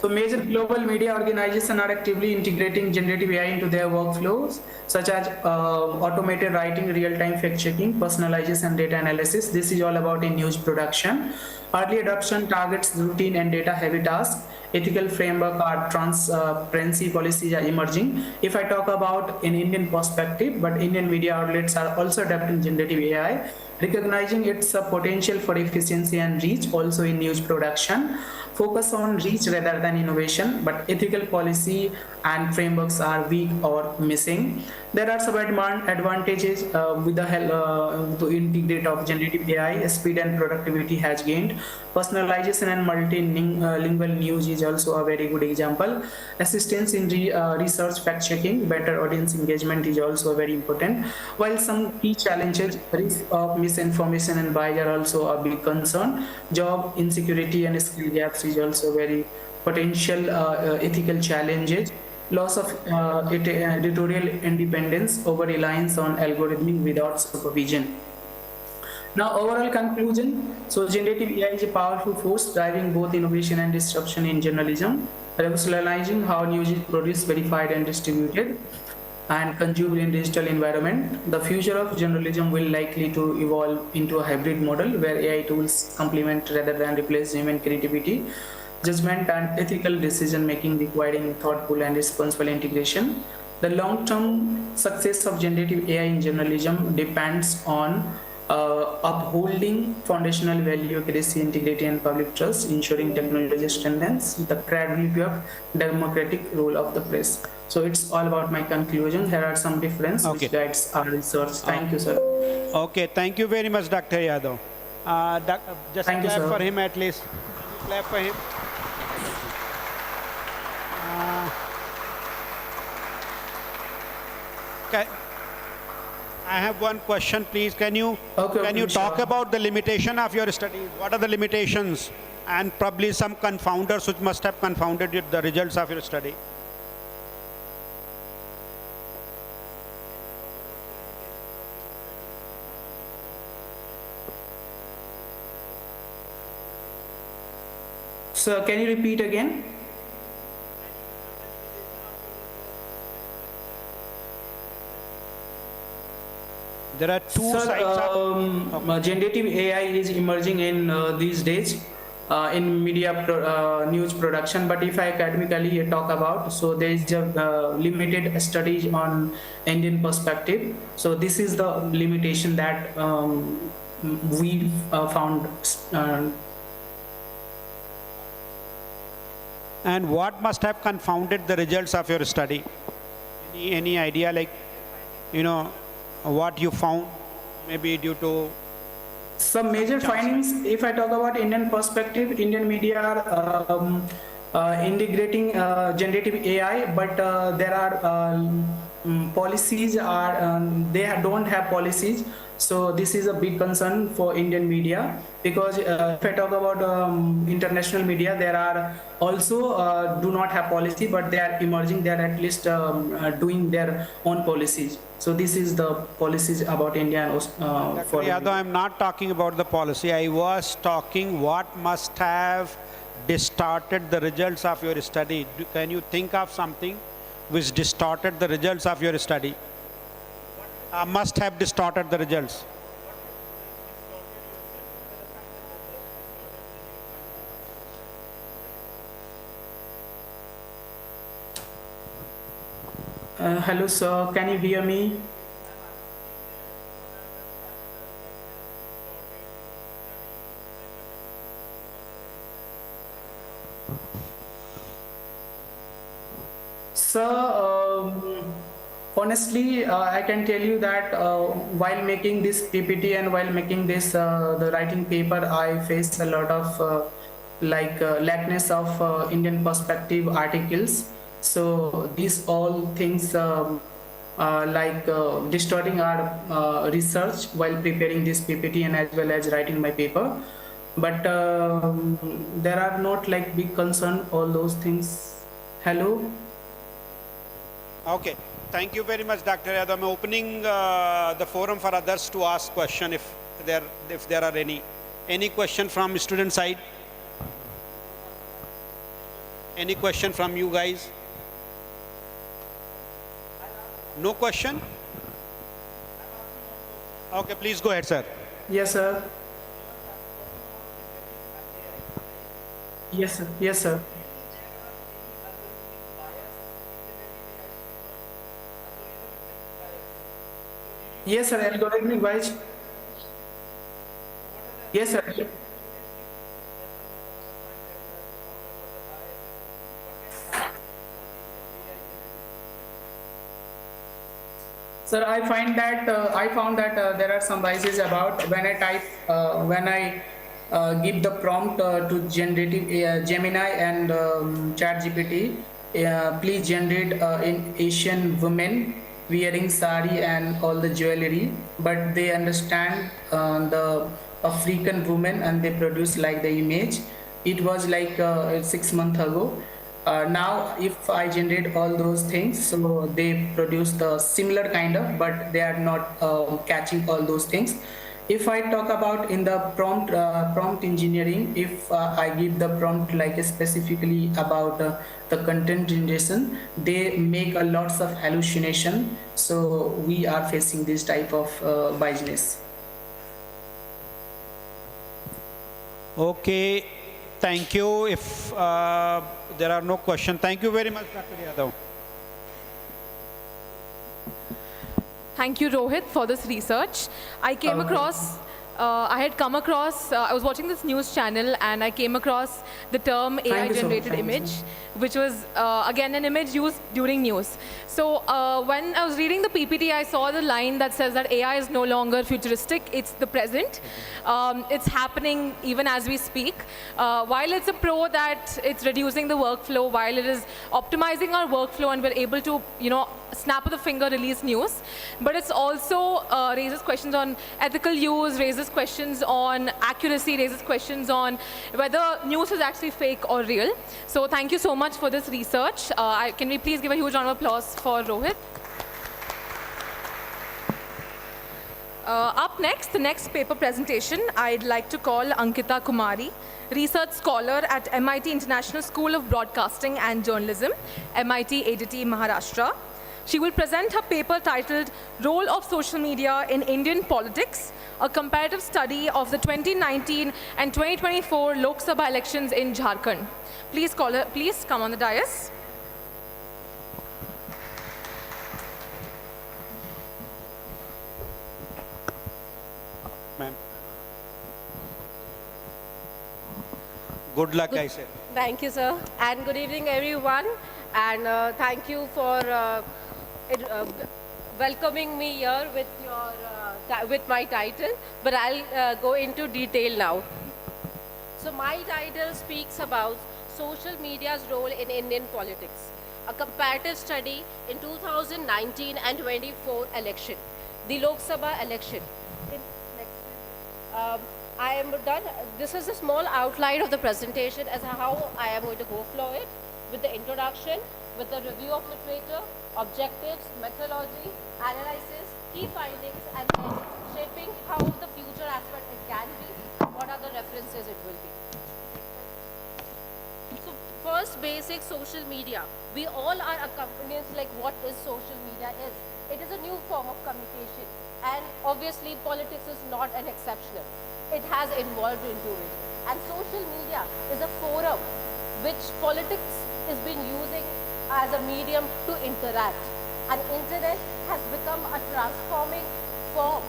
major global media organizations are actively integrating generative AI into their workflows, such as automated writing, real-time fact-checking, personalization, data analysis. This is all about in news production. Early adoption targets routine and data-heavy tasks. Ethical framework or transparency policies are emerging. If I talk about an Indian perspective, but Indian media outlets are also adopting generative AI, recognizing its potential for efficiency and reach also in news production. Focus on reach rather than innovation, but ethical policy and frameworks are weak or missing. There are some advantages with the help to integrate of generative AI. Speed and productivity has gained. Personalization and multilingual news is also a very good example. Assistance in research, fact-checking, better audience engagement is also very important. While some key challenges, risk of misinformation and bias are also a big concern. Job insecurity and skill gaps is also very potential ethical challenges. Loss of editorial independence, over reliance on algorithms without supervision. Now, overall conclusion. So, generative AI is a powerful force driving both innovation and disruption in journalism, revolutionizing how news is produced, verified, and distributed, and consumed in digital environment. The future of journalism will likely to evolve into a hybrid model where AI tools complement rather than replace human creativity, judgment, and ethical decision making, requiring thoughtful and responsible integration. The long-term success of generative AI in journalism depends on upholding foundational value, accuracy, integrity, and public trust, ensuring technology strengthens the credibility of democratic role of the press. So it's all about my conclusion. Here are some differences which guides our research. Thank you, sir. Okay, thank you very much, Dr. Yadav. Just Thank you, clap sir. for him at least. Clap for him. Okay. I have one question, please. Can you talk about the limitation of your studies? What are the limitations and probably some confounders which must have confounded the results of your study? Sir, can you repeat again? There are two sides of generative AI is emerging in these days in media news production. But if I academically talk about, so there is a limited studies on Indian perspective. So this is the limitation that we found. And what must have confounded the results of your study? Any idea, like, what you found, maybe due to some major findings? If I talk about Indian perspective, Indian media are integrating generative AI, but there are policies they don't have policies. So this is a big concern for Indian media, because if I talk about international media, there are also do not have policy, but they are emerging. They are at least doing their own policies. So this is the policies about India. Dr. Yadav, I'm not talking about the policy. I was talking what must have distorted the results of your study. Can you think of something which distorted the results of your study? Must have distorted the results. Hello, sir. Can you hear me? Sir, honestly, I can tell you that while making this PPT and while making this the writing paper, I faced a lot of lackness of Indian perspective articles. So these all things distorting our research while preparing this PPT and as well as writing my paper. But there are not like big concern, all those things. Hello? Okay. Thank you very much, Dr. Yadav. I'm opening the forum for others to ask question if there are any. Any question from student side? Any question from you guys? No question? Okay, please go ahead, sir. Yes, sir. Yes, sir. Yes, sir. Yes, sir. Algorithmic wise. Yes, sir. Sir, I found that there are some biases about when I type, when I give the prompt to generative Gemini and ChatGPT, please generate in Asian women wearing sari and all the jewelry, but they understand the African woman and they produce like the image. It was like 6 months ago. Now if I generate all those things, so they produce the similar kind of, but they are not catching all those things. If I talk about in the prompt engineering, if I give the prompt like specifically about the content generation, they make a lots of hallucination. So we are facing this type of biasness. Okay, thank you. If there are no questions, thank you very much, Dr. Yadav. thank you, Rohit, for this research. I came across, I was watching this news channel and I came across the term AI-generated image, which was, again, an image used during news. So when I was reading the PPT, I saw the line that says that AI is no longer futuristic, it's the present. It's happening even as we speak. While it's a pro that it's reducing the workflow, while it is optimizing our workflow and we're able to, snap of the finger release news, but it's also raises questions on ethical use, raises questions on accuracy, raises questions on whether news is actually fake or real. So thank you so much for this research. Can we please give a huge round of applause for Rohit? Up next, the next paper presentation, I'd like to call Ankita Kumari, research scholar at MIT International School of Broadcasting and Journalism, MIT ADT, Maharashtra. She will present her paper titled Role of Social Media in Indian Politics, a comparative study of the 2019 and 2024 Lok Sabha elections in Jharkhand. Please come on the dais. Ma'am. Good luck, I said. Thank you, sir. And good evening, everyone. And thank you for welcoming me here with with my title. But I'll go into detail now. So my title speaks about social media's role in Indian politics, a comparative study in 2019 and 24 election, the Lok Sabha election. I am done. This is a small outline of the presentation as how I am going to go through it, with the introduction, with the review of literature, objectives, methodology, analysis, key findings, and then shaping how the future aspect it can be, what are the references it will be. So first, basic social media. We all are accompanied like what is social media is. It is a new form of communication, and obviously politics is not an exception. It has evolved into it. And social media is a forum which politics has been using as a medium to interact. And internet has become a transforming form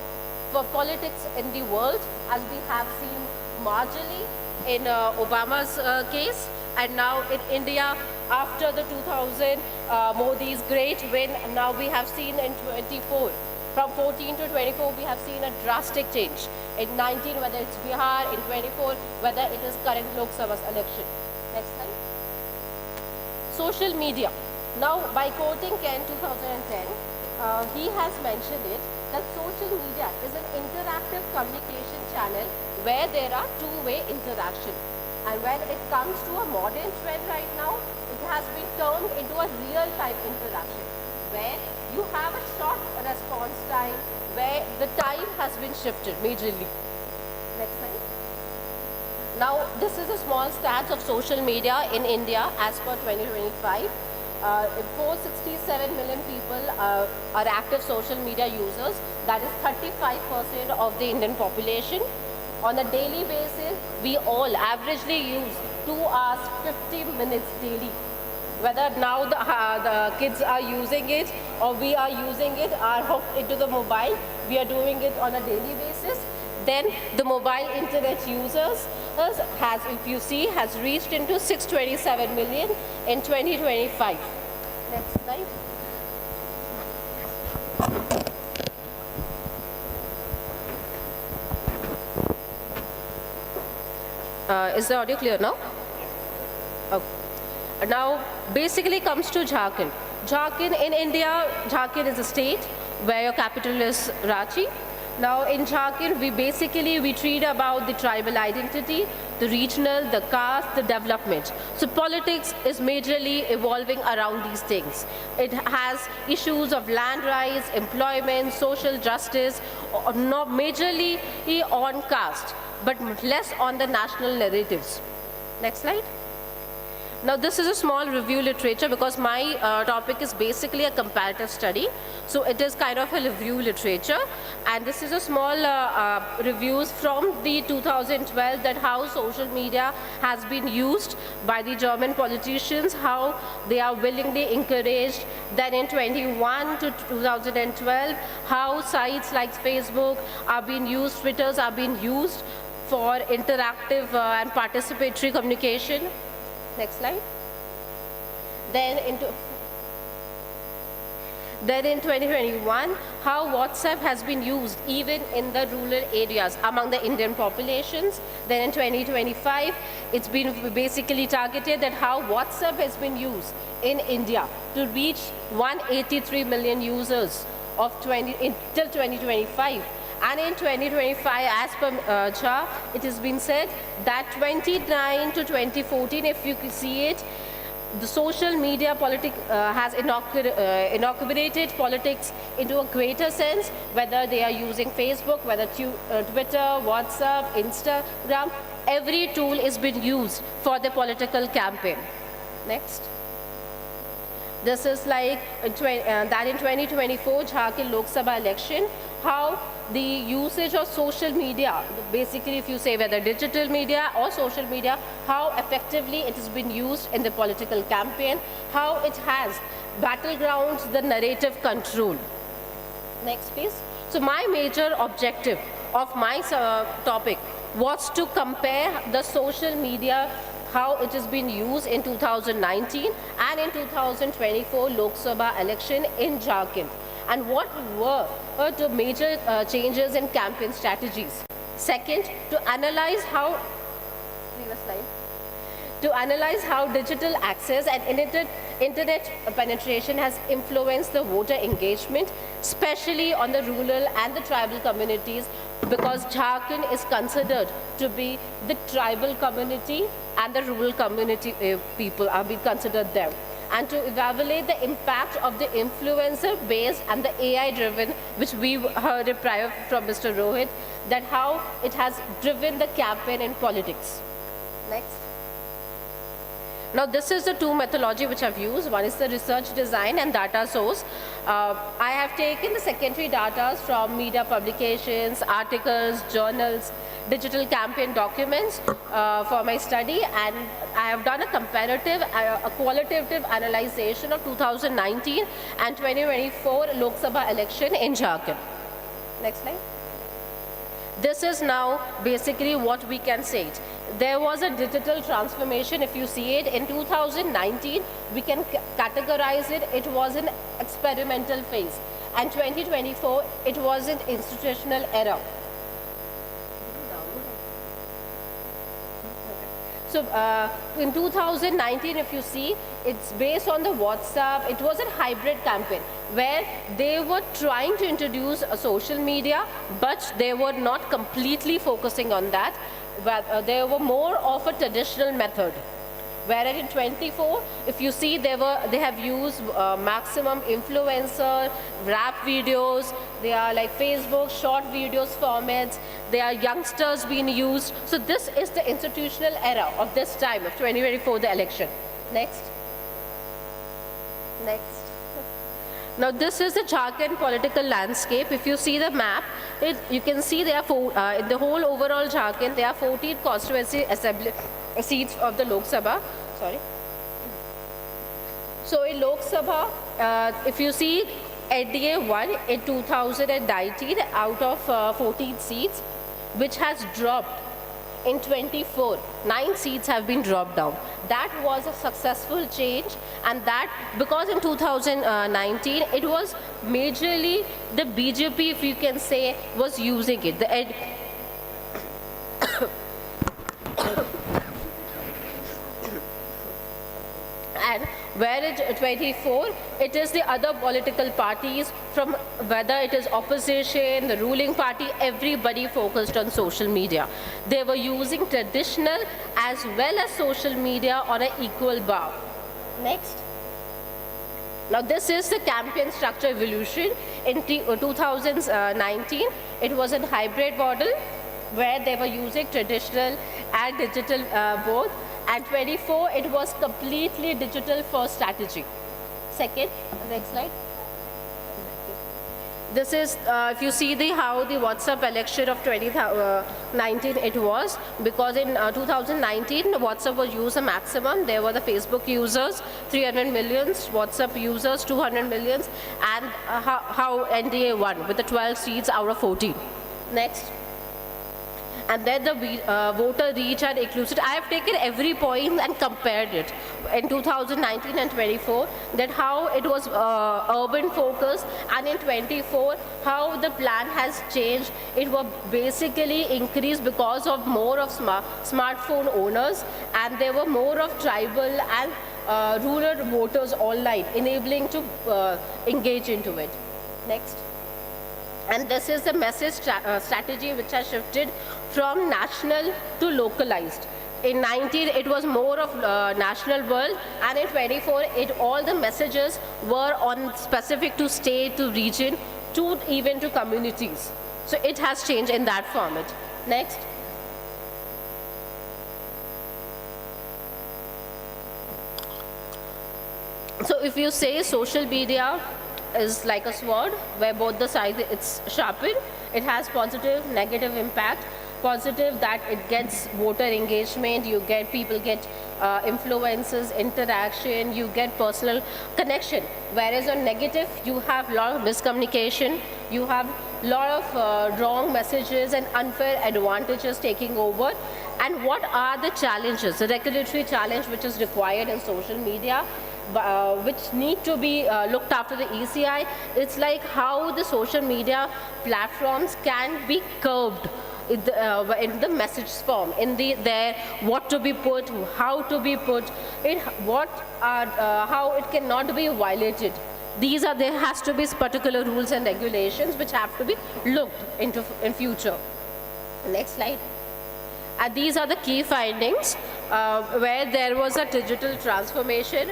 for politics in the world, as we have seen marginally in Obama's case, and now in India after the 2000 Modi's great win. Now we have seen in 24. From 14 to 24, we have seen a drastic change. In 19, whether it's Bihar, in 24, whether it is current Lok Sabha's election. Next slide. Social media. Now, by quoting Ken 2010, he has mentioned it, that social media is an interactive communication channel where there are two-way interaction. And when it comes to a modern trend right now, it has been turned into a real-time interaction, where you have a short response time, where the time has been shifted majorly. Next slide. Now, this is a small stats of social media in India as per 2025. 467 million people are active social media users. That is 35% of the Indian population. On a daily basis, we all averagely use 2 hours, 50 minutes daily. Whether now the kids are using it or we are using it, are hooked into the mobile, we are doing it on a daily basis. Then the mobile internet users has, if you see, has reached into 627 million in 2025. Next slide. Is the audio clear now? Okay. Now, basically comes to Jharkhand. Jharkhand in India, Jharkhand is a state where your capital is Ranchi. Now in Jharkhand, we treat about the tribal identity, the regional, the caste, the development. So politics is majorly evolving around these things. It has issues of land rights, employment, social justice, not majorly on caste, but less on the national narratives. Next slide. Now this is a small review literature because my topic is basically a comparative study. So it is kind of a review literature, and this is a small reviews from the 2012 that how social media has been used by the German politicians, how they are willingly encouraged. Then in 21 to 2012, how sites like Facebook are being used, Twitters are being used for interactive and participatory communication. Next slide. Then in 2021, how WhatsApp has been used even in the rural areas among the Indian populations. Then in 2025, it's been basically targeted at how WhatsApp has been used in India to reach 183 million users of till 2025. And in 2025, as per CHA, it has been said that 29 to 2014, if you can see it, the social media has inaugurated politics into a greater sense, whether they are using Facebook, whether Twitter, WhatsApp, Instagram, every tool is being used for the political campaign. Next. This is like that in 2024 Jharkhand Lok Sabha election, how the usage of social media, basically if you say whether digital media or social media, how effectively it has been used in the political campaign, how it has battlegrounds, the narrative control. Next please. So my major objective of my topic was to compare the social media, how it has been used in 2019 and in 2024 Lok Sabha election in Jharkhand, and what were the major changes in campaign strategies. Second, to analyze how digital access and internet penetration has influenced the voter engagement, especially on the rural and the tribal communities, because Jharkhand is considered to be the tribal community and the rural community people are being considered there. And to evaluate the impact of the influencer-based and the AI-driven, which we heard it prior from Mr. Rohit, that how it has driven the campaign in politics. Next. Now this is the two methodology which I've used. One is the research design and data source. I have taken the secondary data from media publications, articles, journals, digital campaign documents for my study, and I have done a comparative, a qualitative analysis of 2019 and 2024 Lok Sabha election in Jharkhand. Next slide. This is now basically what we can say. There was a digital transformation. If you see it in 2019, we can categorize it. It was an experimental phase, and 2024 it was an institutional era. So in 2019, if you see, it's based on the WhatsApp. It was a hybrid campaign where they were trying to introduce a social media, but they were not completely focusing on that. But they were more of a traditional method. Whereas in 24, if you see, they have used maximum influencer, rap videos, they are like Facebook, short videos formats, they are youngsters being used. So this is the institutional era of this time of 2024, the election. Next. Next. Now this is the Jharkhand political landscape. If you see the map, you can see there are in the whole overall Jharkhand, there are 14 constituency assembly seats of the Lok Sabha. Sorry. So in Lok Sabha, if you see, NDA won in 2019 out of 14 seats, which has dropped in 24. 9 seats have been dropped down. That was a successful change, and that because in 2019 it was majorly the BJP, if you can say, was using it. And where it 24, it is the other political parties, from whether it is opposition, the ruling party, everybody focused on social media. They were using traditional as well as social media on an equal bar. Next. Now this is the campaign structure evolution. In 2019, it was a hybrid model where they were using traditional and digital both. And 24, it was completely digital first strategy. Second, next slide. This is, if you see how the WhatsApp election of 2019 it was, because in 2019, WhatsApp was used a maximum. There were the Facebook users, 300 millions, WhatsApp users, 200 millions, and how NDA won with the 12 seats out of 14. Next. And then the voter reach and inclusivity. I have taken every point and compared it in 2019 and 24, that how it was urban focused, and in 24, how the plan has changed. It was basically increased because of more of smartphone owners, and there were more of tribal and rural voters online, enabling to engage into it. Next. And this is the message strategy which has shifted from national to localized. In 19, it was more of national world, and in 24, all the messages were on specific to state, to region, to even to communities. So it has changed in that format. Next. So if you say social media is like a sword where both the sides it's sharpened, it has positive, negative impact. Positive that it gets voter engagement, you get people get influences, interaction, you get personal connection. Whereas on negative, you have a lot of miscommunication, you have a lot of wrong messages and unfair advantages taking over. And what are the challenges, the regulatory challenge which is required in social media, which need to be looked after the ECI? It's like how the social media platforms can be curbed in the message form, in there what to be put, how to be put, how it cannot be violated. There has to be particular rules and regulations which have to be looked into in future. Next slide. These are the key findings where there was a digital transformation.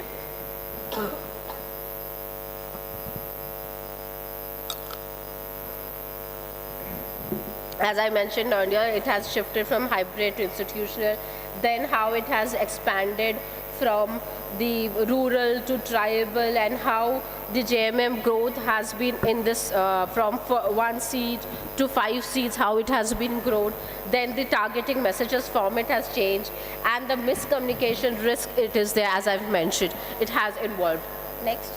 As I mentioned earlier, it has shifted from hybrid to institutional, then how it has expanded from the rural to tribal, and how the JMM growth has been in this from 1 seat to 5 seats, how it has been grown. Then the targeting messages format has changed, and the miscommunication risk, it is there, as I've mentioned, it has involved. Next.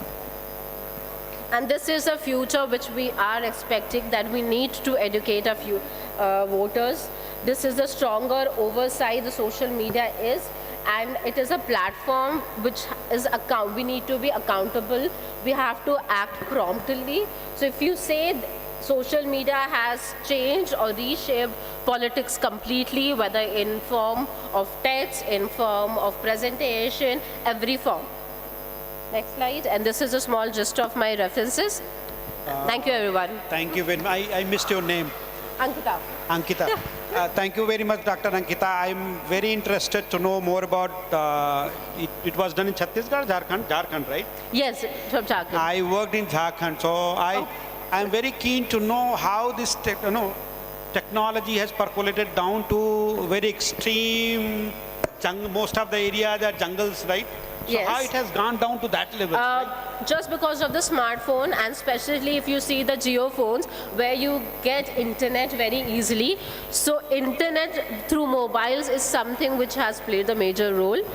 And this is a future which we are expecting, that we need to educate a few voters. This is the stronger oversight the social media is, and it is a platform which is we need to be accountable. We have to act promptly. So if you say social media has changed or reshaped politics completely, whether in form of text, in form of presentation, every form. Next slide. And this is a small gist of my references. Thank you, everyone. Thank you very much. I missed your name. Ankita. Ankita. Thank you very much, Dr. Ankita. I'm very interested to know more about, it was done in Chhattisgarh, Jharkhand, right? Yes, from Jharkhand. I worked in Jharkhand, so I'm very keen to know how this technology has percolated down to very extreme, most of the areas are jungles, right? So Yes. how it has gone down to that level? Just because of the smartphone, and especially if you see the geo phones where you get internet very easily. So internet through mobiles is something which has played a major role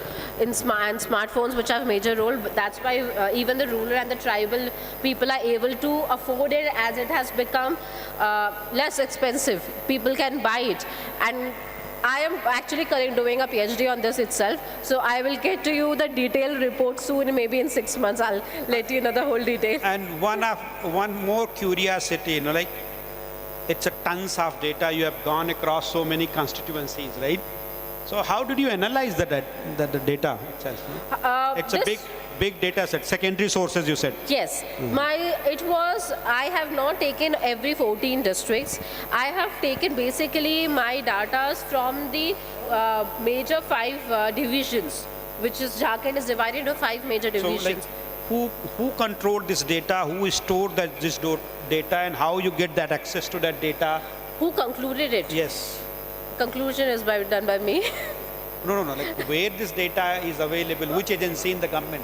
in smartphones, which have a major role. That's why even the rural and the tribal people are able to afford it, as it has become less expensive. People can buy it. And I am actually doing a PhD on this itself, so I will get to you the detailed report soon, maybe in 6 months. I'll let you know the whole detail. And one more curiosity, like it's a tons of data. You have gone across so many constituencies, right? So how did you analyze the data itself? It's a big data set, secondary sources you said. Yes, I have not taken every 14 districts. I have taken basically my data from the major 5 divisions, which is Jharkhand is divided into 5 major divisions. So who controlled this data? Who stored this data, and how you get that access to that data? Who concluded it? Yes. Conclusion is done by me. No, like where this data is available, which agency in the government?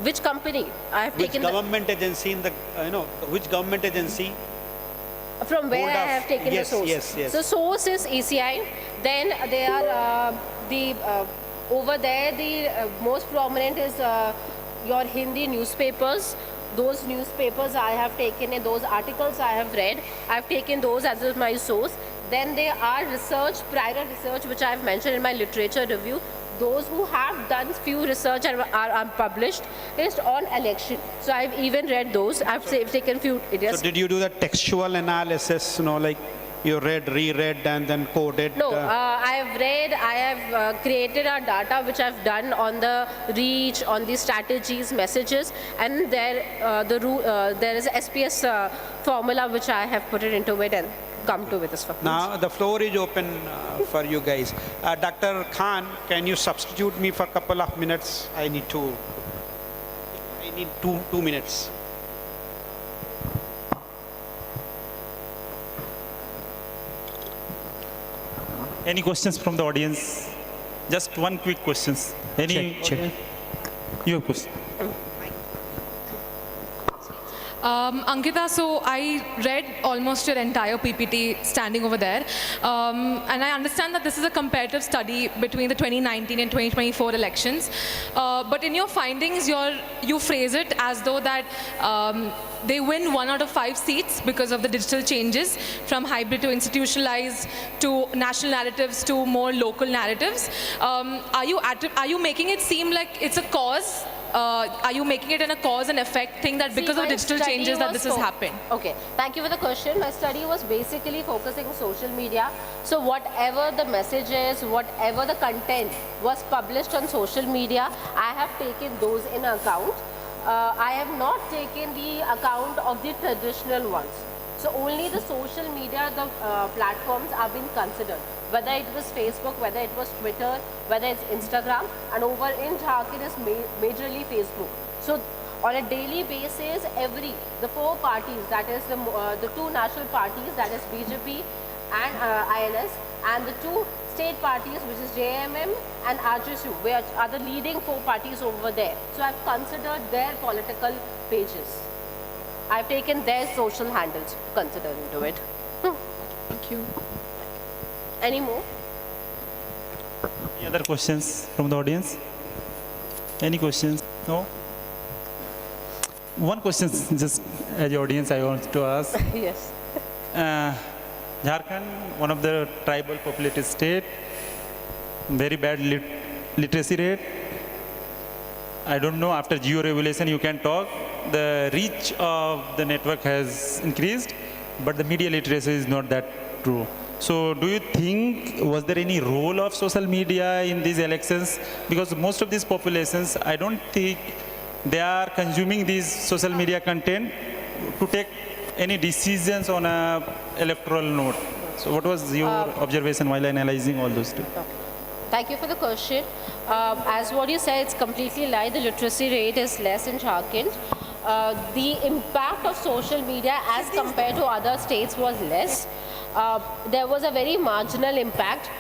Which company? I have Which taken government agency in the, which government agency? From where Board I of- have taken yes, the source. yes. So source is ECI. Then they are over there. The most prominent is your Hindi newspapers. Those newspapers I have taken, and those articles I have read, I have taken those as my source. Then there are prior research, which I have mentioned in my literature review. Those who have done few research and are published is on election. So I've even read those. I've taken few. So did you do the textual analysis, like you read, reread, and then coded? No, I have read, I have created a data which I've done on the reach, on the strategies, messages, and there is a SPS formula which I have put it into it and come to with this. Now the floor is open for you guys. Dr. Khan, can you substitute me for a couple of minutes? I need two minutes. Any questions from the audience? Just one quick questions. Any? Check. You have question. Ankita, so I read almost your entire PPT standing over there, and I understand that this is a comparative study between the 2019 and 2024 elections, but in your findings, you phrase it as though that they win 1 out of 5 seats because of the digital changes from hybrid to institutionalized to national narratives to more local narratives. Are you making it seem like it's a cause? Are you making it in a cause and effect thing that because of digital changes that this has happened? Okay, thank you for the question. My study was basically focusing on social media. So whatever the messages, whatever the content was published on social media, I have taken those in account. I have not taken the account of the traditional ones. So only the social media, the platforms are being considered. Whether it was Facebook, whether it was Twitter, whether it's Instagram, and over in Jharkhand is majorly Facebook. So on a daily basis, the 4 parties, that is the 2 national parties, that is BJP and INS, and the 2 state parties, which is JMM and RJSU, which are the leading 4 parties over there. So I've considered their political pages. I've taken their social handles, considered into it. Thank you. Any more? Any other questions from the audience? Any questions? No? One question, just as the audience, I want to ask. Yes. Jharkhand, one of the tribal populated state, very bad literacy rate. I don't know, after geo-regulation you can talk. The reach of the network has increased, but the media literacy is not that true. So do you think, was there any role of social media in these elections? Because most of these populations, I don't think they are consuming these social media content to take any decisions on a electoral note. So what was your observation while analyzing all those two? Thank you for the question. As what you said, it's completely lie. The literacy rate is less in Jharkhand. The impact of social media as compared to other states was less. There was a very marginal impact,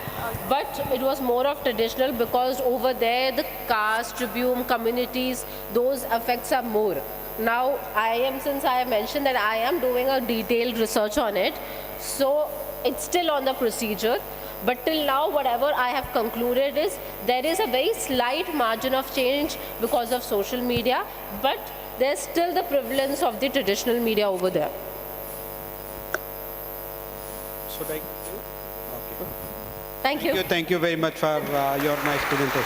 but it was more of traditional because over there the caste, tribune, communities, those effects are more. Now since I have mentioned that I am doing a detailed research on it, so it's still on the procedure. But till now, whatever I have concluded is there is a very slight margin of change because of social media, but there's still the prevalence of the traditional media over there. Should I? Okay. Thank you. Thank you very much for your nice presentation.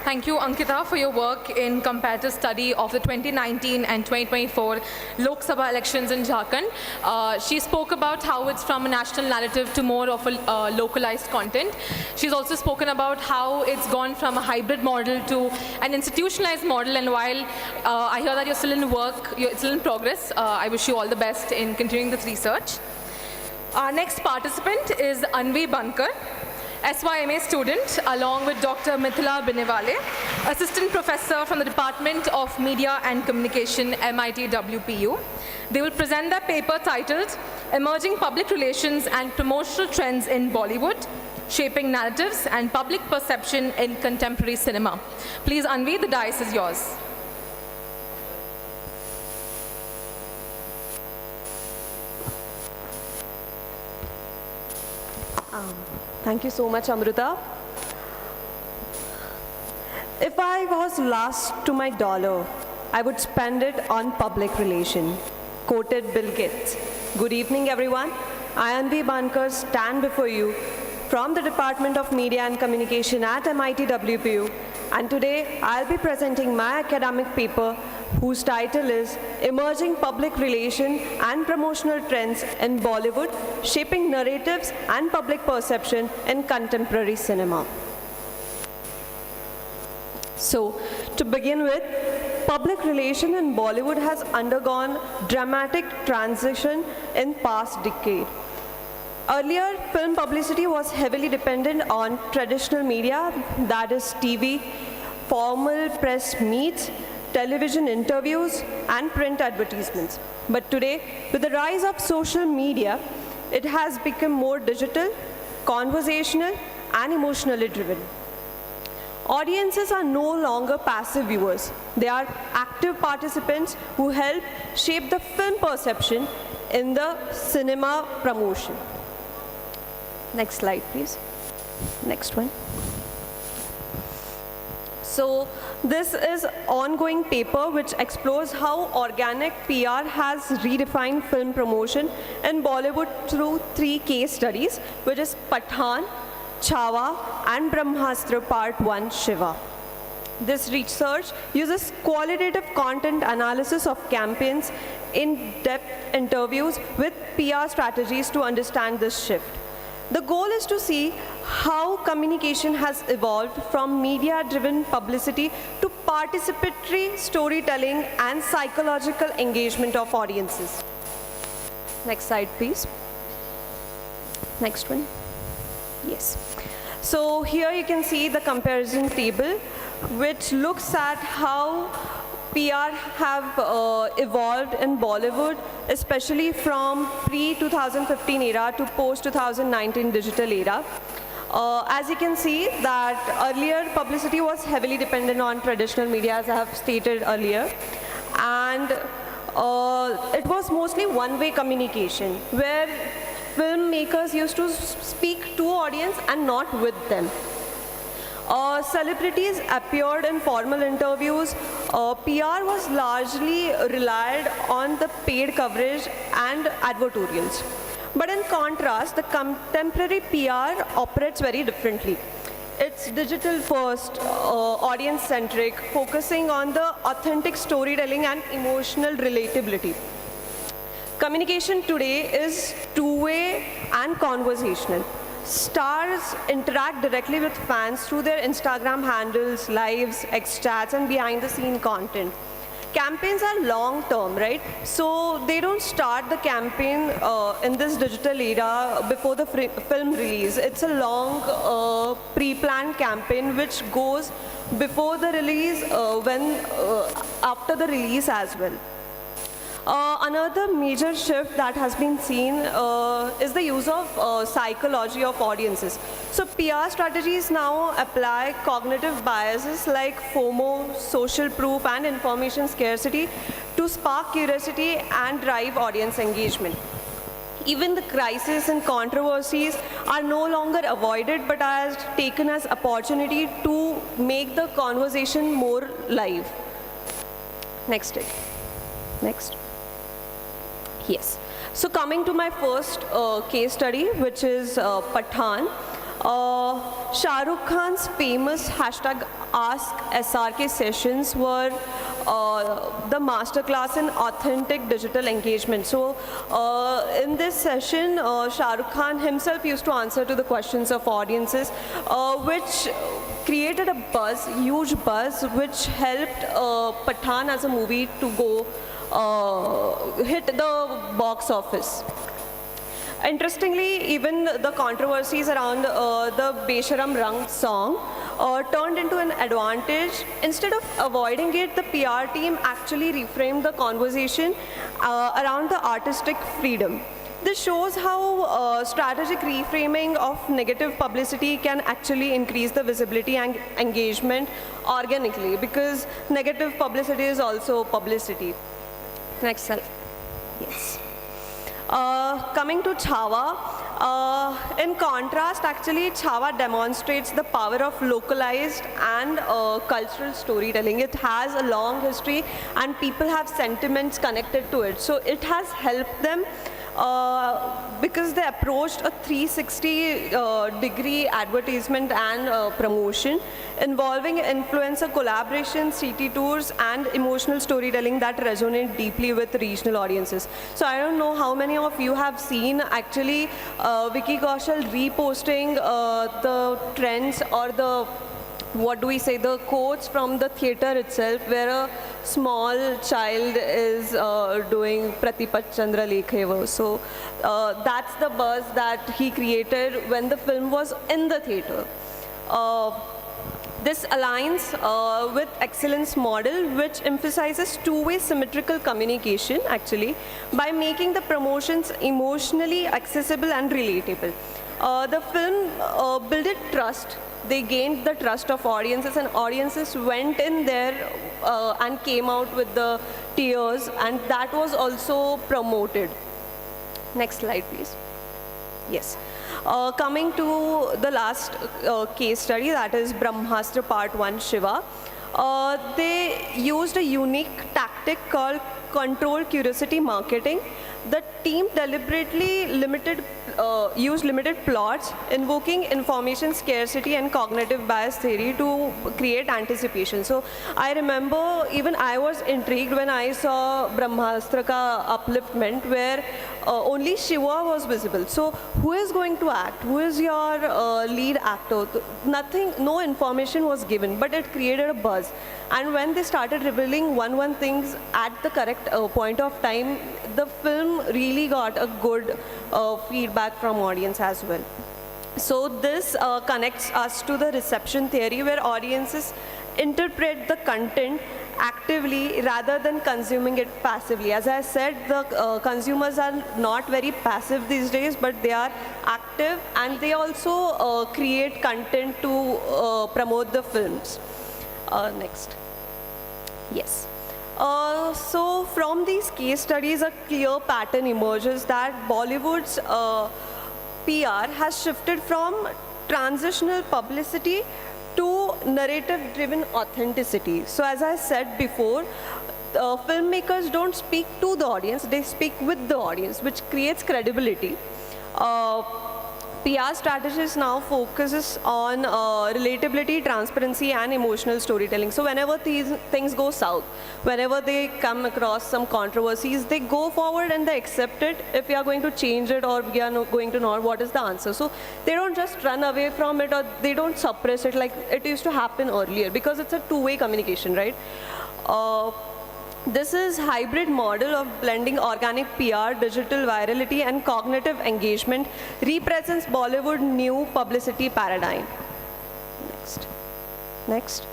Thank you, Ankita, for your work in comparative study of the 2019 and 2024 Lok Sabha elections in Jharkhand. She spoke about how it's from a national narrative to more of a localized content. She's also spoken about how it's gone from a hybrid model to an institutionalized model. And while I hear that you're still in work, it's still in progress, I wish you all the best in continuing this research. Our next participant is Anvi Bankar, SYMA student, along with Dr. Mithila Binewale. Assistant Professor from the Department of Media and Communication, MIT WPU. They will present their paper titled Emerging Public Relations and Promotional Trends in Bollywood, Shaping Narratives and Public Perception in Contemporary Cinema. Please, Anvi, the dais is yours. Thank you so much, Amrita. If I was last to my dollar, I would spend it on public relation. Quoted Bill Gates. Good evening, everyone. I, Anvi Bankar, stand before you from the Department of Media and Communication at MIT WPU, and today I'll be presenting my academic paper whose title is Emerging Public Relation and Promotional Trends in Bollywood, Shaping Narratives and Public Perception in Contemporary Cinema. So, to begin with, public relation in Bollywood has undergone dramatic transition in past decade. Earlier, film publicity was heavily dependent on traditional media, that is TV, formal press meets, television interviews, and print advertisements. But today, with the rise of social media, it has become more digital, conversational, and emotionally driven. Audiences are no longer passive viewers. They are active participants who help shape the film perception in the cinema promotion. Next slide, please. Next one. So this is ongoing paper which explores how organic PR has redefined film promotion in Bollywood through 3 case studies, which is Pathan, Chhawa, and Brahmastra Part 1 Shiva. This research uses qualitative content analysis of campaigns, in-depth interviews with PR strategies to understand this shift. The goal is to see how communication has evolved from media-driven publicity to participatory storytelling and psychological engagement of audiences. Next slide, please. Next one. Yes. So here you can see the comparison table, which looks at how PR have evolved in Bollywood, especially from pre-2015 era to post-2019 digital era. As you can see that earlier publicity was heavily dependent on traditional media, as I have stated earlier, and it was mostly one-way communication, where filmmakers used to speak to audience and not with them. Celebrities appeared in formal interviews. PR was largely relied on the paid coverage and advertorials. But in contrast, the contemporary PR operates very differently. It's digital first, audience centric, focusing on the authentic storytelling and emotional relatability. Communication today is two-way and conversational. Stars interact directly with fans through their Instagram handles, lives, X-chats, and behind-the-scene content. Campaigns are long-term, right? So they don't start the campaign in this digital era before the film release. It's a long pre-planned campaign which goes before the release, after the release as well. Another major shift that has been seen is the use of psychology of audiences. So PR strategies now apply cognitive biases like FOMO, social proof, and information scarcity to spark curiosity and drive audience engagement. Even the crises and controversies are no longer avoided but are taken as opportunity to make the conversation more live. Next slide. Next. Yes. So coming to my first case study, which is Pathan. Shah Rukh Khan's famous hashtag Ask SRK sessions were the masterclass in authentic digital engagement. So in this session, Shah Rukh Khan himself used to answer to the questions of audiences, which created a buzz, huge buzz, which helped Pathan as a movie to go hit the box office. Interestingly, even the controversies around the Besharam Rang song turned into an advantage. Instead of avoiding it, the PR team actually reframed the conversation around the artistic freedom. This shows how strategic reframing of negative publicity can actually increase the visibility and engagement organically, because negative publicity is also publicity. Next slide. Yes. Coming to Chhawa, in contrast, actually, Chhawa demonstrates the power of localized and cultural storytelling. It has a long history and people have sentiments connected to it. So it has helped them because they approached a 360-degree advertisement and promotion involving influencer collaboration, city tours, and emotional storytelling that resonate deeply with regional audiences. So I don't know how many of you have seen actually Vicky Kaushal reposting the trends or the the quotes from the theater itself, where a small child is doing Pratipat Chandra Lekheva. So that's the buzz that he created when the film was in the theater. This aligns with excellence model, which emphasizes two-way symmetrical communication actually by making the promotions emotionally accessible and relatable. The film built trust. They gained the trust of audiences, and audiences went in there and came out with the tears, and that was also promoted. Next slide, please. Yes. Coming to the last case study, that is Brahmastra Part 1 Shiva. They used a unique tactic called controlled curiosity marketing. The team deliberately used limited plots, invoking information scarcity and cognitive bias theory to create anticipation. So I remember even I was intrigued when I saw Brahmastra ka upliftment, where only Shiva was visible. So who is going to act? Who is your lead actor? Nothing, no information was given, but it created a buzz. And when they started revealing one things at the correct point of time, the film really got a good feedback from audience as well. So this connects us to the reception theory, where audiences interpret the content actively rather than consuming it passively. As I said, the consumers are not very passive these days, but they are active, and they also create content to promote the films. Next. Yes. So from these case studies, a clear pattern emerges that Bollywood's PR has shifted from transitional publicity to narrative-driven authenticity. So as I said before, filmmakers don't speak to the audience, they speak with the audience, which creates credibility. PR strategies now focuses on relatability, transparency, and emotional storytelling. So whenever these things go south, whenever they come across some controversies, they go forward and they accept it. If we are going to change it, or we are not going to know what is the answer. So they don't just run away from it, or they don't suppress it like it used to happen earlier, because it's a two-way communication, right? This is hybrid model of blending organic PR, digital virality, and cognitive engagement represents Bollywood new publicity paradigm. Next.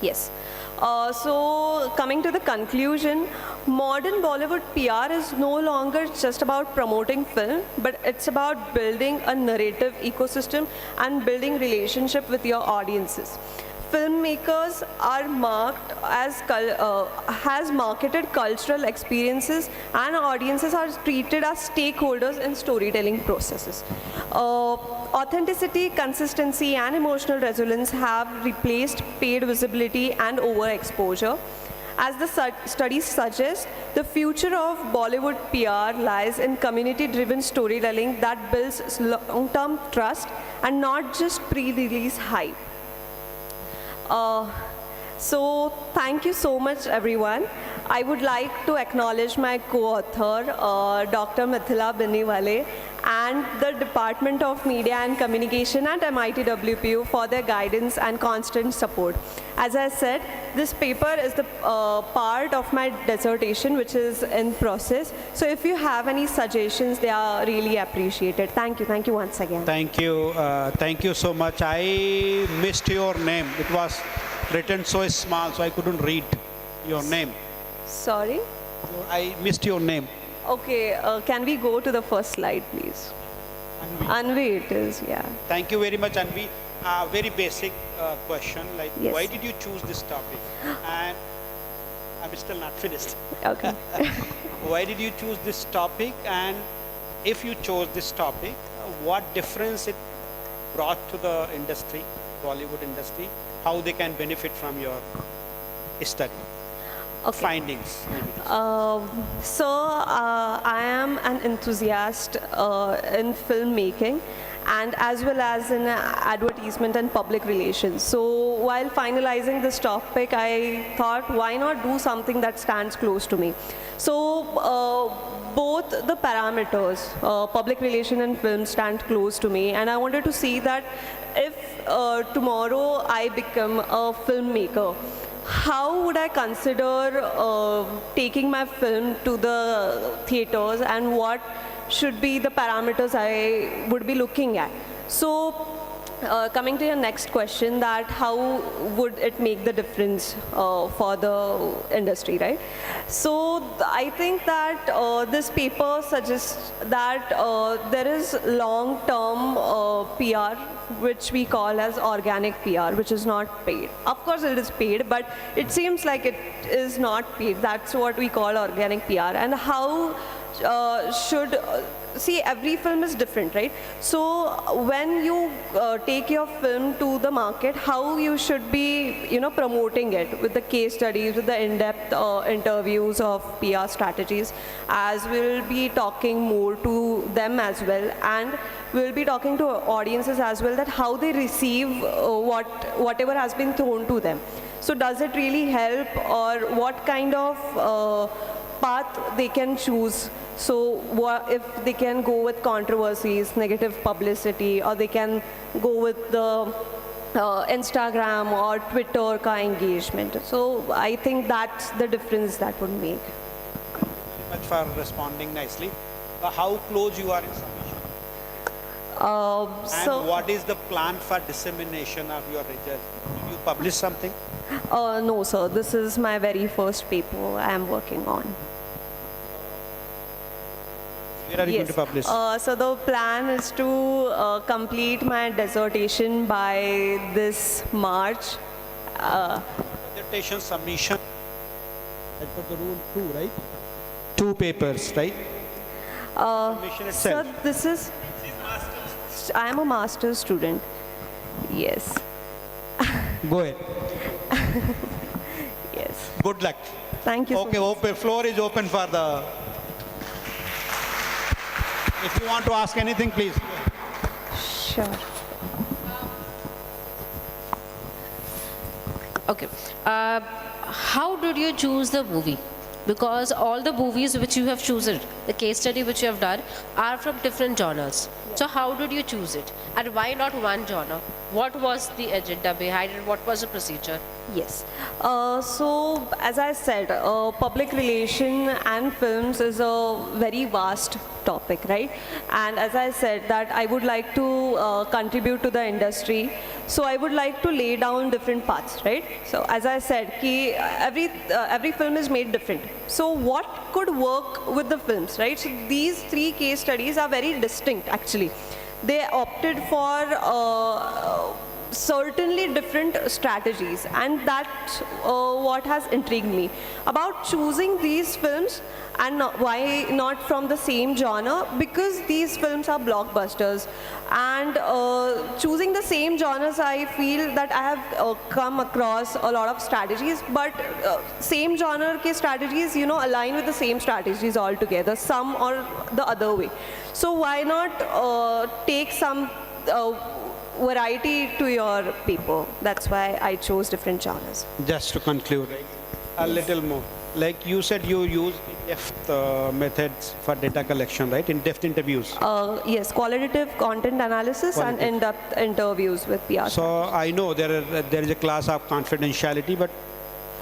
Yes. So coming to the conclusion, modern Bollywood PR is no longer just about promoting film, but it's about building a narrative ecosystem and building relationship with your audiences. Filmmakers are marked as has marketed cultural experiences, and audiences are treated as stakeholders in storytelling processes. Authenticity, consistency, and emotional resonance have replaced paid visibility and overexposure. As the studies suggest, the future of Bollywood PR lies in community-driven storytelling that builds long-term trust and not just pre-release hype. So thank you so much, everyone. I would like to acknowledge my co-author, Dr. Mithila Biniwale, and the Department of Media and Communication at MIT WPU for their guidance and constant support. As I said, this paper is the part of my dissertation, which is in process. So if you have any suggestions, they are really appreciated. Thank you once again. Thank you so much. I missed your name. It was written so small, so I couldn't read your name. Sorry? I missed your name. Okay, can we go to the first slide, please? Anvi it is, yeah. Thank you very much, Anvi. Very basic question, like Yes. why did you choose this topic? And I'm still not finished. Okay. Why did you choose this topic? And if you chose this topic, what difference it brought to the industry, Bollywood industry, how they can benefit from your study? Findings. I am an enthusiast in filmmaking and as well as in advertisement and public relations. So while finalizing this topic, I thought, why not do something that stands close to me? So both the parameters, public relation and film, stand close to me, and I wanted to see that if tomorrow I become a filmmaker, how would I consider taking my film to the theaters, and what should be the parameters I would be looking at? So coming to your next question, that how would it make the difference for the industry, right? So I think that this paper suggests that there is long-term PR, which we call as organic PR, which is not paid. Of course it is paid, but it seems like it is not paid. That's what we call organic PR. And how see, every film is different, right? So when you take your film to the market, how you should be, promoting it with the case studies, with the in-depth interviews of PR strategies, as we'll be talking more to them as well, and we'll be talking to audiences as well, that how they receive whatever has been thrown to them. So does it really help, or what kind of path they can choose? So if they can go with controversies, negative publicity, or they can go with the Instagram or Twitter ka engagement. So I think that's the difference that would make. Thank you very much for responding nicely. How close you are in submission? And what is the plan for dissemination of your results? Will you publish something? No, sir. This is my very first paper I am working on. Where are you going to publish? So the plan is to complete my dissertation by this March. Dissertation submission, as per the rule 2, right? 2 papers, right? Submission itself. So this is, I am a master's student. Yes. Go ahead. Yes. Good luck. Thank you. Okay, open, floor is open for the... If you want to ask anything, please. Sure. Okay. How did you choose the movie? Because all the movies which you have chosen, the case study which you have done, are from different genres. So how did you choose it? And why not one genre? What was the agenda behind it? What was the procedure? Yes. So as I said, public relation and films is a very vast topic, right? And as I said, that I would like to contribute to the industry. So I would like to lay down different paths, right? So as I said, every film is made different. So what could work with the films, right? So these 3 case studies are very distinct, actually. They opted for certainly different strategies, and that's what has intrigued me about choosing these films. And why not from the same genre? Because these films are blockbusters, and choosing the same genres, I feel that I have come across a lot of strategies, but same genre ke strategies, align with the same strategies altogether, some or the other way. So why not take some variety to your paper? That's why I chose different genres. Just to conclude, a little more. Like you said, you use depth methods for data collection, right? In-depth interviews. Yes, qualitative content analysis and in-depth interviews with PR. So I know there is a class of confidentiality, but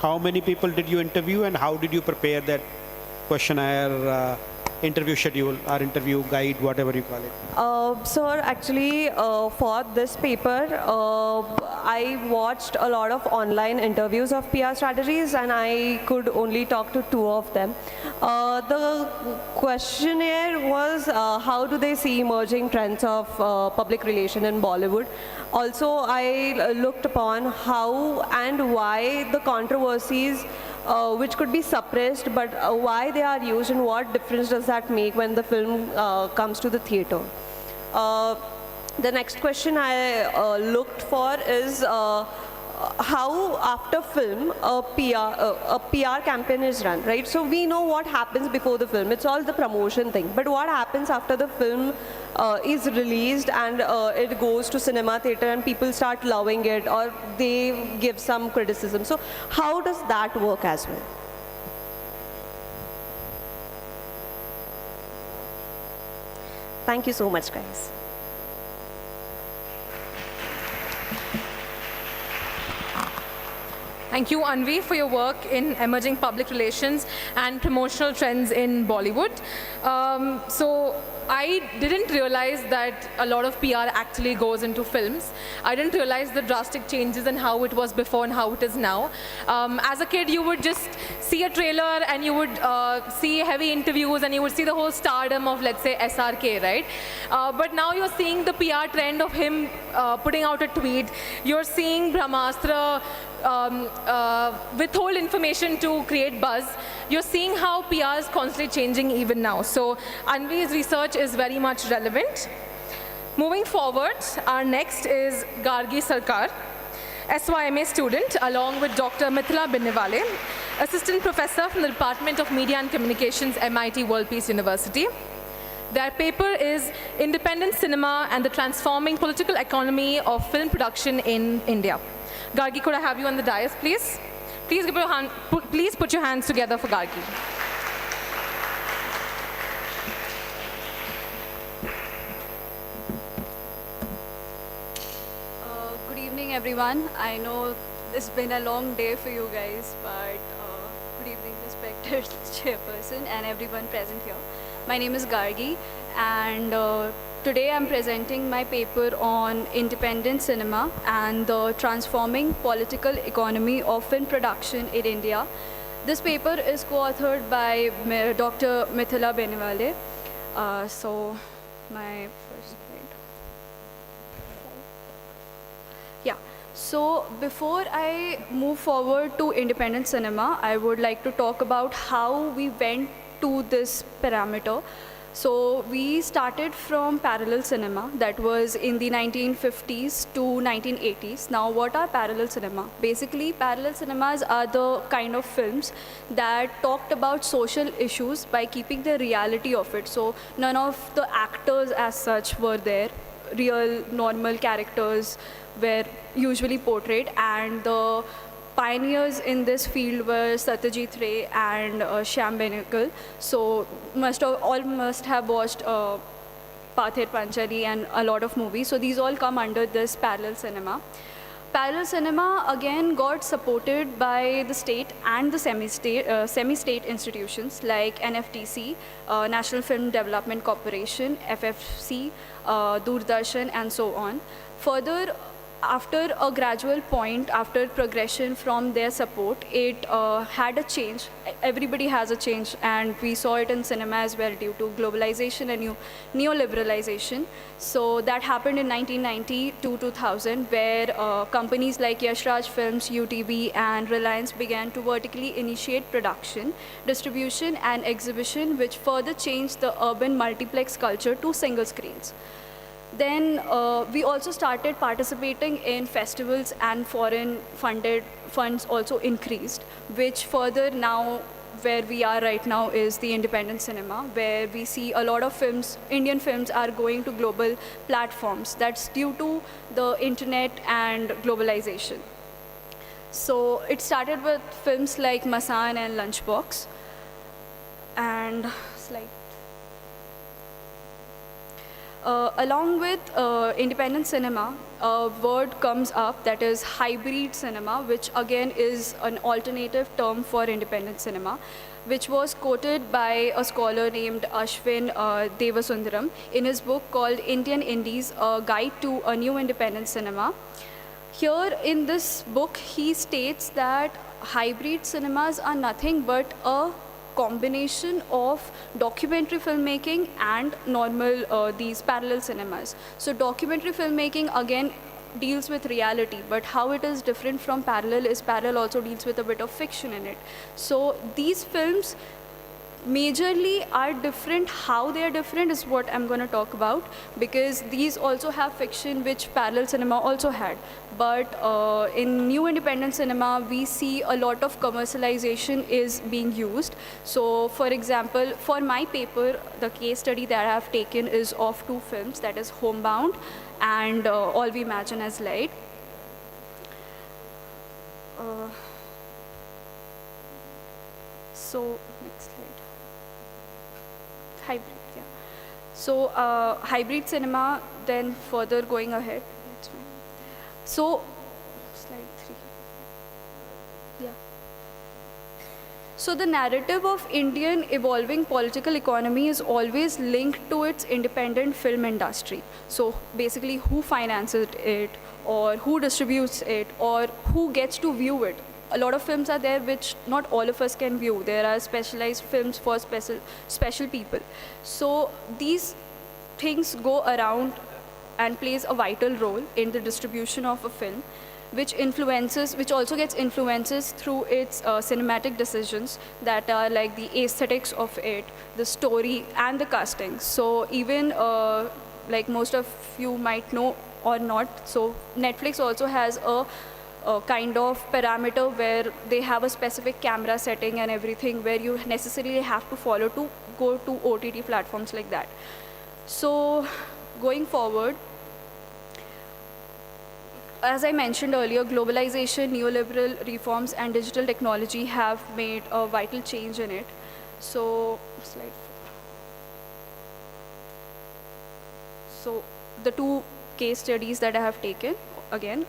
how many people did you interview and how did you prepare that questionnaire, interview schedule or interview guide, whatever you call it? Sir, actually, for this paper, I watched a lot of online interviews of PR strategies and I could only talk to 2 of them. The questionnaire was how do they see emerging trends of public relation in Bollywood. Also, I looked upon how and why the controversies which could be suppressed, but why they are used and what difference does that make when the film comes to the theater. The next question I looked for is how after film a PR campaign is run, right? So we know what happens before the film, it's all the promotion thing, but what happens after the film is released and it goes to cinema theater and people start loving it or they give some criticism. So how does that work as well? Thank you so much, guys. Thank you, Anvi, for your work in emerging public relations and promotional trends in Bollywood. So I didn't realize that a lot of PR actually goes into films. I didn't realize the drastic changes in how it was before and how it is now. As a kid, you would just see a trailer and you would see heavy interviews and you would see the whole stardom of, let's say, SRK, right? But now you're seeing the PR trend of him putting out a tweet. You're seeing Brahmastra withhold information to create buzz. You're seeing how PR is constantly changing even now. So Anvi's research is very much relevant. Moving forward, our next is Gargi Sarkar, SYMA student, along with Dr. Mithila Binnewale, Assistant Professor from the Department of Media and Communications, MIT World Peace University. Their paper is Independent Cinema and the Transforming Political Economy of Film Production in India. Gargi, could I have you on the dais, please? Please put your hands together for Gargi. Good evening, everyone. I know it's been a long day for you guys, but good evening, respected chairperson and everyone present here. My name is Gargi, and today I'm presenting my paper on independent cinema and the transforming political economy of film production in India. This paper is co-authored by Dr. Mithila Binnewale. So my first slide. Yeah. So before I move forward to independent cinema, I would like to talk about how we went to this parameter. So we started from parallel cinema, that was in the 1950s to 1980s. Now what are parallel cinema? Basically, parallel cinemas are the kind of films that talked about social issues by keeping the reality of it. So none of the actors as such were there. Real, normal characters were usually portrayed, and the pioneers in this field were Satyajit Ray and Shyam Benegal. So all must have watched Pather Panchali and a lot of movies. So these all come under this parallel cinema. Parallel cinema again got supported by the state and the semi-state institutions like NFTC, National Film Development Corporation, FFC, Doordarshan, and so on. Further, after a gradual point, after progression from their support, it had a change. Everybody has a change, and we saw it in cinema as well due to globalization and neoliberalization. So that happened in 1990 to 2000, where companies like Yash Raj Films, UTV, and Reliance began to vertically initiate production, distribution, and exhibition, which further changed the urban multiplex culture to single screens. Then we also started participating in festivals, and foreign funded funds also increased, which further now where we are right now is the independent cinema, where we see a lot of films, Indian films are going to global platforms. That's due to the internet and globalization. So it started with films like Masan and Lunchbox. and slide. Along with independent cinema, a word comes up that is hybrid cinema, which again is an alternative term for independent cinema, which was quoted by a scholar named Ashwin Devasundaram in his book called Indian Indies, A Guide to a New Independent Cinema. Here in this book, he states that hybrid cinemas are nothing but a combination of documentary filmmaking and normal these parallel cinemas. So documentary filmmaking again deals with reality, but how it is different from parallel is parallel also deals with a bit of fiction in it. So these films majorly are different. How they are different is what I'm going to talk about, because these also have fiction which parallel cinema also had. But in new independent cinema, we see a lot of commercialization is being used. So for example, for my paper, the case study that I have taken is of two films, that is Homebound and All We Imagine as Light. So next slide. Hybrid, yeah. So hybrid cinema, then further going ahead. That's fine. So slide 3. Yeah. So the narrative of Indian evolving political economy is always linked to its independent film industry. So basically who finances it, or who distributes it, or who gets to view it. A lot of films are there which not all of us can view. There are specialized films for special people. So these things go around and plays a vital role in the distribution of a film, which also gets influences through its cinematic decisions that are like the aesthetics of it, the story, and the casting. So even like most of you might know or not, so Netflix also has a kind of parameter where they have a specific camera setting and everything where you necessarily have to follow to go to OTT platforms like that. So going forward, as I mentioned earlier, globalization, neoliberal reforms, and digital technology have made a vital change in it. So slide 4. So the two case studies that I have taken, again,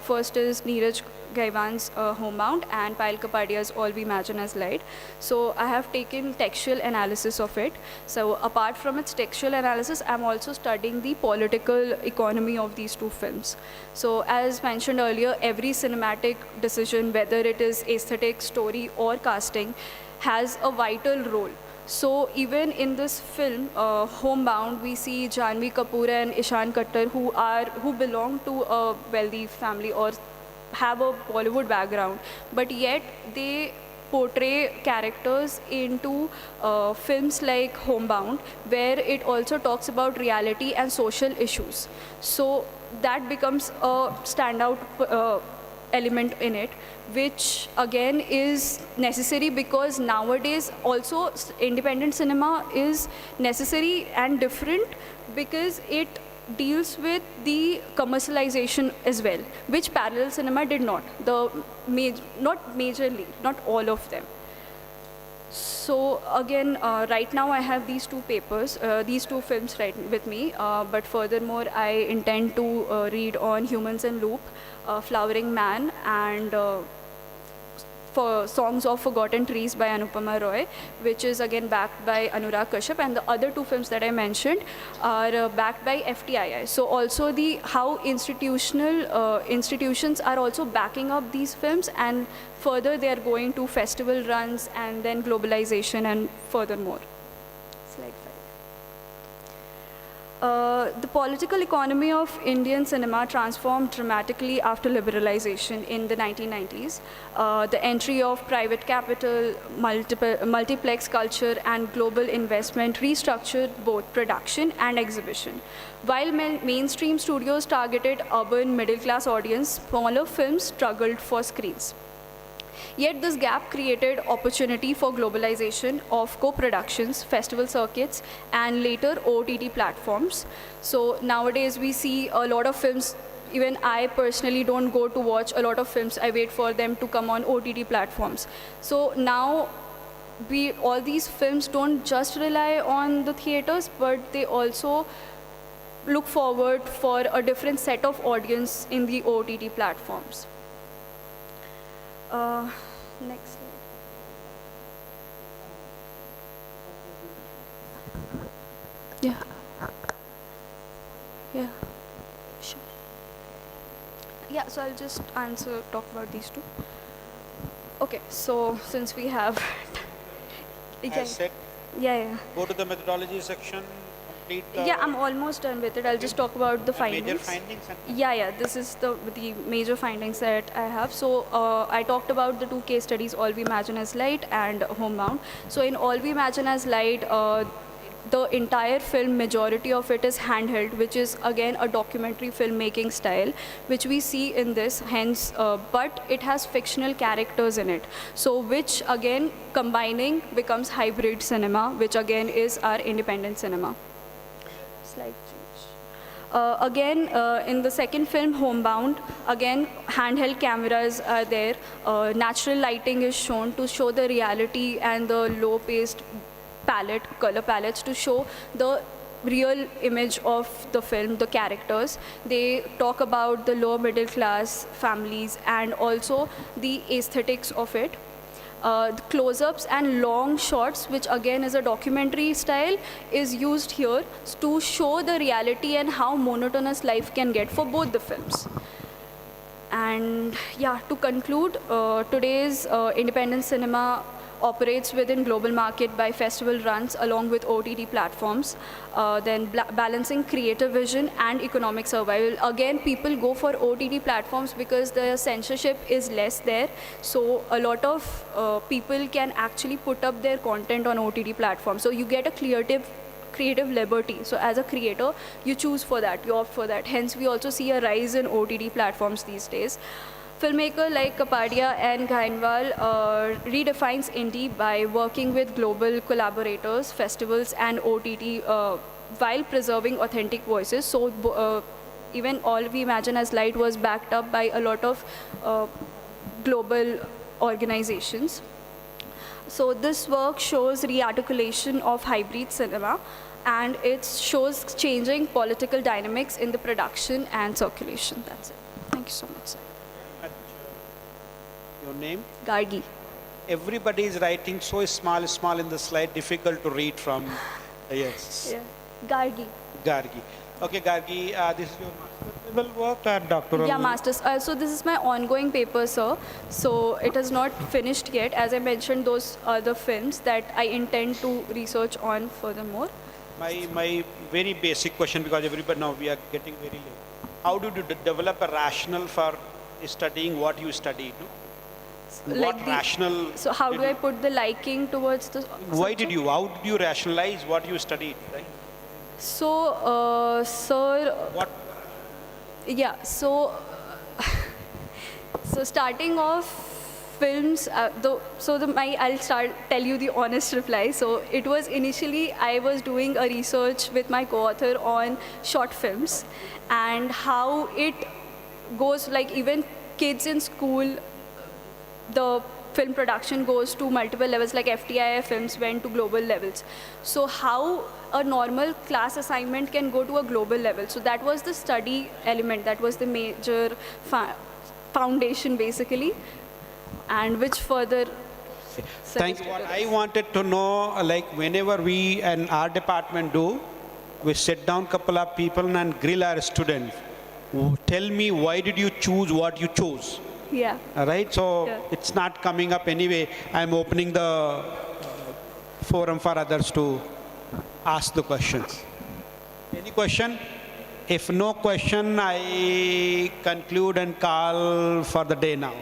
first is Neeraj Gaiwan's Homebound and Payal Kapadia's All We Imagine as Light. So I have taken textual analysis of it. So apart from its textual analysis, I'm also studying the political economy of these two films. So as mentioned earlier, every cinematic decision, whether it is aesthetic, story, or casting, has a vital role. So even in this film, Homebound, we see Janhvi Kapoor and Ishan Khattar who belong to a wealthy family or have a Bollywood background, but yet they portray characters into films like Homebound, where it also talks about reality and social issues. So that becomes a standout element in it, which again is necessary because nowadays also independent cinema is necessary and different because it deals with the commercialization as well, which parallel cinema did not. Not majorly, not all of them. So again, right now I have these two papers, these two films right with me, but furthermore I intend to read on Humans in Loop, Flowering Man, and for Songs of Forgotten Trees by Anupama Roy, which is again backed by Anurag Kashyap, and the other two films that I mentioned are backed by FTII. So also how institutions are also backing up these films, and further they are going to festival runs and then globalization and furthermore. Slide 5. The political economy of Indian cinema transformed dramatically after liberalization in the 1990s. The entry of private capital, multiplex culture, and global investment restructured both production and exhibition. While mainstream studios targeted urban middle-class audience, smaller films struggled for screens. Yet this gap created opportunity for globalization of co-productions, festival circuits, and later OTT platforms. So nowadays we see a lot of films. Even I personally don't go to watch a lot of films. I wait for them to come on OTT platforms. So now all these films don't just rely on the theaters, but they also look forward for a different set of audience in the OTT platforms. Next slide. Yeah. Yeah. Sure. Yeah, so I'll just talk about these two. Okay, so since we have... As said, yeah. go to the methodology section, complete the... Yeah, I'm almost done with it. I'll just talk about the findings. Major findings? Yeah, this is the major findings that I have. So I talked about the two case studies, All We Imagine as Light and Homebound. So in All We Imagine as Light, the entire film, majority of it is handheld, which is again a documentary filmmaking style, which we see in this, hence, but it has fictional characters in it. So which again combining becomes hybrid cinema, which again is our independent cinema. Slide change. Again, in the second film, Homebound, again handheld cameras are there. Natural lighting is shown to show the reality and the low-paced color palettes to show the real image of the film, the characters. They talk about the lower middle class families and also the aesthetics of it. The close-ups and long shots, which again is a documentary style, is used here to show the reality and how monotonous life can get for both the films. And yeah, to conclude, today's independent cinema operates within global market by festival runs along with OTT platforms, then balancing creative vision and economic survival. Again, people go for OTT platforms because the censorship is less there. So a lot of people can actually put up their content on OTT platforms. So you get a creative liberty. So as a creator, you choose for that, you opt for that. Hence, we also see a rise in OTT platforms these days. Filmmaker like Kapadia and Ghainwal redefines indie by working with global collaborators, festivals, and OTT while preserving authentic voices. So even All We Imagine as Light was backed up by a lot of global organizations. So this work shows rearticulation of hybrid cinema, and it shows changing political dynamics in the production and circulation. That's it. Thank you so much, sir. Your name? Gargi. Everybody is writing so small in the slide, difficult to read from. Yes. Yeah. Gargi. Gargi. Okay, Gargi, this is your master's level work or doctoral? Yeah, master's. So this is my ongoing paper, sir. So it is not finished yet. As I mentioned, those are the films that I intend to research on furthermore. My very basic question, because everybody now we are getting very late. How do you develop a rationale for studying what you studied? No? What rational? So how do I put the liking towards the? How did you rationalize what you studied? Right? So, sir. What? Yeah. So, so starting off, films. I'll tell you the honest reply. So it was initially I was doing a research with my co-author on short films and how it goes, like even kids in school, the film production goes to multiple levels, like FTII films went to global levels. So how a normal class assignment can go to a global level. So that was the study element, that was the major foundation basically, and which further... Thanks. What I wanted to know, like whenever we and our department do, we sit down couple of people and grill our students. Tell me, why did you choose what you chose? Yeah. All right, so it's not coming up anyway. I'm opening the forum for others to ask the questions. Any question? If no question, I conclude and call for the day now.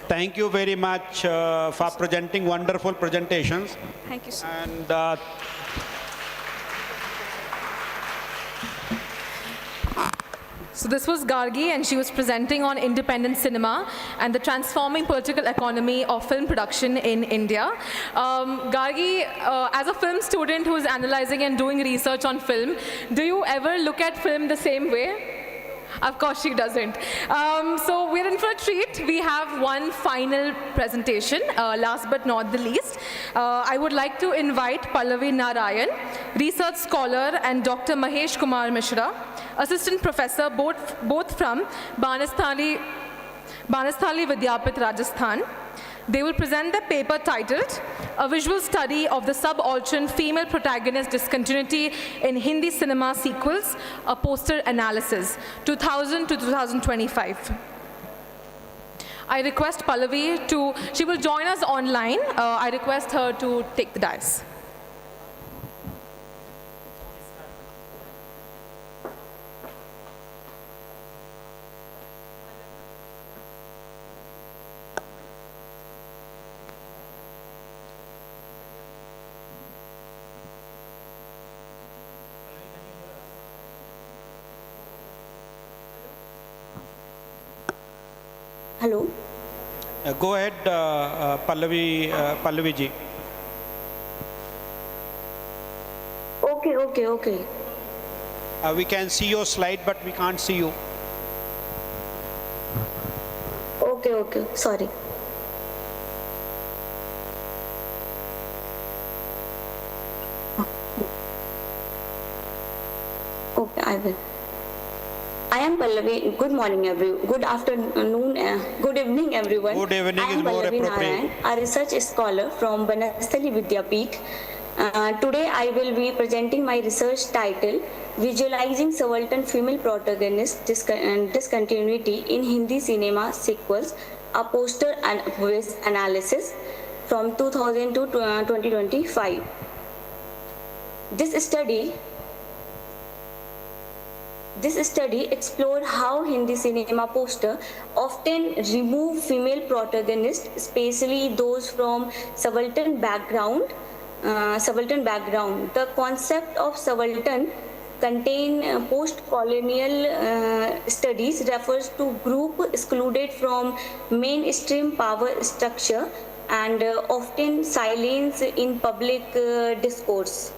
Thank you very much for presenting wonderful presentations. Thank you, sir. And so this was Gargi, and she was presenting on independent cinema and the transforming political economy of film production in India. Gargi, as a film student who is analyzing and doing research on film, do you ever look at film the same way? Of course she doesn't. So we're in for a treat. We have one final presentation, last but not the least. I would like to invite Pallavi Narayan, research scholar, and Dr. Mahesh Kumar Mishra, assistant professor, both from Banasthali Vidyapit, Rajasthan. They will present the paper titled A Visual Study of the Subaltern Female Protagonist Discontinuity in Hindi Cinema Sequels, a Poster Analysis, 2000 to 2025. I request Pallavi she will join us online. I request her to take the dais. Hello. Go ahead, Pallavi ji. Okay. We can see your slide, but we can't see you. Okay. Sorry. Okay, I will. I am Pallavi. Good morning, good afternoon, good evening, everyone. Good evening I am is more Pallavi appropriate. Narayan, a research scholar from Banasthali Vidyapit. Today, I will be presenting my research title, Visualizing Subaltern Female Protagonist Discontinuity in Hindi Cinema Sequels, a Poster and Analysis from 2000 to 2025. This study explored how Hindi cinema poster often remove female protagonists, especially those from subaltern background. The concept of subaltern contain post-colonial studies refers to group excluded from mainstream power structure and often silenced in public discourse.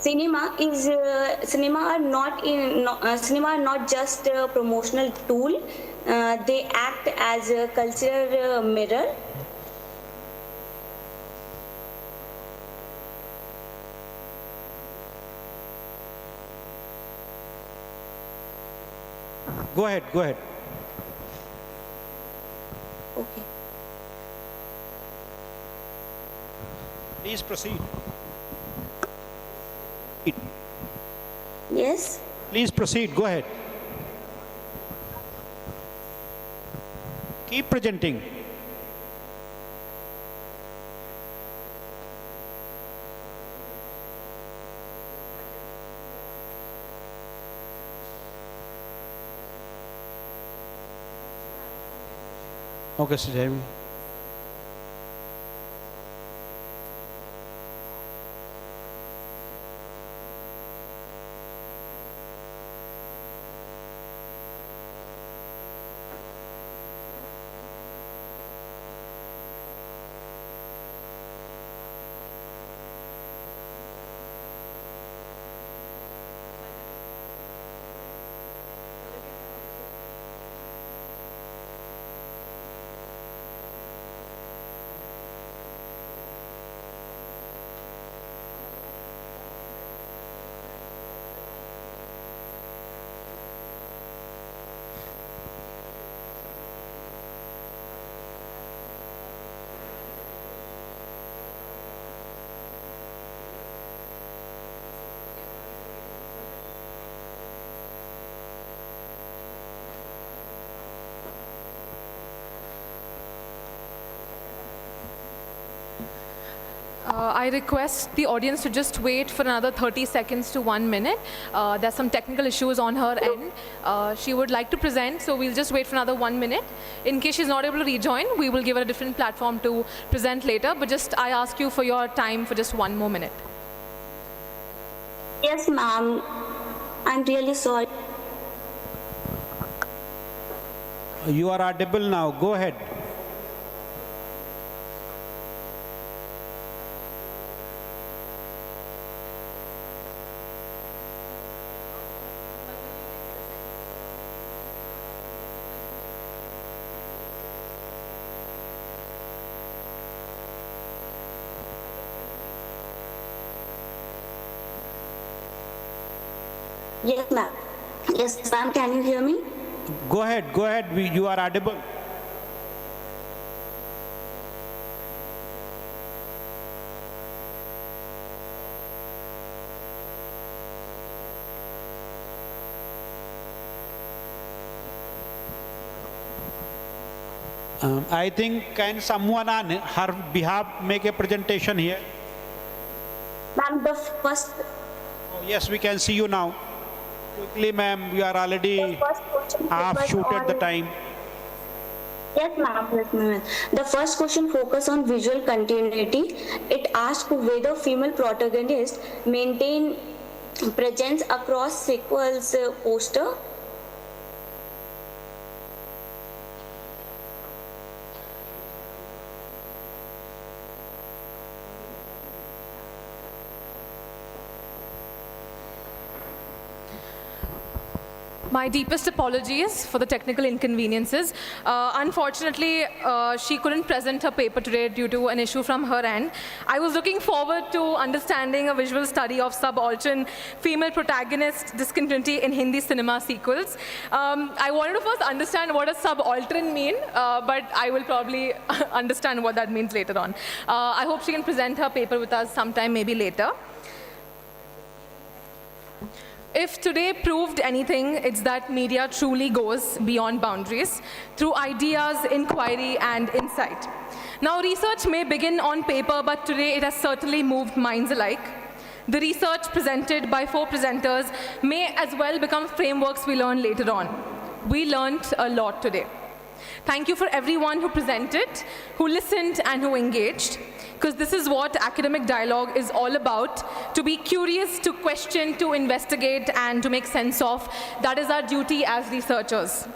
Cinema are not just a promotional tool. They act as a cultural mirror. Go ahead. Okay. Please proceed. Yes. Please proceed. Go ahead. Keep presenting. Okay, Sujay. I request the audience to just wait for another 30 seconds to 1 minute. There's some technical issues on her end. She would like to present, so we'll just wait for another 1 minute. In case she's not able to rejoin, we will give her a different platform to present later, but just I ask you for your time for just 1 more minute. Yes, ma'am. I'm really sorry. You are audible now. Go ahead. Yes, ma'am. Yes, ma'am. Can you hear me? Go ahead, go ahead. You are audible. I think can someone on her behalf make a presentation here? Ma'am, the first. Oh, yes, we can see you now. Quickly, ma'am, we are already half shooted the time. Yes, ma'am. Yes, ma'am. The first question focused on visual continuity. It asked whether female protagonists maintain presence across sequels poster. My deepest apologies for the technical inconveniences. Unfortunately, she couldn't present her paper today due to an issue from her end. I was looking forward to understanding a visual study of subaltern female protagonist discontinuity in Hindi cinema sequels. I wanted to first understand what does subaltern mean, but I will probably understand what that means later on. I hope she can present her paper with us sometime, maybe later. If today proved anything, it's that media truly goes beyond boundaries through ideas, inquiry, and insight. Now, research may begin on paper, but today it has certainly moved minds alike. The research presented by 4 presenters may as well become frameworks we learn later on. We learned a lot today. Thank you for everyone who presented, who listened, and who engaged, because this is what academic dialogue is all about, to be curious, to question, to investigate, and to make sense of. That is our duty as researchers.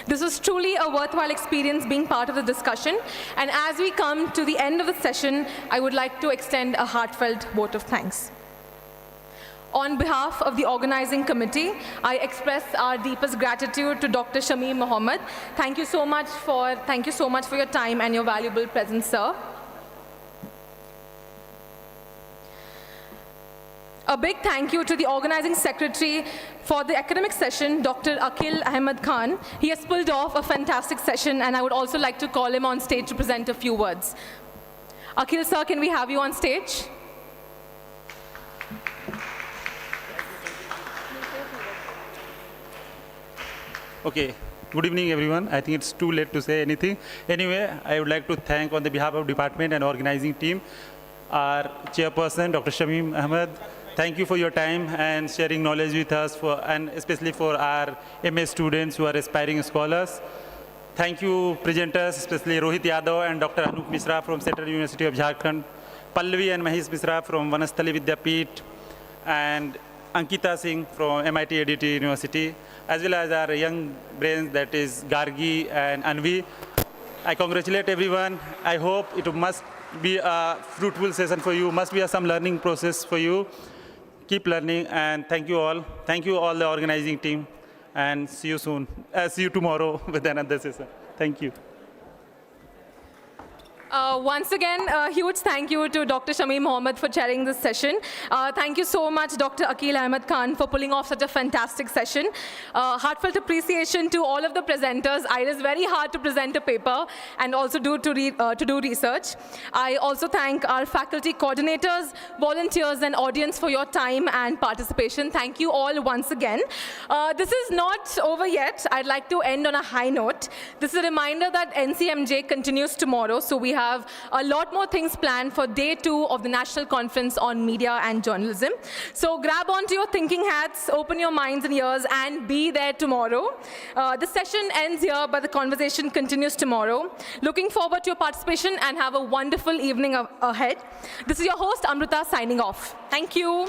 This was truly a worthwhile experience being part of the discussion, and as we come to the end of the session, I would like to extend a heartfelt vote of thanks. On behalf of the organizing committee, I express our deepest gratitude to Dr. Shamim Mohammed. Thank you so much for your time and your valuable presence, sir. A big thank you to the organizing secretary for the academic session, Dr. Akhil Ahmed Khan. He has pulled off a fantastic session, and I would also like to call him on stage to present a few words. Akhil, sir, can we have you on stage? Okay, good evening everyone. I think it's too late to say anything. Anyway, I would like to thank on the behalf of department and organizing team, our chairperson, Dr. Shamim Ahmed. Thank you for your time and sharing knowledge with us, and especially for our MA students who are aspiring scholars. Thank you presenters, especially Rohit Yadav and Dr. Anup Mishra from Central University of Jharkhand, Pallavi and Mahesh Mishra from Vanasthali Vidyapeeth, and Ankita Singh from MIT ADT University, as well as our young brains, that is Gargi and Anvi. I congratulate everyone. I hope it must be a fruitful session for you, must be some learning process for you. Keep learning, and thank you all. Thank you all the organizing team, and see you soon. See you tomorrow with another session. Thank you. Once again, a huge thank you to Dr. Shamim Mohammed for chairing this session. Thank you so much, Dr. Akhil Ahmed Khan, for pulling off such a fantastic session. Heartfelt appreciation to all of the presenters. It is very hard to present a paper and also to do research. I also thank our faculty coordinators, volunteers, and audience for your time and participation. Thank you all once again. This is not over yet. I'd like to end on a high note. This is a reminder that NCMJ continues tomorrow, so we have a lot more things planned for day 2 of the National Conference on Media and Journalism. So grab onto your thinking hats, open your minds and ears, and be there tomorrow. The session ends here, but the conversation continues tomorrow. Looking forward to your participation, and have a wonderful evening ahead. This is your host, Amrita, signing off. Thank you.